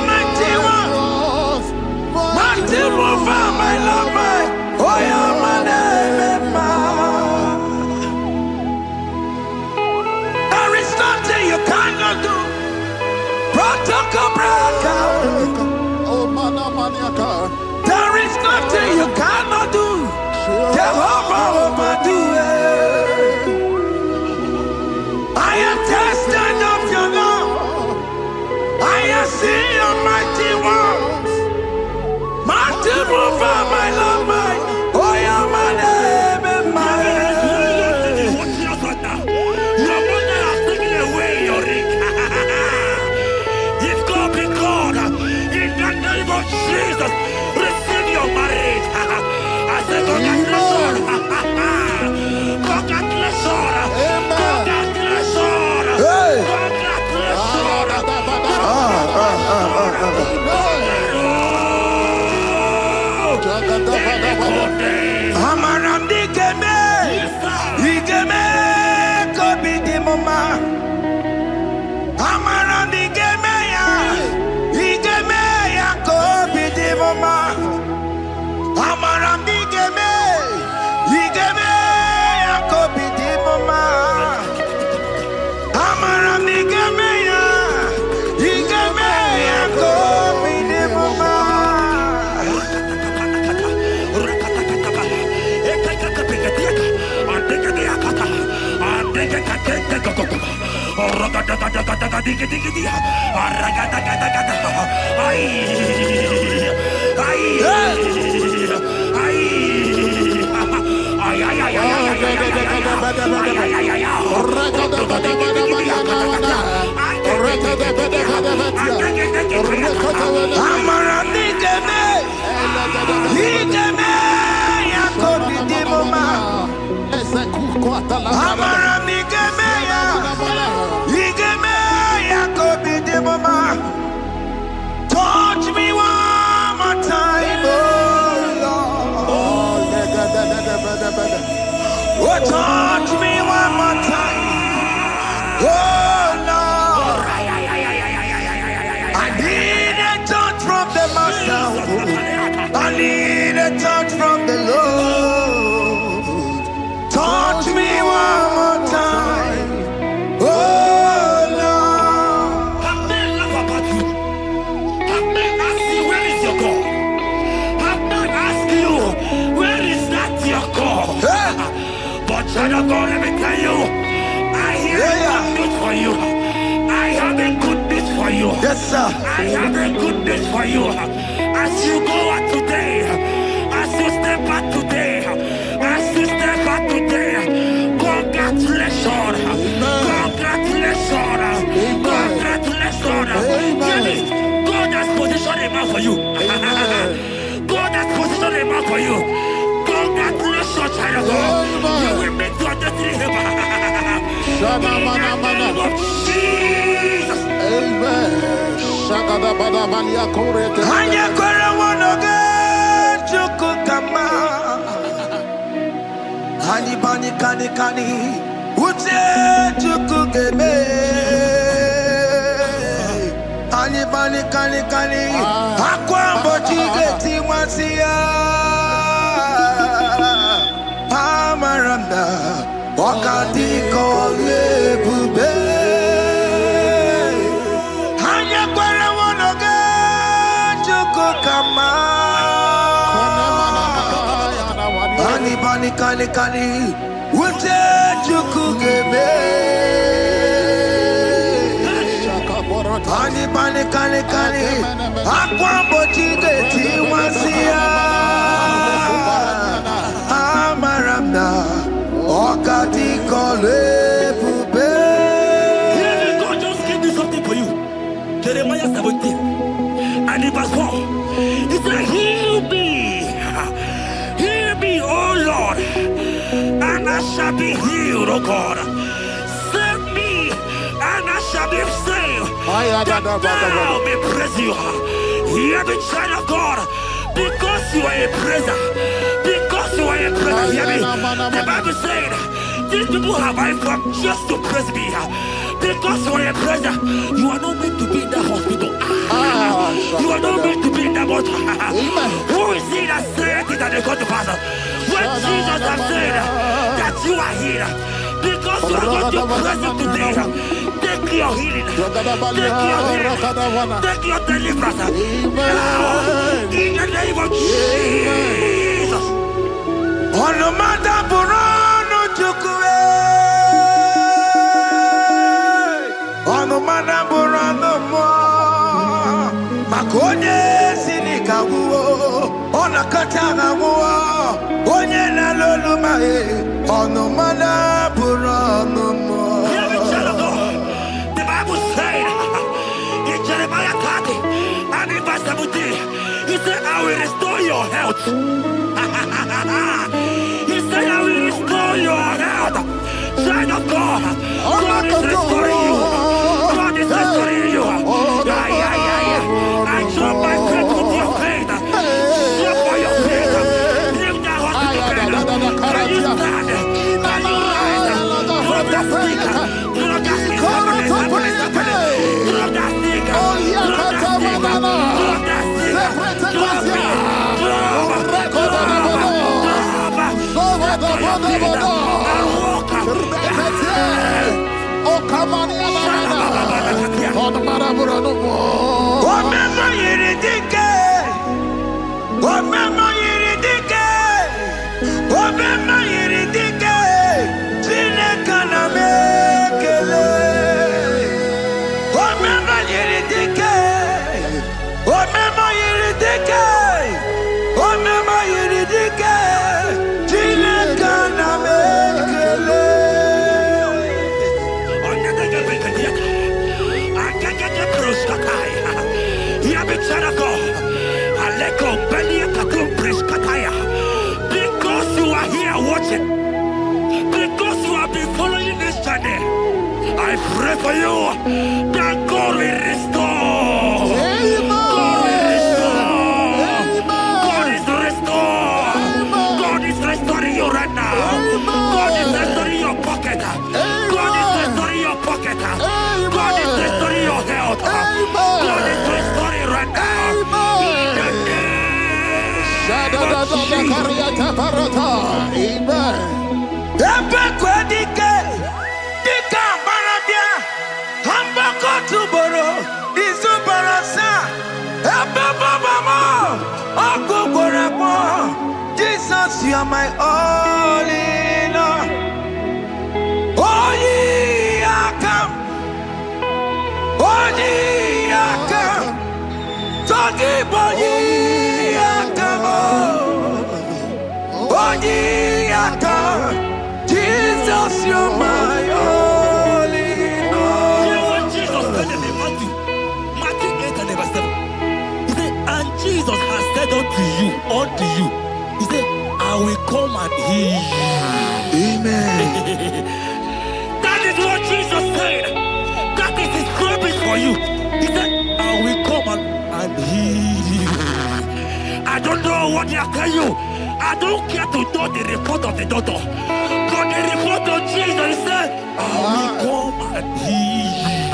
S3: Oh, maniaka.
S5: There is nothing you cannot do. Jehovah overdo it. I am tested of your love. I have seen your mighty works. Mighty mover, my love, my. Oh, yeah, my name and my name.
S6: Your mother has taken away your ring. If God be God, in the name of Jesus, receive your marriage. I say congratulations. Congratulations. Congratulations.
S5: Hey.
S6: Congratulations.
S5: Amaram digeme, digeme, kobi di mama. Amaram digeme ya kobi di mama. Amaram digeme, digeme ya kobi di mama. Amaram digeme ya, digeme ya kobi di mama. Touch me one more time, oh Lord. Oh, touch me one more time, oh Lord. I need a touch from the Master. I need a touch from the Lord. Touch me one more time, oh Lord.
S6: Have men laugh about you? Have men ask you, where is your God? Have men ask you, where is that your God?
S5: Hey.
S6: But child of God, let me tell you, I hear a good news for you. I have a good news for you.
S5: Yes, sir.
S6: I have a good news for you. As you go out today, as you step out today, as you step out today, congratulations. Congratulations. Congratulations. Really, God has positioned a man for you. God has positioned a man for you. Congratulations, child of God. You will meet your destiny helper. In the name of Jesus.
S3: Amen.
S5: Hanya kwara wanoge chukukama. Hani bani kani kani uche chukugeme. Hani bani kani kani akwa mbochige tiwasia. Amaranda wakati kole bube. Hanya kwara wanoge chukukama. Bani bani kani kani uche chukugeme. Bani bani kani kani akwa mbochige tiwasia. Amaramna wakati kole bube.
S6: God just gave me something for you. Jeremiah 17 and in verse 4. He said, heal me, oh Lord, and I shall be healed, oh God. Save me, and I shall be saved. That thou may praise you. Hear me, child of God, because you are a praiser. Because you are a praiser, hear me. The Bible said, these people have I come just to praise me. Because you are a praiser, you are not meant to be in that hospital. You are not meant to be in that water. Who is he that said it and they come to pass? When Jesus has said that you are here, Because you are going to press it today. Take your healing. Take your healing. Take your deliverance. Now, in the name of Jesus.
S3: Onomada Burano Chukwe. Onomada Burano Mo. Makonye Sinikawu. Onakatana Wo. Onye Nalolo Mae. Onomada Burano Mo.
S6: Hear me, child of God. The Bible said in Jeremiah 30 and in verse 17, he said, I will restore your health. He said, I will restore your health. Child of God, God is restoring you. God is restoring you. I join my faith with your faith. Show for your faith. Lift that hospital bed. Can you stand? Can you rise? Drop that sticker. Drop that sticker. Drop that sticker. Drop that sticker. Drop that sticker. Drop it. Because you are here watching, because you have been following this journey, I pray for you that God will restore. God will restore. God is restoring. God is restoring you right now. God is restoring your pocket. God is restoring your pocket. God is restoring your health. God is restoring right now.
S3: Jesus, you are my all in all. Oh, ye are come. Oh, ye are come. Talking about ye are come. Oh, ye are come. Jesus, you are my all in all.
S6: You know what Jesus said in Matthew 8 and verse 7? He said, and Jesus has said unto you, he said, I will come and heal you.
S3: Amen.
S6: That is what Jesus said. That is his promise for you. He said, I will come and heal you. I don't know what they are telling you. I don't care to know the report of the doctor. But the report of Jesus, he said, I will come and heal you.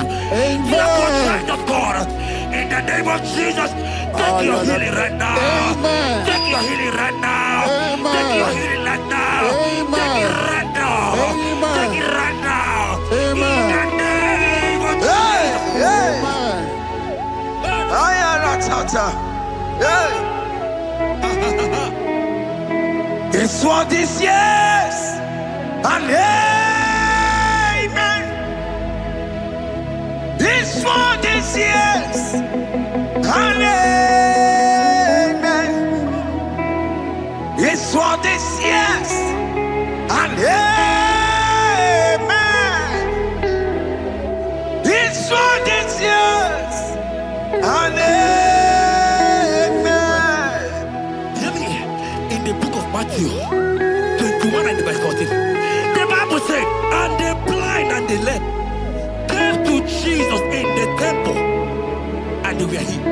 S6: Therefore, child of God, in the name of Jesus, take your healing right now.
S1: Amen.
S6: Take your healing right now.
S1: Amen.
S6: Take your healing right now.
S1: Amen.
S6: Take it right now.
S1: Amen.
S6: Take it right now.
S1: Amen.
S6: In the name of
S3: Hey, hey.
S1: Amen.
S3: I am not tata. Hey. It's what this yes and amen. It's what this yes and amen. It's what this yes and amen. It's what this yes and amen.
S6: Hear me. In the book of Matthew 21 and verse 14, the Bible said, and the blind and the lame came to Jesus in the temple, and they were healed.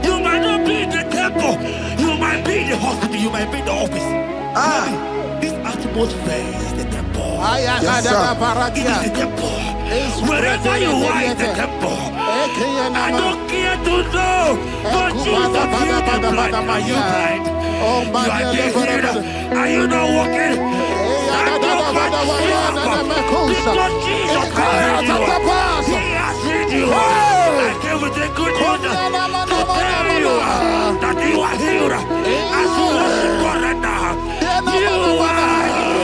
S6: You might not be in the temple, you might be in the hospital, you might be in the office. This atmosphere is the temple.
S3: Yes, sir.
S6: It is the temple. Wherever you are in the temple, I don't care to know, but Jesus healed the blind. Are you blind? You are being healed. Are you not walking? Because Jesus has freed you. I came with the good news to tell you that you are healed. As you worship God right now, you are healed.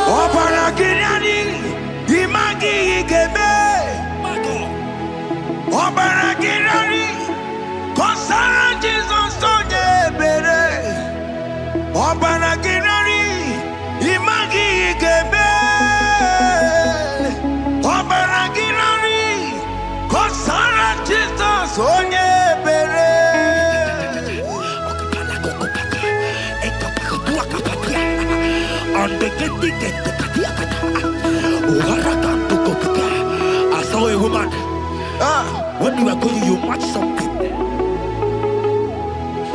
S3: Obaragirani, imagi igebe.
S6: My God.
S3: Obaragirani, konsara Jesus onye bere. Obaragirani, imagi igebe. Obaragirani, konsara Jesus onye bere.
S6: I saw a woman. When you were going, you matched something,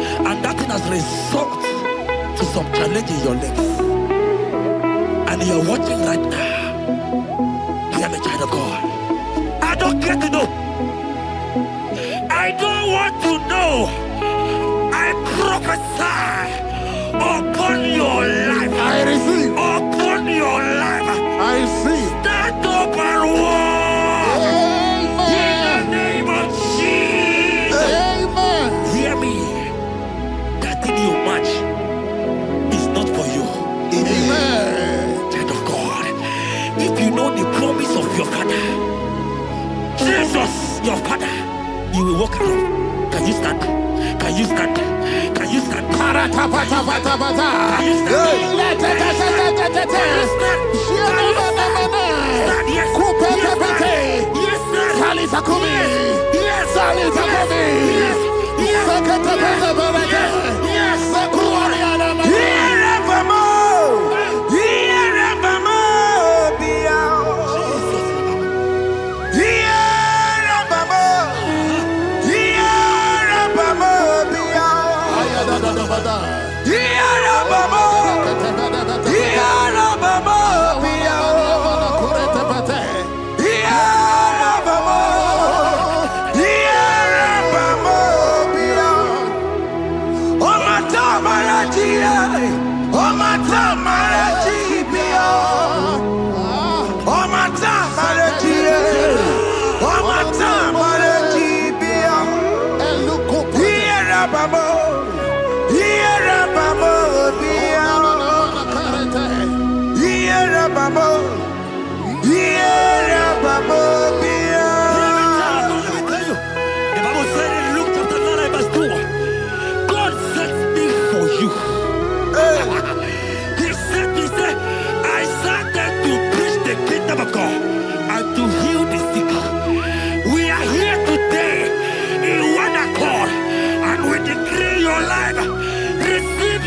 S6: and that thing has resulted to some challenge in your legs. And you're watching right now. Hear me, child of God. I don't care to know. I don't want to know. I prophesy upon your life.
S1: I receive.
S6: Upon your life.
S1: I receive.
S6: Stand up and walk. In the name of Jesus.
S1: Amen.
S6: Hear me. That thing you match is not for you.
S1: Amen.
S6: Child of God. If you know the promise of your father, Jesus, your father, you will walk around. Can you stand? Can you stand? Can you stand? Can you stand? Can you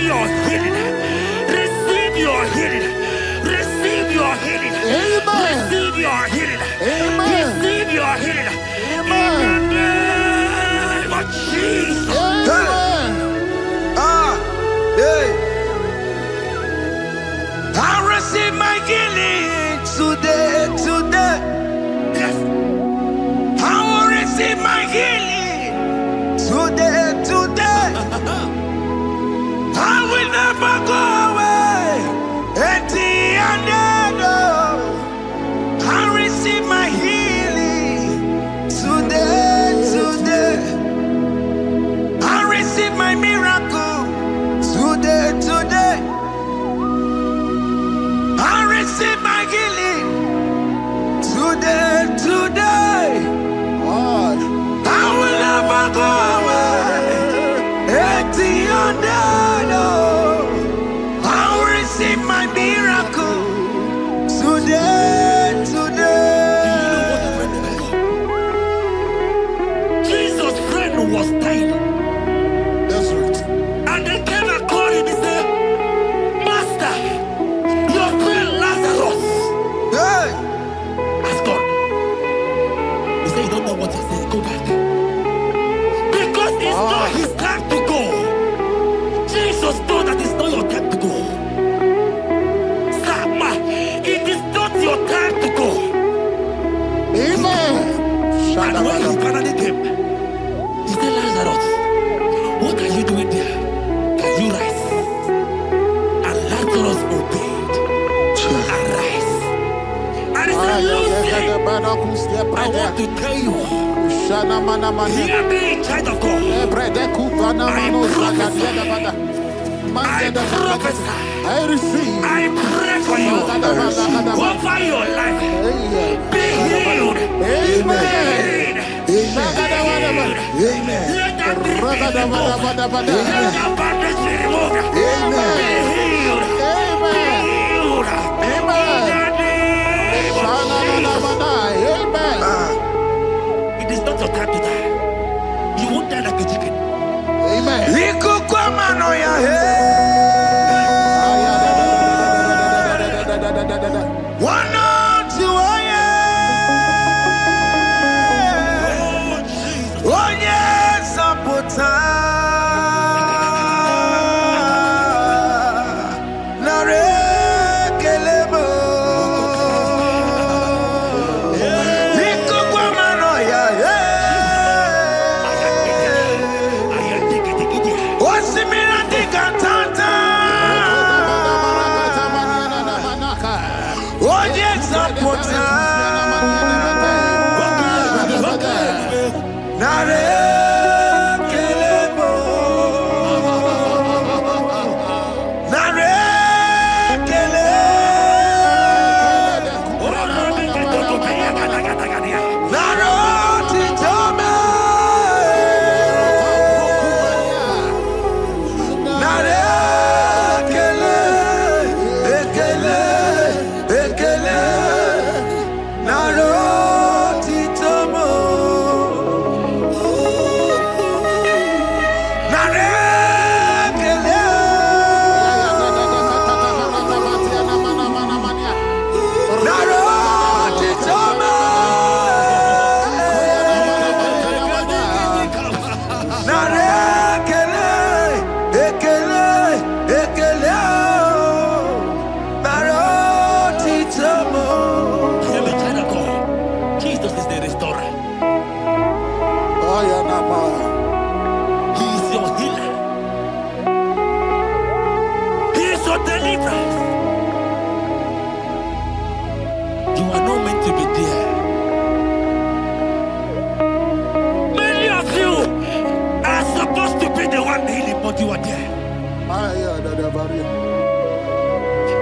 S6: your healing. Receive your healing. Receive your healing.
S1: Amen.
S6: Receive your healing.
S1: Amen.
S6: Receive your healing.
S1: Amen.
S6: In the name of Jesus.
S1: Amen.
S3: I receive my healing today.
S6: Yes.
S3: I will receive my healing today. I will never go away empty-handed. I receive my healing today. I receive my miracle today. I receive my healing today. I will never go away empty-handed. I will receive my miracle today.
S6: Jesus' friend was dying.
S1: That's right.
S6: And they came and called him and said, Master, your friend Lazarus
S3: Hey,
S6: has gone. He said, you don't know what he said. Go back. Because it's not his time to go. Jesus knows that it's not your time to go. Sama, it is not your time to go.
S1: Amen.
S6: And when he finally came, he said, Lazarus, what are you doing there? Can you rise? And Lazarus obeyed.
S5: want to tell you, hear me, child of God. I prophesy. I pray for you. Over your life. Be healed. Amen. Let that be removed. Let that bandage be removed. Be healed. It is not your time to die. You won't die like a chicken. Amen.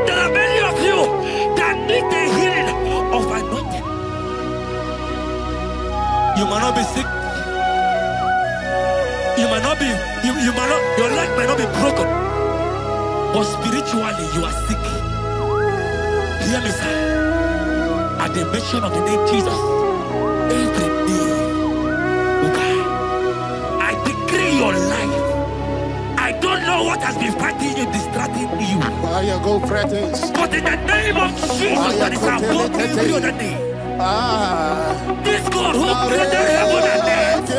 S5: There are many of you that need the healing of anointing. You might not be sick. You might not be, your leg might not be broken. But spiritually you are sick. Hear me, sir. At the mention of the name Jesus, every day will die. I decree your life. I don't know what has been fighting you, distracting you. But in the name of Jesus, that is above every other name. This God who created heaven and earth,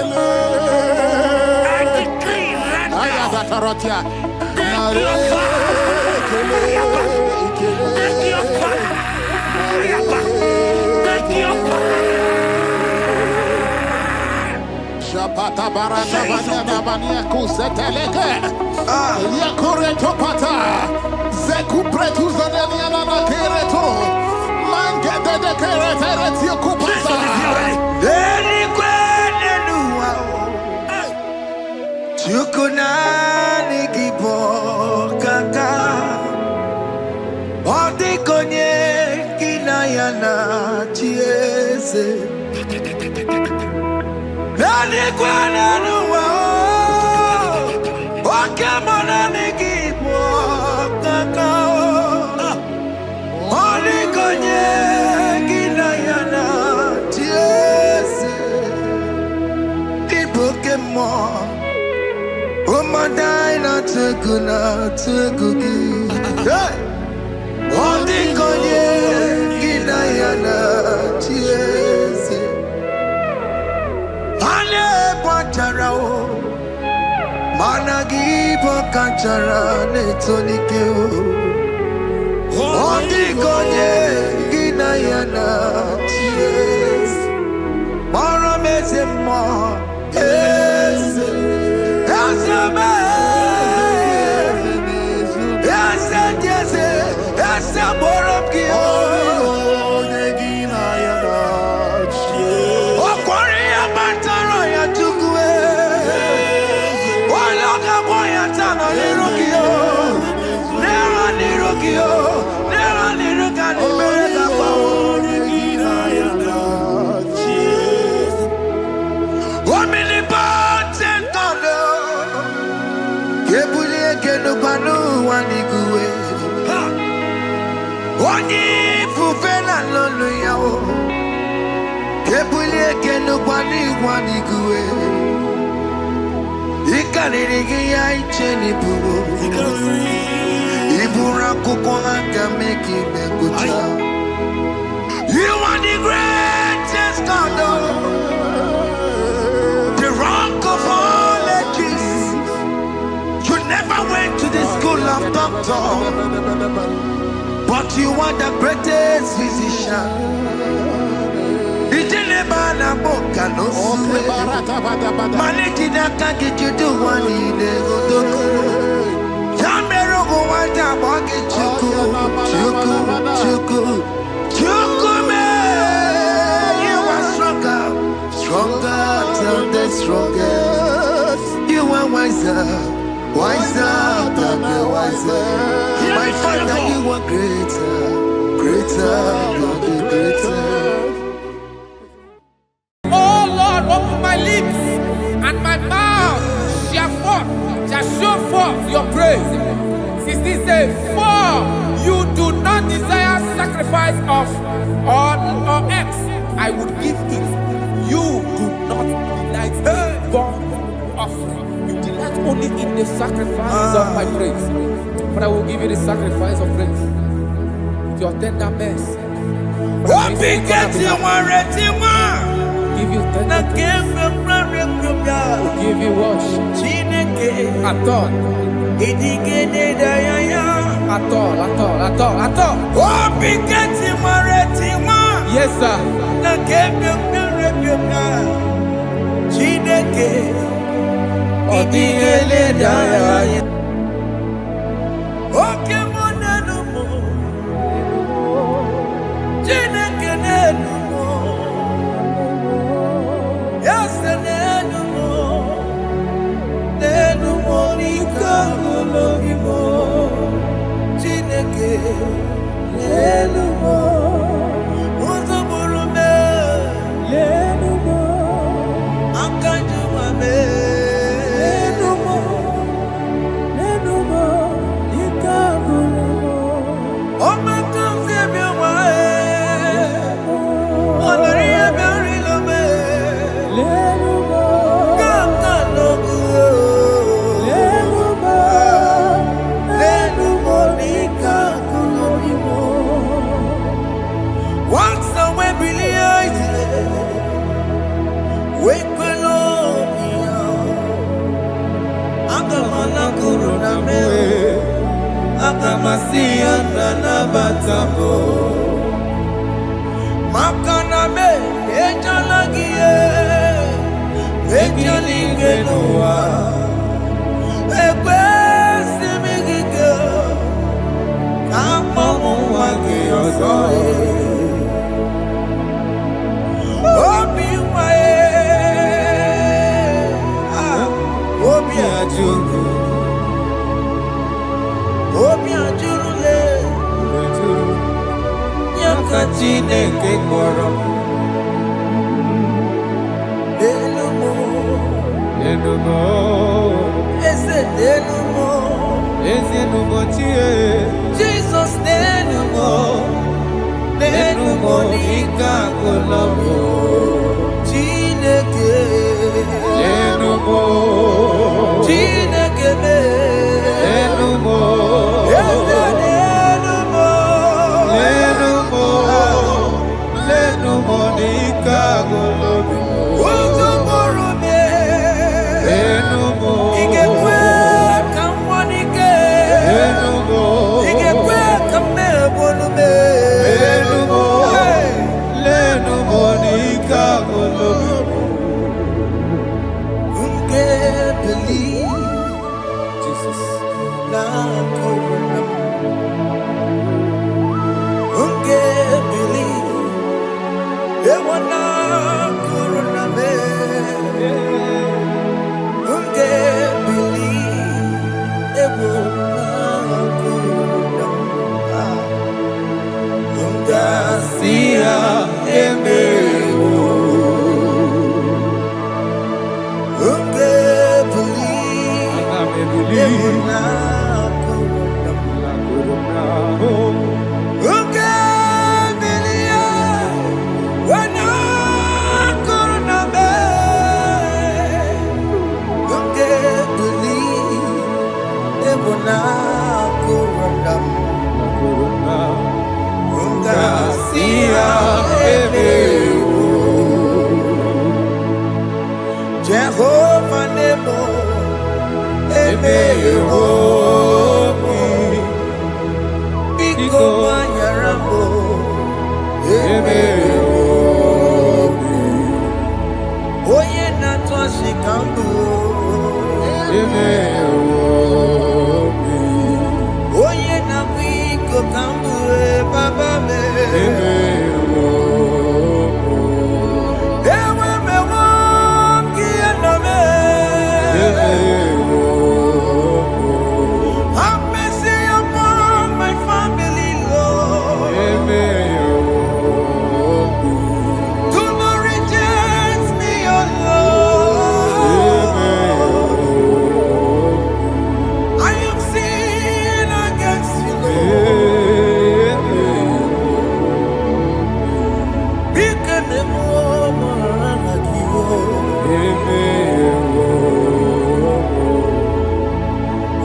S5: I decree right now, take your fire. Take your fire. Take your fire.
S1: Shapata barata banya banya kuseteleke. Yakore topata. Zeku pretu zanenia na kereto. Mangete de keretere tio kupasa.
S3: Deni kwene nuwa. Chukunani gibo kaka. Odi konye kinayana chiese. Deni kwene nuwa. Wakemona nigibo kaka. Odi konye kinayana chiese. Ibokemo. Omadaina tegugi. Hey! Odi konye kinayana chiese. Ale pacharao. Managi pokachara netonike. Odi konye kinayana chiese. Mara mezemo. Yes. hallelujah. Kebule kenu kwani kuwe. Ikanirigi ya icheni buwo. Ibura kuko anga meki mekucha. You are the greatest God, the rock of all ages. You never went to the school of doctor, but you are the greatest physician. Ijelebana boka no suwe. Malekina kange judu wani negodoku. Jamero go wanta boge chuku. Chukume, you are stronger than the strongest. You are wiser than the wiser. My Father, you are greater than the greatest.
S1: Oh Lord, open my lips and my mouth shall show forth your praise. 16 says, for you do not desire sacrifice of or X, I would give it. You do not delight in burnt offering. You delight only in the sacrifice of my praise. But I will give you the sacrifice of praise. With your tender mercy. Give you tender will give you worship. At all. Yes, sir.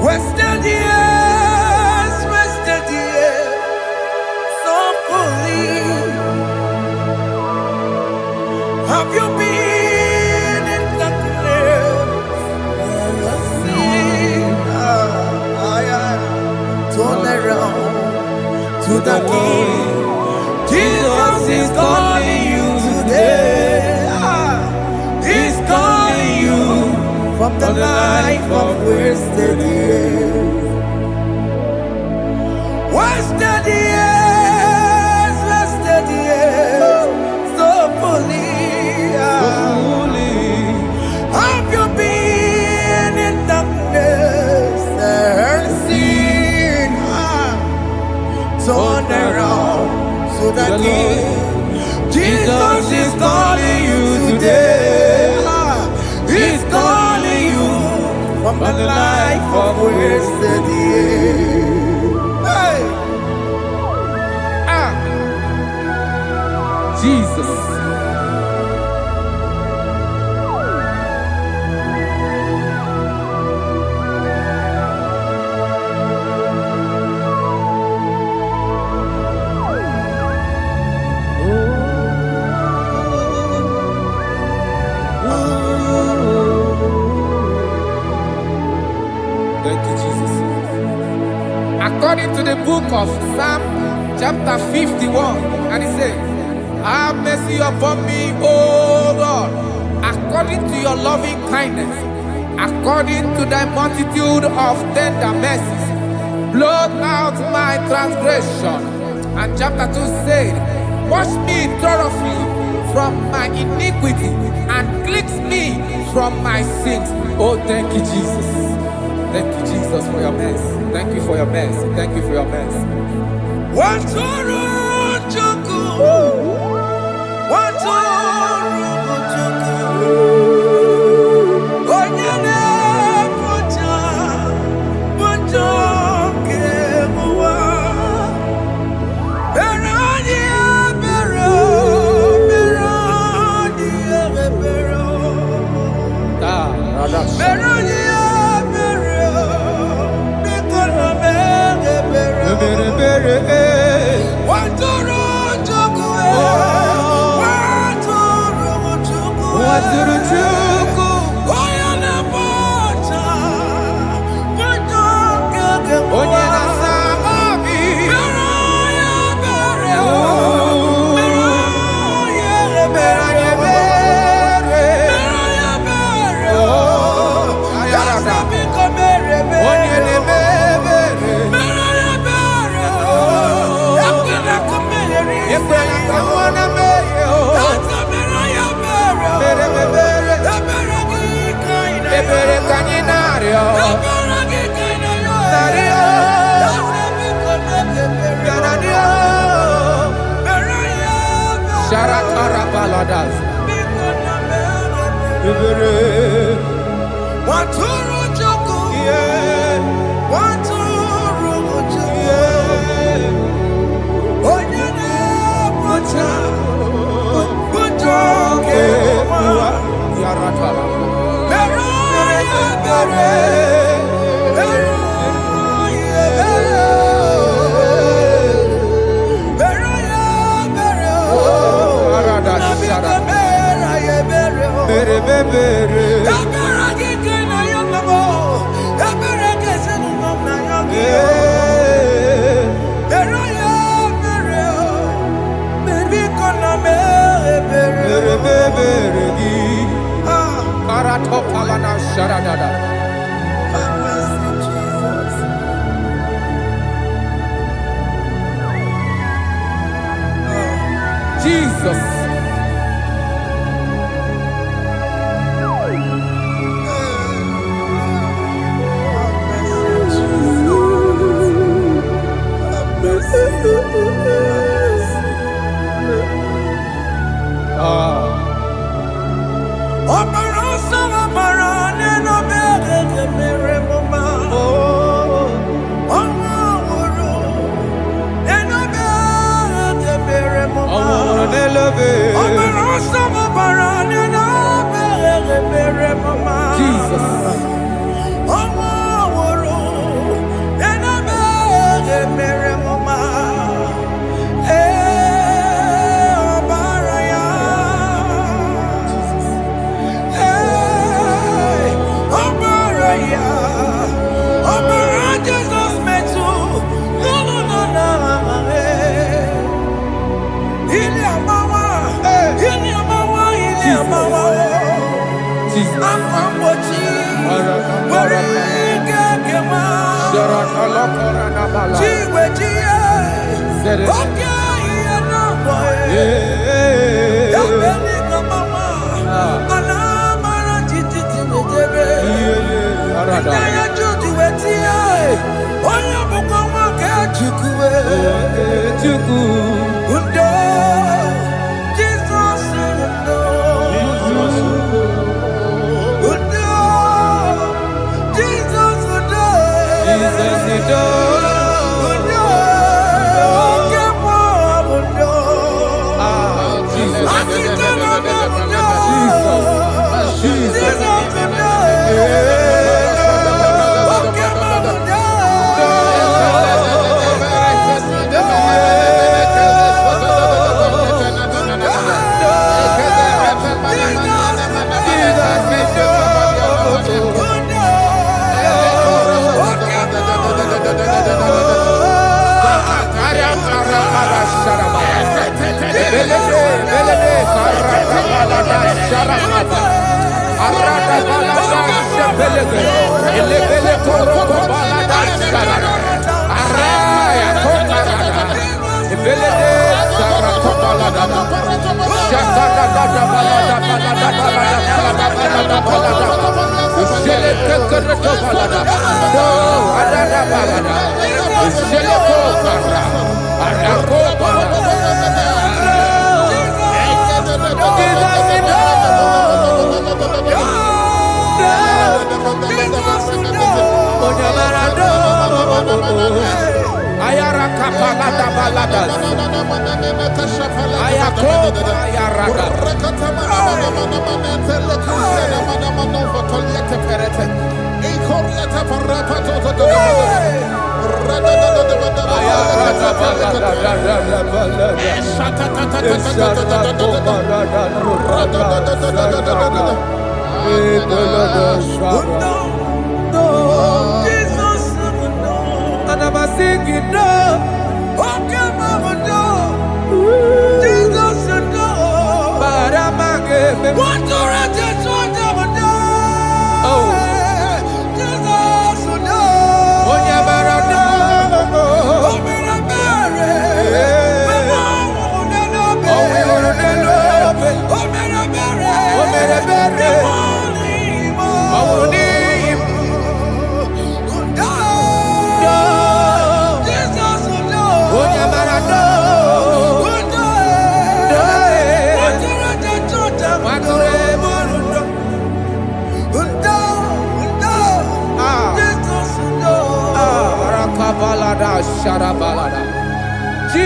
S2: Wasted years, so fully. Have you been in darkness? Seen, turn around to the King. Jesus is calling you today. He's calling you from the life of wasted years. Wasted years, so fully. Have you been in darkness and seen? Turn around to the King. Jesus is calling you today. He's calling you from the life of wasted years. Hey.
S1: Jesus. Thank you, Jesus. According to the book of Psalm, chapter 51, and it says, have mercy upon me, O God, according to your loving kindness, according to thy multitude of tender mercies, blot out my transgression. And chapter 2 said, wash me thoroughly from my iniquity and cleanse me from my sins. Oh, thank you, Jesus. Thank you, Jesus, for your mercy. Thank you for your mercy. Thank you for your mercy. Jesus.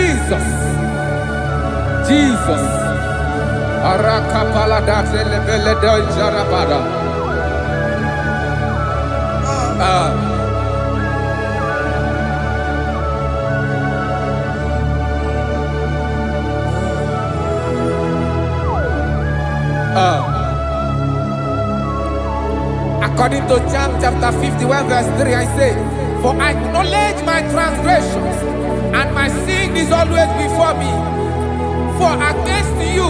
S1: Jesus. According to John chapter 51 verse 3, I say, for I acknowledge my transgressions, and my sin is always before me. For against you,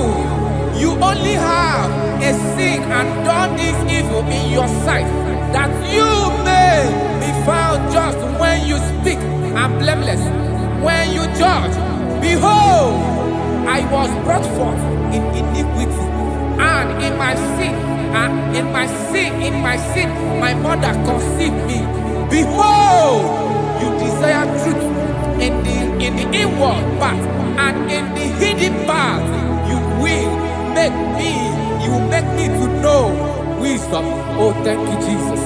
S1: you only have a sin and done this evil in your sight, that you may be found just when you speak, and blameless when you judge. Behold, I was brought forth in iniquity, and in my sin, my mother conceived me. Behold, you desire truth in the inward part, and in the hidden part you will make me to know wisdom. Oh, thank you, Jesus.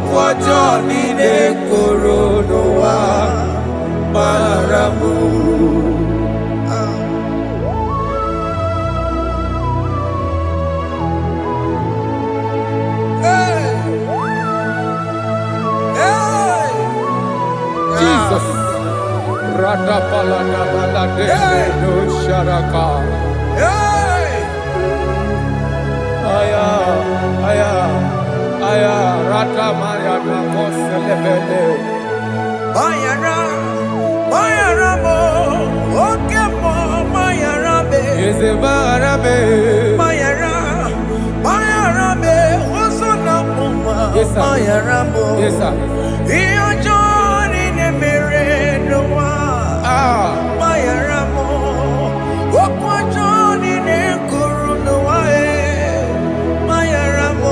S3: ọjọ́ nílé kòròdò wa maramu.
S1: Jesus. No sharaka. Aya, aya, aya, rata maya na koselebele.
S3: Bayara mo, oke mo, bayara be.
S1: Eze bayara be.
S3: Bayara be, oso na muma.
S1: Yes, sir.
S3: Bayara mo.
S1: Yes, sir.
S3: Iyo joni ne mere no wa. Bayara mo, okwa joni ne kuru no wa. Bayara mo.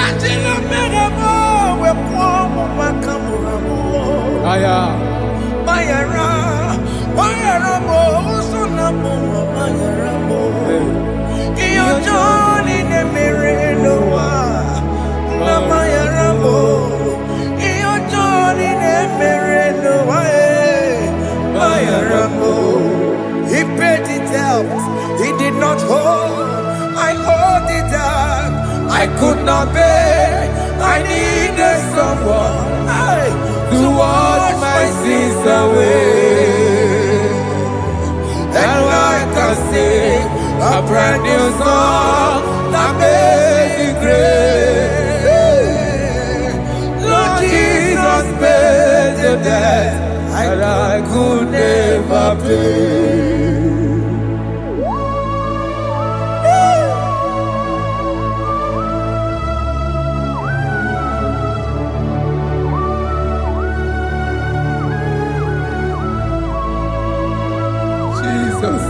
S3: Ati na mere mo, we kwa mo makamura mo.
S1: Aya.
S3: Bayara mo, oso na muma. Bayara mo. Iyo joni ne mere no wa. Bayara mo. Iyo joni ne mere no wa. Bayara mo. He paid it out. He did not hold. I owed it out. I could not pay. I needed someone to wash my sins away. And I can sing a brand new song that made me great. Lord Jesus paid the debt that I could never pay.
S1: Jesus.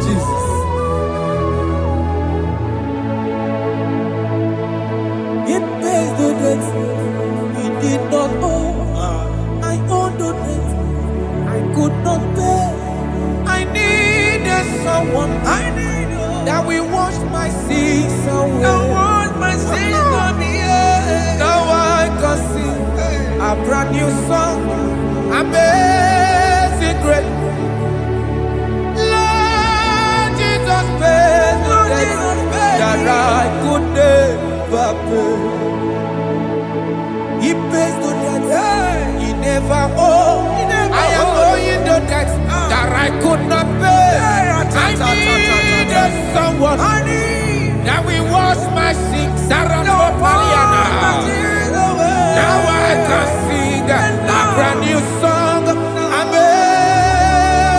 S1: Jesus.
S3: It pays the debt he did not owe. I owed the debt I could not pay. I needed someone.
S1: That will wash my sins away. Now I can sing a brand new song. Amazing grace. Lord Jesus paid the debt that I could never pay. He pays the debt he never owed. I am owing the debt that I could not pay. I needed someone that will wash my sins. Now I can sing a brand new song.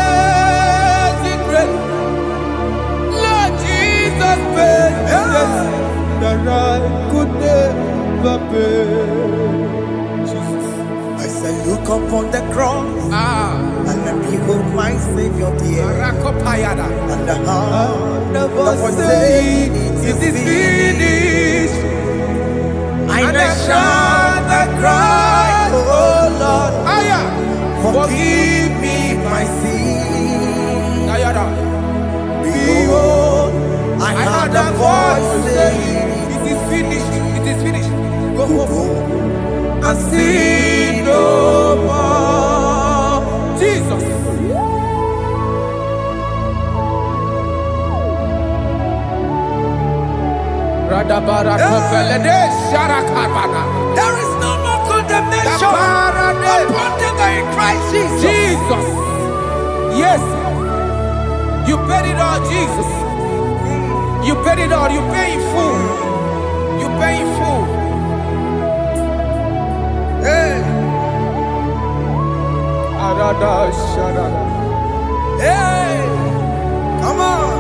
S1: Amazing grace. Lord Jesus paid the debt that I could never pay. Jesus.
S2: I said, look upon the cross and behold my Savior dear. And the heart that was saying it is finished.
S3: And I shout and cry, oh Lord,
S2: Forgive me my sin.
S3: behold, I heard a voice saying,
S1: it is finished. It is finished. Go
S2: Go
S1: home and sin no more. Jesus.
S3: there is no more condemnation upon them that in Christ Jesus.
S1: Jesus. Yes. You paid it all, Jesus. You paid it all. You pay in full. You pay in full.
S3: Hey, hey, come on.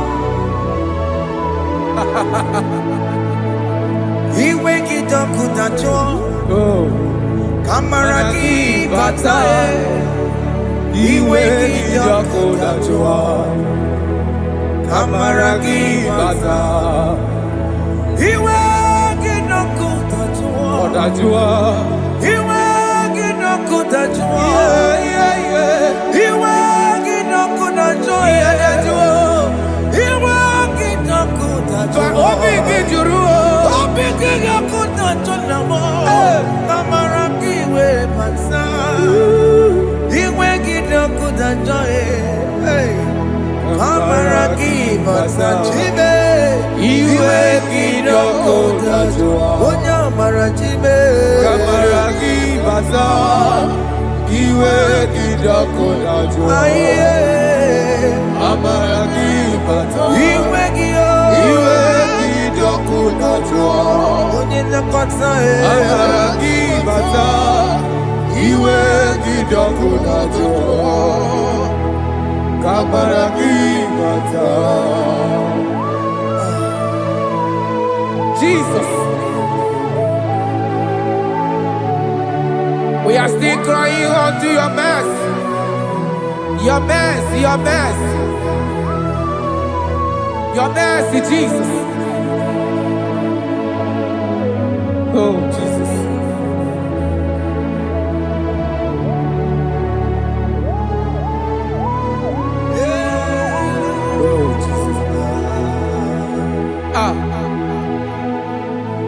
S3: He wake it up, good at you.
S1: Oh.
S3: Kamaraki batae. He wake it up, good at you. Kamaraki batae. He wake it up,
S1: Dajua.
S3: Iwe ginoko dajua. Iwe ginoko dajua. Iwe ginoko dajua.
S1: Obi Gijuru.
S3: Obi ginoko dajua. Kamara kiwe mansa. Iwe ginoko dajua. Kamara kiwe mansa. Iwe ginoko dajua. Onya mara chibe.
S1: Kamara Gibaza. Iwe Gidoko Dajua. Amara Gibaza. Iwe Gidoko Dajua. Amara Gibaza. Iwe Gidoko Dajua. Kamara Gibaza. Jesus. We are still crying unto your mercy. Your mercy, your mercy. Your mercy, Jesus. Oh, Jesus. Oh, Jesus.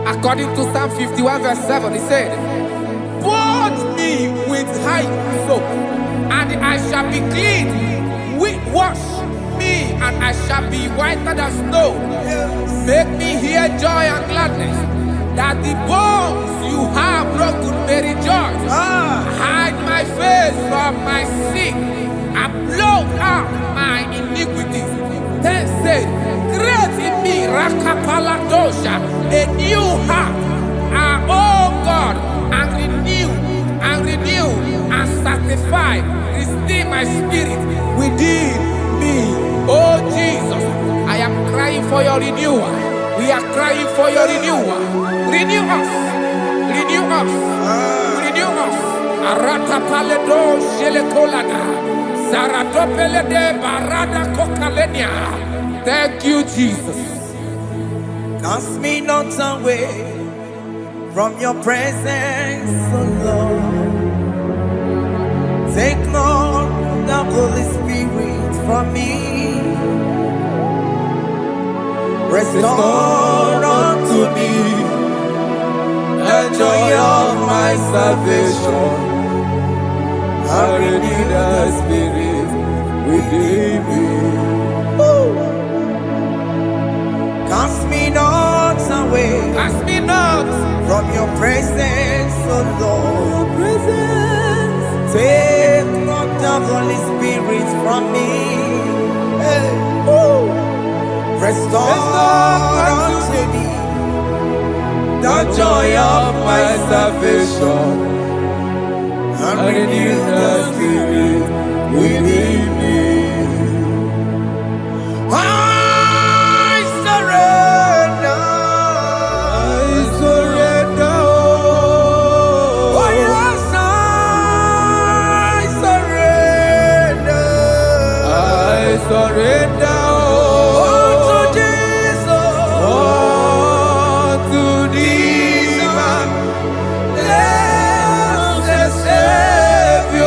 S1: According to Psalm 51 verse 7, he said, "Wash me with hyssop, and I shall be clean. Wash me, and I shall be whiter than snow. Make me hear joy and gladness, that the bones you have broken may rejoice. Hide my face from my sin, and blot out my iniquities." Then said, "Create in me, Rakapaladosha, a new heart, oh God, and renew, and sanctify, restore my spirit within me." Oh Jesus, I am crying for your renewal. We are crying for your renewal. Renew us, renew us, renew us. Arata paledo shelekolada, zaratopele de barada kokalenia. Thank you, Jesus.
S3: Cast me not away from your presence, O Lord. Take not the Holy Spirit from me. Restore unto me the joy of my salvation, and renew the spirit within me. Cast me not away,
S1: Cast me not
S3: from your presence, O Lord. Take not the Holy Spirit from me. Restore unto me the joy of my salvation, and renew the spirit within me. I surrender. Oh yes, I surrender.
S1: I surrender.
S3: Savior.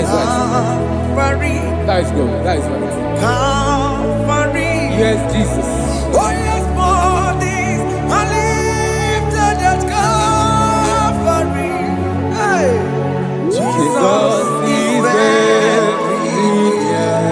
S1: is right.
S2: Calvary.
S1: That is good. That is right.
S2: Calvary.
S1: Yes, Jesus.
S2: Oh yes, bodies are lifted at Calvary. Hey. Jesus is very near.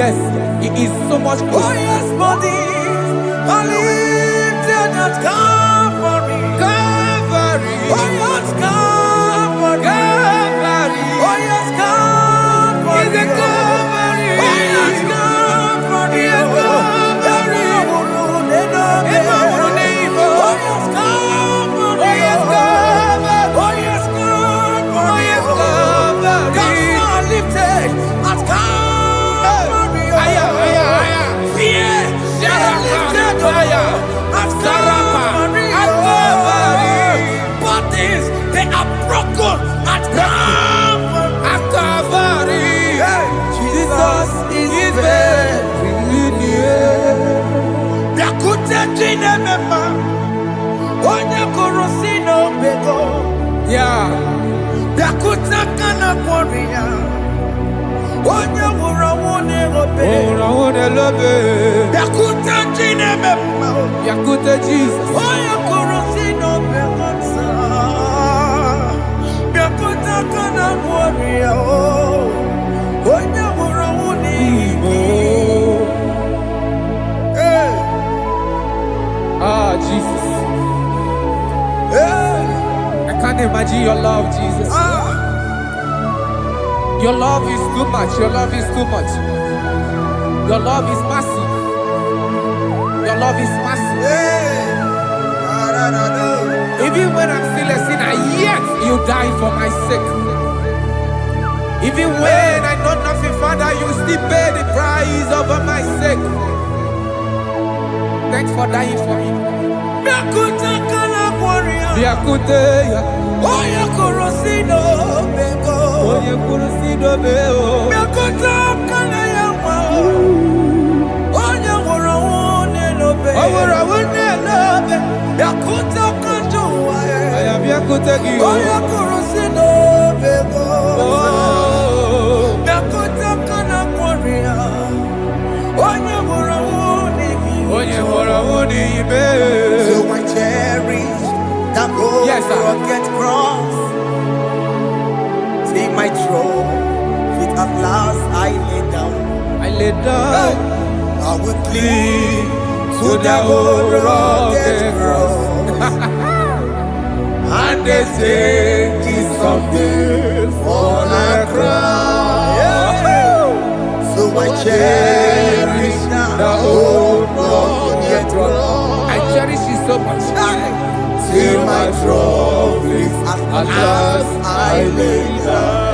S1: Yes, He is so much
S2: Oh
S1: closer.
S2: yes, bodies are lifted at Calvary.
S1: Calvary.
S2: Oh yes, Calvary.
S1: Calvary.
S2: Oh yes, Calvary.
S1: Is a Calvary.
S2: Oh yes, Calvary.
S1: Is a Calvary.
S2: Oh yes, Calvary.
S1: Oh yes, Calvary.
S2: Oh yes, Calvary.
S1: Oh yes, Calvary.
S2: Gods are lifted at Calvary.
S1: Aya, aya, aya.
S2: Fear lifted
S1: Aya.
S2: at
S1: Sarapa.
S2: Calvary.
S1: At Calvary.
S2: Bodies, they are broken at Calvary.
S1: At Calvary. Jesus is very near.
S2: Yakute chinemema, onye korosino bego.
S1: Yeah.
S2: Yakuta kana kworiya, onye wurawune obe.
S1: Oh, I love it.
S2: Yakuta chinemema,
S1: Yakute Jesus.
S2: onye korosino bego sa. Yakuta kana kworiya, onye wurawune
S1: Igbo.
S2: Hey,
S1: Ah, Jesus.
S2: hey,
S1: I can't imagine your love, Jesus.
S2: ah.
S1: Your love is too much. Your love is too much. Your love is massive. Your love is massive. Even when I'm still a sinner, yet you die for my sake. Even when I know nothing, Father, you still pay the price over my sake. Thanks for dying for me. Biakute,
S2: Oya korosino bego.
S1: oye kurusido beo.
S2: Biakota kana yama. Oya worawone lobe.
S1: Awura wune lobe.
S2: Biakota kanjuwa.
S1: Aya biakute gi.
S2: Oya korosino bego.
S1: Oh,
S2: Biakota kana kwaria. Oya worawone gi.
S1: oye wura wune ibe.
S2: So I cherish that gold
S1: Yes, sir.
S2: rugged cross. See my throne, feet at last I lay down.
S1: I lay down
S2: I will cling
S1: to
S2: to
S1: the
S2: that
S1: old
S2: gold rugged
S1: rugged
S2: cross.
S1: and they say it's something for a crown.
S2: So I cherish
S1: The old rugged cross. I cherish it so much.
S2: See my trophies at last I lay down.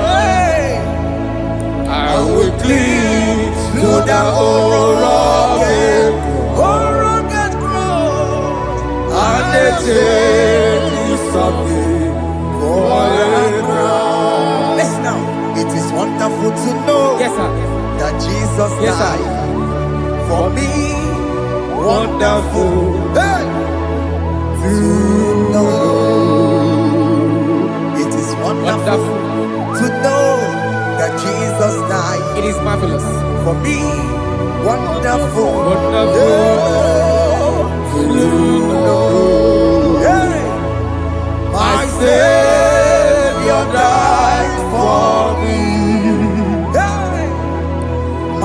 S1: I will cling to the old rugged
S2: cross.
S1: and they say it's something for a crown.
S2: Listen now, it is wonderful to know
S1: Yes, sir.
S2: that Jesus
S1: Yes, sir.
S2: died for me.
S1: Wonderful.
S2: Hey! To know. It is wonderful
S1: Wonderful.
S2: to know that Jesus died
S1: It is marvelous.
S2: for me. Wonderful.
S1: Wonderful.
S2: To know. Hey!
S1: My Savior died for me.
S2: Hey!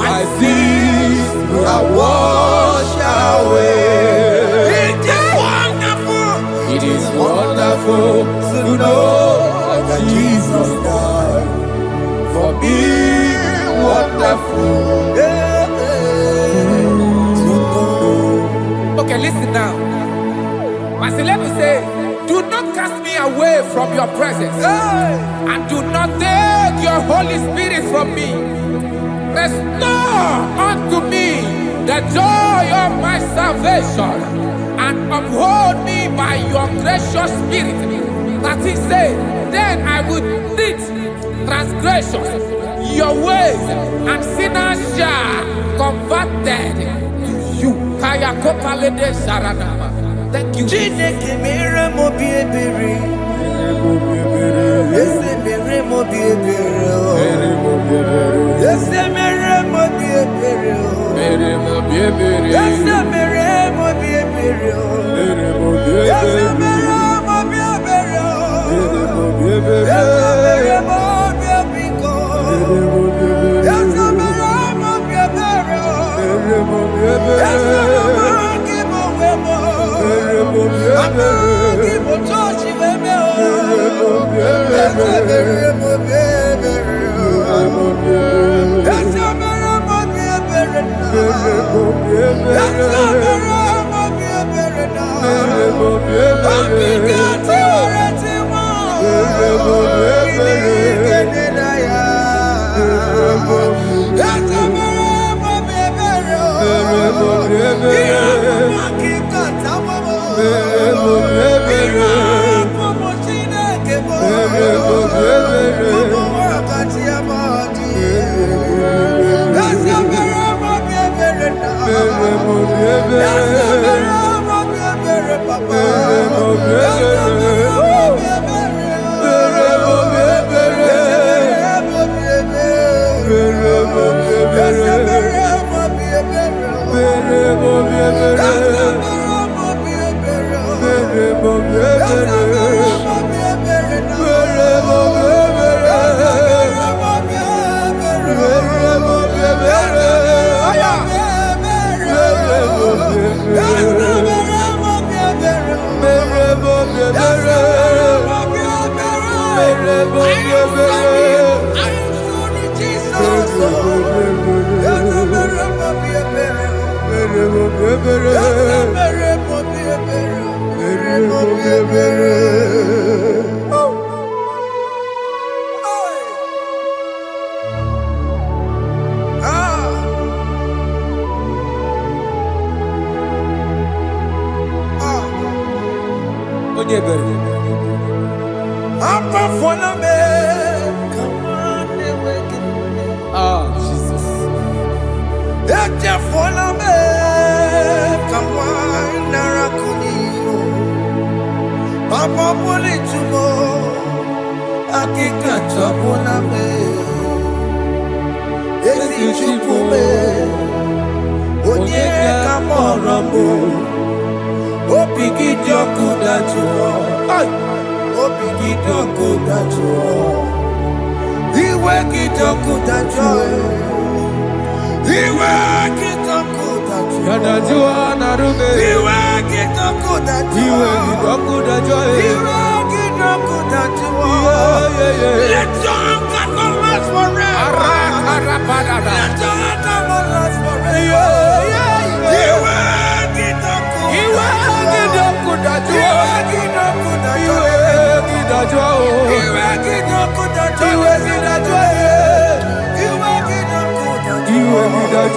S1: My sins are washed away.
S2: It is wonderful.
S1: It is wonderful to know that Jesus died for me. Wonderful.
S2: To know.
S1: Okay, listen now. Master, let me say, do not cast me away from your presence,
S2: Hey!
S1: and do not take your Holy Spirit from me. Restore unto me the joy of my salvation, and uphold me by your gracious spirit. That is said, then I will teach transgressions your ways, and sinners shall converted to you. Kaya kopalede saranama. Thank you.
S2: Chineke mere mo bi ebere. Eze mere mo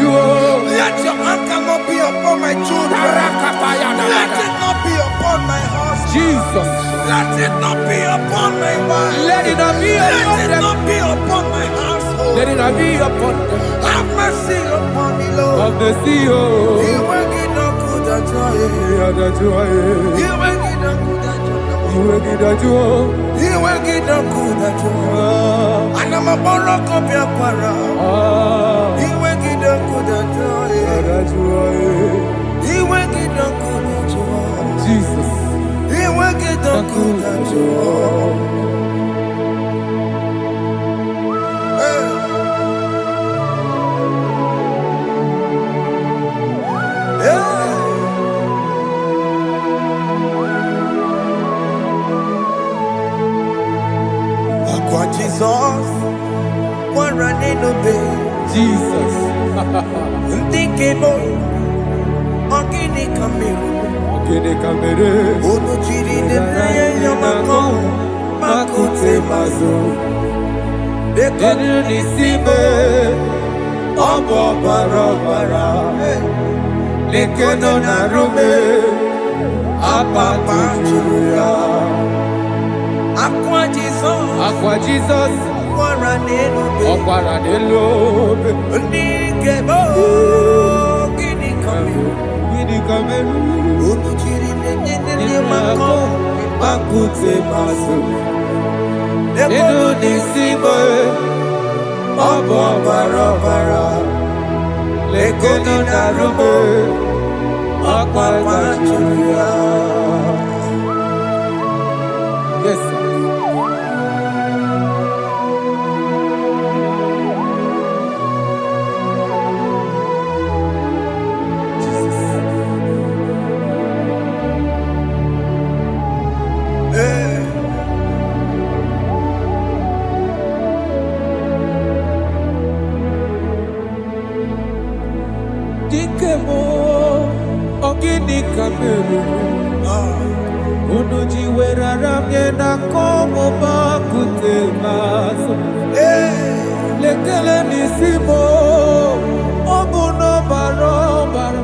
S1: Jesus.
S3: Let your anger not be upon my children. Let it not be upon my husband.
S1: Jesus.
S3: Let it not be upon my wife.
S1: Let it not be upon
S3: Let it not be upon my household.
S1: Let it not be upon them.
S3: Have mercy upon me, Lord.
S1: Of the CEO.
S3: You will get no good at all. You will get no good at all. You will get no good at all. And I'm a borrow of your para. You will get no good at all. You will get no good at all.
S1: Jesus.
S3: You will get no good at all. Jesus, what running obey
S1: Jesus.
S3: Thinking boy, Ogini Kamiru, Ono Chiri de Yamako, Makute Mazo, De Kani Sibe, Obo Barabara, Lekono Narume, Apapa Julia. Aqua Jesus,
S1: Okwaranelo,
S3: Nikebo, Gini Kameru, Unuchiri Nemako, Akute Masu, Inu nisimo Obo barabara Lekeno narumo Akwa machuya.
S1: Yes, sir. Dikemo ogini kamelu Unuji werara miena komo bakute maso Lekele nisimo Obuno barobara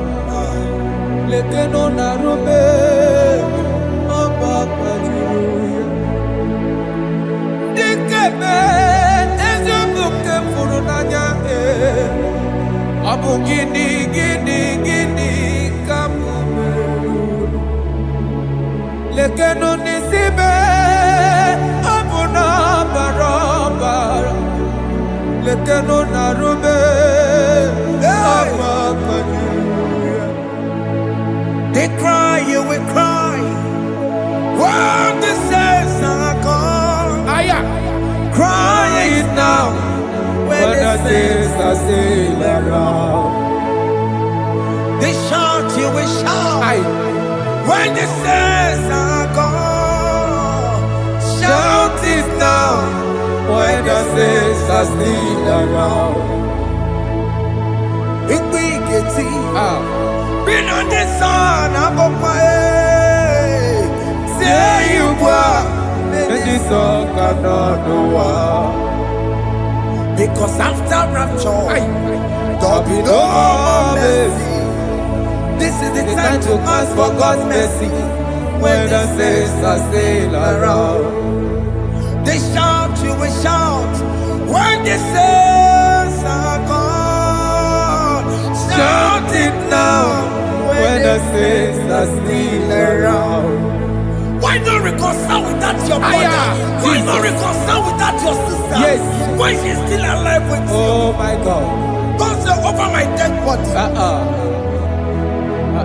S1: Lekeno narume Obakwajiruya Dikeme Ezobuke furunanya Abu gini kamumeru Lekeno nisibe Abu na barabara Lekeno narume Abakwajiruya.
S2: They cry, you will cry. When the saints are gone, cry it now.
S1: When the saints are still around,
S2: They shout, you will shout. When the saints are gone, shout it now.
S1: when the saints are still around.
S2: Been on the sun, I'm up my say you were.
S1: And this song cannot do what.
S2: Because after rapture, there'll be no
S1: more
S2: mercy. This is the time to ask for God's mercy.
S1: When the saints are still around,
S2: They shout, you will shout. When the saints are gone, shout it now.
S1: when the saints are still around.
S2: Why not reconcile with that your brother? Why not reconcile with that your sister?
S1: Yes.
S2: Why she's still alive with you?
S1: Oh my God.
S2: Don't say over my dead body.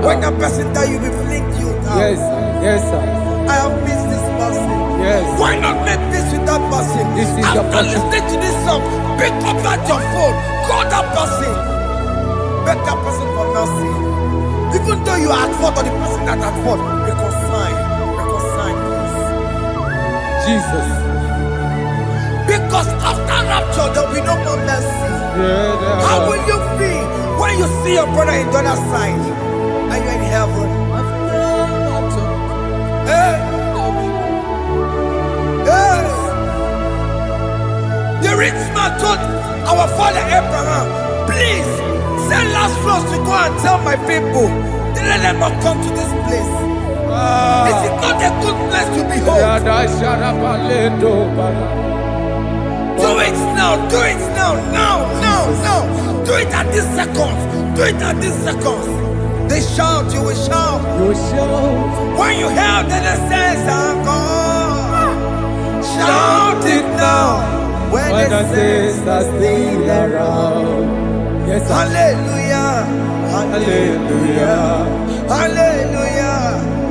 S2: When the person die, you will fling you down.
S1: Yes, yes, sir.
S2: I have missed this person.
S1: Yes.
S2: Why not make peace with that person?
S1: This is your
S2: After
S1: person.
S2: listening to this song, pick up that your phone, call that person, beg that person for mercy. Even though you are at fault or the person that at fault, reconcile, please.
S1: Jesus.
S2: Because after rapture, there will be no more mercy.
S1: Yeah,
S2: How will you feel when you see your brother in the other side and you're in heaven? Hey. Hey. The rich man told our father Abraham, please send Lazarus to go and tell my people, let them not come to this place. This is not a good place to behold. Do it now, do it now, now. Do it at this second. Do it at this second. They shout, you will shout.
S1: You shout.
S2: When you hear that the saints are gone, shout it now.
S1: When the saints are still around. Yes, sir.
S2: Hallelujah.
S1: Hallelujah.
S2: Hallelujah.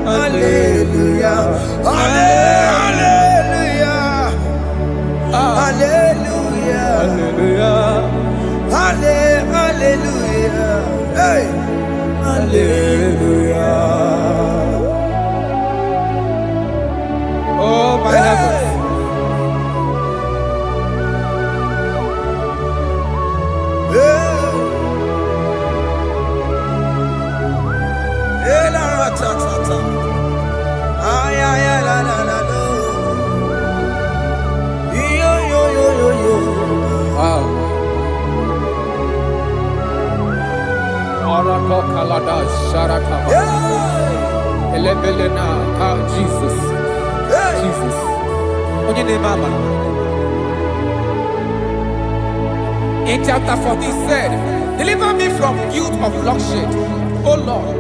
S2: Hallelujah. Hallelujah. Hallelujah.
S1: Hallelujah.
S2: Hallelujah. Hey.
S1: Hallelujah. Oh, my heavens. Wow. Arako kalada sharataba. Elebelena ka Jesus. Jesus. Onye name ama. In chapter 40 said, deliver me from guilt of bloodshed, O Lord,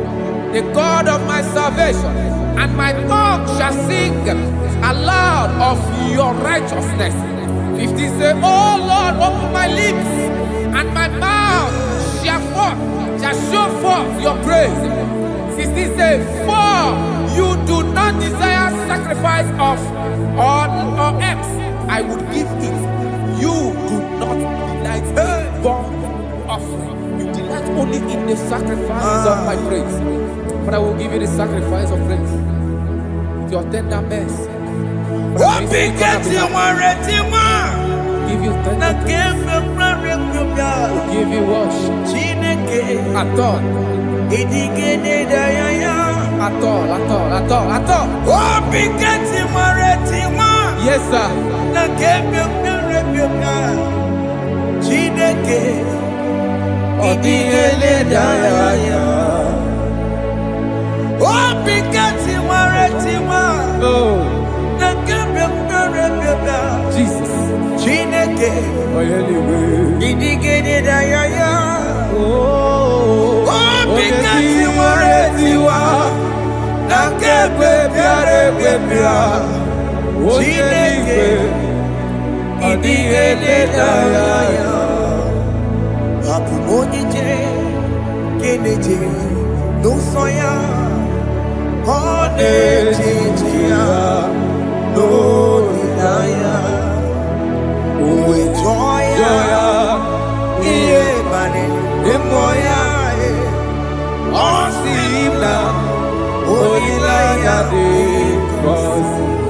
S1: the God of my salvation. and my tongue shall sing aloud of your righteousness. 15 say, oh Lord, open my lips, and my mouth shall show forth your praise. 16 say, for you do not desire sacrifice of or eggs, I would give it. You do not delight in burnt offering. You delight only in the sacrifice of my praise. But I will give you the sacrifice of praise. With your tender mercy. Give you tender mercy. Will give you worship. At all. Yes, sir. Jesus.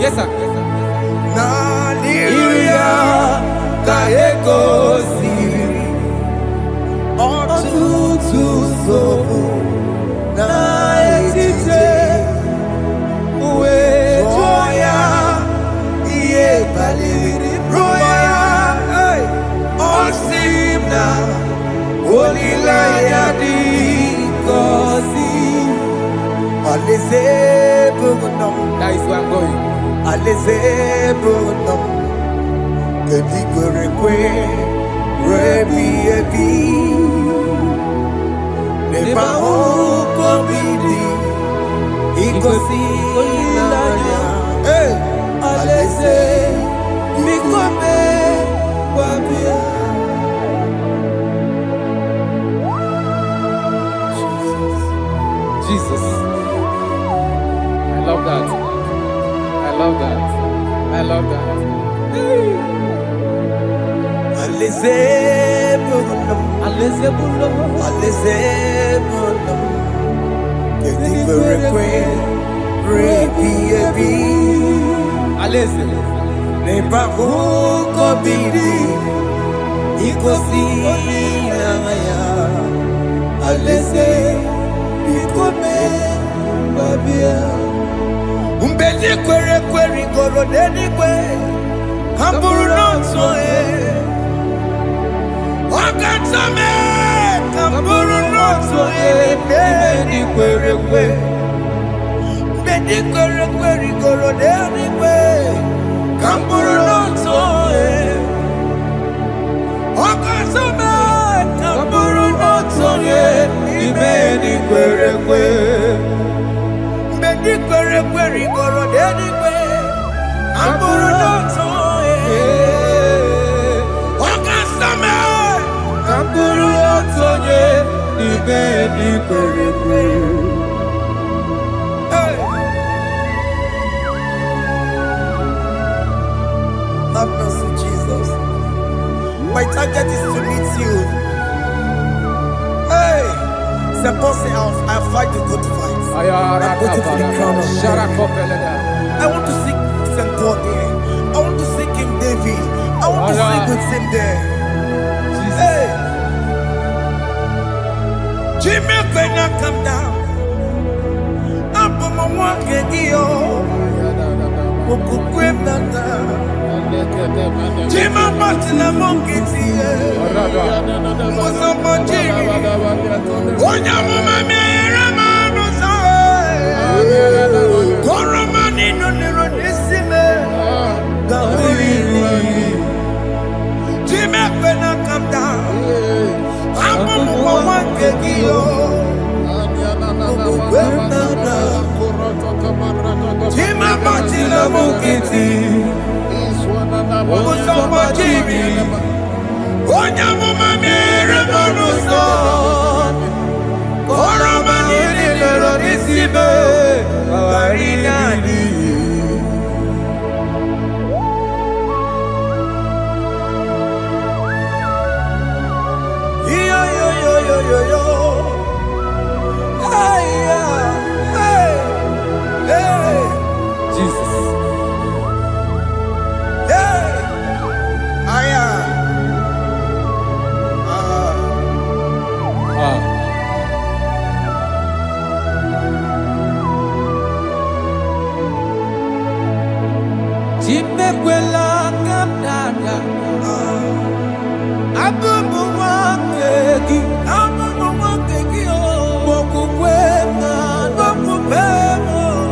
S1: Yes, sir. That is where I'm going. Jesus. I love that. I love that. I love that.
S3: Umbedi kwere kwere goro denigwe Kamburu nonso Wakatame Kamburu nonso Umbedi kwere kwere Umbedi kwere kwere goro denigwe Kamburu nonso Wakatame Kamburu nonso Umbedi kwere kwere Query goro denigwe Amburu noto Wakasame Amburu noto Ibedi query Have mercy, Jesus. My target is to meet you. Hey, suppose I fight the good fight. I'm waiting for the crown of glory. I want to seek St. God there. I want to seek King David. I want to sing with him there. Hey, Jimmy cannot come down. I'm on my walk again. Jimmy Martin, I'm on Kitty. What's up, on Jimmy? Oh, Koromani no nero nisime Gawiri Jime kwena come down Amu mwawange giyo Kwena na Machila Mukiti, Musamba Jimmy, Onyamuma Mere Bonuso, Koromani Lero Nisibe, Arinadi. Yo. Hey,
S1: Jesus.
S3: hey,
S1: Chimekwela kamdada. Abubu wakegi. Mokukwema.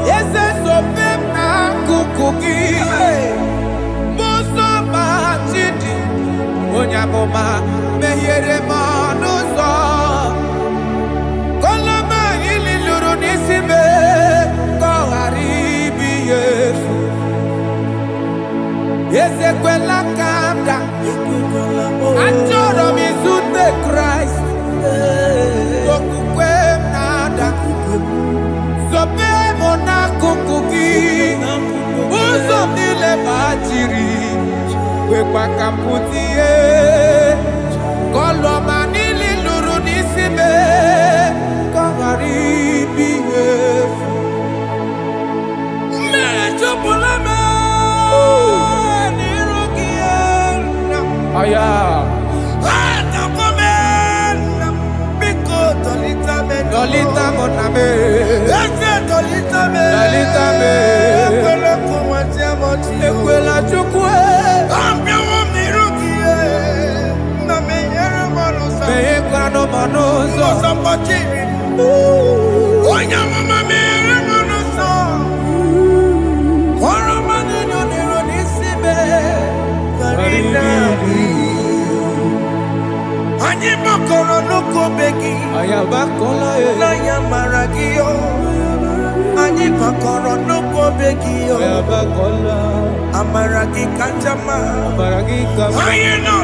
S1: Yese sopemna kukuki. Musoma chidi. Onyamoma mehiere manuso. Koloma ililuru nisime. Koharibi yefu. Ezekwela kamda. Achoro mizute Christ. Okukwe nada. Sobe mona kukuki. Uzo nile bachiri. Wekwa kamputie. Koloma nili luru nisime. Kongaribi yefu. Mechopulame. Aya. Dolita moname. Dolita me. Ekwela chukwe. Meye kwano manozo.
S3: Onyamama mere monuso. Koromani noniro nisibe. Anyị makọrọ n'ụkọ begi,
S1: Ayabakola
S3: n'anya mara gị yo. Anyị makọrọ n'ụkọ begi yo,
S1: Ayabakola.
S3: amara gị kacha mma.
S1: Maragika.
S3: Anyị nọ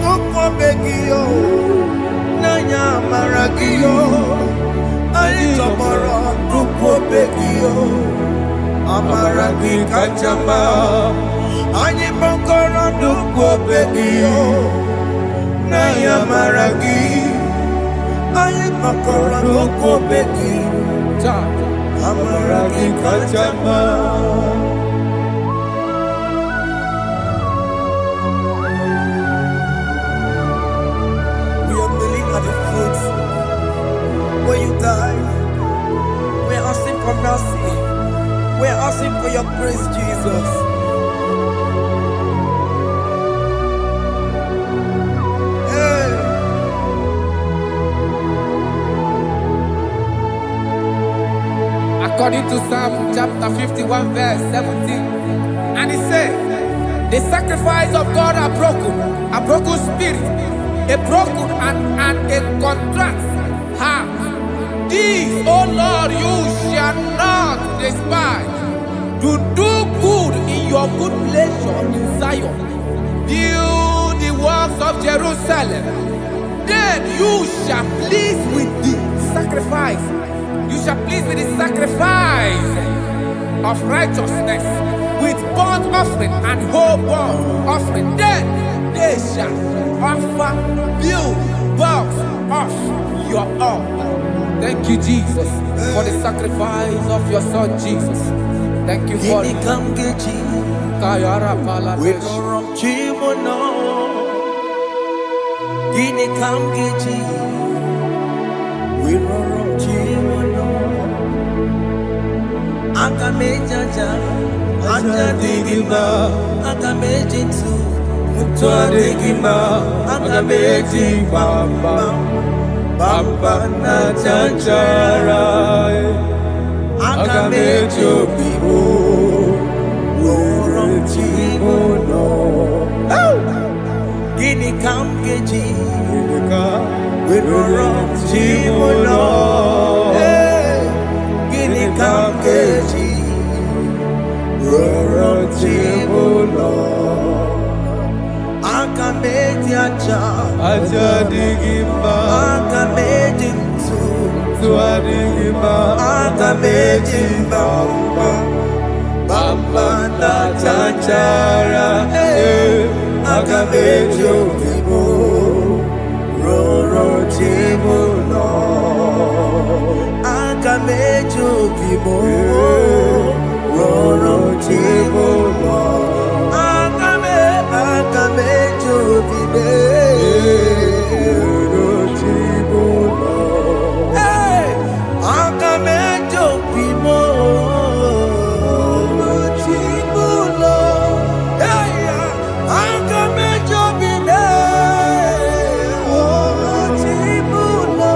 S3: n'ụkọ begi yo, n'anya mara gị yo. Anyị tọgbọrọ n'ụkọ begi yo, amara gị kacha mma. Anyị makọrọ n'ụkọ begi yo. Naya maragi, anyị makọrọ n'okwu begi, amaragi kachama. We are kneeling at the foot where you died. We are asking for mercy. We are asking for your grace, Jesus.
S1: According to Psalm chapter 51 verse 17. And he said, the sacrifice of God are broken spirit, a broken and a contract heart. These, O Lord, you shall not despise. To do good in your good pleasure in Zion. Build the works of Jerusalem. Then you shall please with the sacrifice. You shall please with the sacrifice of righteousness, with burnt offering and whole burnt offering. Then they shall offer build works of your own. Thank you, Jesus, for the sacrifice of your Son, Jesus. Thank you for it. Kayara Paladesh.
S3: Agamejaja, Ajadigima, Agamejitu, Mutuadigima, Agameji Bamba, Bamba Najajara, Agamejo Bibo, Worom Chimono, Gini Kamgeji, Worom Chimono. Kamkeji, aja digimba
S2: Akamejitu
S3: tuadigimba
S2: Akamejimba
S3: bamba na chachara
S2: Akamejo Bibo Roro Chibuno Akamejo Bibo Roro Chibuno Akamejo Bibo Roro Chibuno Akamejo Bibo Roro Chibuno Akamejo Bibo Roro Chibuno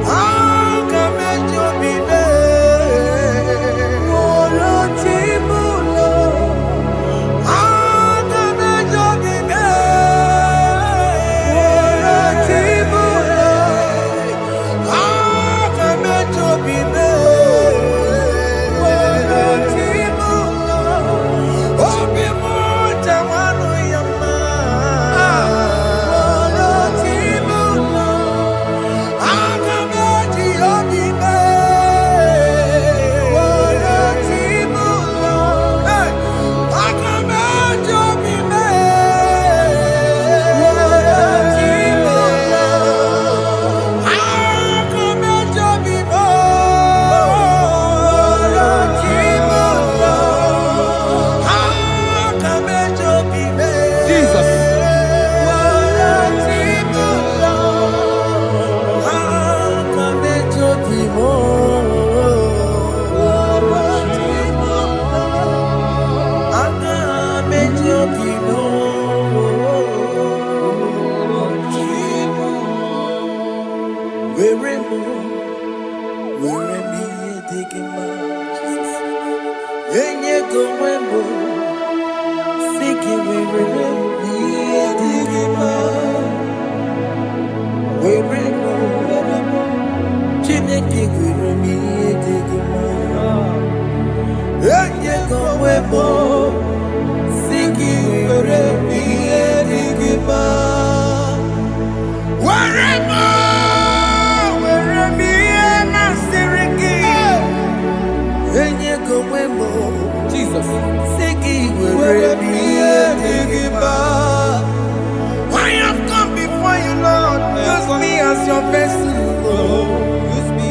S2: Akamejo Bibo Roro Chibuno Akamejo Bibo Roro Chibuno Akamejo Bibo Roro Chibuno Obi mo jamanu yama Roro Chibuno Akameji Obibe Roro Chibuno Akameji Obibe Roro Chibuno Akameji Obibe Roro Chibuno Akameji Obibe
S1: Jesus.
S2: Roro Chibuno Akameji Obibe Roro Chibuno Akameji Obibe Where me taking my Yenye go wembo Siki where me taking my Where Chineke where me taking my Yenye go wembo Siki where me taking my Where me na siriki Yenye go wembo
S1: Jesus.
S2: Siki
S3: where
S2: where
S3: me
S2: me
S3: digimba
S2: I have come before you, Lord. Use me as your vessel, Lord.
S3: use me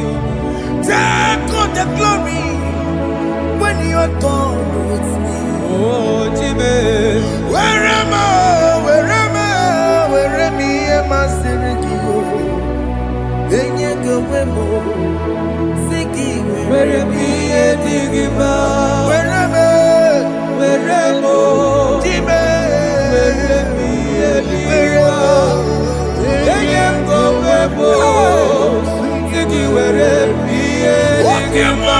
S2: Take all the glory when you are done with me.
S3: oh Jime
S2: Where am I? Where am I? Sirikio. Enye go wemo. Siki
S3: where me digimba
S2: Where am I?
S3: where mo
S2: Jime.
S3: where me digimba yenye go webo siki where me digimba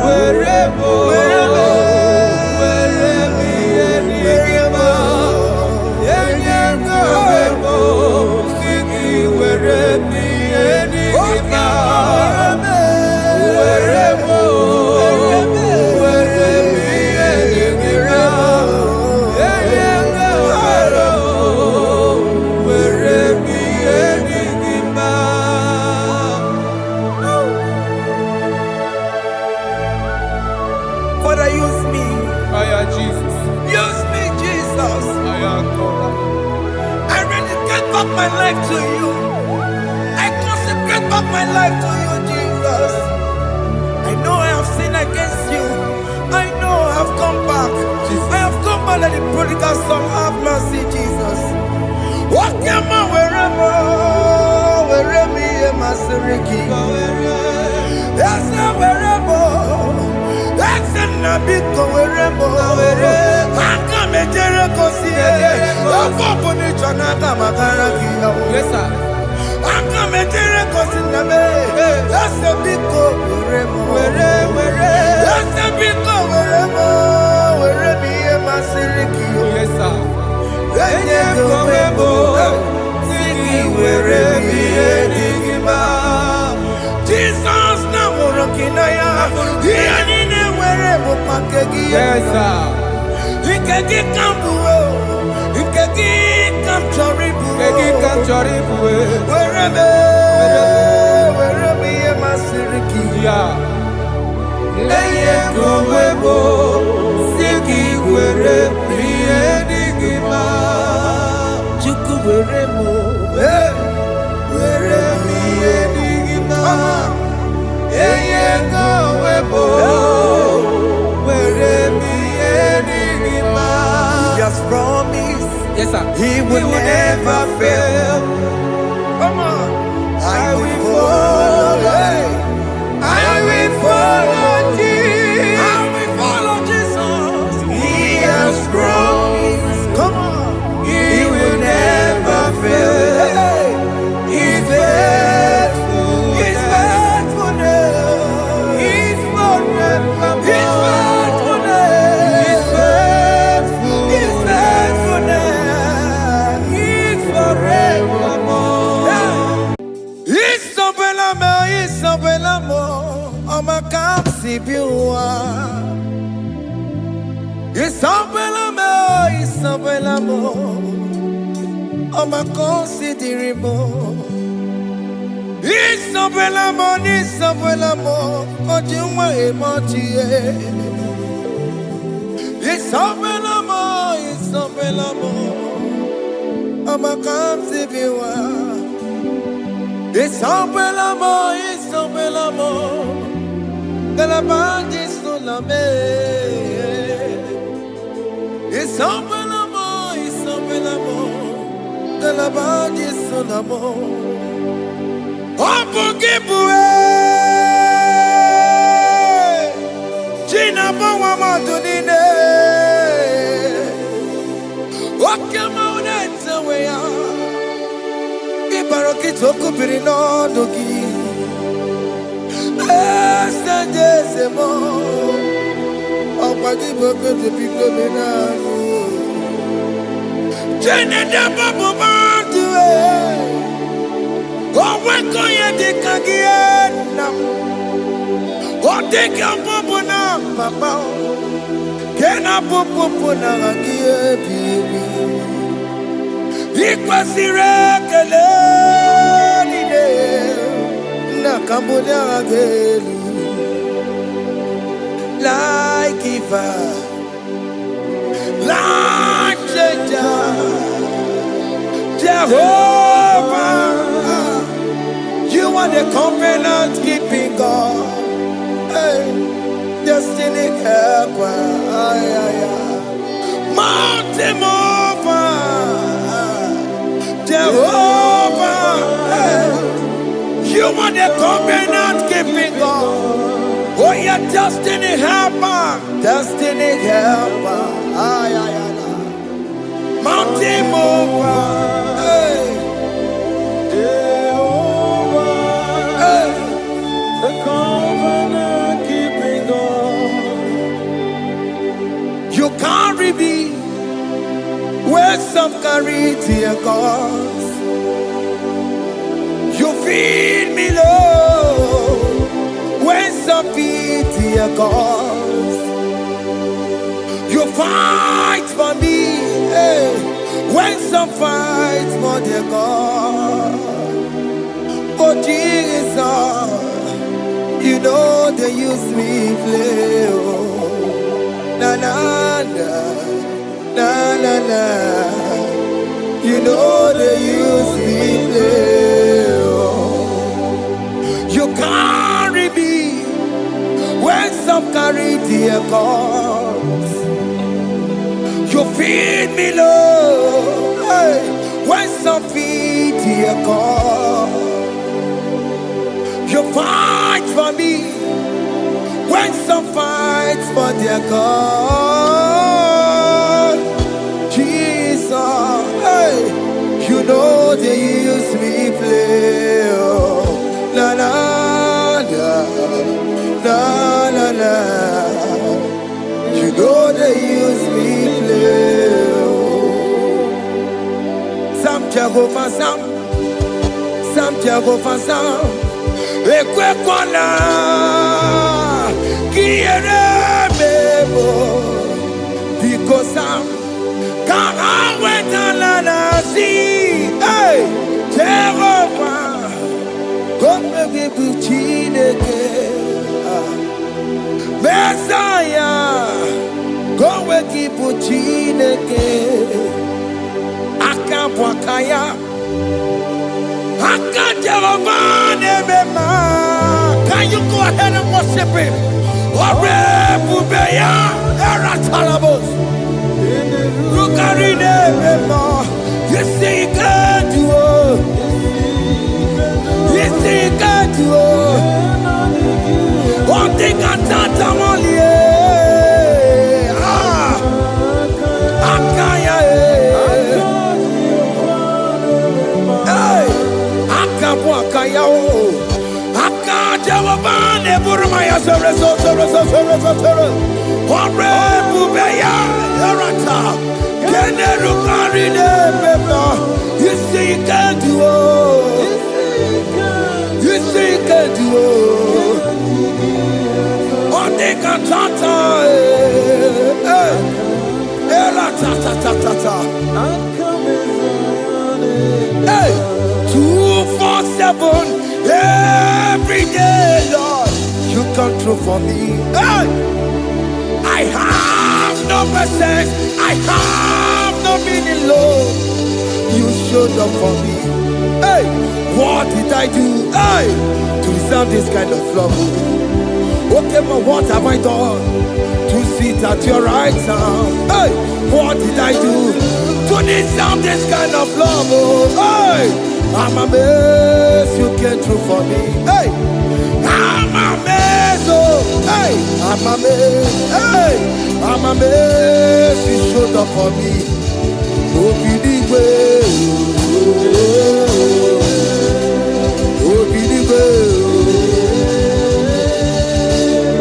S3: where mo where me digimba yenye go webo siki where me digimba where mo where me digimba yenye go webo where me digimba.
S2: Father, use me.
S1: Fire Jesus.
S2: Use me, Jesus.
S1: Fire God.
S2: I dedicate back my life to you. I consecrate back my life to you, Jesus. I know I have sinned against you. I know I have come back. I have come back like the prodigal son. Have mercy, Jesus. What am I wherever? Where me and my Siriki? Yes, wherever. That's a nabiko wherever. I come a Jericho see. I'm going to Chanaka Makaraki.
S1: Yes, sir.
S2: I'm coming to the That's a big go wherever. That's a big go wherever me and my Siriki.
S1: Yes, sir.
S2: Enye go webo, Siki where me digima. Jesus na morokina ya, yani ne where mo pakegi.
S1: Yes, sir.
S2: Ikegi kambuo, ikegi
S1: ka chọrọ ịbụ
S2: were me ihe masịrị gị
S1: ya enye onwe bụ si gị were ihe dị gị ma
S2: Chukwu were m
S1: were ihe dị gị ma enye onwe bụ were ihe dị gị ma.
S2: He has promised
S1: Yes, sir.
S2: He will never fail. Come on. I will follow. I will follow Jesus.
S3: I will follow Jesus.
S2: He has promised. Come on. He will never fail. He's faithful. He's faithful.
S1: He's forever.
S2: He's faithful.
S1: He's faithful.
S2: He's faithful.
S1: He's forevermore.
S2: Isabelamo, Oma Kamsi Biwa. Isabelamo, Oma Considerimo. Isabelamo, Ojuma Emotie. Isabelamo, Oma Kamsi Biwa. Isabelamo, de la bande solame. Isabelamo, de la bande solamo. Opugibue, Gina Bawa Madunine, Okamaunenza Wea, Ibarokitoku Pirino Dogi. Estendezemo, Opagiboko to Picomino. Jenenda Babu Bandue, Owakoya de Kagiana, Oteka Popona, Papa, Kena Popona, Baby, Equasire, Cambodia like giver, like changer, Jehovah, you are the covenant keeping God, hey, destiny helper, mountain mover, Jehovah, hey. You are the covenant keeping God. Oh, your destiny helper. Destiny helper. Mountain mover. Hey.
S3: Hey. The covenant keeping God.
S2: You carry me where some carry dear gods. You feed me, Lord, when some feed dear gods. You fight for me, hey, when some fight for their God. Oh Jesus, you know they use me play. Oh, na na na, na na na. You know they use me play. You carry me when some carry their gods. You feed me, Lord, hey, when some feed their God. You fight for me when some fight for their God. Jesus, hey, you know they use me play. Oh. La la la la la la. You know they use me play. Sam Jehovah Sam Jehovah Sam. Ekwe kola kiere mebo because Sam. Kara wetala na si.
S3: Hey, Jehovah, come give you Chineke. Messiah, come give you Chineke. Akabwakaya, Jehovah, Nebema. Can you go ahead and worship him? Ore Bubeya, Eratalabos. Rukarine Bema. You see, you can do it. You see, you can do it. One thing I can't only. Akaya. Hey, Akabwakaya. Akajawabane Burmaya Saraso. Ore Bubeya, Erata. You see, you can do it. You see, you can do it. On the cantata, hey, 247 every day, Lord. You come through for me. Hey, I have no message. I have no meaning, Lord. You showed up for me. Hey, what did I do? Hey, to deserve this kind of love? Okay, but what have I done to sit at your right hand? Hey, what did I do to deserve this kind of love? Hey, I'm amazed you came through for me. Hey, I'm amazed. Oh, hey, I'm amazed. Hey, I'm amazed you showed up for me.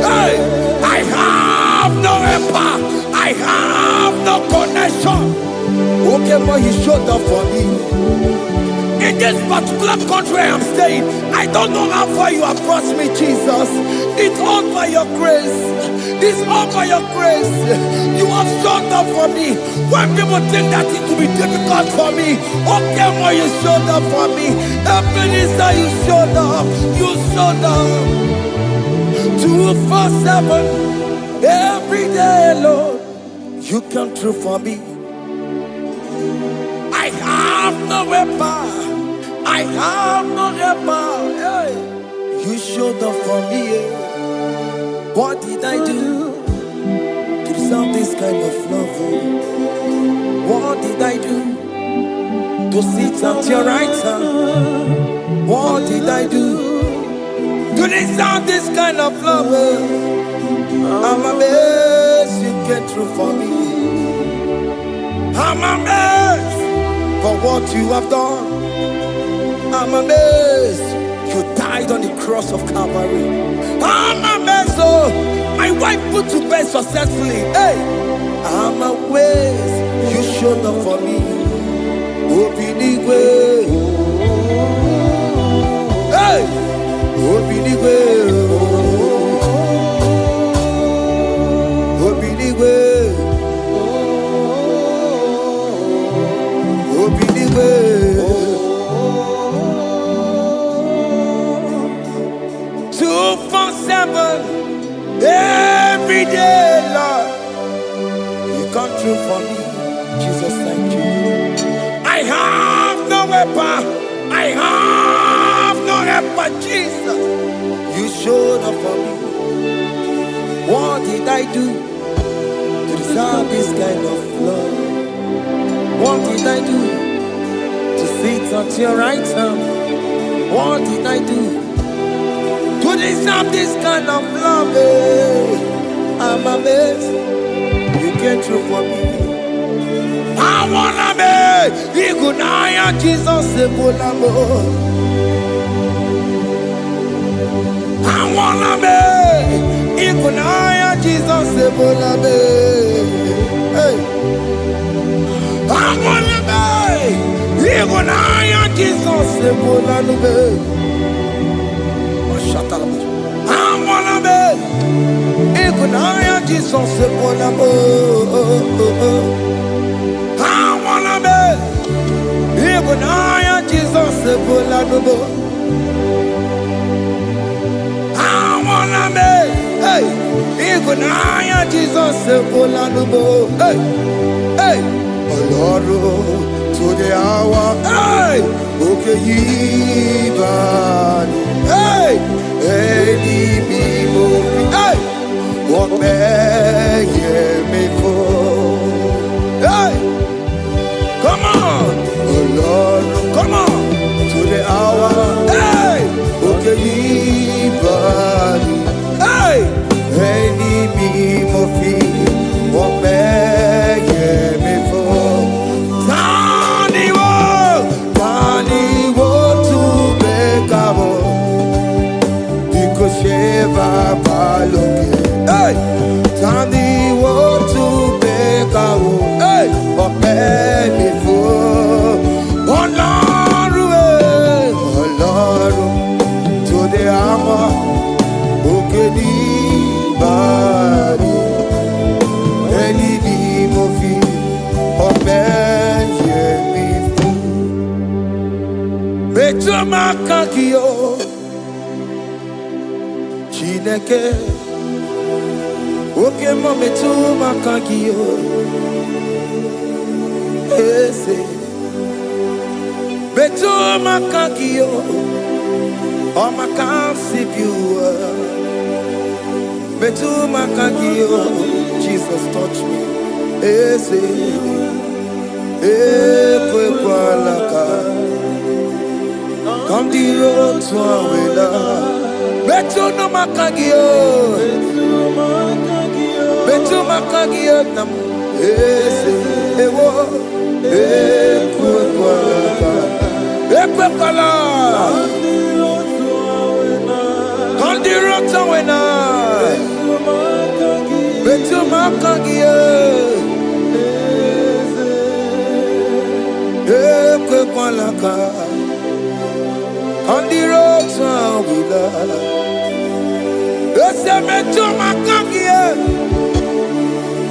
S3: Hey, I have no empire. I have no connection. Okay, but you showed up for me. In this particular country I am staying, I don't know how far you have brought me, Jesus. It's all by your grace. It's all by your grace. You have showed up for me. When people think that it will be difficult for me, okay, well, you showed up for me. Ebenezer, you showed up. You showed up. 247 every day, Lord. You come through for me. I have no weapon. I have no weapon. Hey. You showed up for me. What did I do to deserve this kind of love? What did I do to sit at your right hand? What did I do to deserve this kind of love? I'm amazed you came through for me. I'm amazed for what you have done. I'm amazed you died on the cross of Calvary. I'm amazed, oh, my wife put to bed successfully. Hey, I'm amazed you showed up for me. Obinigwe, hey, Obinigwe, Obinigwe, Obinigwe. 247 every day, Lord. You come through for me, Jesus. Thank you. I have no weapon. I have no weapon, Jesus. You showed up for me. What did I do to deserve this kind of love? What did I do to sit at your right hand? What did I do to deserve this kind of love? I'm amazed you came through for me. I wanna be Igunaya Jesus Sebulamo. I wanna be Igunaya Jesus Sebulamo. Hey, I wanna be Igunaya Jesus Sebulamo. I wanna be Igunaya Jesus Sebulamo. I wanna be Igunaya nubo. I wanna make, hey, even I Jesus sekola nubo. Hey, hey, Oloro to the hour. Hey, okay, yibani. Hey, hey, me move. Hey, what may me for? Hey, come on, Oloro, come on to the hour. Hey, okay, yibani. Hey, hey, me move. What may me for? Tani wo to make up. Sheva baloke, hey, Tandi wo to beka wo, hey, ope mi fo, Olaru, to the ama, okedi bari, eni di mofi, ope ye mi fo, beto makakio. Chineke, oke mo metu makagio, ese metu makagio, o makansi biwa, metu makagio. Jesus touch me, ese ekwe kwalaka, come the road to awela. Betu no makagio, betu makagio nam ese ewo ekwe kwala, kandiro tawena, betu makagio, ekwe kwala ka. On the road to Willa, it's a meto makagie,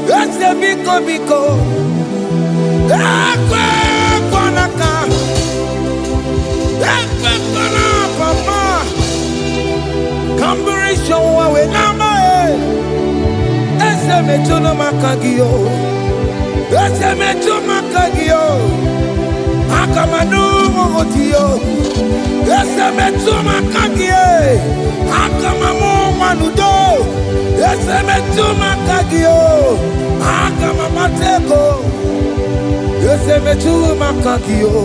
S3: it's a biko, ekwe kwanaka, ekwe kwana papa, kamburisho wawe namae, it's a meto no makagio, it's a meto makagio. Akamanu otio, ese metu makagie. Akamamu manudo, ese metu makagio. Akamamateko, ese metu makagio.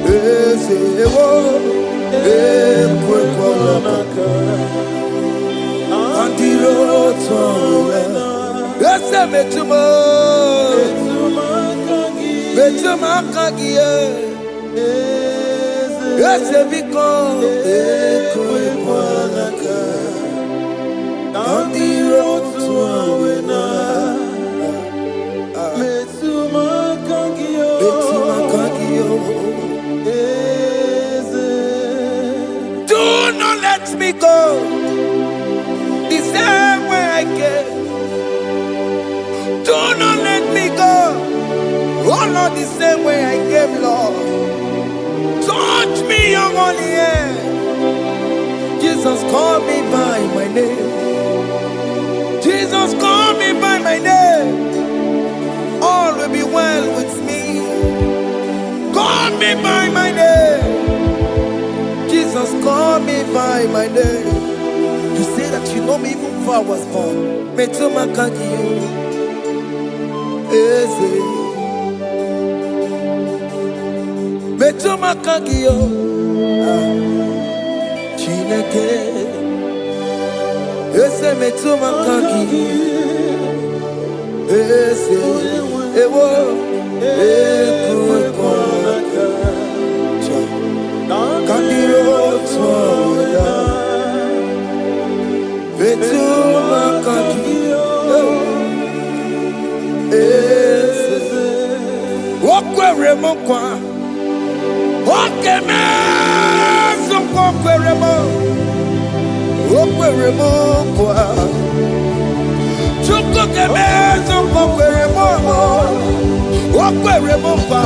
S3: Ese ewo, ekwe kwalaka. Antiro towe, ese metu mo. Betu makagie, ese biko, ekwe kwalaka, andiro tuawena. Betu makagio, do not let me go the same way I came. Do not let me go. Oh Lord, the same way I came, Lord. Touch me, your holy hand. Jesus, call me by my name. Jesus, call me by my name. All will be well with me. Call me by my name. Jesus, call me by my name. You say that you know me even before I was born. Metumakagio. Eze. Betu makagio, Chineke, ese betu makagio, ese ewo ekwe kwalaka, kandiro toda, betu makagio, ese wakwe remokwa. Okay, man, so okweremo kwa. Chuko keme so okweremo kwa. Okweremo kwa.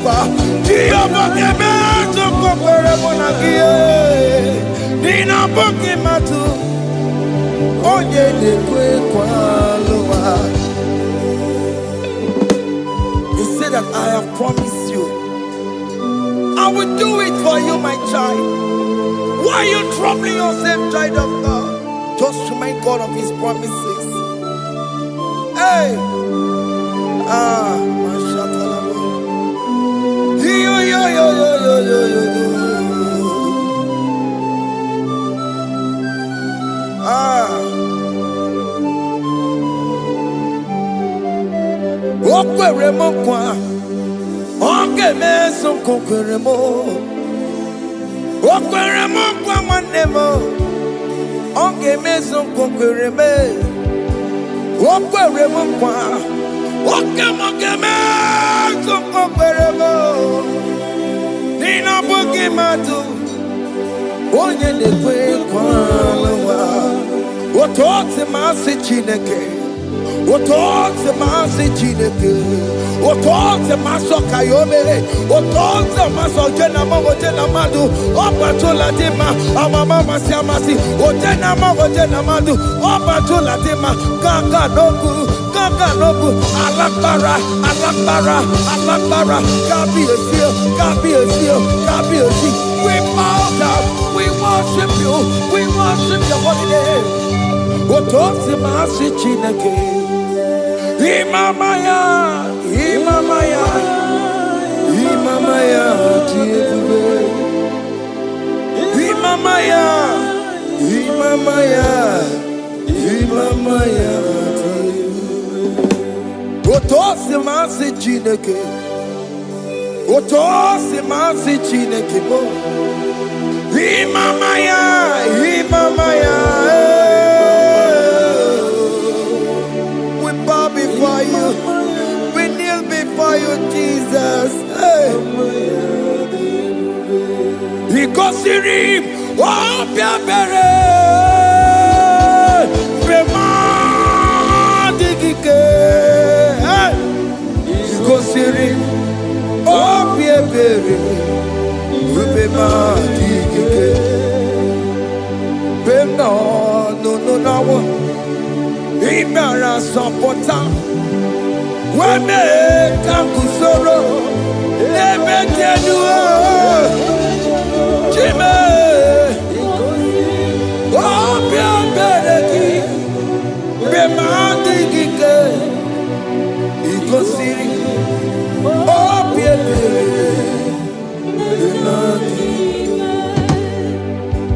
S3: kwa Dio boke meto kokore monagie Nina boke matu Onye nekwe kwa loa. He said that I have promised you I will do it for you, my child. Why are you troubling yourself, child of God? Just remind God of His promises. Hey! Mashatalaba. Yo, yo, yo, yo, yo, yo, yo, yo. Okwere mo kwa. Oke meso kokwere mo. Okwere mo kwa mwane mo. Oke meso kokwere me. Okwere mo kwa. Oke mo ke meso kokwere mo. Nina boki matu. Onye nekwe kwa lawa. Otote masi chineke. Otote masi chineke. Otote maso kayome. Otote maso jena madu. Opatola dima. Amama siamasi. Ojena madu. Opatola dima. Gaga nobu. Alakbara. Gabi a seal. We bow down. We worship you. We worship your holy name. Otote masi chineke. Imamaya, tiebe. Imamaya, tiebe. Otosi masi chineke. Bo. Imamaya. Before you, we kneel before you, Jesus. Hey. Ikosirim, opiabere, bemadikike. Ikosirim, opiabere, bemadikike. Beno, no. Imara sopota Wame kakusoro Ebe tenua Chime Obia bereki Bemandi gike Ikosiri Obia bereki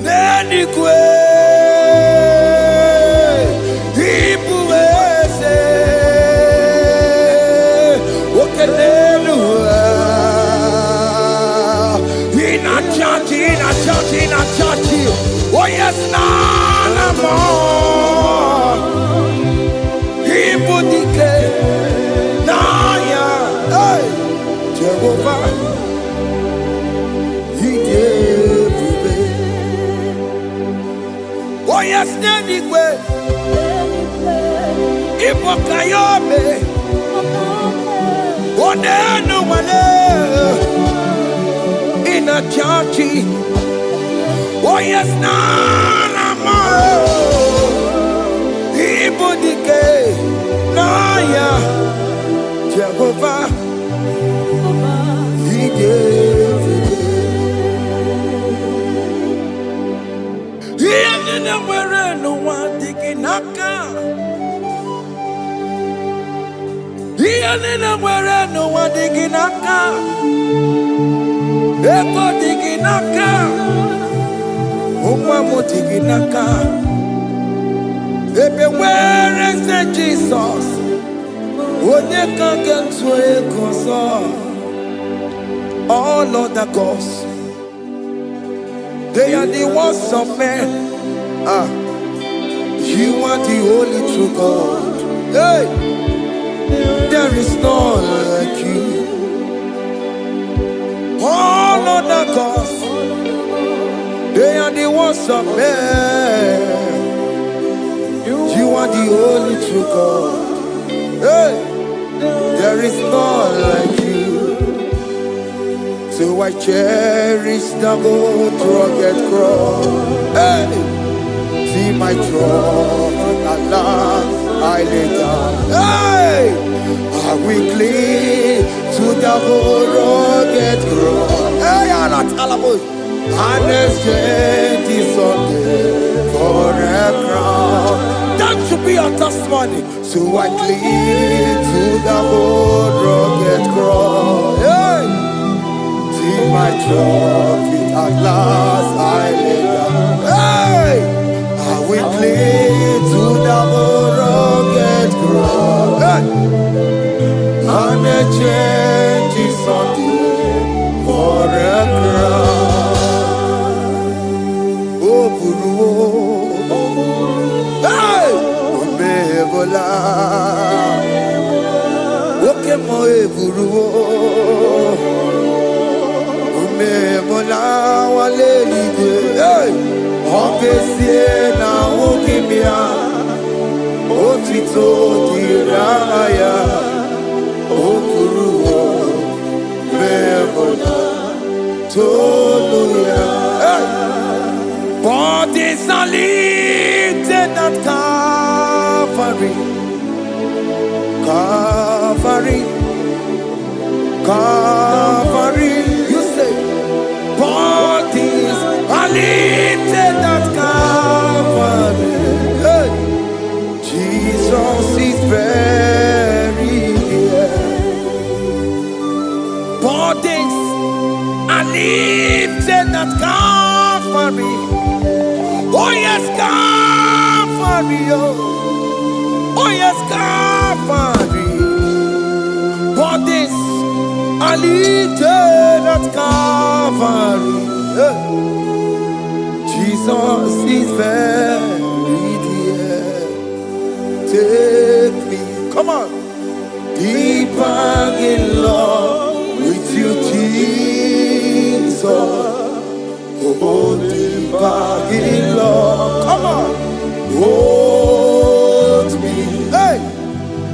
S3: Neni kwe in a church. Oh yes, none more. Ibudike, Naya, hey, Jehovah, He gave me. Oh yes, anyway, Ibokayobe, oh no one in a church. Oh yes, nana mo. Ibudike, Naya, Jehovah, He gave it. He didn't wear no one digging naka. He didn't wear no one digging naka. Ebo digging naka. Tiginaka. Where is the Jesus? When you can get to all other gods, they are the works of men. You are the only true God. Hey, there is none like you. All other gods, they are the works of men. You are the only true God. Hey, there is none like you.
S2: So I cherish the good rugged cross. Hey, see my trophy, Allah, I lay down. Hey, I will cling to the good rugged cross. Hey, Allah, Talabos, and exchange this Sunday for a crown. That should be your testimony. So I cling to the good rugged cross. Hey, see my trophy, at last I lay down. Hey, I will cling to the rugged cross. Hey, and a change is on the for a crown. Oh, Buru, hey, Omebola, okay, my Buru. Mola wale libe, hey, obesie na ukimia, otito diraya, okuruo, memola, toluya, hey, bodies are lifted at Calvary, Calvary, Calvary. Bodies are lifted at Calvary. Hey. Jesus is buried here. Bodies are lifted at Calvary. Oh yes, Calvary. Oh yes, Calvary. Bodies are lifted at Calvary. Jesus is buried here. Take me, come on, deeper in love with you, Jesus. Oh, deeper in love, come on, hold me, hey,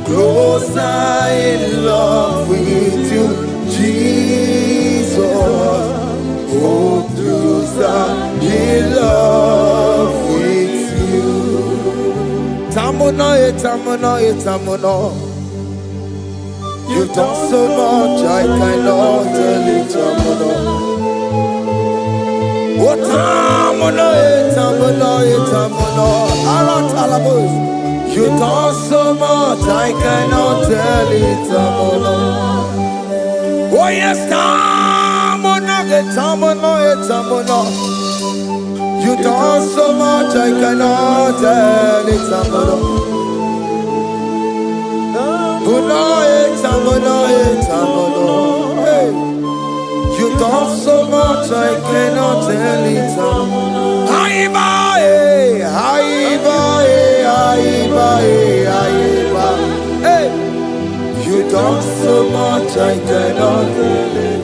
S2: closer in love with you, Jesus. Oh, closer in love with you. Tamono, tamono, tamono. You've done so much, I cannot tell it, tamono. Oh, tamono, tamono, tamono. Arat alabos. You've done so much, I cannot tell it, tamono. Oh, yes, tamono, tamono, tamono. You done so much, I cannot tell it, tamono. Hey, you done so much, I cannot tell it. Hey, you done so much, I cannot tell it.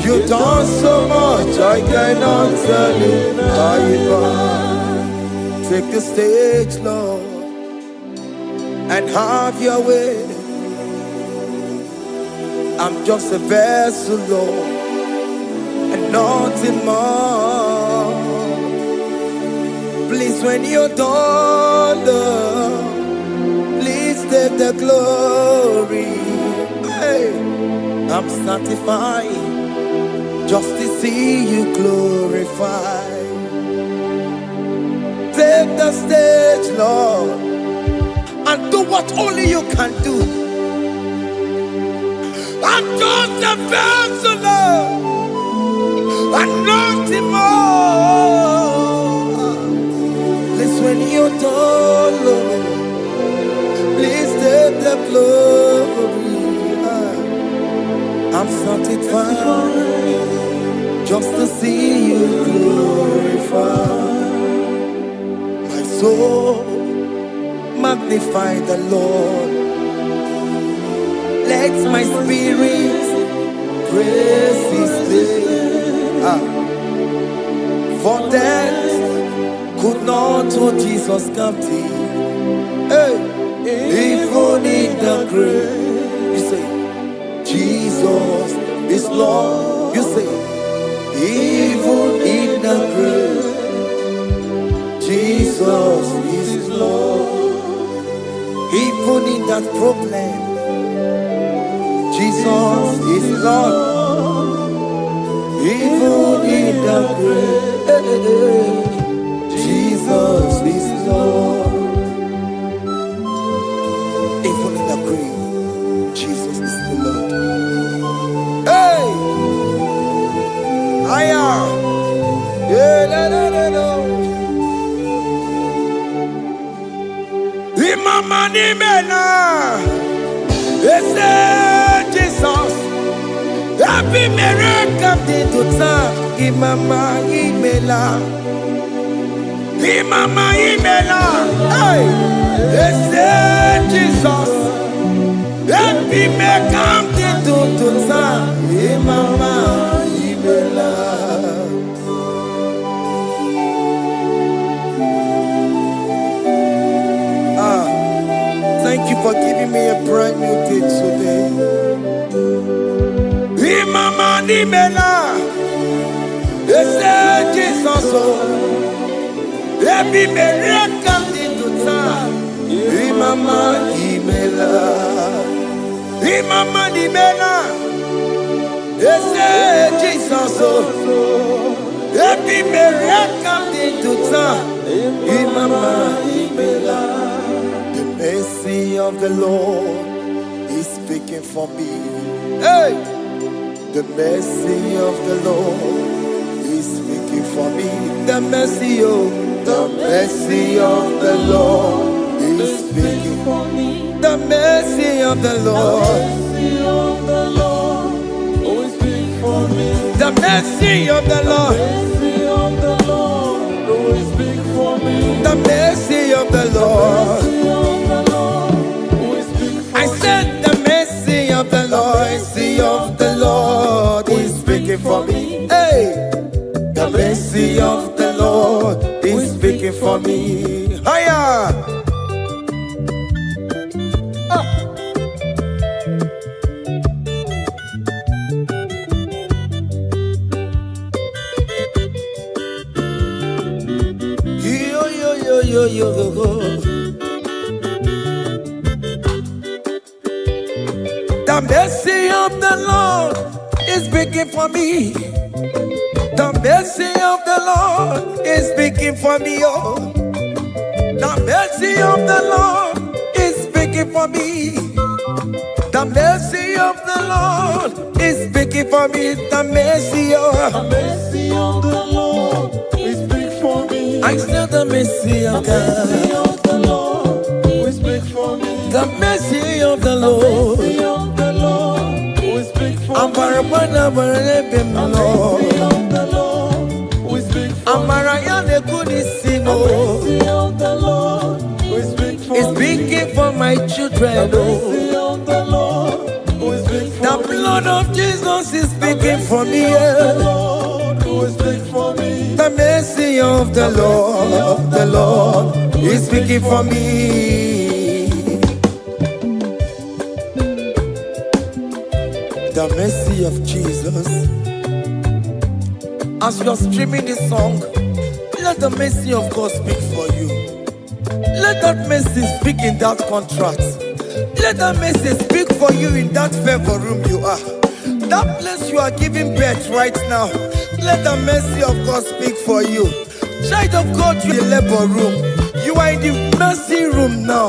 S2: You done so much, I cannot tell it. Take the stage, Lord, and have your way. I'm just a vessel, Lord, and nothing more. Please, when you're done, Lord, please take the glory. Hey, I'm satisfied just to see you glorified. Take the stage, Lord, and do what only you can do. I'm just a vessel, Lord, and nothing more. Please, when you're done, Lord, please take the glory. I'm satisfied just to see you glorified. My soul magnify the Lord. Let my spirit praise His name. For death could not hold His
S3: Jesus captive. Hey, even in the grave, you say, Jesus is Lord. You say, even in the grave, Jesus is Lord. Even in that problem, Jesus is Lord. Even in the grave, Jesus is Lord. Even in the grave, Jesus is the Lord. Hey! I am. Yeah, no. Imama ni mena. Jesus. Happy miracle to time. Imama imela. Imama imela. Hey. Jesus. Happy miracle to time. Imama imela. Thank you for giving me a brand new day today. Imama nimela, Jesus, every miracle into time. Imama nimela, Jesus, every miracle into time. Imama nimela. The mercy of the Lord is speaking for me. Hey! The mercy of the Lord is speaking for me. The mercy of the Lord is speaking for me. The mercy of the Lord. The mercy of the Lord. The mercy of the Lord. I said the mercy of the Lord is speaking for me. Hey, the mercy of the Lord is speaking for me. Higher. Yo. The mercy of the Lord is speaking for me. The mercy of the Lord is speaking for me. Oh, the mercy of the Lord is speaking for me. The mercy of the Lord is speaking for me. The mercy of
S7: the Lord is speaking for me.
S3: I still the mercy of God.
S7: The mercy of the Lord will speak for me.
S3: The mercy of the Lord.
S7: The mercy of the Lord will speak for me.
S3: I'm
S7: The mercy of the Lord will speak for me. The mercy of the Lord will speak for me.
S3: It's speaking for my children.
S7: The mercy of the Lord will speak for me.
S3: The blood of Jesus is speaking for me.
S7: The Lord will speak for me.
S3: The mercy of the Lord is speaking for me. The mercy of Jesus. As you're streaming this song, let the mercy of God speak for you. Let that mercy speak in that contract. Let that mercy speak for you in that favor room you are. That place you are giving birth right now. Let the mercy of God speak for you. Child of God, you in the labor room. You are in the mercy room now.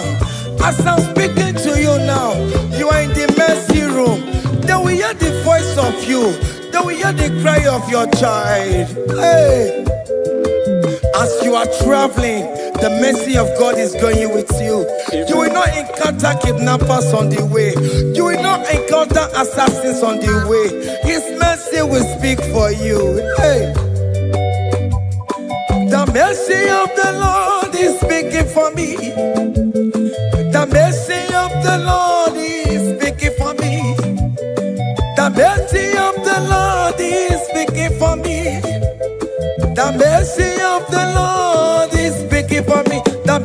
S3: As I'm speaking to you now, you are in the mercy room. They will hear the voice of you. They will hear the cry of your child. Hey! As you are traveling, the mercy of God is going with you. You will not encounter kidnappers on the way. You will not encounter assassins on the way. His mercy will speak for you. Hey! The mercy of the Lord is speaking for me. The mercy of the Lord is speaking for me. The mercy of the Lord is speaking for me. The mercy of the Lord is speaking for me. The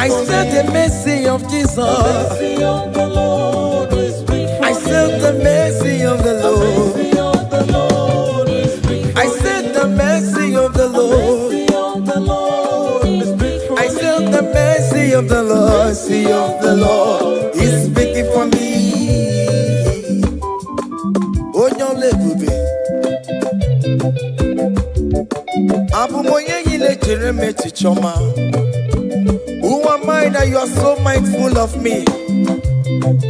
S3: I said the mercy of Jesus.
S7: Mercy of the Lord will speak for
S3: I said the mercy of the Lord.
S7: Mercy of the Lord will speak for
S3: I said the mercy of the Lord.
S7: Mercy of the Lord will speak for
S3: I said the mercy of the Lord. Mercy of the Lord is speaking for me. Onyole bube. Abu moye yile jereme chichoma. Who am I that you are so mindful of me?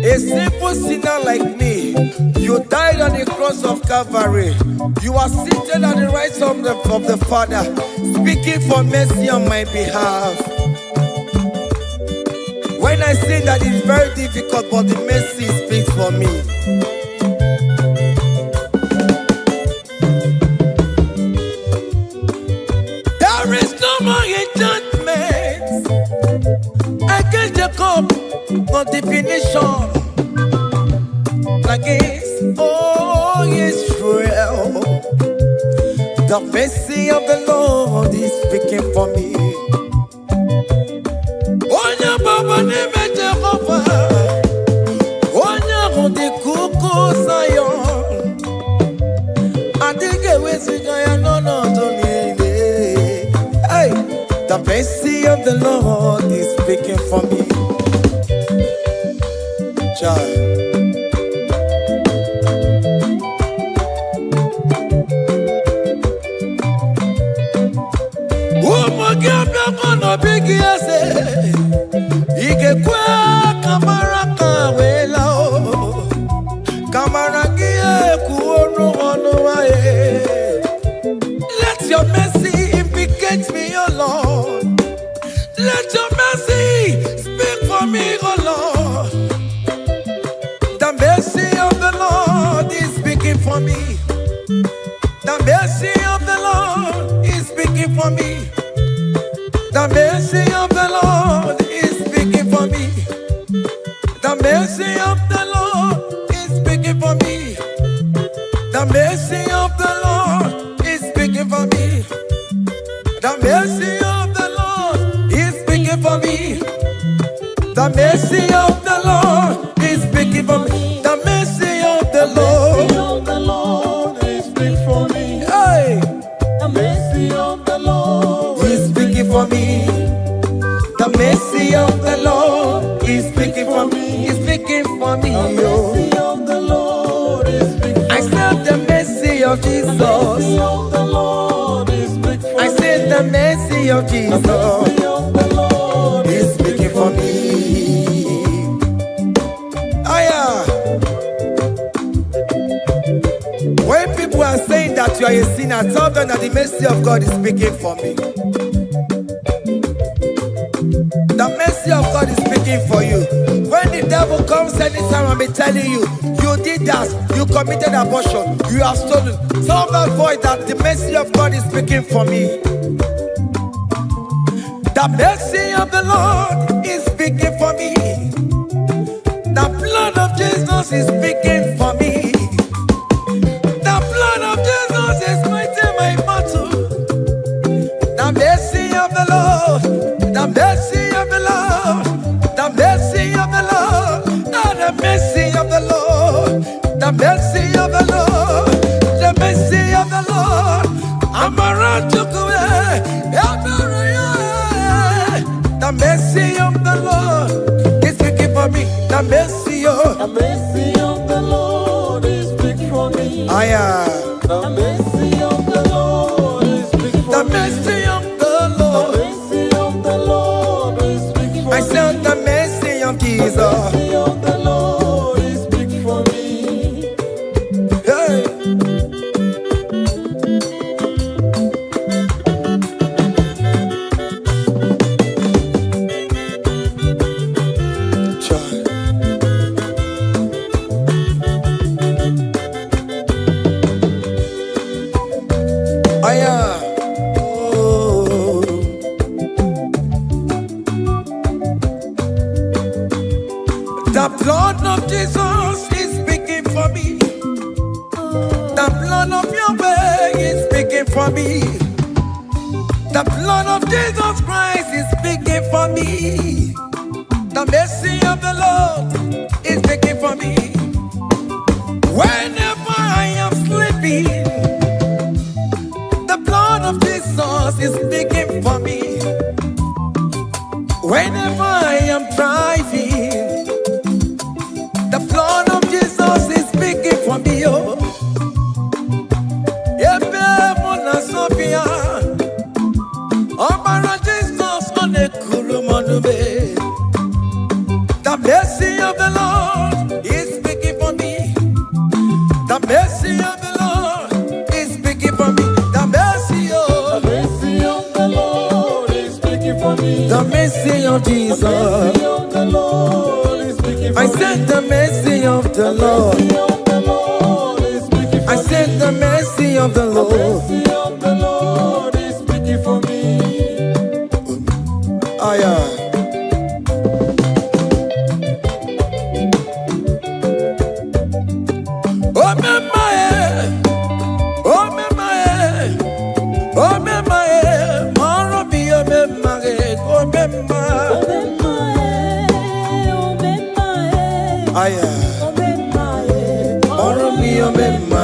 S3: A simple sinner like me. You died on the cross of Calvary. You are seated at the right hand of the Father, speaking for mercy on my behalf. When I say that it's very difficult, but the mercy speaks for me. There is no more enchantment against Jacob, no definition against all Israel. The mercy of the Lord is speaking for me. Onya baba neme Jehovah, onya hodi kuku Zion. Adige wesigaya no donine. Hey, the mercy of the Lord is speaking for me. Child. Big yes, Igekwe kamara kawela o kamara gie kuonu onuwae. Let your mercy implicate me, O Lord. Let your mercy speak for me, O Lord. The mercy of the Lord is speaking for me. The mercy of the Lord is speaking for me. The mercy of the Lord is speaking for me. The mercy of the Lord is speaking for me. The mercy of the Lord is speaking for me. The mercy of the Lord is speaking for me. The mercy of the Lord is speaking for me. The mercy of the Lord
S7: is speaking for me.
S3: Hey,
S7: The mercy of the Lord
S3: is speaking for me. The mercy of the Lord is speaking for me. Is speaking for me.
S7: The mercy of the Lord is speaking
S3: I said the mercy of Jesus.
S7: of the Lord is speaking for
S3: I said the mercy of
S7: The
S3: Jesus
S7: mercy of the Lord
S3: is speaking for me. Aya. When people are saying that you are a sinner, tell them that the mercy of God is speaking for me. The mercy of God is speaking for you. When the devil comes anytime and be telling you, you did that, you committed abortion, you have stolen, tell that voice that the mercy of God is speaking for me. The mercy of the Lord is speaking for me. The blood of Jesus is speaking for me. The blood of Jesus is fighting my battle. The mercy of the Lord, the mercy of the Lord, the mercy of the Lord, the mercy of the Lord, the mercy of the Lord, the mercy of the Lord. I'm around to go. The mercy of the Lord is speaking for me. The mercy of
S7: The mercy of the Lord is speaking for me.
S3: I am.
S7: The mercy of the Lord is speaking for
S3: The
S7: me.
S3: mercy of the
S7: The
S3: Lord.
S7: mercy of the Lord is speaking for
S3: I
S7: me.
S3: said the mercy of
S7: The
S3: Jesus.
S7: mercy of the Lord is speaking for me.
S3: Hey. Child. I am. Oh. The blood of Jesus is speaking for me. The blood of Yahweh is speaking for me. The blood of Jesus Christ is speaking for me. The mercy of the Lord is speaking for me. Whenever I am sleeping, the blood of Jesus is speaking for me. Whenever I am driving, the blood of Jesus is speaking for me. Oh, the mercy of the Lord is speaking for me. The mercy of the Lord is speaking for me. The mercy of
S7: the Lord is speaking for me.
S3: the mercy of Jesus.
S7: The mercy of the Lord is speaking for
S3: I
S7: me.
S3: said the mercy of the Lord.
S7: The mercy of the Lord is speaking for
S3: I
S7: me.
S3: said the mercy of the
S7: The
S3: Lord.
S7: mercy of the Lord is speaking for me.
S3: Aya. Oh me my, oh me my, oh me my, maro bi oh me my, oh me my. Aya. Maro bi oh me my.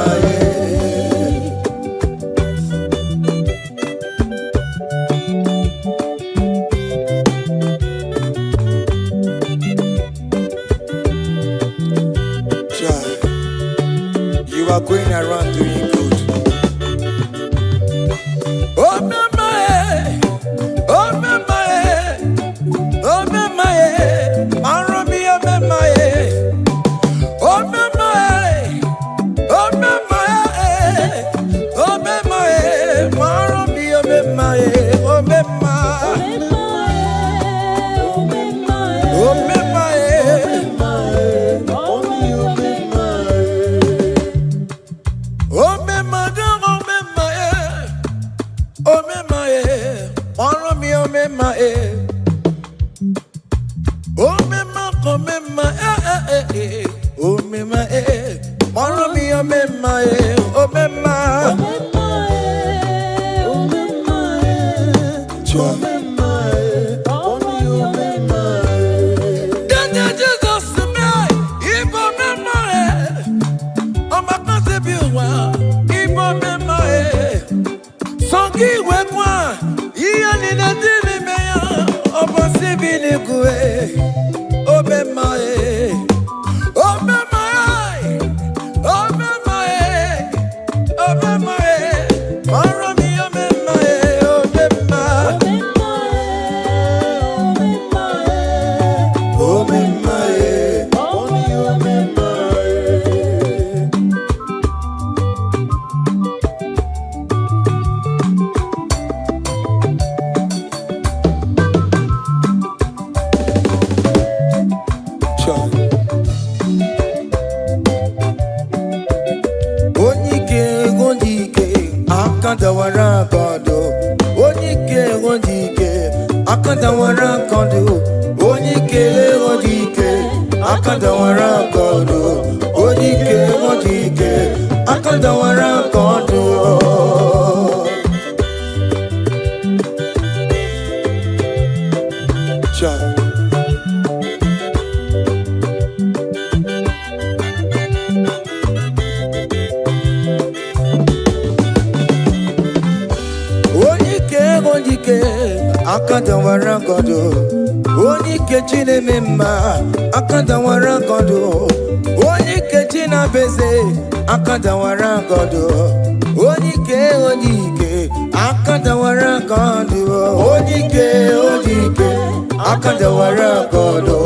S3: You are going around doing good. Oh my, oh my, oh my, Maromi, oh my, oh my, oh my, oh my, Maromi, oh my, oh my, oh my. Oh me madam, oh me my, oh me my, oh me, oh me my, oh me ma, oh me ma, oh me ma, oh me, oh me ma, oh me ma, oh me Akandawara kondo, onike ondike. Akandawara kondo, onike ondike. Akandawara kondo, onike ondike. Akandawara kondo. Cha. Akandawara kondo, onike chine mema. Akandawara kondo, onike china beze. Akandawara kondo, onike onike. Akandawara kondo, onike onike. Akandawara kondo,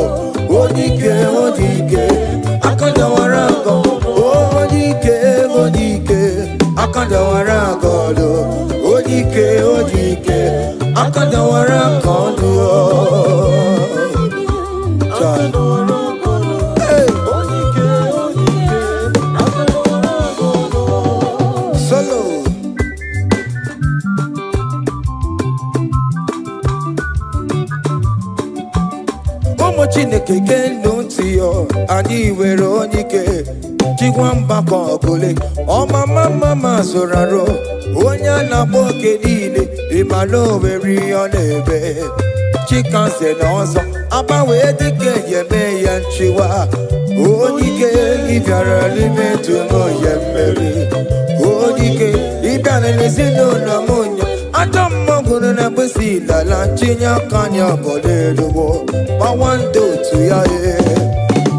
S3: onike onike. Akandawara kondo, onike onike. Akandawara kondo, onike onike. Akandawara kondo. Hey. Solo. Omo Chineke kendo ntị yo, anyị were onike. Chikwa mbakọ ọgụle, ọma mama zụrụ arụ. Onye na-agba oke niile
S2: Imano very on a bed. Chicken said also, about where the cake ye may and chiwa. Oh, you can if you're a limit to know ye merry. Oh, you can if you're a listen no moon. I don't know never see la lanchinya kanya body the war. But one do to ya.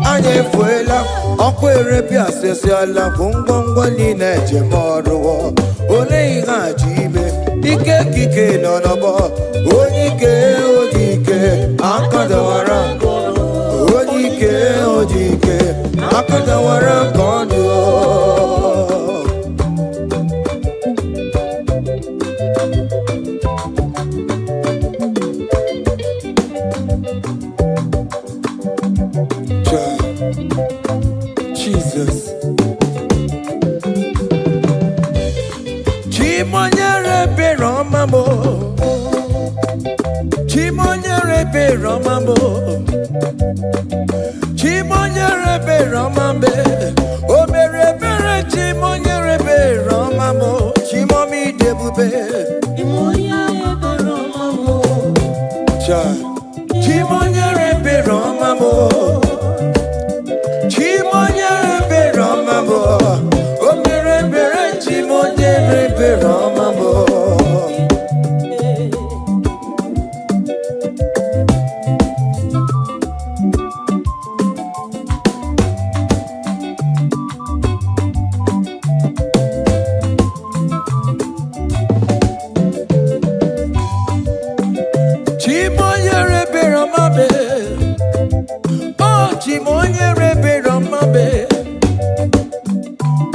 S2: Anye fuela, okwere pia sesiala kungongwa ni neje moro. Ole iga jibe, ike kike nonobo. Ojike, akadawara. Ojike, akadawara kondo. Jesus. Chimonyere be romambo. Chimonyere be romambo. Chimonyere be romambe. O mere bere chimonyere be romambo. Chimomi debube.
S4: Chimonyere be romambo.
S2: Chimonyere be romambo. Chimonyere be romambo. O mere bere chimonyere be romambo. Chimonyere be romambe. Oh, chimonyere be romambe.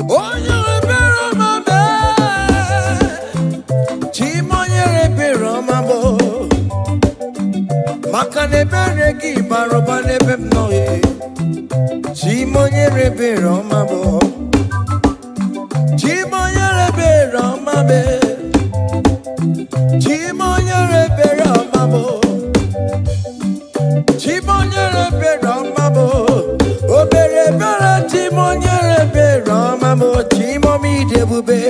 S2: Oh, nyere be romambe. Chimonyere be romambo. Makane bere ki baroba nebe mnoye. Chimonyere be romambo. Chimonyere be romambe. Chimonyere be romambo. Chimonyere be romambo. O bere bere chimonyere be romambo. Chimomi debube.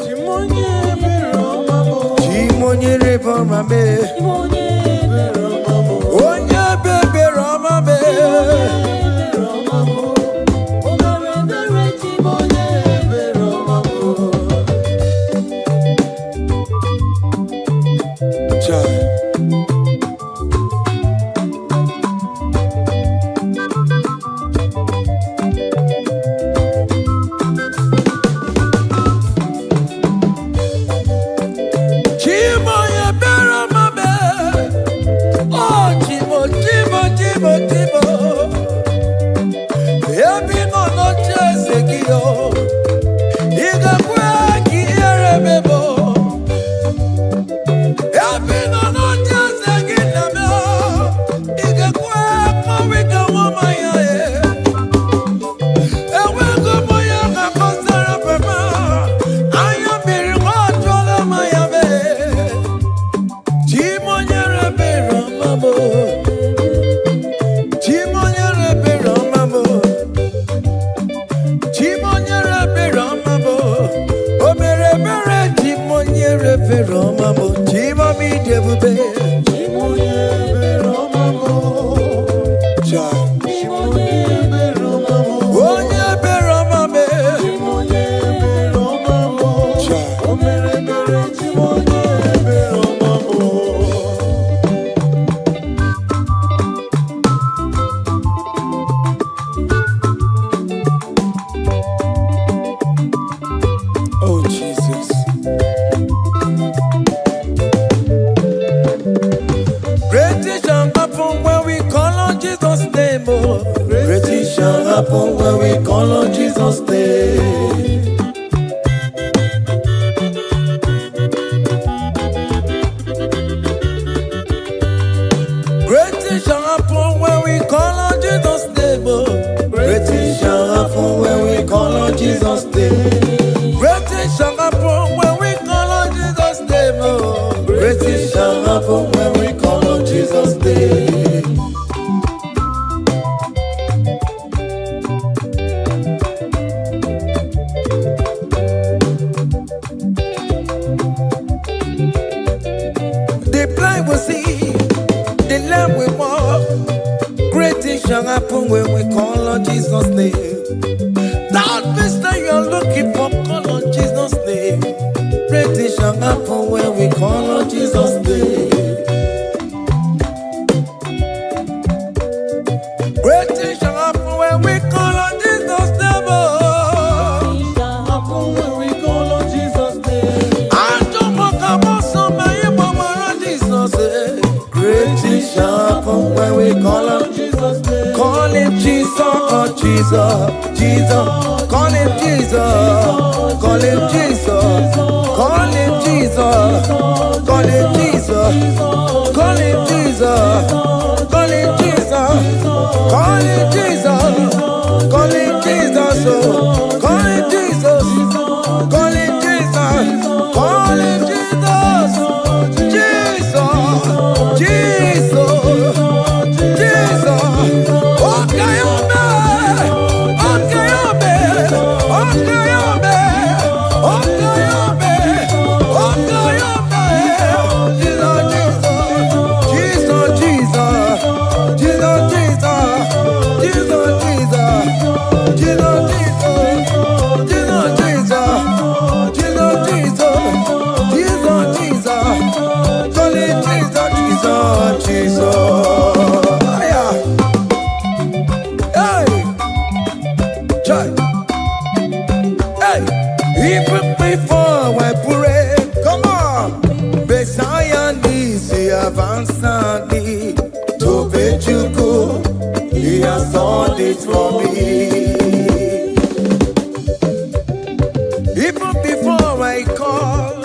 S4: Chimonyere be romambo.
S2: Chimonyere be romambe.
S4: Chimonyere be romambo.
S2: Onye bebe romambe.
S4: Romambo. O mere bere chimonyere be romambo.
S2: Child. Chimoye be romambe. Oh, Chimo. Ebi no no chese kiyo. Iga kwe ki erebebo. Ebi no no chese kinamo. Iga kwe kawika wama ya e. Ewe gomo ya kakosara pema. Aya biri watola maya be. Chimonyere be romambo. Chimonyere be romambo. Chimonyere be romambo. O mere bere chimonyere be romambo. Chimomi debube.
S4: Chimonyere be romambo.
S2: Child.
S4: Chimonyere be romambo.
S2: Onye be romambe.
S4: Chimonyere be romambo.
S2: Child.
S4: O mere bere chimonyere be romambo.
S2: Oh, Jesus. Great things shall happen when we call on Jesus' name. Oh, great things shall happen when we call on Jesus' name. Great things shall happen when we call on Jesus' name. Oh, great things shall happen when we call on Jesus' name. Great things shall happen when we call on Jesus' name. Oh, great things shall happen when we call on Jesus' name.
S3: shall happen when we call on Jesus' name. That means that you're looking for, call on Jesus' name. Great things shall happen when we call on Jesus' name. Great things shall happen when we call on Jesus' name.
S7: Happen when we call on Jesus' name.
S3: And don't walk about some Jesus. Great things shall happen when we call on
S7: Jesus' name.
S3: Call him Jesus, oh Jesus, Jesus. Call him Jesus, call him Jesus, call him Jesus, call him Jesus, call him Jesus, call him Jesus, call him Jesus, call him Jesus, call him Jesus, call him Jesus, call him Jesus, Jesus, Jesus, okay, even before I pray, come on. Messiah needs the advance to bet you go. He has done it for me. Even before I call,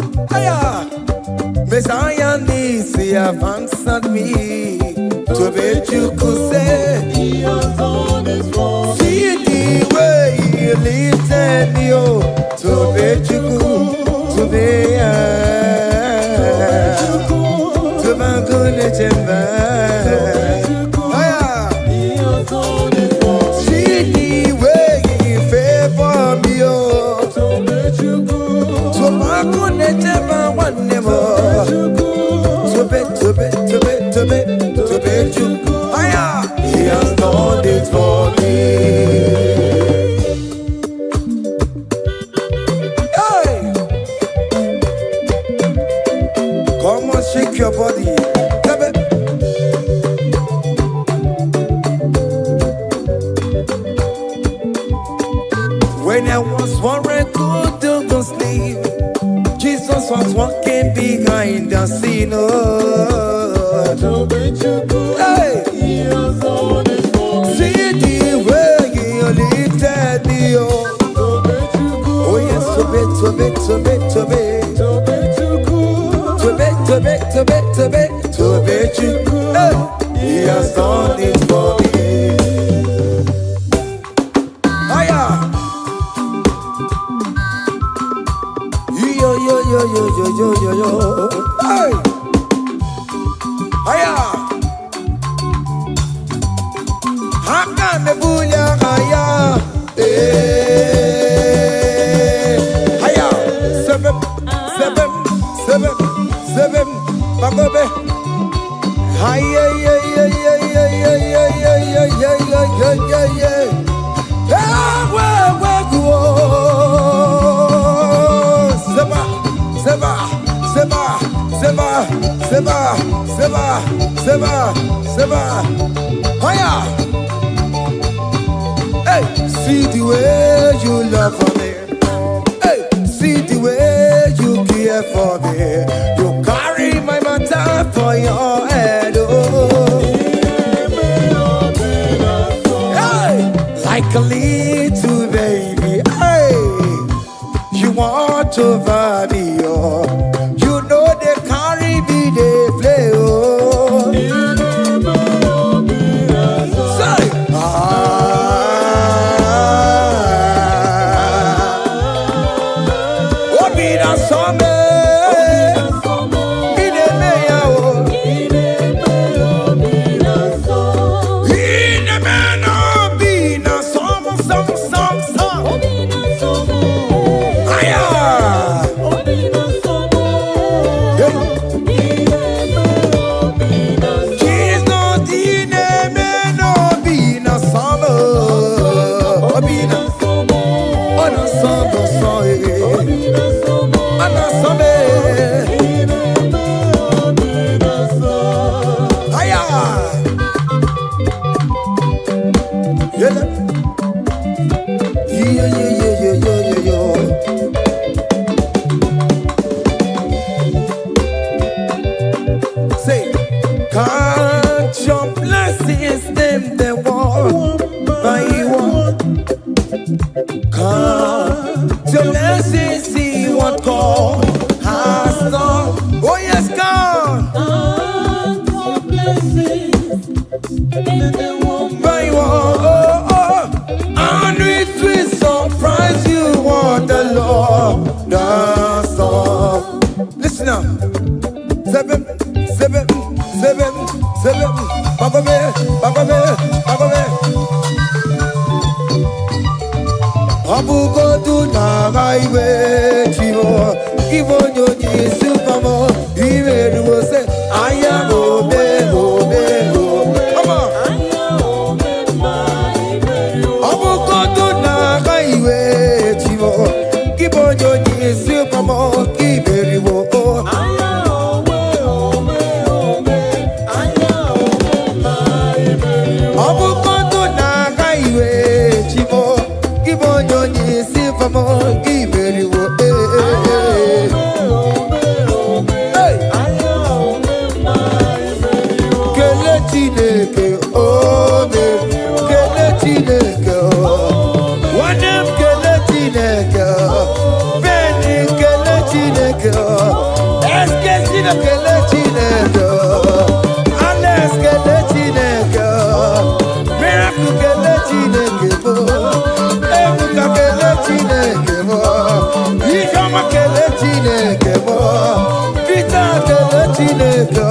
S3: Messiah needs the advance me to bet you could say
S7: He has done it for me.
S3: see the way he lifted you to bet you to be to my goodness and
S7: He has done it for me.
S3: see the way he favor me
S7: To make you good.
S3: to my goodness and one never to bet you he has done it for me. Hey, come on, shake your body. When I was worried, good to go sleep, Jesus was walking behind the scene. Oh.
S7: To make you good.
S3: Hey,
S7: He has done it for me.
S3: see the way you lifted me. Oh,
S7: To make you good.
S3: oh yes, to be.
S7: To make you good.
S3: To bet you good. Hey, he has done it for me. Hiya. Yo. Hey. Hiya. Haka me bunya hiya. Hiya. Seven. Bagobe. Hiya. Seba. Hiya. Hey, see the way you love for me. Hey, see the way you care for me. You carry my matter for your head. Oh. Hey, like a little baby. Hey, you want over me. Oh, you know they carry me, they play. Oh. Say, Say, count your blessings, them the one by one. Count your blessings, see what God has done. Oh yes, God.
S4: Count your blessings, and they won't
S3: By one, and it will surprise you what the Lord does. Listen up. Seven. Bagome. Abugo do na gaiwe chivo. Ibo nyoni supamo. Iwe ruo se aya obe. Come on. Abugo do na gaiwe chivo. Ibo nyoni supamo. Iwe ruo. Abukoto na gaiwe chivo. Ibo nyoni supamo. Iwe ruo. Kele Chineke ome, kele Chineke wanem kele Chineke beni kele Chineke eske sino kele Chineke ales kele Chineke miracle kele Chineke ebuka kele Chineke ishoma kele Chineke vita kele Chineke.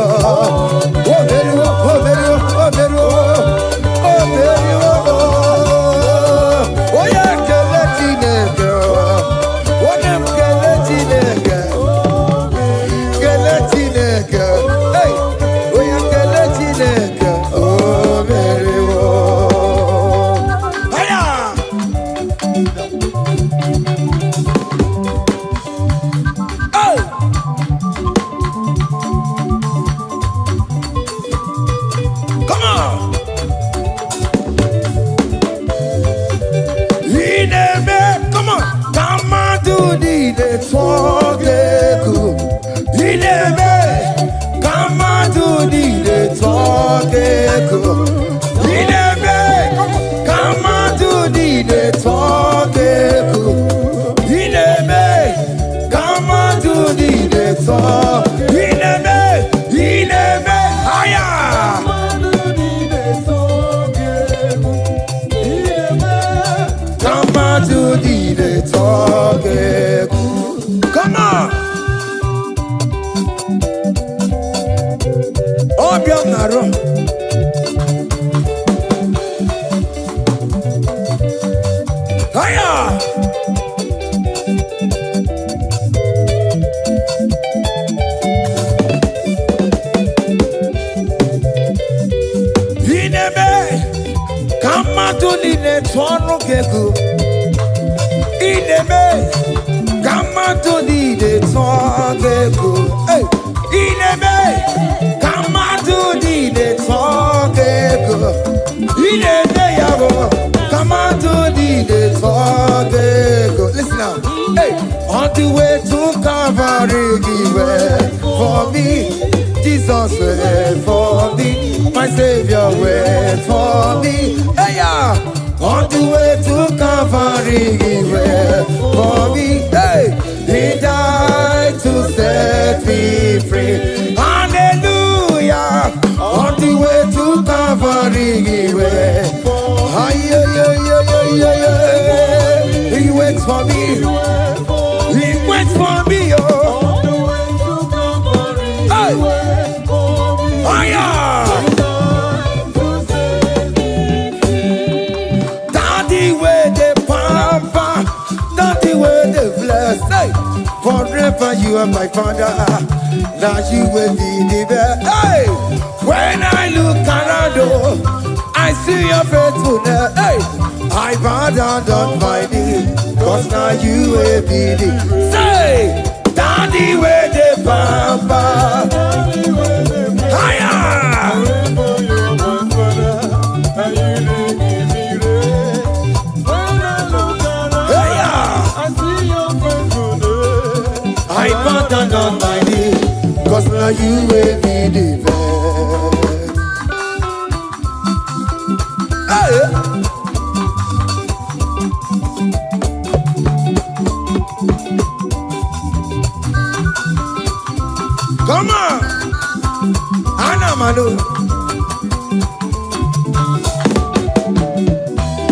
S3: Come on. Obianaro. Hiya. Inebe kamatu nine tonu keku. Inebe kamatu nine tonu keku. Hey, inebe kamatu nine tonu keku. Inebe yabo kamatu nine tonu keku. Listen now. Hey, on the way to Calvary, give way for me. Jesus wait for me, my Savior wait for me. Hey, yeah. On the way to Calvary, he wait for me. Hey, he died to set me free. Hallelujah. On the way to Calvary, he wait. He waits for me. He waits for me, oh. Hey. Daddy where the pampa, daddy where the bless. Hey, forever you are my father. Now you will be the best. Hey, when I look around, I see your faithfulness. Hey, I bow down on my knees, 'cause now you will be the. Say, daddy where the pampa. down on my knees, cause now you will be the best. Hey. Come on, Anna Manu.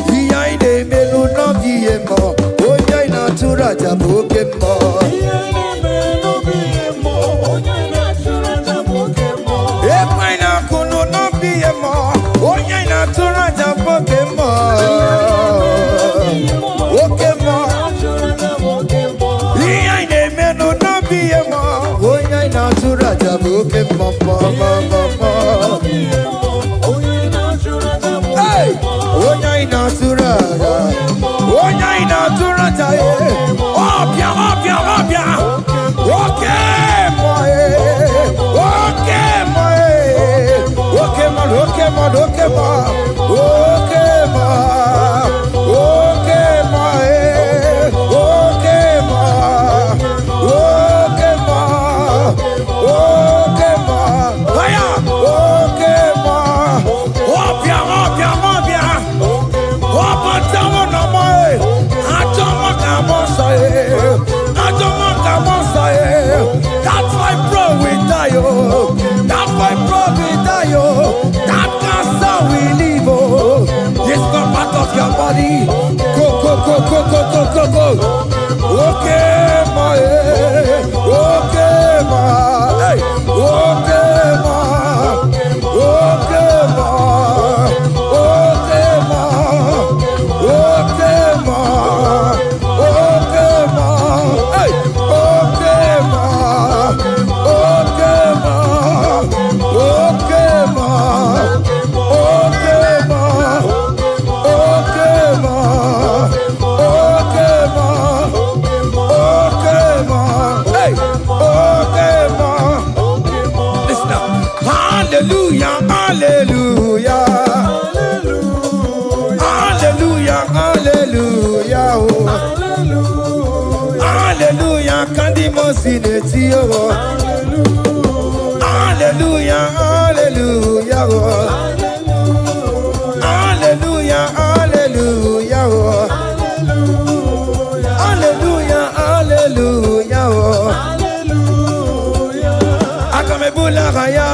S3: Behind the melu no be mo, oya na tura jabo ke mo. E paina kuno no be mo, oya na tura jabo ke mo. Oke mo. Behind the melu no be mo, oya na tura jabo ke mo. Hey, oya na tura, oya na tura jaye. Opia, opia, opia. Okay, boy. Okay, boy. Okay, man. Okay, man. Okay, man. Okay, man. Okay, man. Okay, man. Okay, man. Okay, man. Aya. Okay, man. Opia, opia, opia. Opa, tamo na mai. Atomo kamo sae. Atomo kamo sae. That's why bro we die oh. That's why bro we die oh. That cancer we live oh. It's not part of your body. Go go go go go go go go. Okay ma okay ma hey okay ma okay ma okay ma okay ma okay ma hey okay ma okay ma okay ma okay ma okay ma okay ma okay ma hey okay ma. Listen up. Hallelujah, hallelujah, hallelujah, hallelujah, oh. Hallelujah, kandi mosineti oh. Hallelujah, hallelujah, oh. Hallelujah, hallelujah, oh. Hallelujah, hallelujah, oh. Akamebula raya,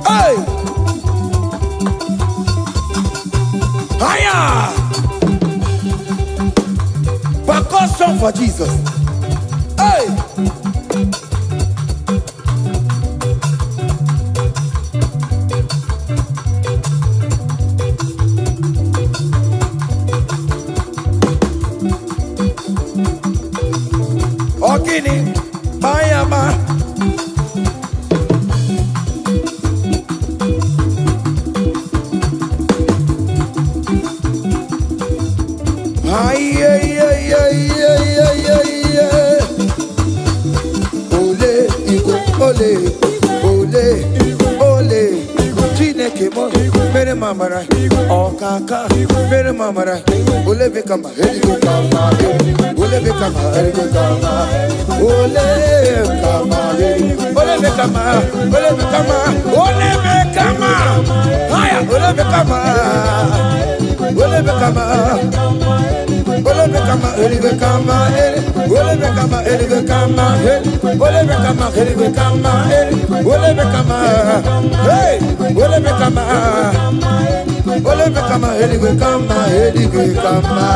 S3: hey, higher, percussion for Jesus, hey. Ogini, Bayama. Ay, ay, ay, ay, ay, ay, ay, ay. Ole, Igbo, ole, ole, ole. Chineke mo, mere mamara, okaka, mere mamara. Ole bekama, heligo kama, ole bekama, heligo kama, ole kama, ole bekama, ole bekama, ole bekama. Haya, ole bekama, ole bekama. Ole bekama, ele bekama, ele. Ole bekama, ele bekama, ele. Ole bekama, ele bekama, ele. Ole bekama, hey. Ole bekama, ole bekama, ele bekama, ele bekama.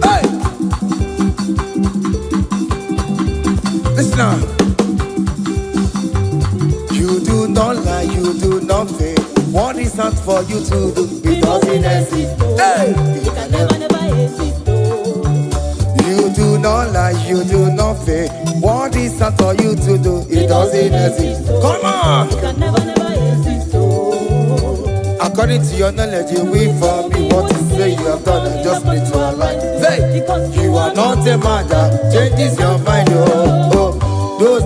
S3: Hey. Listen now. You do not lie, you do not fail. What is not for you to do? It doesn't exist. Hey!
S4: It can never exist.
S3: You do not lie, you do not fail. What is not for you to do? It doesn't exist. Come on!
S4: It can never exist.
S3: According to your knowledge, you will for me. What you say you have done, I just need to align. Say, you are not a man that changes your mind. Oh, oh. Those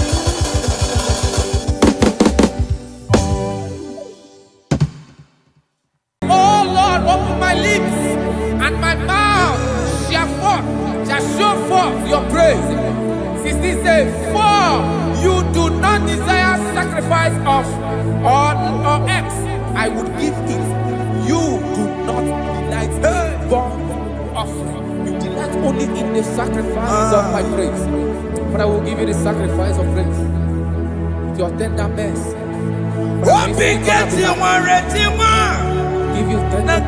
S1: open my lips, and my mouth shall show forth your praise. 16 says, for you do not desire sacrifice of or X, I would give it. You do not delight in burnt offering. You delight only in the sacrifice of my praise. But I will give you the sacrifice of praise with your tender mercy. Give you tender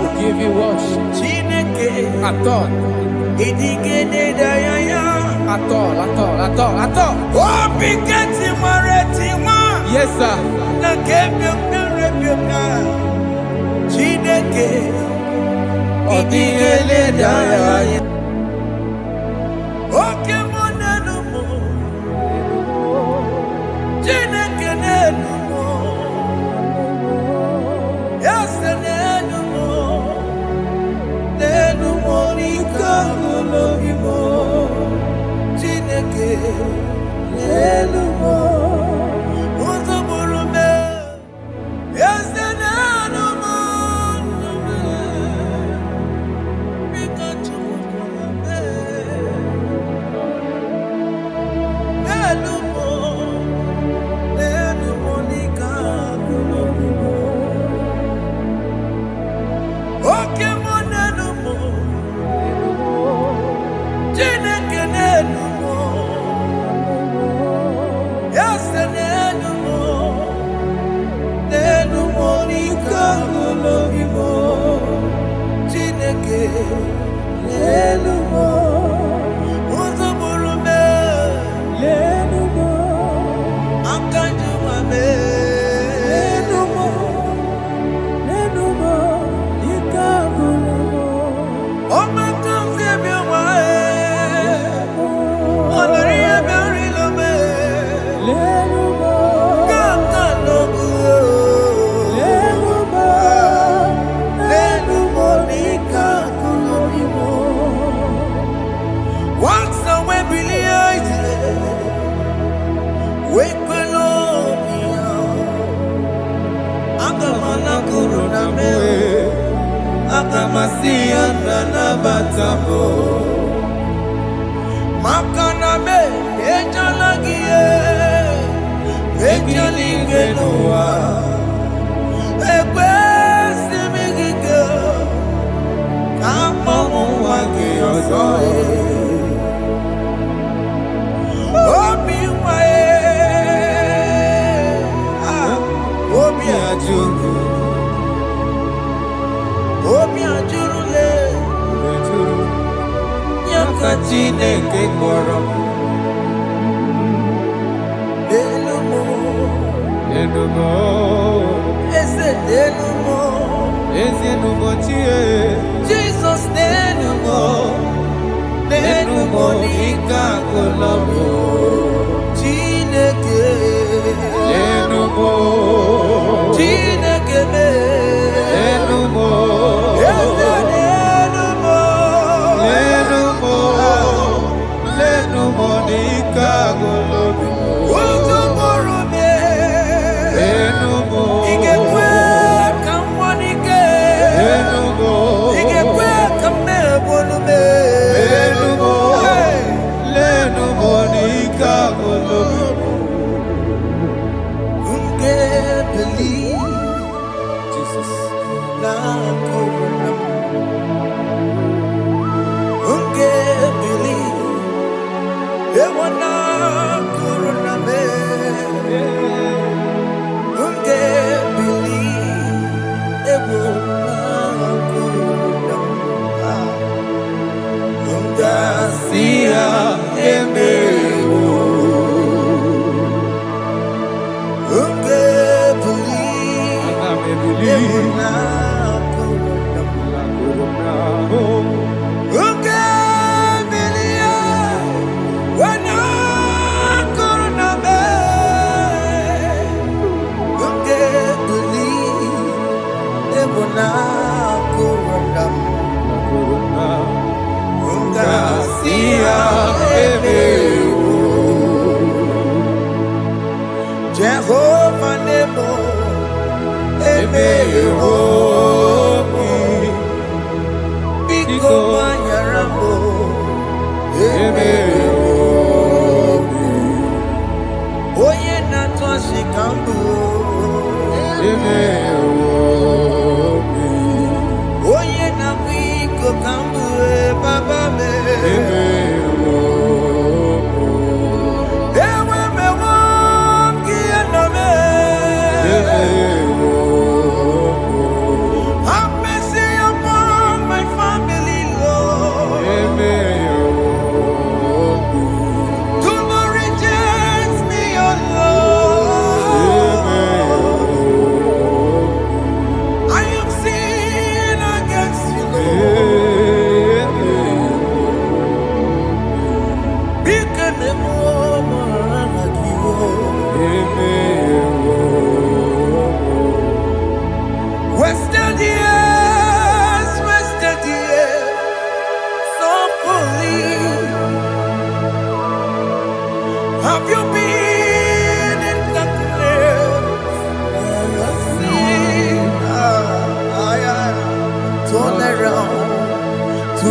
S1: will give you worship. At all. Yes, sir.
S3: Jesus,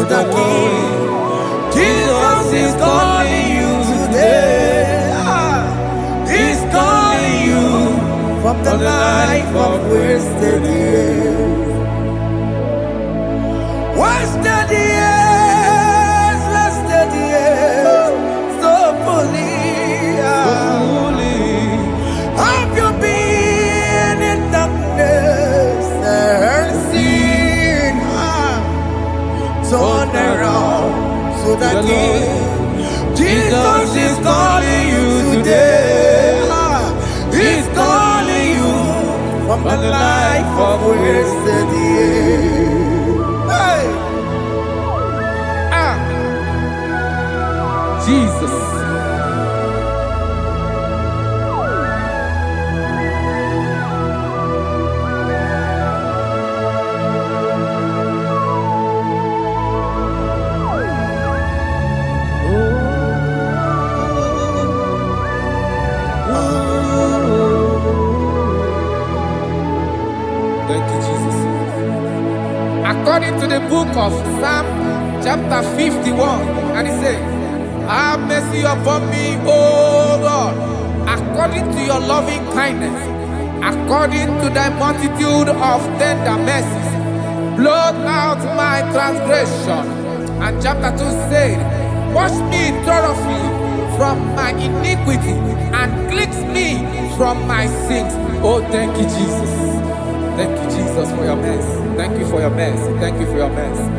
S2: the King. Jesus is calling you today. He's calling you from the life of wasted years. Wasted years, wasted years, so fully. Have you been in darkness and seen? Turn around to the King. Jesus is calling you today. He's calling you from the life of wasted years. Hey.
S1: Jesus. Thank you, Jesus. According to the book of Psalm, chapter 51, and it says, have mercy upon me, O Lord, according to your loving kindness, according to thy multitude of tender mercies, blot out my transgression. And chapter 2 said, wash me thoroughly from my iniquity and cleanse me from my sins. Oh, thank you, Jesus. Thank you, Jesus, for your mercy. Thank you for your mercy. Thank you for your mercy.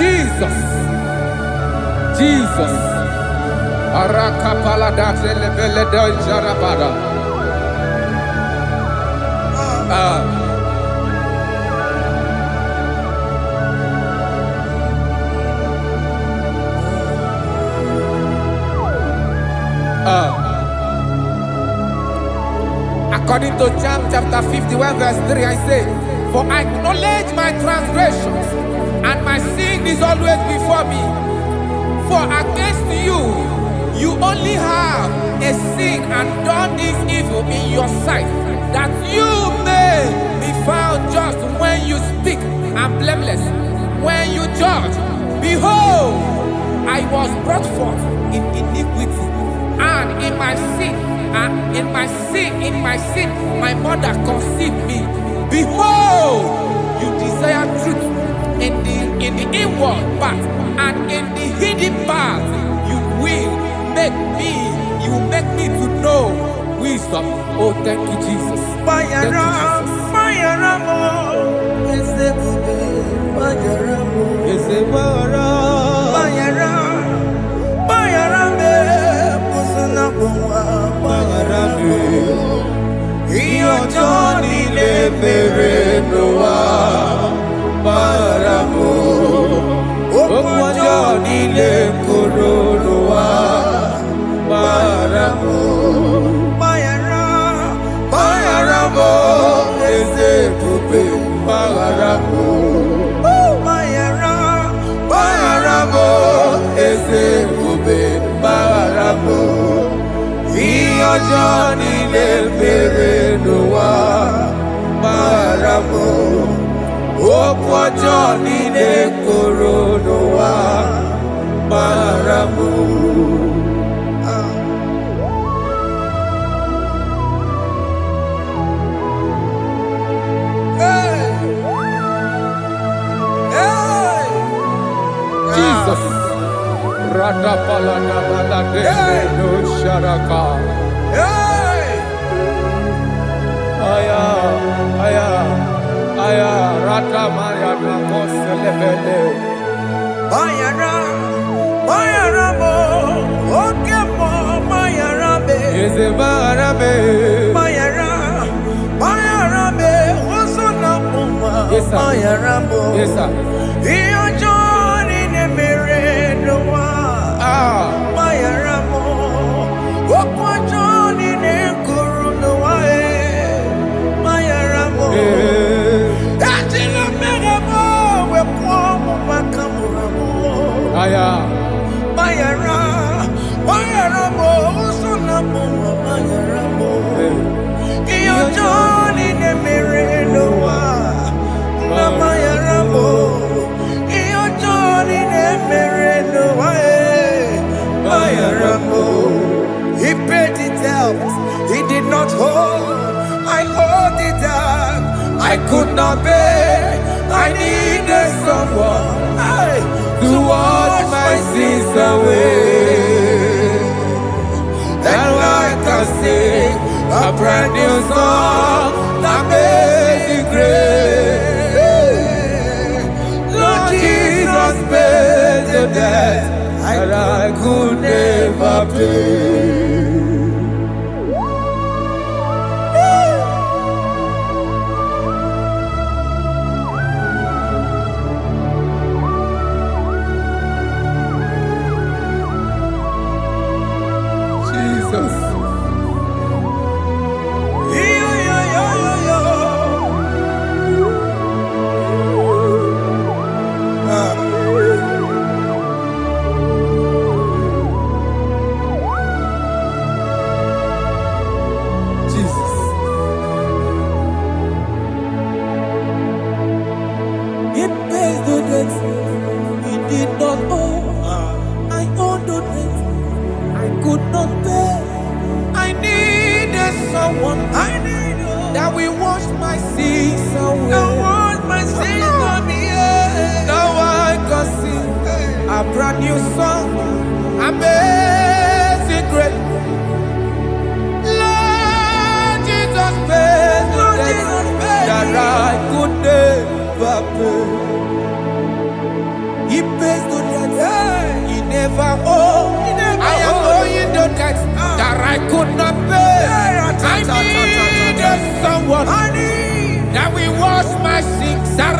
S1: Jesus. According to John chapter 51 verse 3, I say, for I acknowledge my transgressions, and my sin is always before me. For against you, you only have a sin and done this evil in your sight, that you may be found just when you speak, and blameless when you judge. Behold, I was brought forth in iniquity, and in my sin, my mother conceived me. Behold, you desire truth in the inward part, and in the hidden part you will make me to know wisdom. Oh, thank you, Jesus. Thank you, ọjọ́ nílé kòròdò wa báramu. Jesus. Radapaladabalade no sharaka. Aya, aya, aya, ratamaya na koselebele.
S2: Bayara, bayara mo, oke mo, bayara be.
S1: Eze barabe.
S2: Bayara, bayara be, osona puma.
S1: Yes, sir.
S2: Bayara mo.
S1: Yes, sir.
S2: Iyo joni ne mere no wa. Bayara mo, okwa joni ne kuru no wa. Bayara mo. Atila mere mo, we kwa mo makamura mo.
S1: Aya.
S2: Bayara, bayara mo, osona puma. Bayara mo. Iyo joni ne mere no wa. Bayara mo. Iyo joni ne mere no wa. Bayara mo. He paid it out. He did not hold. I owed it out.
S1: I could not bear. I needed someone to wash my sins away. And I can sing a brand new song that made me great. Lord Jesus paid the debt that I could never pay. Jesus. Jesus. He pays the debt he did not owe. I owed the debt I could not pay. I needed someone that will wash my sins away. Now I can sing a brand new song, amazing grace. Lord Jesus paid the debt that I could never pay. He pays the debt he never owed. I am owing the debt that I could not pay. I needed someone that will wash my sins. Now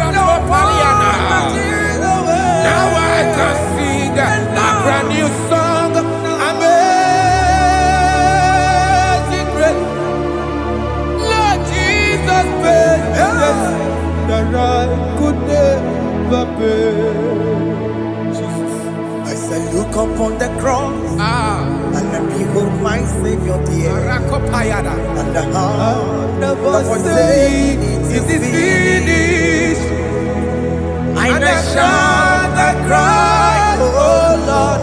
S1: I can sing a brand new song, amazing grace. Lord Jesus paid the debt that I could never pay. Jesus.
S2: I said, look upon the cross and behold my Savior dear. And the heart that was saying, it is finished. And I shout and cry, oh Lord,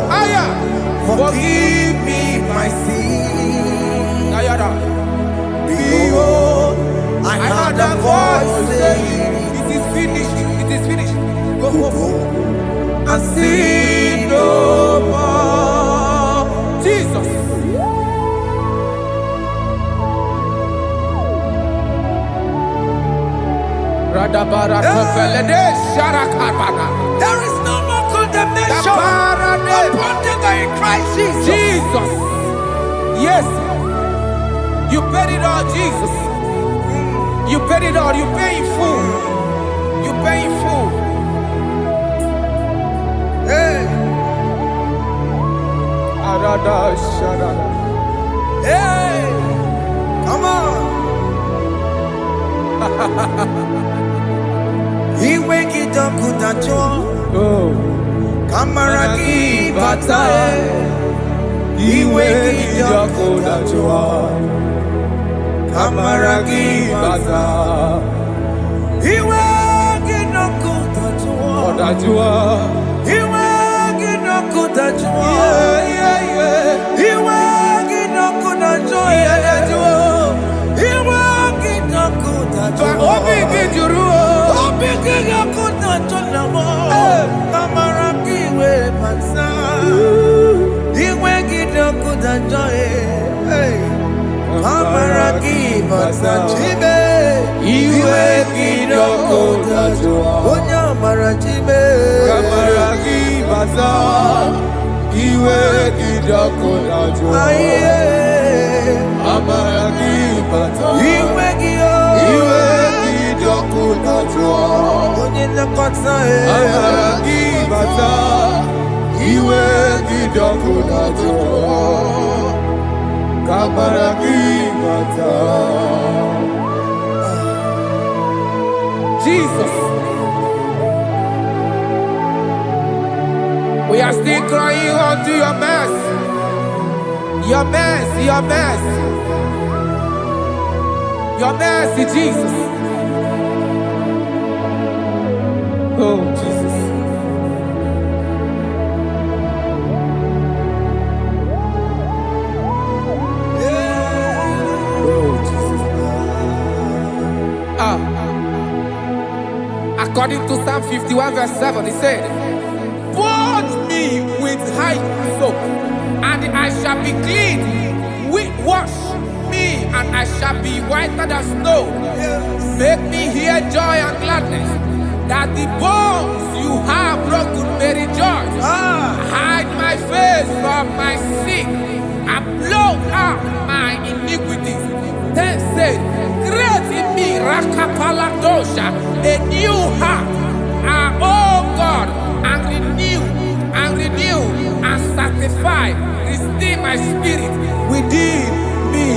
S2: forgive me my sin. Behold, I heard a voice saying,
S1: it is finished, it is finished.
S2: go
S1: And sin no more. Jesus.
S2: There is no more condemnation upon them that in Christ Jesus.
S1: Jesus. Yes. You paid it all, Jesus. You paid it all. You pay in full. You pay in full.
S2: Hey, hey, come on. He wake it up with a joy.
S1: Oh.
S2: Kamaraki batae. He wake it up with a joy. Kamaraki batae. He wake it up
S1: Ajua.
S3: Iwe gino kutajua. Iwe gino kutajua. Iwe gino kutajua.
S1: Obi gijuru.
S3: Obi gino kutajua. Kamara kiwe pansa. Iwe gino kutajua. Kamara kiwe pansa. Chibe.
S1: Iwe gino kutajua.
S3: Onya mara chibe.
S1: Kamara kibaza. Iwe gino kutajua.
S3: Aye.
S1: Amara kibaza.
S3: Iwe gio.
S1: Iwe gino kutajua.
S3: Onye nakota
S1: Amara kibaza. Iwe gino kutajua. Kamara kibaza. Jesus. We are still crying unto your mercy. Your mercy, your mercy. Your mercy, Jesus. Oh, Jesus. Oh, Jesus. According to Psalm 51 verse 7, he said, "Purge me with hyssop, and I shall be clean. Wash me, and I shall be whiter than snow. Make me hear joy and gladness, that the bones you have broken may rejoice. Hide my face from my sin, and blot out my iniquities." Then said, "Create in me Rakapaladosha, a new heart, oh God, and renew, and sanctify, restore my spirit within me."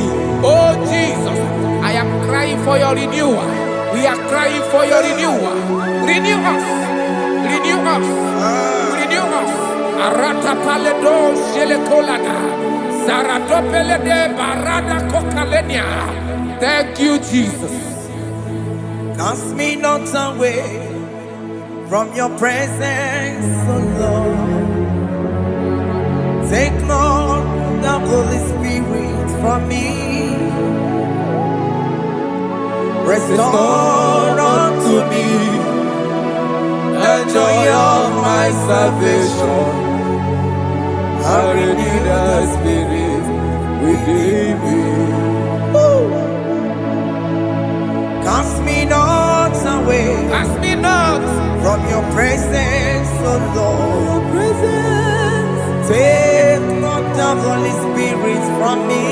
S1: Oh Jesus, I am crying for your renewal. We are crying for your renewal. Renew us, renew us, renew us. Arata paledo shelekolada, zaratopele de barada kokalenia. Thank you, Jesus.
S3: Cast me not away from your presence, O Lord. Take not the Holy Spirit from me. Restore unto me the joy of my salvation.
S1: I renew the spirit within me.
S3: Cast me not away
S1: Ask me not.
S3: from your presence, O Lord. Take not the Holy Spirit from me.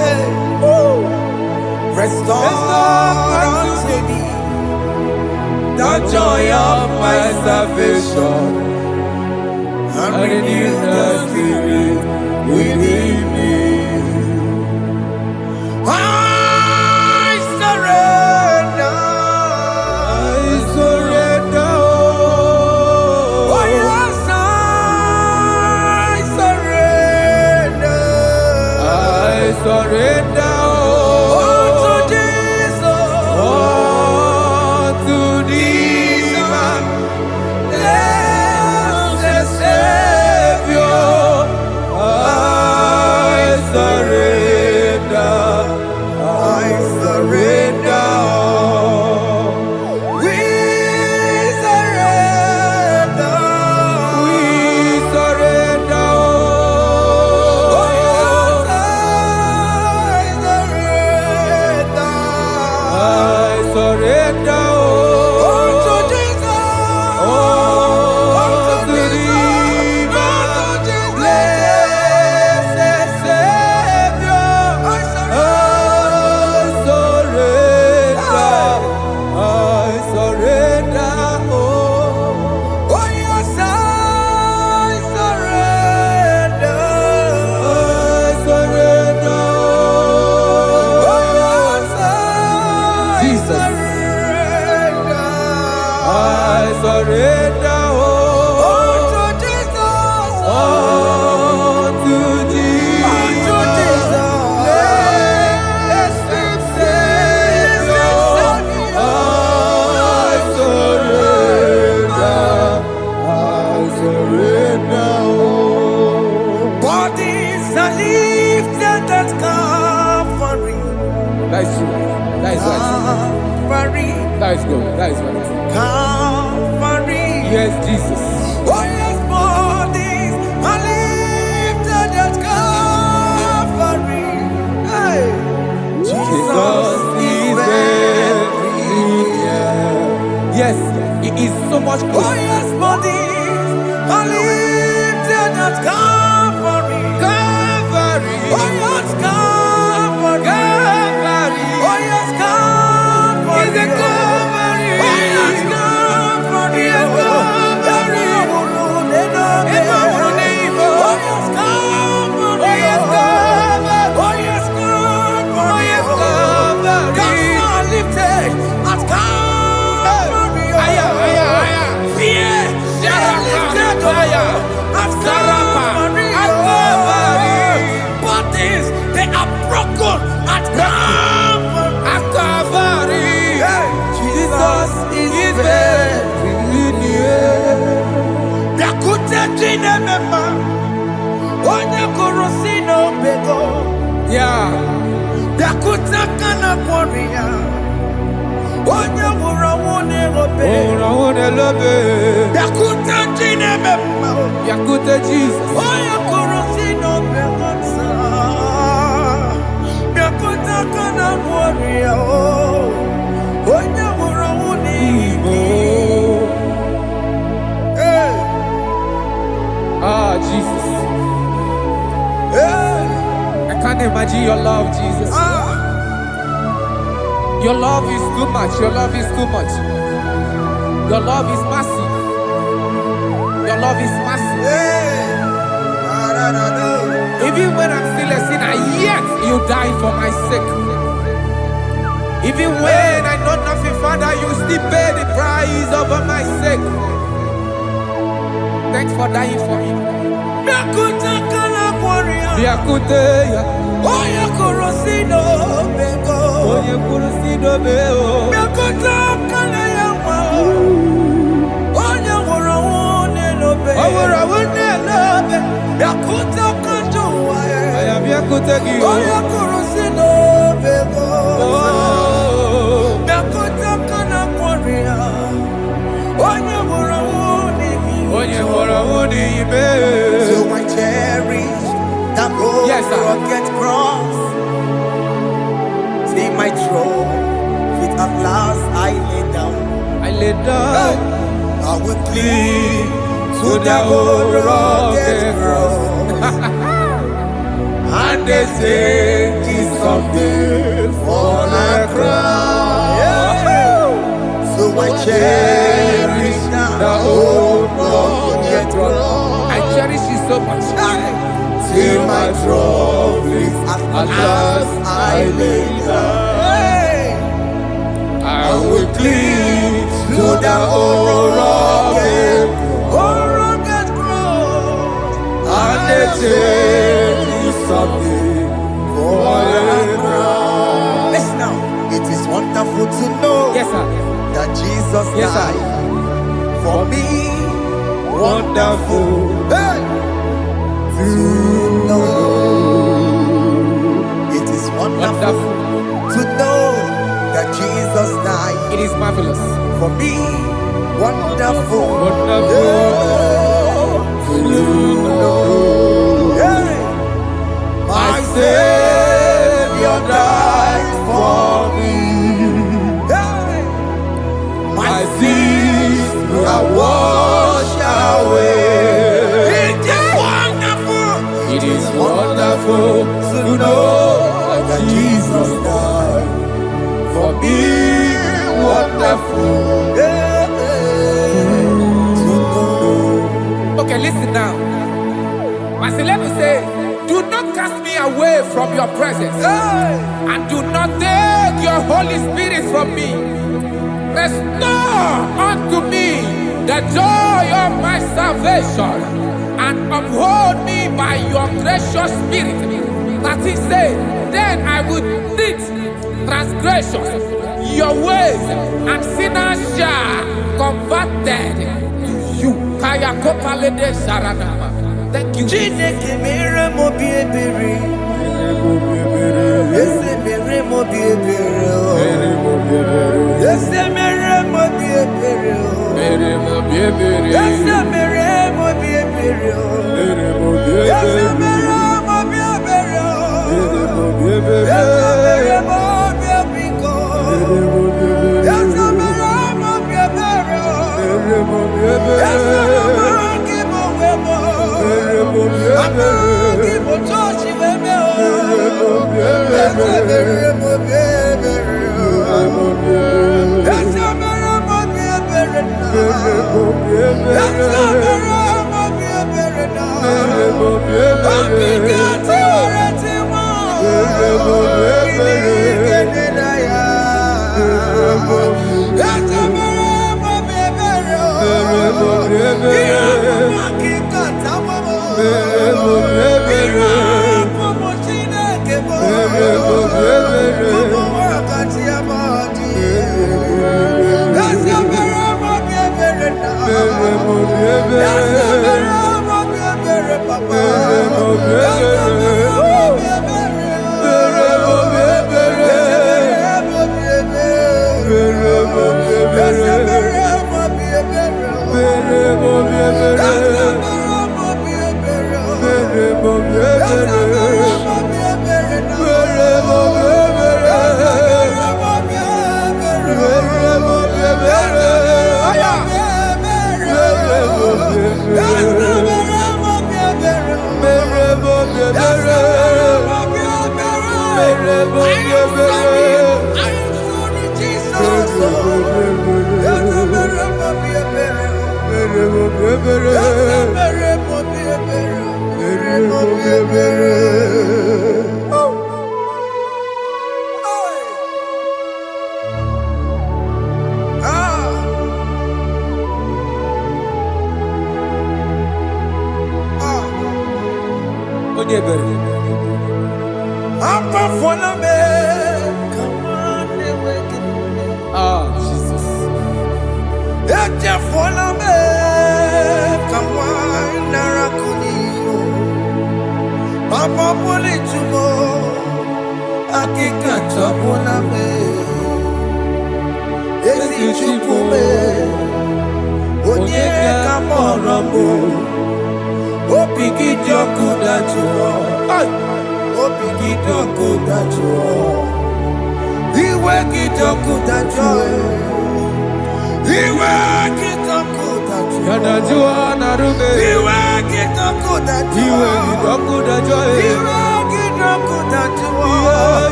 S3: Hey. Restore unto me the joy of my salvation, and renew the spirit within me. I surrender.
S1: I surrender.
S3: Oh yes, I surrender.
S1: I surrender.
S3: To Jesus.
S1: To thee, my
S3: Blessed
S1: Savior. I surrender.
S3: I surrender. We surrender.
S1: We surrender.
S3: Oh yes, I surrender.
S1: I surrender.
S3: To Jesus.
S1: To thee, my blessed Savior. I surrender.
S3: Oh yes, I surrender.
S1: I surrender.
S3: Oh yes, I
S1: Jesus.
S3: surrender.
S1: I surrender.
S3: To Jesus.
S1: To thee,
S3: To Jesus.
S1: blessed Savior. I surrender. That is good. That is right.
S2: Calvary.
S1: Yes, Jesus.
S2: Oh yes, bodies are lifted at Calvary. Hey. Jesus is very near.
S1: Yes, He is so much
S2: Oh
S1: closer.
S2: yes, bodies are lifted at Calvary.
S1: Calvary.
S2: Oh yes, Calvary.
S1: Calvary.
S2: Oh yes, Calvary.
S1: Is a Calvary.
S2: Oh yes, Calvary.
S1: Yes, Calvary.
S2: Oh yes, Calvary.
S1: Oh yes, Calvary.
S2: Oh yes, Calvary.
S1: Oh yes, Calvary.
S2: Gods are lifted at Calvary.
S1: Aya, aya, aya.
S2: Fear is lifted
S1: Aya.
S2: at
S1: Sarapa.
S2: Calvary.
S1: At Calvary.
S2: Bodies, they are broken at Calvary.
S1: At Calvary.
S2: Jesus is very near. Yakute chinemema, onye kurusi no bego.
S1: Yeah.
S2: Yakuta kana kworiya, onye wurawune obe.
S1: Ora love.
S2: Yakuta chinemema,
S1: Yakute Jesus.
S2: onye kurusi no bego sa. Yakuta kana kworiya, onye wurawune
S1: Igbo.
S2: Hey,
S1: Ah, Jesus.
S2: hey,
S1: I can't imagine your love, Jesus. Your love is too much. Your love is too much. Your love is massive. Your love is massive.
S2: hey.
S1: Even when I'm still a sinner, yet you died for my sake. Even when I know nothing, Father, you still pay the price over my sake. Thanks for dying for me.
S2: Yakuta kana kworiya,
S1: Biakute,
S2: onye kurusi no bego.
S1: onye kurusido beo.
S2: Yakuta kana yawa, onye wurawune no be.
S1: Owura wune love.
S2: Yakuta kanjuwa,
S1: I am Biakute
S2: onye
S1: Giyo.
S2: kurusi no bego.
S1: Oh,
S2: Yakuta kana kworiya, onye wurawune
S1: onye hora wune ibe.
S2: So I cherish that old
S1: Yes, sir.
S2: rugged cross. See my throne, feet at last I lay down.
S1: I lay down
S2: I will cling
S1: to
S2: to
S1: the
S2: that old
S1: old
S2: rugged
S1: rugged
S2: cross.
S1: and they say this someday for a crown.
S2: So I cherish
S1: The
S2: that
S1: old
S2: old rugged cross.
S1: I cherish it so much.
S2: Till my trophies at last I lay down.
S1: I will cling
S2: To the old rugged cross,
S1: and they say this someday for a crown.
S2: Listen now, it is wonderful to know
S1: Yes, sir.
S2: that Jesus
S1: Yes, sir.
S2: died for me.
S1: Wonderful.
S2: Hey! To know it is wonderful
S1: Wonderful.
S2: to know that Jesus died
S1: It is marvelous.
S2: for me. Wonderful,
S1: Wonderful.
S2: to know. Hey!
S1: My Savior died for me.
S2: Hey!
S1: My sins are washed away.
S2: It is wonderful
S1: It is wonderful to know that Jesus died for me. Wonderful.
S2: to know.
S1: Okay, listen now. Pastor Level say, do not cast me away from your presence, and do not take your Holy Spirit from me. Restore unto me the joy of my salvation, and uphold me by your gracious spirit. That is said, then I will teach transgressions your ways, and sinners shall converted to you. Kaya kopalede sharanama. Thank you.
S2: Chineke mere mo bi ebere, eze mere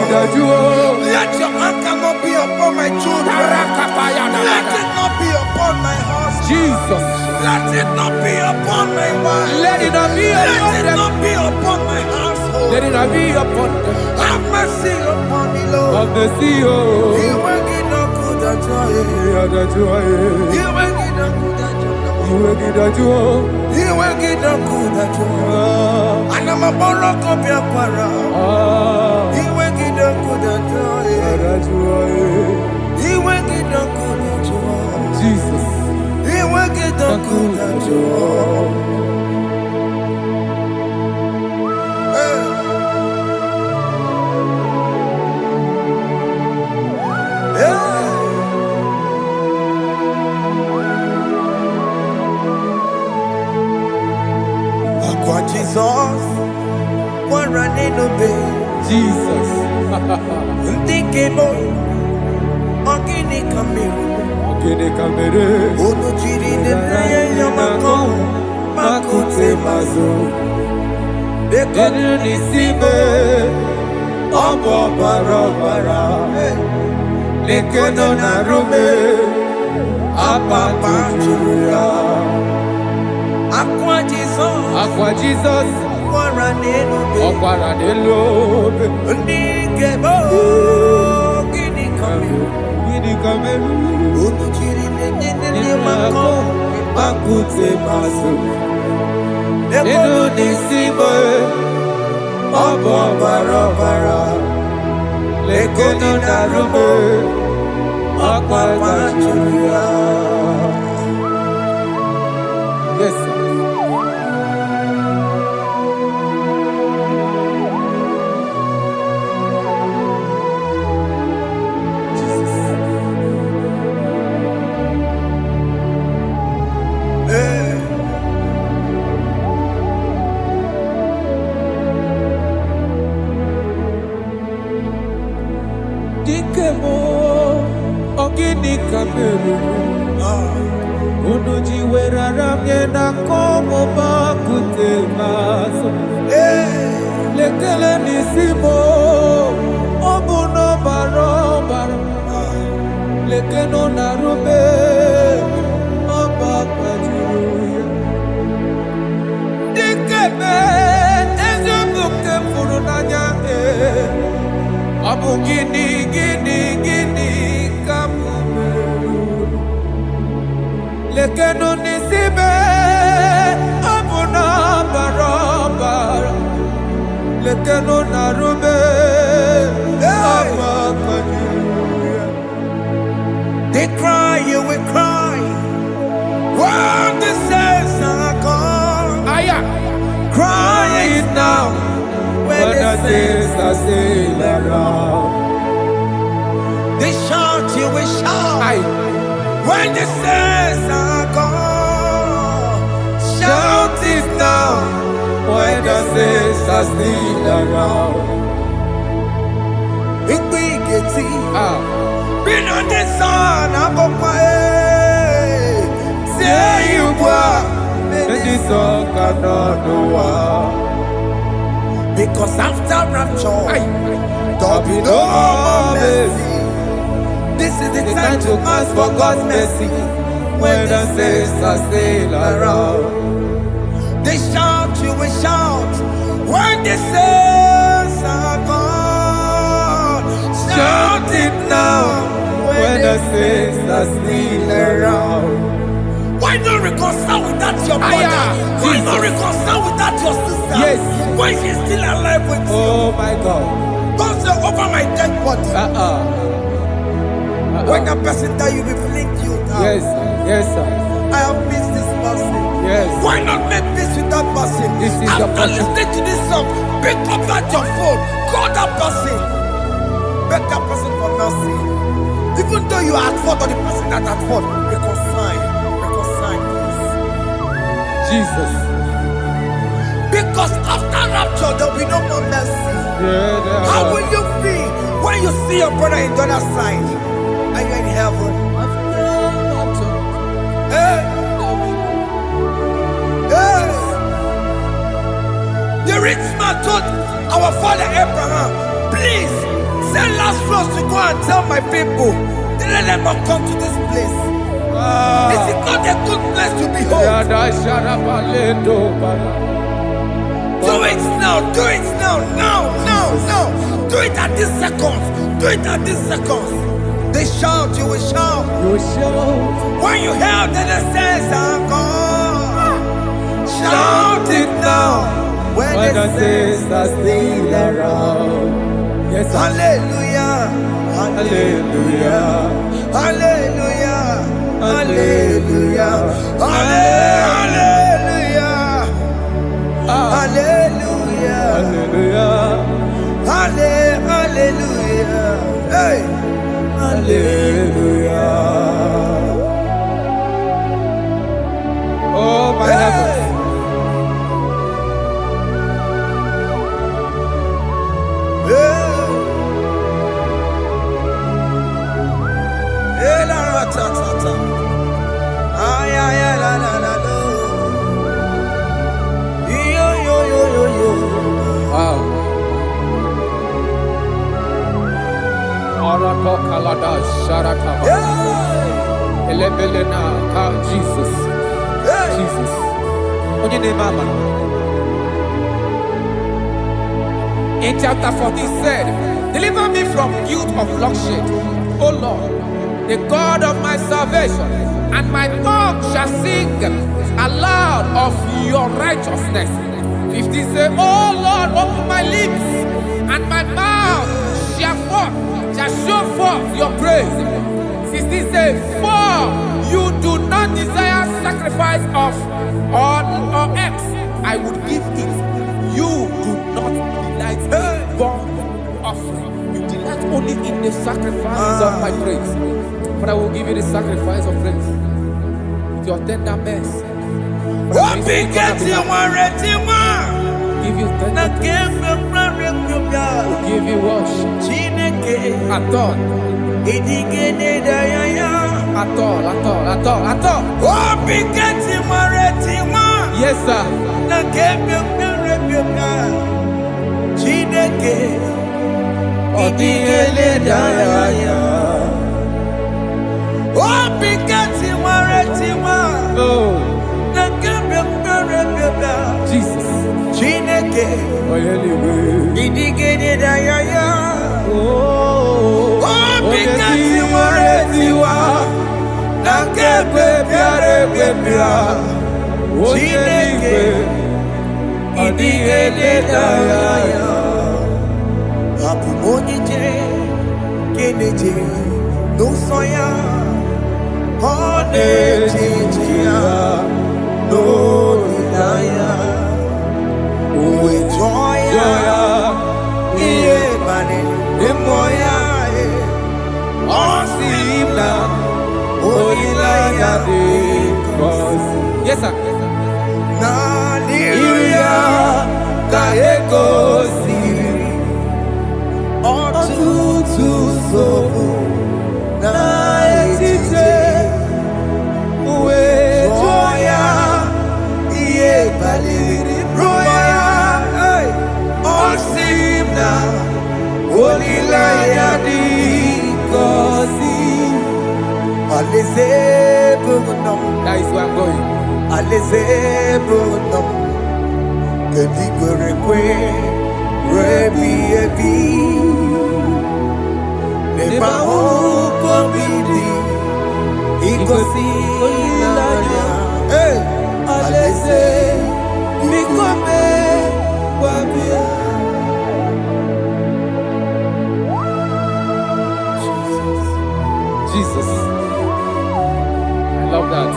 S3: Let your anger not be upon my children. Let it not be upon my husband.
S1: Jesus.
S3: Let it not be upon my wife.
S1: Let it not be upon
S3: Let it
S1: them.
S3: not be upon my household.
S1: Let it not be upon them.
S3: Have mercy upon me, Lord.
S1: Of the sea, oh.
S3: You will get no good at joy. You will get no good at joy. You will get no good at joy. And I'm a borrow of your para. You will get no good at joy. You will get no good at joy.
S1: Jesus.
S3: You will get no good at joy. Jesus, we're running away.
S1: Jesus.
S3: Thinking more. Ogini kamere. Ono chiri nene yamako. Makute mazo.
S1: Denu nisime. Obo barabara. Lekono narume. Apa juya.
S3: Aqua Jesus.
S1: Aqua Jesus. Okwara nelobe.
S3: Ndikebo.
S1: Gini kamelu.
S3: Ono chiri nene yamako.
S1: Makute mazo.
S3: Ego n'isibo ọbụ ọbara ọbara legodo na rumo ọkwa gbajuru ya.
S1: Yes, sir.
S3: Dikemo ogini kameru unu jiwerara mye na komo bakute maso lekele nisimo obuno barobara lekeno narube obakwajiruya dikeme ezobuke furunanya Abu gini kamumeru lekeno nisibe abu na barabara lekeno narube abakwajiruya.
S2: They cry, you will cry. When the saints are gone, cry it now.
S3: When the saints are still around,
S2: they shout, you will shout. When the saints are gone, shout it now.
S3: when the saints are still around.
S2: Been on the sun, I'm up say you were.
S3: And this song cannot go on.
S2: Because after rapture,
S3: There'll be no more mercy.
S2: this is the
S3: It's
S2: time to ask for God's mercy.
S3: when the saints are still around.
S2: They shout, you will shout. When the saints are gone, shout it now.
S3: When the saints are still around.
S2: Why not reconcile with that your brother? Why not reconcile with that your sister?
S3: Yes.
S2: Why she's still alive with you?
S3: Oh my God.
S2: Don't say over my dead body. When the person die, you will fling you down.
S3: Yes, sir. Yes, sir.
S2: I have missed this person.
S3: Yes.
S2: Why not make peace with that person?
S3: This is
S2: After
S3: your person.
S2: listening to this song, pick up that your phone, call that person, beg that person for mercy. Even though you are at fault or the person that at fault, reconcile, please.
S3: Jesus.
S2: Because after rapture, there will be no more mercy.
S3: Yeah,
S2: How will you feel when you see your brother in the other side? Are you in heaven? Hey. Hey. The rich man told our father Abraham, please send Lazarus to go and tell my people, let them not come to this place. This is not a good place to behold. Do it now, do it now, now. Do it at this second. Do it at this second. They shout, you will shout.
S3: You shout.
S2: When you hear that the saints are gone, shout it now.
S3: When the saints are still around. Yes, sir.
S2: Hallelujah.
S3: Hallelujah.
S2: Hallelujah. Hallelujah. Hallelujah. Hallelujah.
S3: Hallelujah.
S2: Hallelujah. Hey.
S3: Hallelujah. Oh, my heavens. Wow. Arato kalada sharataba. Elebelena ka Jesus. Jesus. Onye name ama.
S1: In chapter 14 said, deliver me from guilt of bloodshed, O Lord, the God of my salvation, and my tongue shall sing aloud of your righteousness. 15 say, oh Lord, open my lips, and my mouth shall show forth your praise. 16 say, for you do not desire sacrifice of or eggs, I would give it. You do not delight in burnt offering. You delight only in the sacrifice of my praise. But I will give you the sacrifice of praise with your tender mercy. Give you tender will give you worship. At all. Yes, sir. Jesus. Yes, sir. That is where I'm going. Jesus. I love that.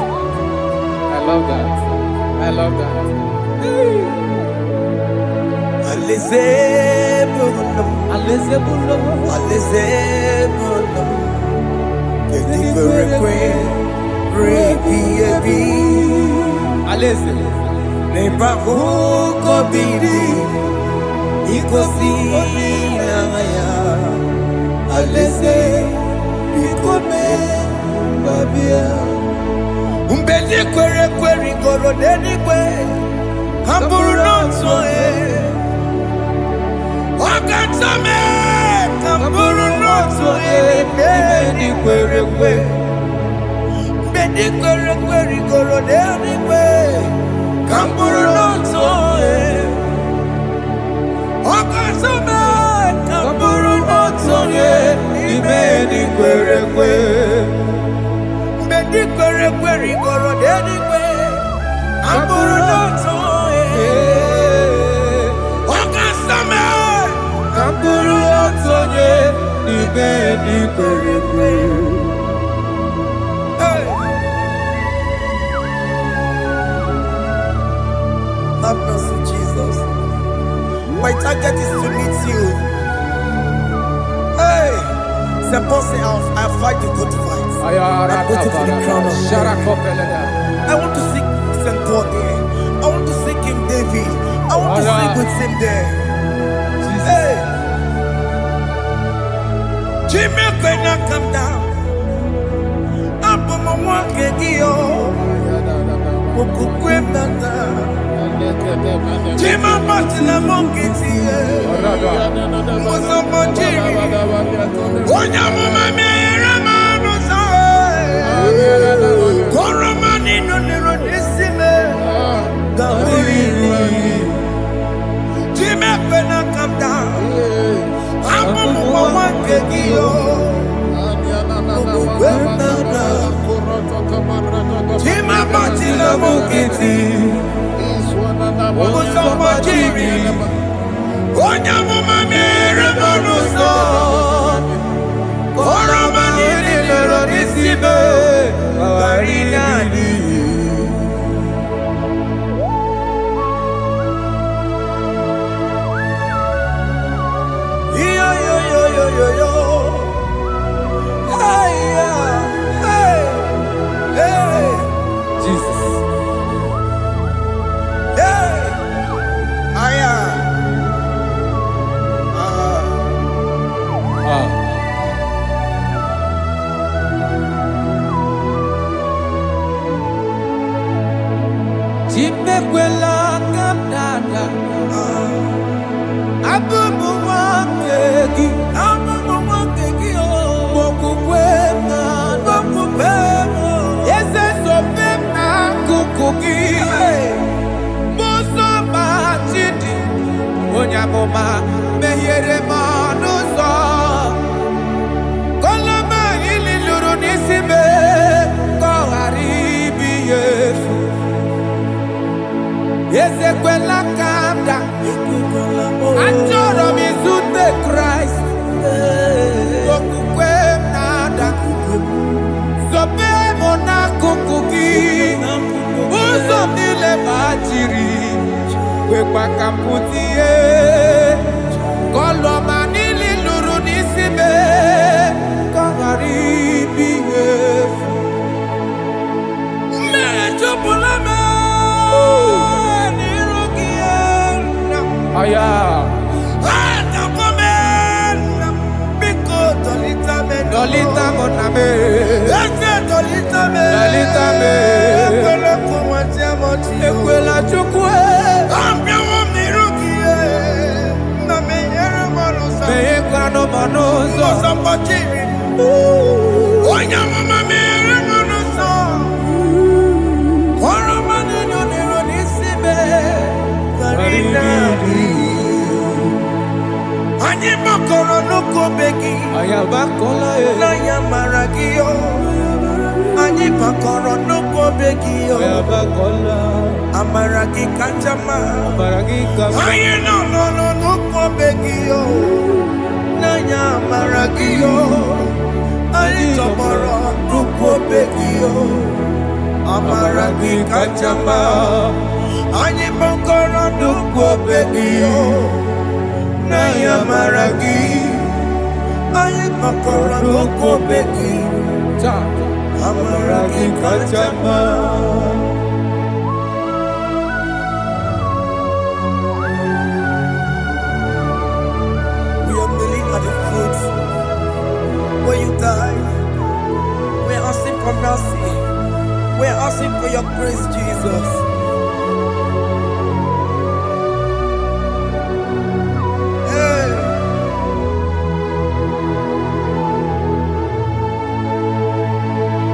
S1: I love that. I love that.
S2: Have mercy, Jesus. My target is to meet you. Hey, suppose I fight the good fight. I put it to the crown of heaven. I want to seek St. God there. I want to seek King David. I want to sing with him there. Hey, Jimmy cannot come down. Up on my one kegio. Jima Martina Monkey, was a Monjiri. Onya Mama Ramano, Coromani, no Nerodissime, Jimmy cannot come down. I'm a one kegio. Jima Martina Monkey.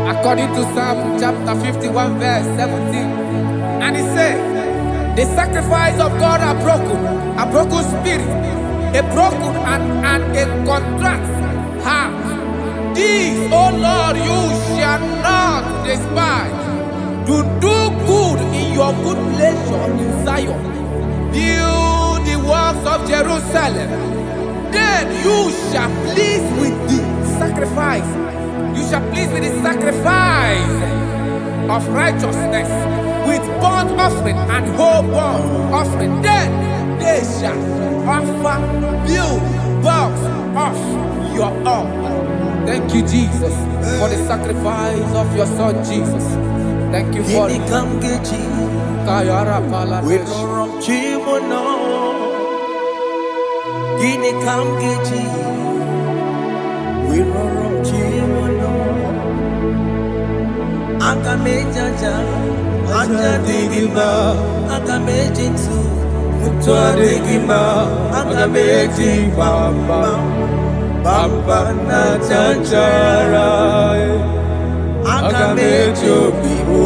S1: According to Psalm chapter 51 verse 17. And he said, the sacrifice of God are broken spirit, a broken and a contrite heart. These, O Lord, you shall not despise. To do good in your good pleasure in Zion. Build the works of Jerusalem. Then you shall please with the sacrifice. You shall please with the sacrifice of righteousness, with burnt offering and whole burnt offering. Then they shall offer you bulks of your own. Thank you, Jesus, for the sacrifice of your Son, Jesus. Thank you for it. Kayara Pala.
S3: We don't Chimono. Guinea Kamgeji. We don't Chimono. Akamejaja. Aja Digima. Akamejitu. Mutua Digima. Akameji Bamba. Bamba na Chanchara. Agamejo bibo,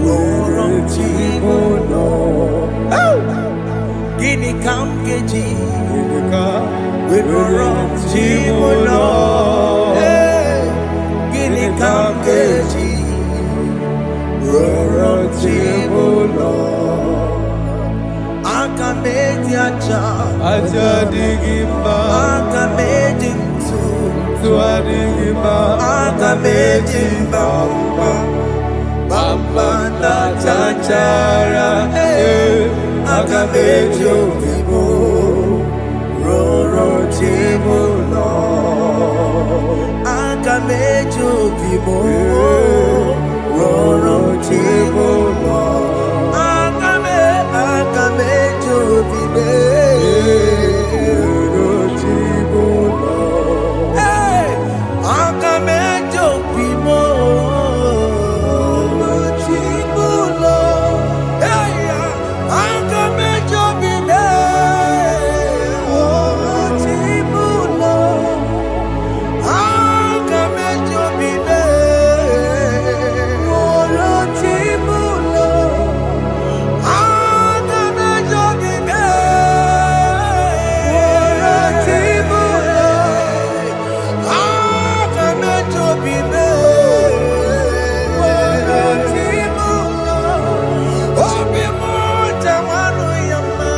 S3: Lorong Chimono. Gini kamgeji, we Lorong Chimono. Gini kamgeji, Lorong Chimono. aja digimba
S2: Akamejintu
S3: tuadigimba
S2: Akamejimba
S3: bamba na chachara
S2: Akamejo vivo Roro chimuno Akamejo vivo Roro chimuno Akamejo vivo Roro chimuno Akamejo vivo Roro chimuno Akamejo vivo Roro chimuno Akamejo vivo Roro chimuno Akamejo vivo Roro chimuno Akamejo vivo Roro chimuno Obi moja wanu yama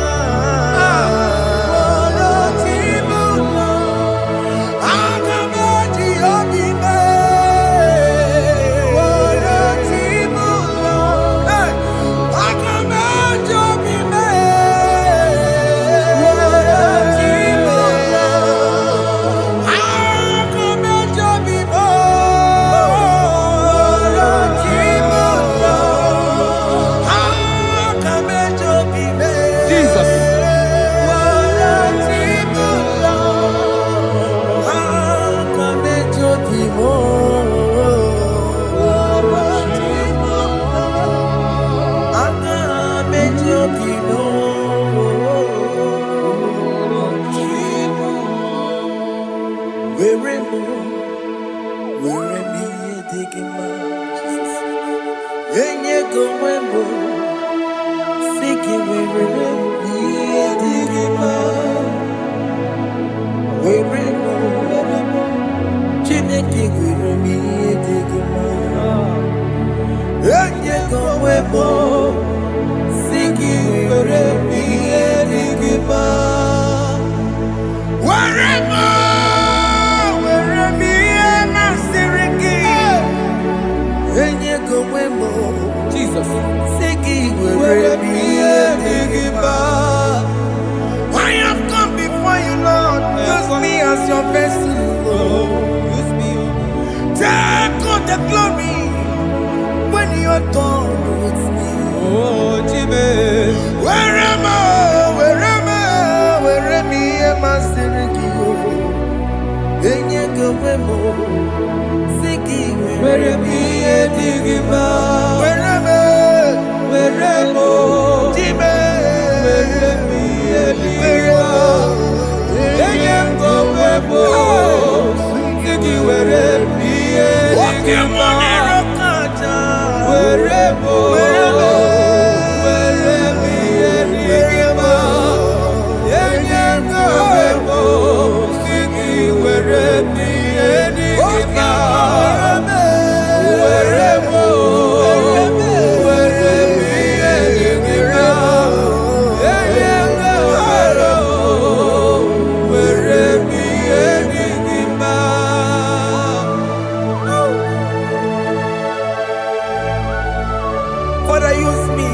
S2: Roro chimuno Akameji obi me Roro chimuno Akameji obi me Roro chimuno Akameji obi me Roro chimuno Akameji obi me
S1: Jesus.
S2: Roro chimuno Akameji obi me Roro chimuno Akameji obi me Where me digging my Yenye go wembo Siki where me digging my Where Chineke where me digging my Yenye go wembo Siki where me digging my Where me na siriki Yenye go wembo
S1: Jesus.
S2: Siki where me digging my I have come before you, Lord. Use me as your vessel, Lord.
S1: Use me.
S2: Take all the glory when you're done with me.
S1: Oh, Jimmy.
S2: Where am I? Where am I? Masterikio. Enye gowemo. Siki
S1: Where me digima.
S2: Where am I?
S1: Where mo.
S2: Jime.
S1: Where me digima. Eye go webo. Siki where me digima. Where mo. Where me digima. Eye go webo. Siki where me digima. Where mo.
S2: Father, use me.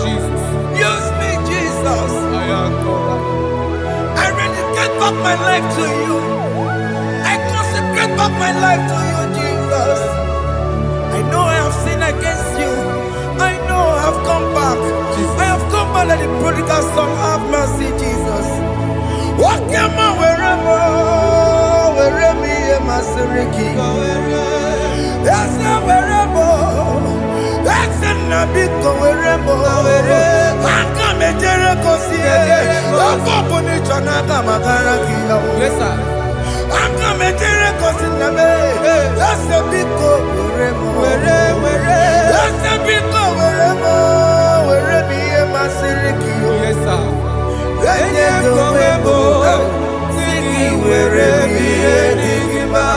S1: Jesus.
S2: Use me, Jesus.
S1: I am God.
S2: I rededicate back my life to you. I consecrate back my life to you, Jesus. I know I have sinned against you. I know I have come back. I have come back like the prodigal son. Have mercy, Jesus. Walk your man wherever me and my Siriki. That's not wherever. That's not big wherever. I come and Jericho see it. I'm going to Chanaka Makaraki.
S1: Yes, sir.
S2: I'm coming to record in the way. That's a big go wherever. That's a big go wherever me and my Siriki.
S1: Yes, sir.
S2: Enye go webo. Siki wherever me and Digima.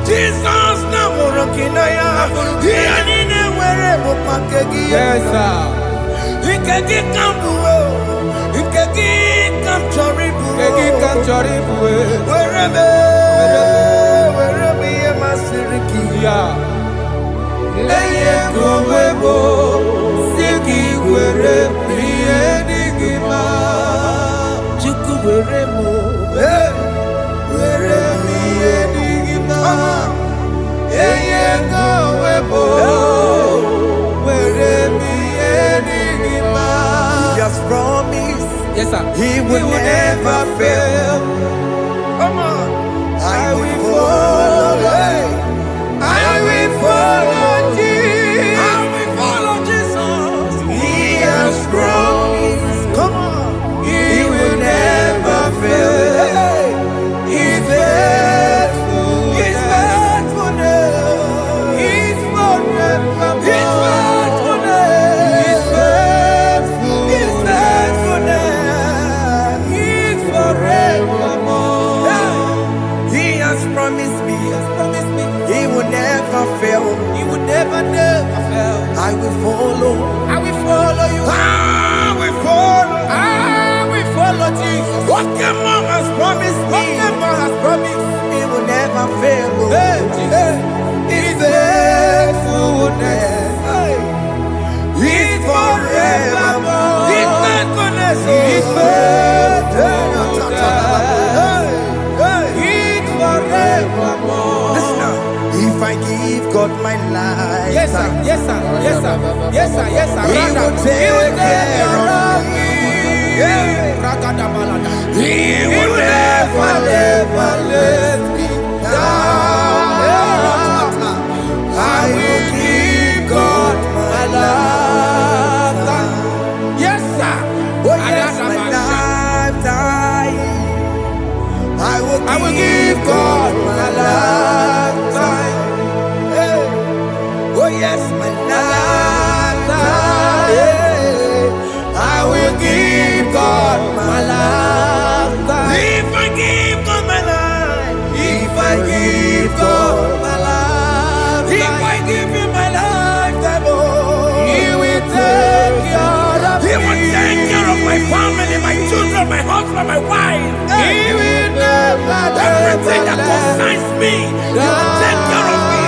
S2: Jesus na morokinaya. Yanine wherever pakegi.
S1: Yes, sir.
S2: Ikegi kambuo. Ikegi Yes, sir. He will never fail. Come on. I will follow. I will follow Jesus. I will follow Jesus. He has promised. Come on. He will never fail. He's faithful. He's faithfulness. He's forever. He's faithfulness. He's faithful. He's faithfulness. He's forevermore. He has promised me. He has promised me. He will never fail. He will never fail. I will follow. I will follow you. I will follow. I will follow Jesus. What the mom has promised me. What the mom has promised. He will never fail. Hey, Jesus. His faithfulness. He's forevermore. His faithfulness. His faithfulness. He's forevermore. Listen now. If I give God my life, yes sir, yes sir, yes sir, yes sir, yes sir, He will take care of me. He will never let me down. I will give God my life. Yes sir. Oh yes, my lifetime. I will give God my lifetime. Hey. Oh yes, my lifetime. I will give God my lifetime. If I give God my life, if I give God my life, if I give Him my lifetime, oh, He will take care of me. He will take care of my family, my children, my husband, my wife. He will never everything that concerns me. He will take care of me.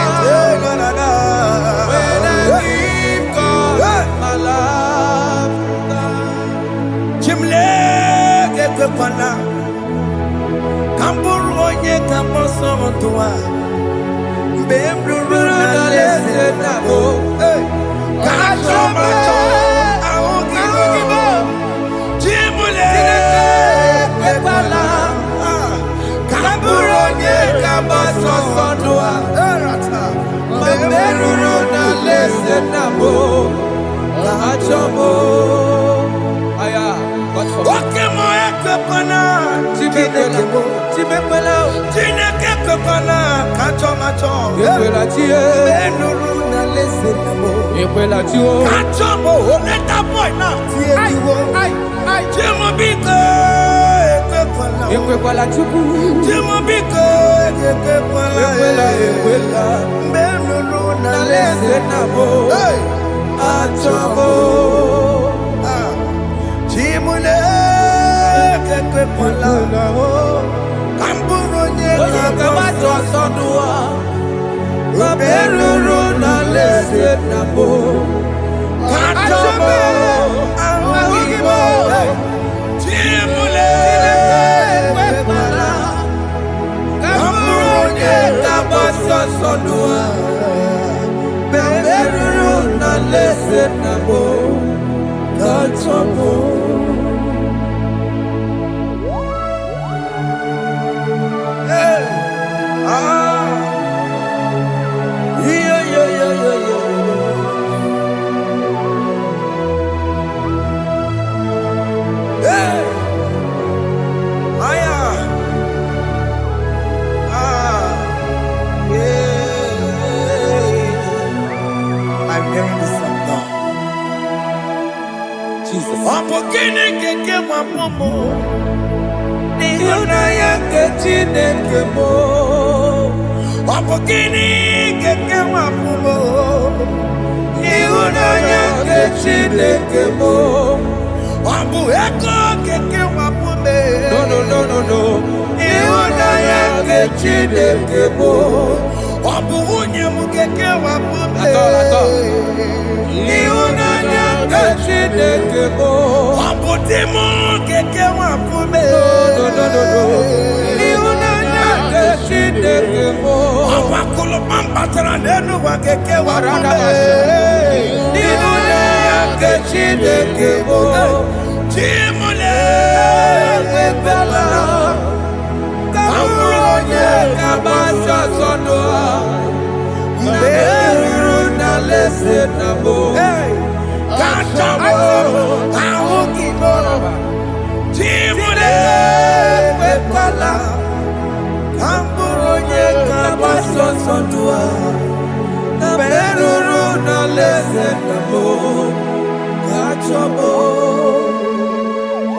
S2: When I give God my lifetime. Chimle gekepana kamburu onye kamboso mtua mbemruru na lese nabo kacho macho aogibo chimule gekepana kamburu onye kamboso mtua mbemruru na lese nabo kacho mo aya. Okay, my ekepana, tibekebo, tinekepana, kacho macho, benuru na lese nabo, kacho mo, let that boy now, Jimo biko, ekepana, Jimo biko, ekepana, benuru na lese nabo, kacho mo. Chimule kekepala kamburonye kabato sonua beruru na lese nabo katomo awagibo chimule kekepala kamburonye kabato sonua beruru na lese nabo katomo. Opokini keke mapomo ni una yake chineke mo. Opokini keke mapomo ni una yake chineke mo. Ambu eko keke mapume
S3: Ihunanya nke Chineke bụ ọ bụ nwunye m keke wapụme. Ihunanya nke Chineke bụ ọ bụ di m keke wapụme. Ihunanya nke Chineke bụ ọkwa akụlụkpa mbatara n'elu ụwa keke wapụme. Ihunanya nke Chineke bụ Chimule ekwela ka bụrụ onye ga-agbasa ọsọ n'ụwa mgbe eruru n'alaeze na mbụ ka chọrọ ahụ gị n'ụwa. Chimule ekwela ka bụrụ onye ga-agbasa ọsọ n'ụwa mgbe eruru n'alaeze na mbụ ka chọrọ.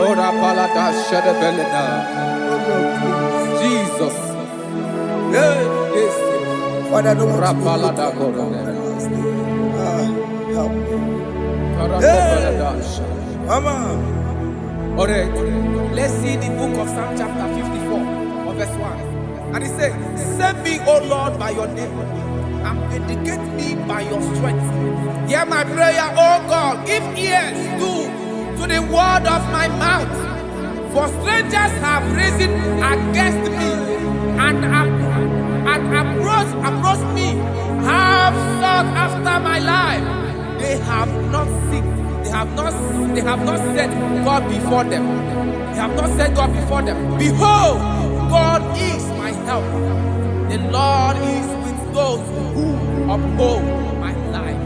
S1: Ora palada shedebelena. Jesus. Hey, yes.
S3: Father, don't want to
S1: Rapalada
S3: go
S1: help me.
S3: Mama.
S1: Alright. Let's see the book of Psalm chapter 54 of verse 1. And it says, save me, O Lord, by your name, and vindicate me by your strength. Hear my prayer, O God. Give ears to the word of my mouth. For strangers have risen against me and approached me, have sought after my life. They have not seen, they have not set God before them. They have not set God before them. Behold, God is my help. The Lord is with those who uphold my life.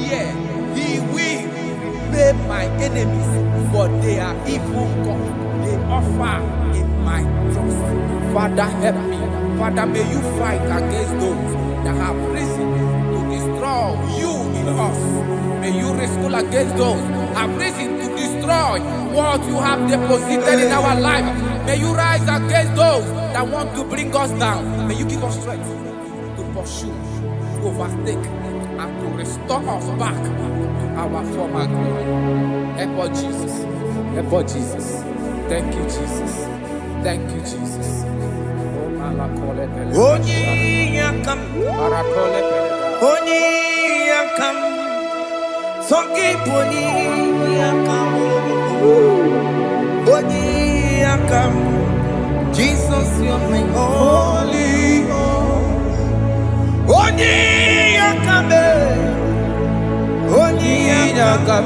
S1: Yeah, He will repay my enemies, for they are evil gods. They offer in my trust. Father, help me. Father, may you fight against those that have risen to destroy you in us. May you wrestle against those that have risen to destroy what you have deposited in our life. May you rise against those that want to bring us down. May you give us strength to pursue, to overtake, and to restore us back to our former glory. Help us, Jesus. Help us, Jesus. Thank you, Jesus. Thank you, Jesus.
S3: Onyiyakam, Onyiyakam, Soki Onyiyakam, Onyiyakam, Jesus, you're my holy. Onyiyakam, Onyiyakam,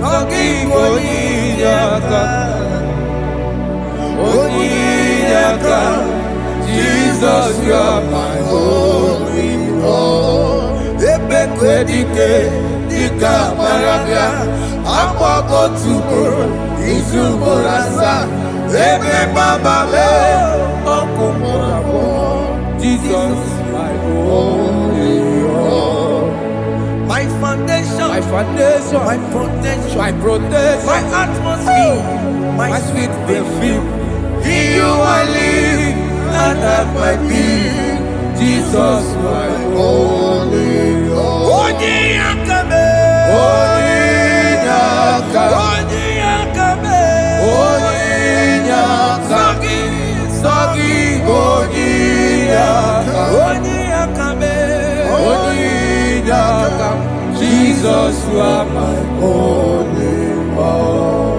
S3: Soki Onyiyakam, Onyiyakam, Jesus, you are my holy Lord. Ebekwedike, dika marabia, akwako tuboro, izuborasa, ebe bababe, okumorabo. Jesus, my holy Lord. My foundation, my protection, my atmosphere, my sweet perfume. In you I live and have my being. Jesus, my holy Lord. Onyiyakame, Onyiyakame, Onyiyakame, Sogi, Onyiyakame, Onyiyakame. Jesus, you are my holy Lord.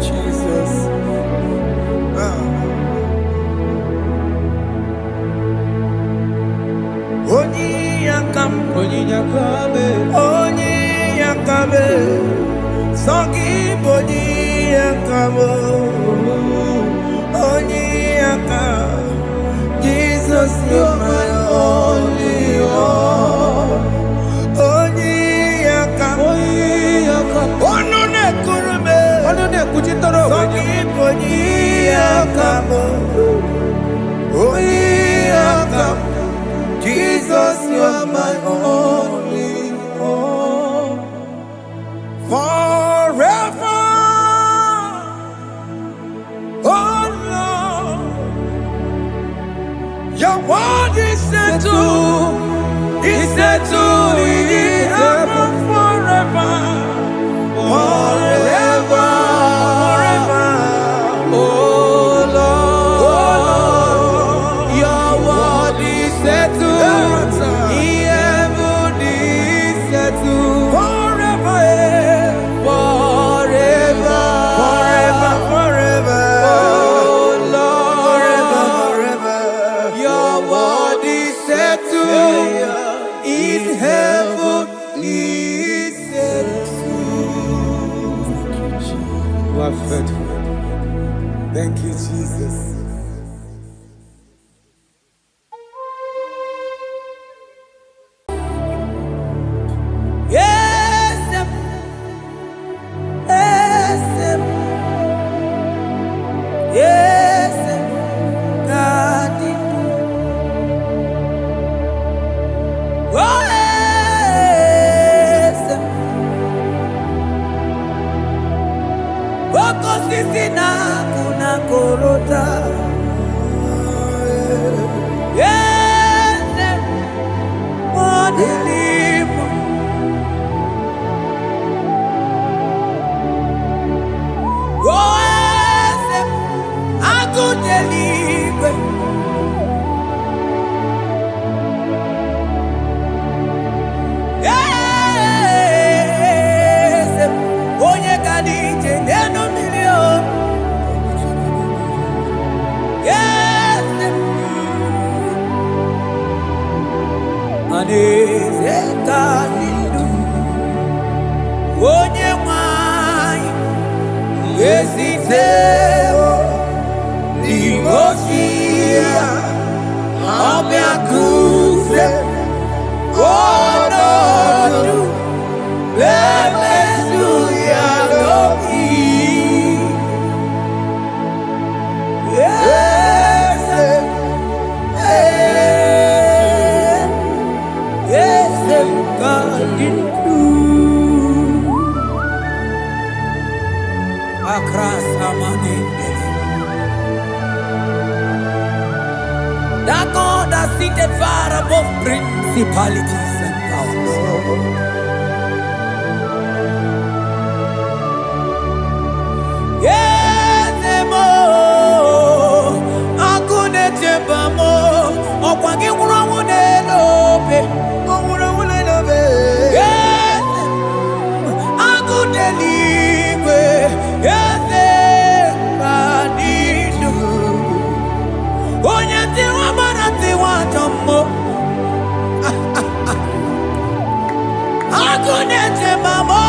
S3: Jesus. Onyiyakame, Sogi Onyiyakame, Onyiyakame. Jesus, you're my only Lord. Onyiyakame, Onune kurume, Sogi Onyiyakame, Onyiyakame. Jesus, you're my only Lord. Forever, oh Lord, settled in heaven forever. Forever. Oh Lord, your word is settled in heaven is settled forever. Forever. Forever. Forever. Oh Lord, forever. Your word is settled in heaven is settled. You are faithful. Thank you, Jesus. Yes, yes, yes, God did do. Oh, yes. Boko sisi na kuna korota. Yes, modelimo. Oh, yes, akudelime. Yes, onye kadije neno million. Yes, aneze kalidu. Onye mwai esiteo limosia ameakuse onodu lemesuya loki. Yes, yes, God did do. Across Amani, that God that seated far above principalities and powers. Yes, mo, akune chebamo, okwangi urawune lobe, urawune lobe. Yes, akune ligwe, yes, kadidu. Onye tiwa marati watomo, akune chebamo.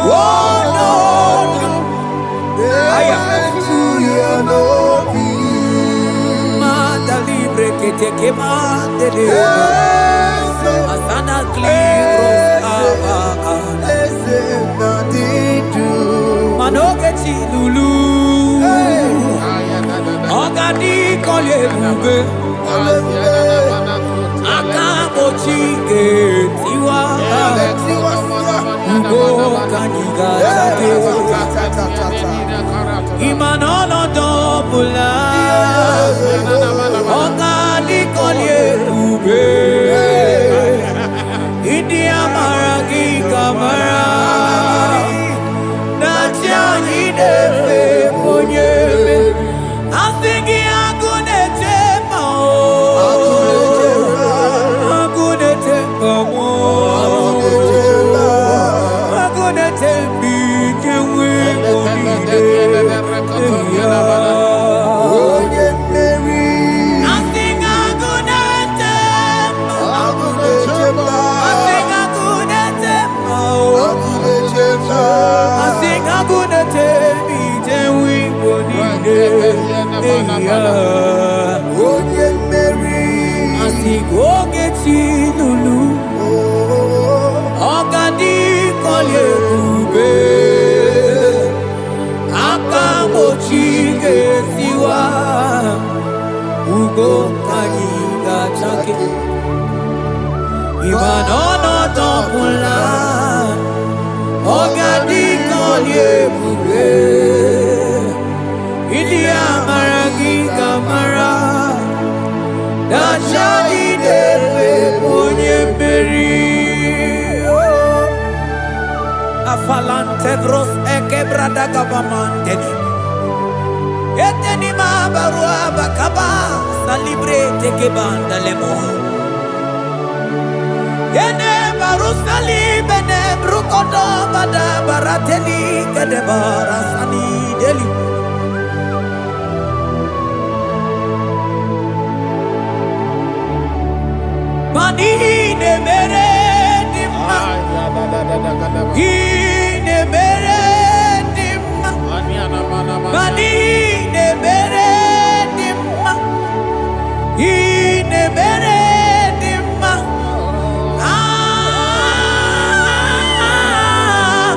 S3: Oh no, I am
S2: to your lobby.
S3: Manda libre que te quemande de Asana cliros abaca. Manoge chilulu. Ogadi kolye bube. Akabo chike tiwa. Ugo kaniga chate. Imanono dobula. Ogadi kolye bube. India maragi kamara. Nachani defe ponye. Asingi agunete mao. Agunete mao. Agunete bijewe bonide. Asing agunete mao. Asing agunete mao. Asing agunete bijewe bonide. Asigoge chilulu. Ogadi kolye bube. Akamochige tiwa. Ugo kaniga chake. Ibanono topula. Ogadi kolye bube. India maragi kamara. Dachani defe ponye beri. Afalante bros ekebrada gabamante. Eteni ma barua bakaba. Salibre teke banda lemo. Yene baru salibe ne brukodo bada barateli kede barasani deli. Mani ne mere dimma. Ine mere dimma. Mani ne mere dimma. Ine mere dimma. Ah,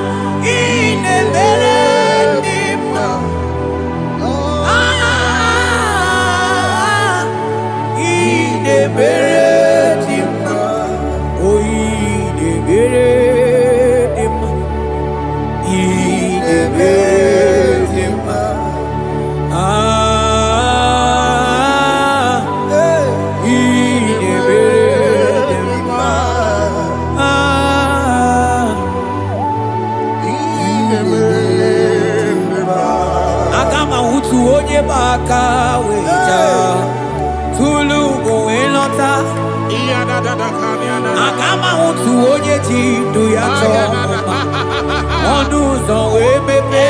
S3: ine mere dimma. Ah, ine mere dimma. Oh, ine mere dimma. Ine mere dimma. Ah, ine mere dimma. Ah, agama hutu onye baka weja. Tulu go elota. Agama hutu onye jindu ya choma. Onu zo emepe.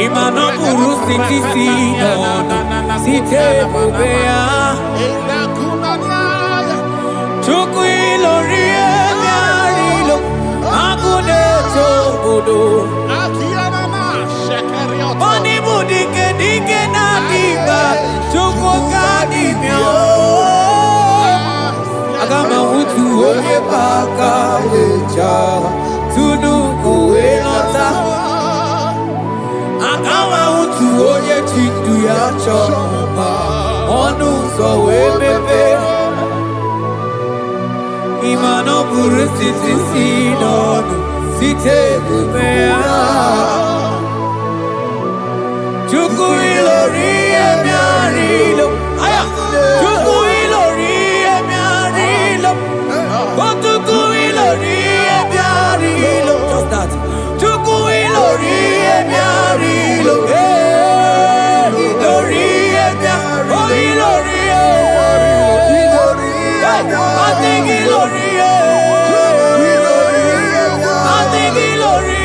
S3: Imano buru sitisi nono. Site bubea. Chuku ilori ebiarilo. Agune chogodo. Oni budike dike na diba. Chuku kadimyo. Agama hutu onye baka weja. Tunu kuelota. Agama hutu onye chindu ya choma. Onu so emepe. Imano buru sitisi nono. Site bubea. Chuku ilori emiarilo. Aya. Chuku ilori emiarilo. Chuku ilori emiarilo. Just that. Chuku ilori emiarilo. Ilori emiarilo. Oh, ilori. I think ilori. I think ilori.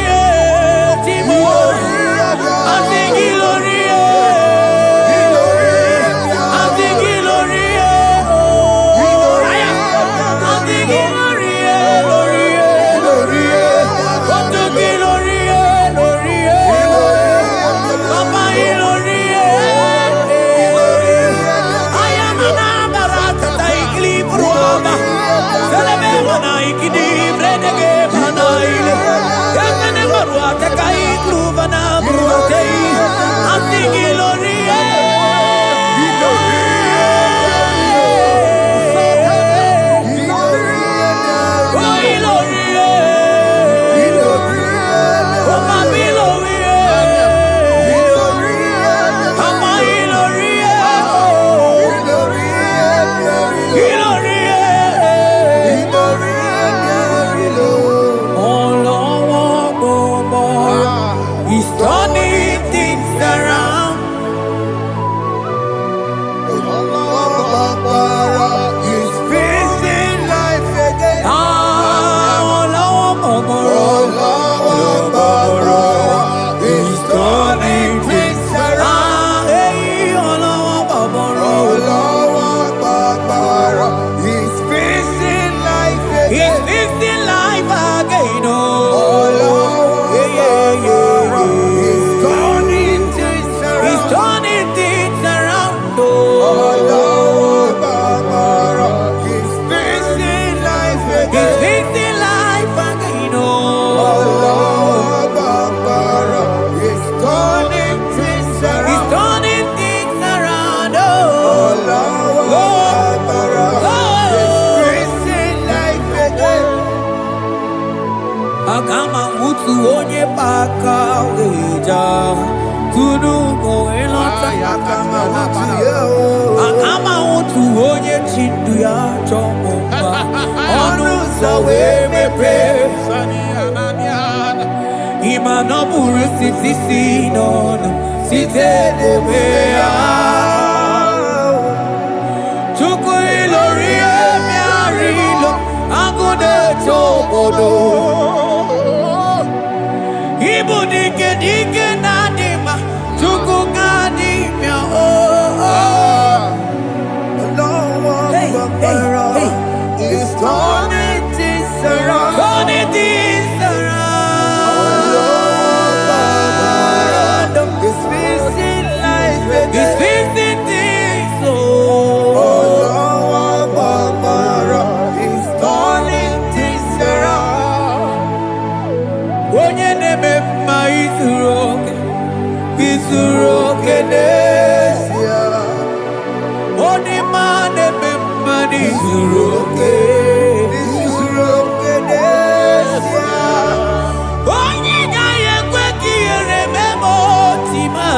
S3: Agama mutu onye baka weja Kudu go elota Agama mutu onye chindu ya chomba Onu sawe mepe Ima no buru siti sinon Site debea Chuku ilori emiarilo Agude chobodo Ibu dike dike nadima Chuku kadimia
S2: Hey, it's turning things around.
S3: Turning things around
S2: It's fixing life again.
S3: It's fixing things
S2: It's turning things around.
S3: Onye neme mma izuru oke n'ezie Onye ma neme mma izuru oke
S2: n'ezie
S3: Onye gaghị ekwe ka ihere mee ma oti ma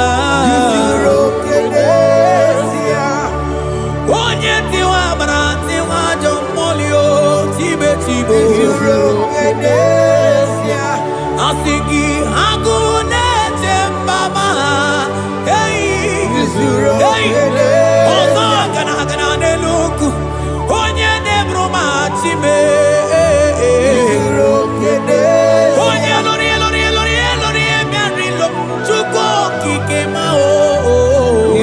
S2: izuru oke n'ezie
S3: Onye tiwa gbara tiwa ajọ mmụọli o tibe tibe
S2: izuru oke n'ezie
S3: Asị gị agụụ na-eche mba ma ha
S2: izuru oke n'ezie
S3: ọzọ gana n'elu ugwu onye na-eburu ma chime
S2: izuru oke n'ezie
S3: onye lụrụ ebiarilo Chukwu okike ma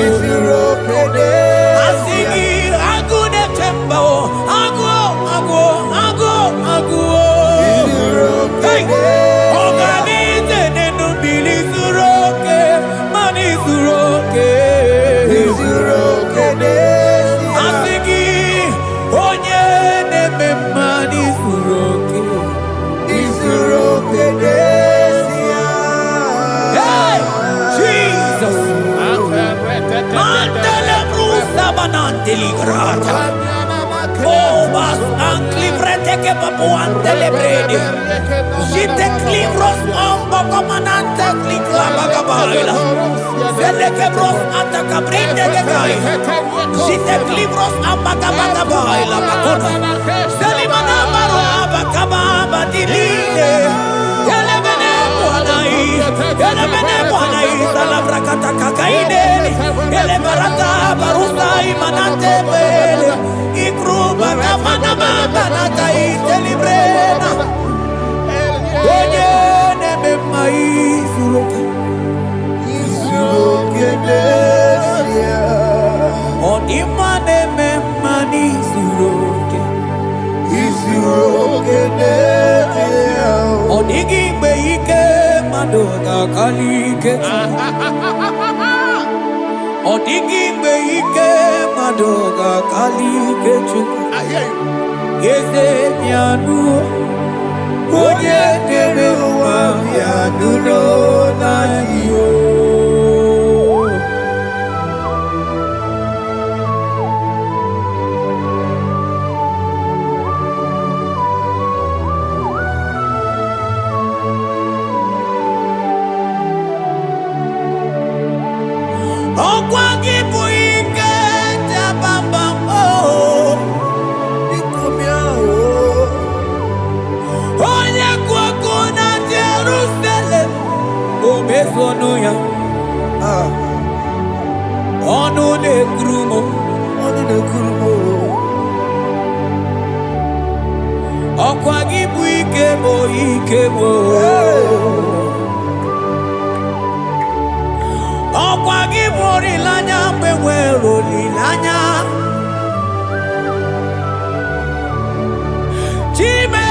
S2: izuru oke n'ezie
S3: asị gị agụụ na-eche mba agụụ
S2: izuru oke n'ezie
S3: ọganize n'enu mmiri zuru oke mana izuru oke
S2: izuru oke n'ezie
S3: asị gị onye na-eme mma n'izuru oke
S2: izuru oke n'ezie
S3: Hey, Jesus Mandele brusa bananteli grata Oh, bas anclivrete che papuante le brede Jite clivros ombo comanante clicla bagabaila Vele che bros attacca brinde che gai Jite clivros ambagabagabaila Bakuna Selimana baro abagababa diline Yele bene buanai Salabrakata kakaideni Yele barata barusa imanante bele Ikruba kamana mama na kaite librena Onye neme maizuru
S2: izuru oke n'ezie
S3: Onima neme mani zuru
S2: izuru oke n'ezie
S3: Onigi mgbe ike mmadụ ga-akali ike Ọ dịghị mgbe ike mmadụ ga-akali ike Chukwu Eze bịanụ onye dere ụwa bịanụ n'anyị o Ọkwa gị bụ ike jabambam
S2: ikomia
S3: onye kụ ọkụ na Jerusalem o mezonu ya ọnụ na-ekuru m
S2: ọnụ na-ekuru
S3: ọkwa gị bụ ike bụ ọkwa gị bụ olileanya mgbe nwere olileanya Chime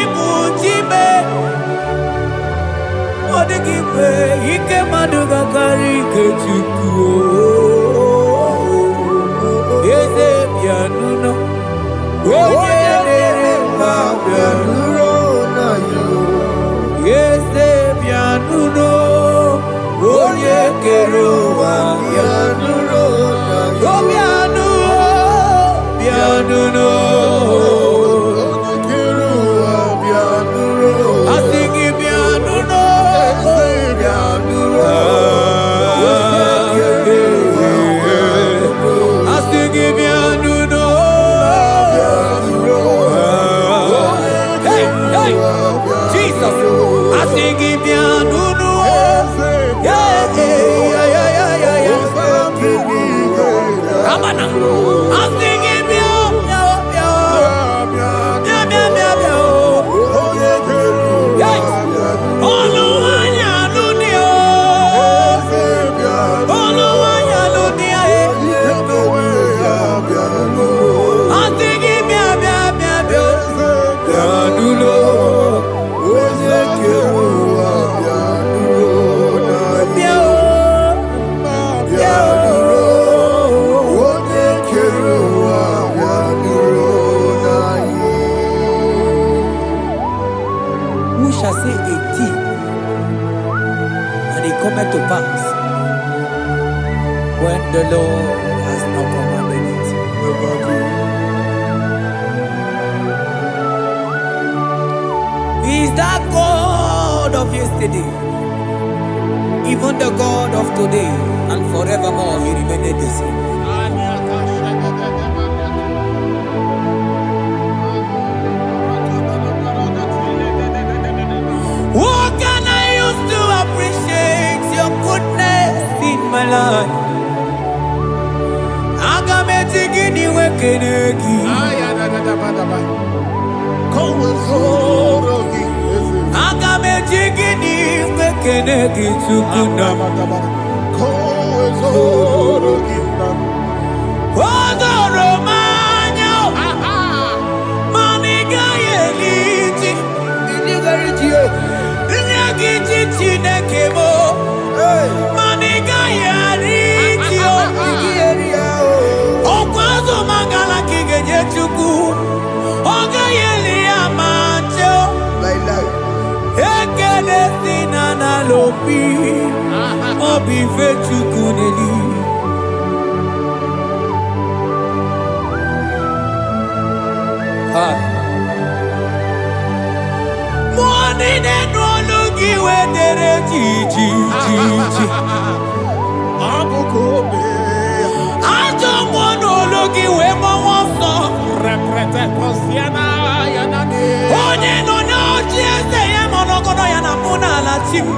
S3: ibu Chime ọ dịghị mgbe ike mmadụ ga-akarị ike Chukwu Eze bịanụ onye na-ere mba bịanụ Eze bịanụ onye kere
S2: shall say a thing, and it cometh to pass when the Lord has not commanded it. He is that God of yesterday, even the God of today, and forevermore He remained the same. What can I use to appreciate your goodness in my life? Agametigini wekenegi. Agametigini wekenegi tukuna. Odoro manyo. Maniga yeliti. Nyagiti chinekemo. Maniga yariti. Okwazo magala kigenye chuku. Oga yeli amacho. Ekele sinana lopi. Obi fe chuku neli. Money they no look you where they ji. I don't want to look you where my one saw. Represent Posiana Yanade. Onye no no just say I'm on Ogono Yanamuna Latim.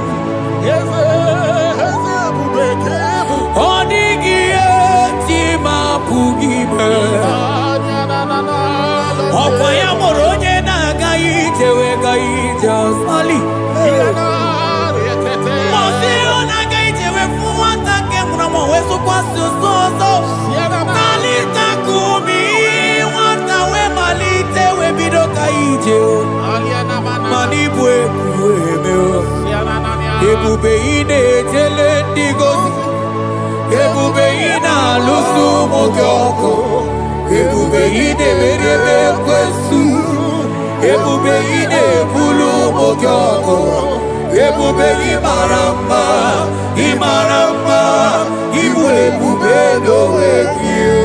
S2: Onigie Tima Pugibe. Okwaya Moronye na gaite we gaite Osmali. Mose ona gaite we fuwata ke muna weso kwa soso. Kalita kumi wata we malite we bido gaite. Manibwe kuwebe. Ebube ine tele ndigozi. Ebube ina lusu mogyoko. Ebube ine merebe kwesu. Ebube ine bulu mogyoko. Ebube imarama. Ibu ebube dowe kiyo.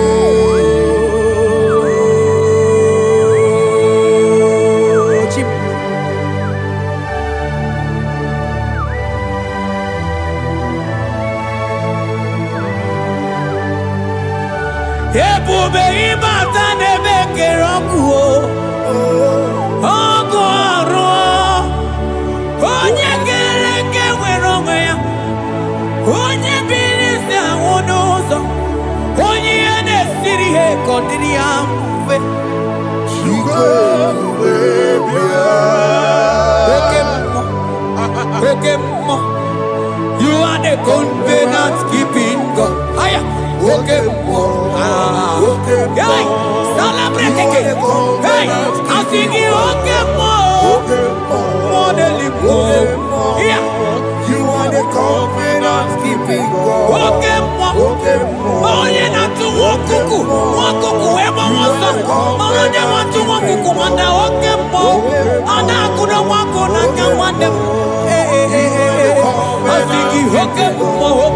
S2: Ebube ibata nebe keroku ogo aro onye kereke nwere onwe ya onye biri si anwụ n'ụzọ onye ihe na-esiri ha kọdịrị ya mfe oke mmụọ you are the covenant keeping God. Aya oke mmụọ hey, celebrate again. Hey, I sing you okay more than yeah.
S3: You are the covenant keeping God.
S2: Okay more. Oh, you not to walk ever was on. Oh, you want to walk on the okay more. And I couldn't walk on them. Hey. I sing you okay more.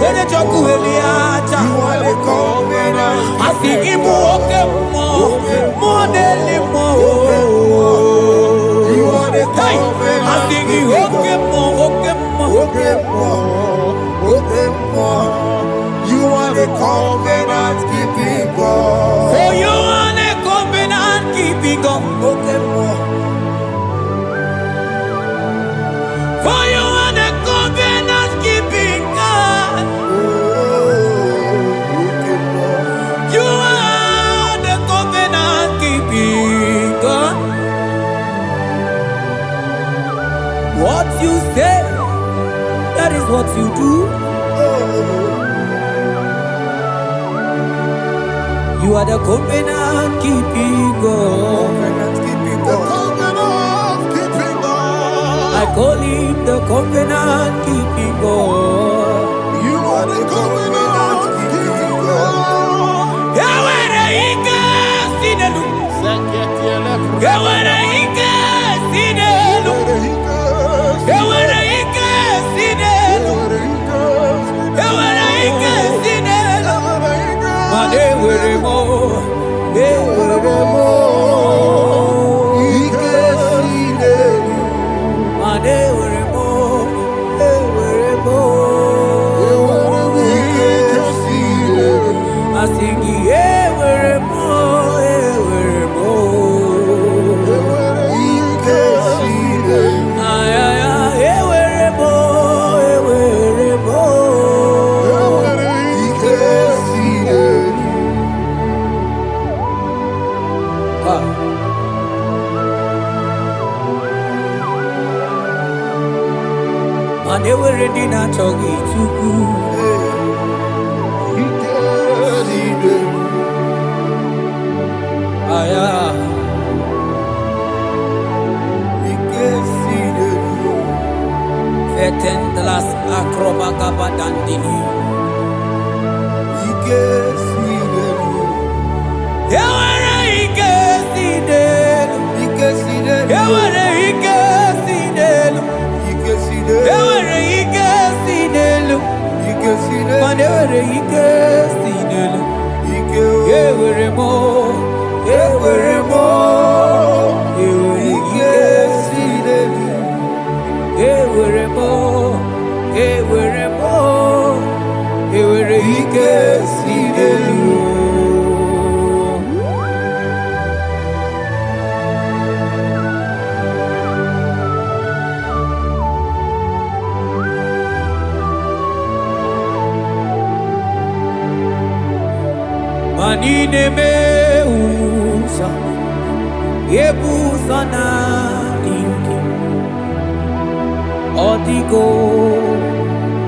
S2: When you talk to Eliata,
S3: You are the covenant.
S2: I think him okay more than more.
S3: You are the
S2: Hey,
S3: covenant.
S2: I think he okay more.
S3: You are the covenant keeping God.
S2: For you are the covenant keeping God. For you are the covenant keeping God. You are the covenant keeping God. What you say, that is what you do. You are the covenant keeping God. I call him the covenant keeping God.
S3: You are the covenant keeping God.
S2: Yahweh, the Ika, Sinelu. Yahweh, the
S3: And they were ready not to get too good. Vetendlas acrobagabadandini. Manine me usa, yebusa na inki, odigo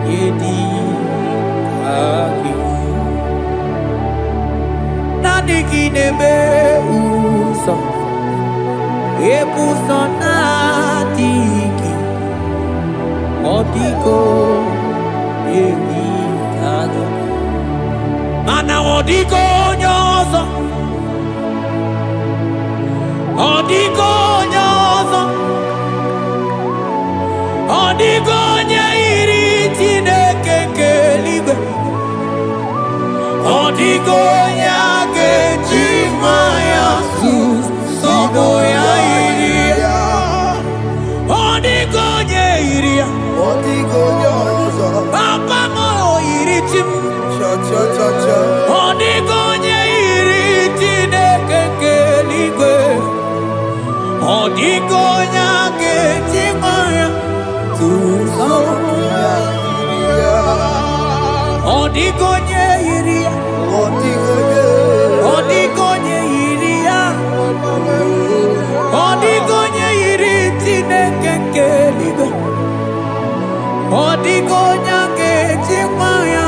S3: yedi aki. Nadiki ne me usa, yebusa na inki, odigo yedi aki. Mana odigo nyozo, odigo nyozo, odigo nyairi Chineke keligwe, odigo nyage chimaya sus sobo ya iria, odigo nyairi, odigo nyozo, papa mo iri chim. Odigonye iri Chineke keligwe, odigonya kechimaya tusoya iria, odigonye iria, odigonye iria, odigonye iri Chineke keligwe, odigonya kechimaya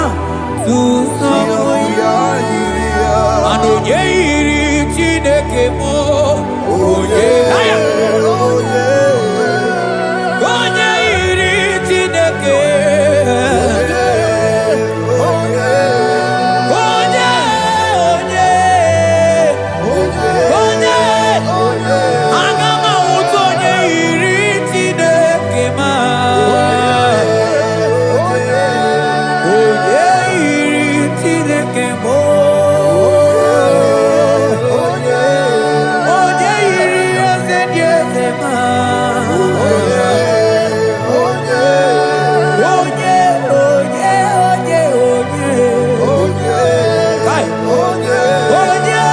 S3: tusoya iria, anoye iri Chineke mo, oye, oye, onye iri Chineke, oye, onye, onye, onye, aga m ahụta onye iri Chineke ma, onye iri Chineke mo, onye iri eze dị eze ma, onye, onye, onye, Kai. Onye, onye,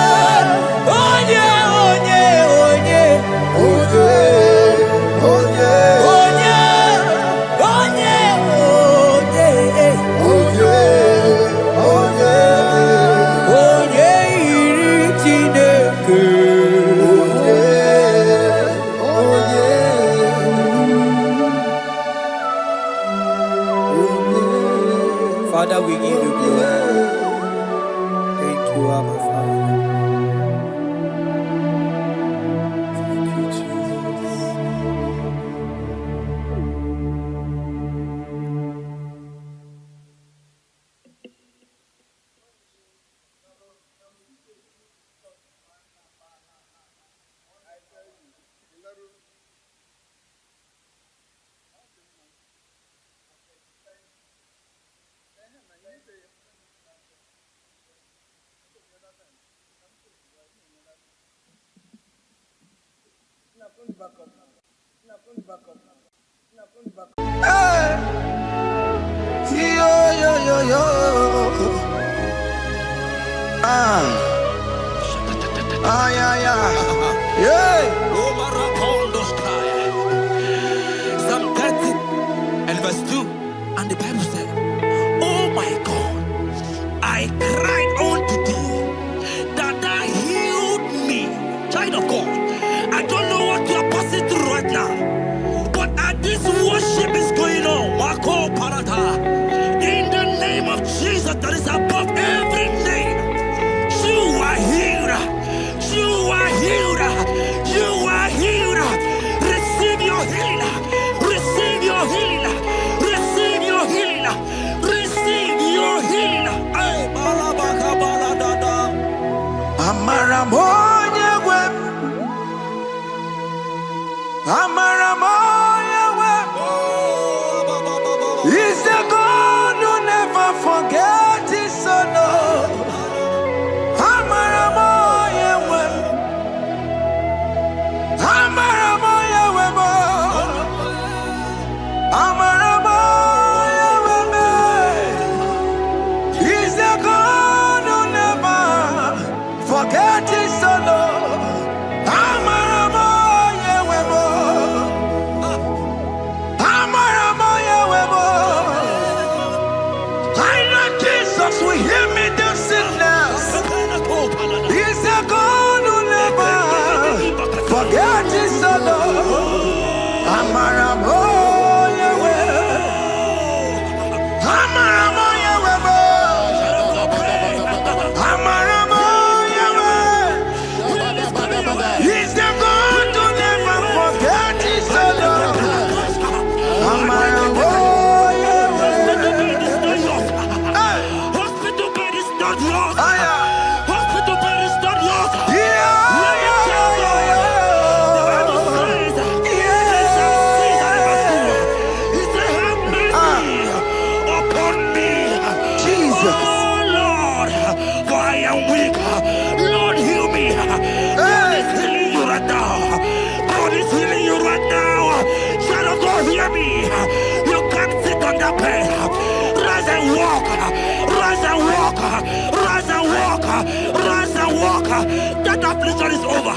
S3: onye, onye iri Chineke. Father, we give you glory. Thank you, Abba Father. Thank you, Jesus.
S5: Psalm 30 and verse 2. And the Bible said, oh my God, I cried unto thee, that thou healed me. Child child of God, I don't know what you are passing through right now, but as this worship is going on, Wako Parata, in the name of Jesus that is above every name, you are healed. You are healed. You are healed. Receive your healing. Receive your healing. Receive your healing. Receive your healing. Ay, balabaka baladada.
S3: Amaramoya web. Amaramoya web. He's the God who never forgets his son. Amaramoya web. Amaramoya web. Amaramoya web. He's the God who never forgets his son. Amaramoya web. Amaramoya web. I know Jesus will hear me this sickness. He's the God who never forget his son. Amaramoya web. Amaramoya web. Amaramoya web. He's the God who never forget his son. Amaramoya
S5: Hospital bed is not yours.
S3: web.
S5: Hospital bed is not yours.
S3: Yeah.
S5: That affliction is over.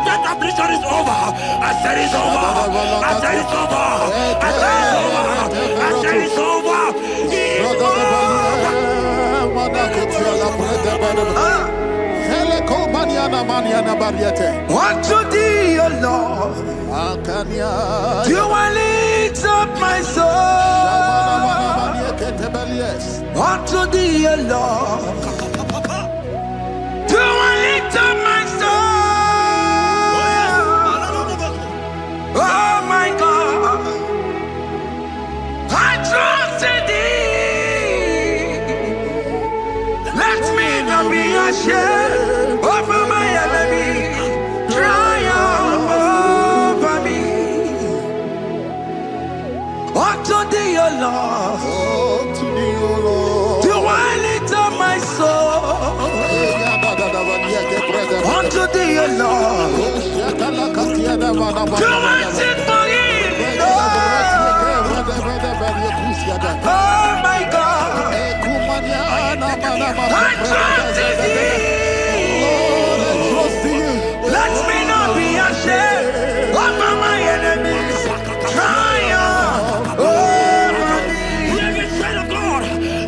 S5: That affliction is over. I said it's over. I said it's over. I said it's over. I said it's over.
S3: Unto thee, O Lord, do I lift up my soul. Unto thee, O Lord, do I lift up my soul. Oh my God, I trust in thee. Let me not be ashamed over my enemy. Triumph over me. Unto thee, O Lord, do I lift up my soul. Unto thee, O Lord, do I sing for him. Oh my God, I trust in thee. Let me not be ashamed over my enemies. Triumph over me.
S5: Hear the child of God.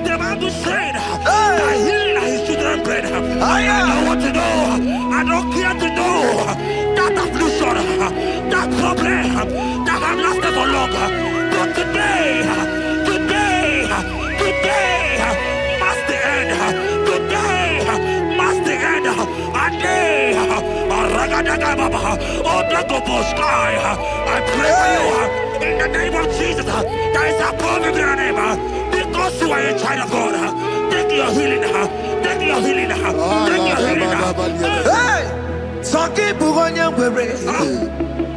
S5: The Bible said, "I heal his children bread." I don't want to know. I don't care to know that affliction, that problem that have lasted for long. But today must the end. Today must the end. And I pray for you in the name of Jesus. That is above every name. Because you are a child of God. Take your healing. Take your healing. Take your healing.
S3: Hey, Saki Bugonya Were.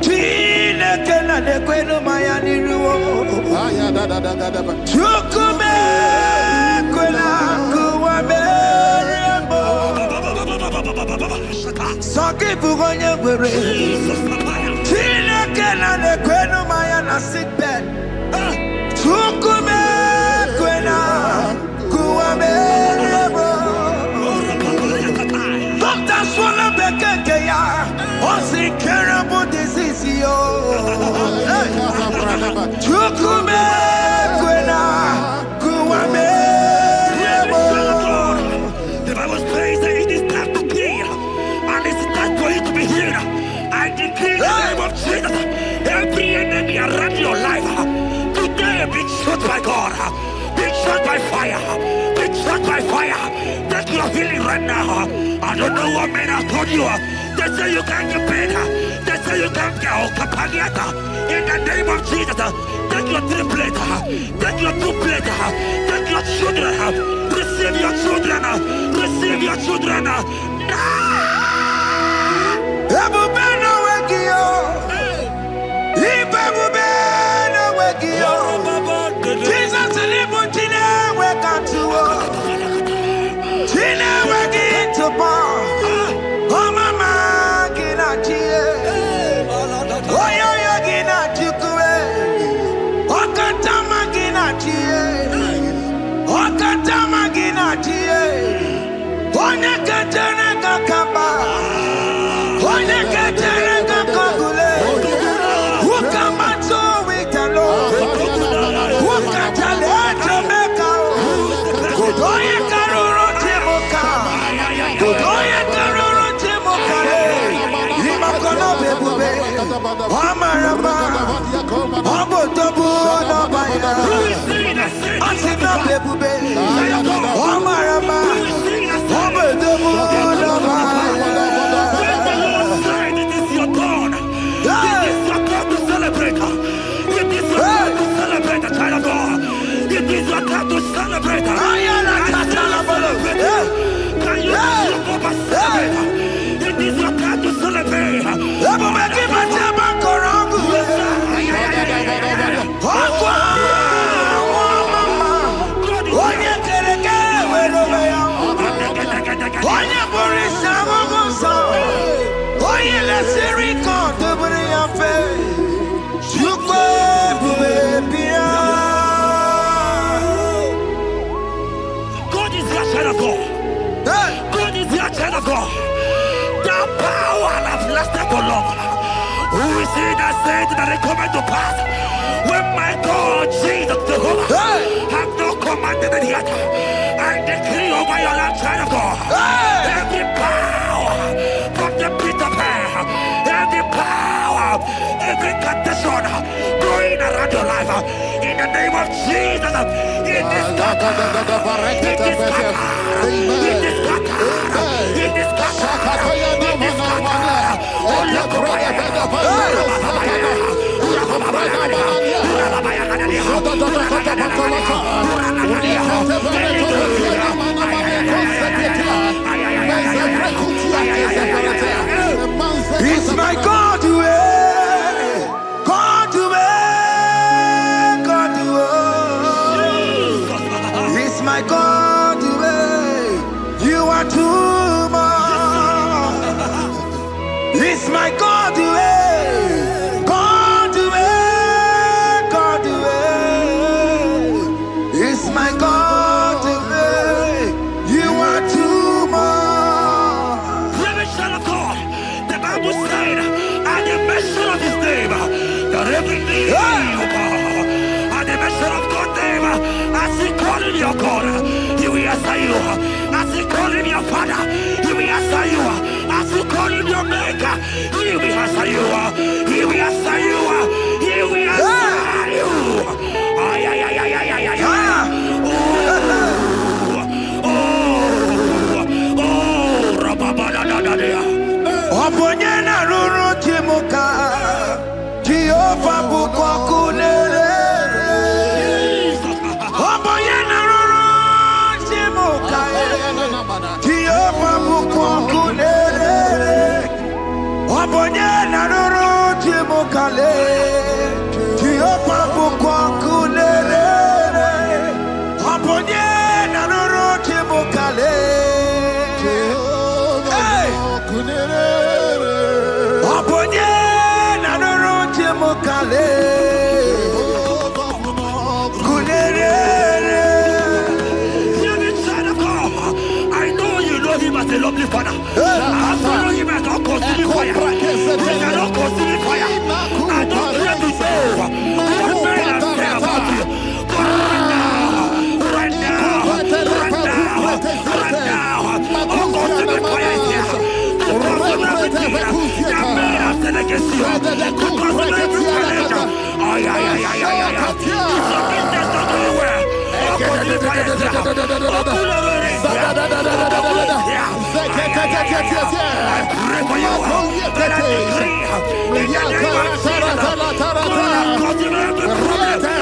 S3: Tina Kena de Queno Mayani Ruo. Chukume Quena Kuame. Saki Bugonya Were. Tina Kena de Queno Mayana sick bed. Chukume Quena Kuame. Doctors wanna be Kenya. What's the terrible disease? Chukume Kwena Kuame.
S5: The Bible says that it is time to be, and it is time for you to be healed.
S6: I decree in the name of Jesus, every enemy around your life, today be shot by God, be shot by fire, be shot by fire. Take your healing right now. I don't know what men have told you. They say you can't get paid. They say you can't get Okapagiata. In the name of Jesus, take your triplet, take your two-plate, take your children, receive your children, receive your children.
S3: Jesus
S6: Who is he that said that it coming to pass? When my God, Jesus Jehovah, have not commanded it yet, I decree over your life, child of God, every power from the pit of hell, every power, every condition going around your life, in the name of Jesus, it is scattered, it is scattered, it is scattered, it is scattered, it is scattered.
S3: It's my God to God to God to it's my God to you are too much. It's my God to God to God to it's my God to you are too much.
S6: Revelation of God, the Bible said, at the mention of his name, that every knee will bow. At the mention of God's name, as he call him your God, he will answer you. As he call him your Father, he will answer you. As you call him your maker, he will answer you. He will answer you. He will answer you. Ay, ay, ay, ay, ay, ay, ay, ay. Oh, rababadadadadea.
S3: Oponyena ruru timuka, Jehovah bukwakunere. Oponyena ruru timuka, Jehovah bukwakunere. Oponyena ruru timuka le, Jehovah bukwakunere. Oponyena ruru timuka le.
S6: I know you know him as a lovely father. I follow him as a consuming fire. He cannot consume fire. I don't care to know what men have said about you. But right now, oh, consuming fire is here. To consume everything that men have said against you. Because of every challenge. Business not doing well. I pray for you. That I decree in the name of Jesus. God, continue to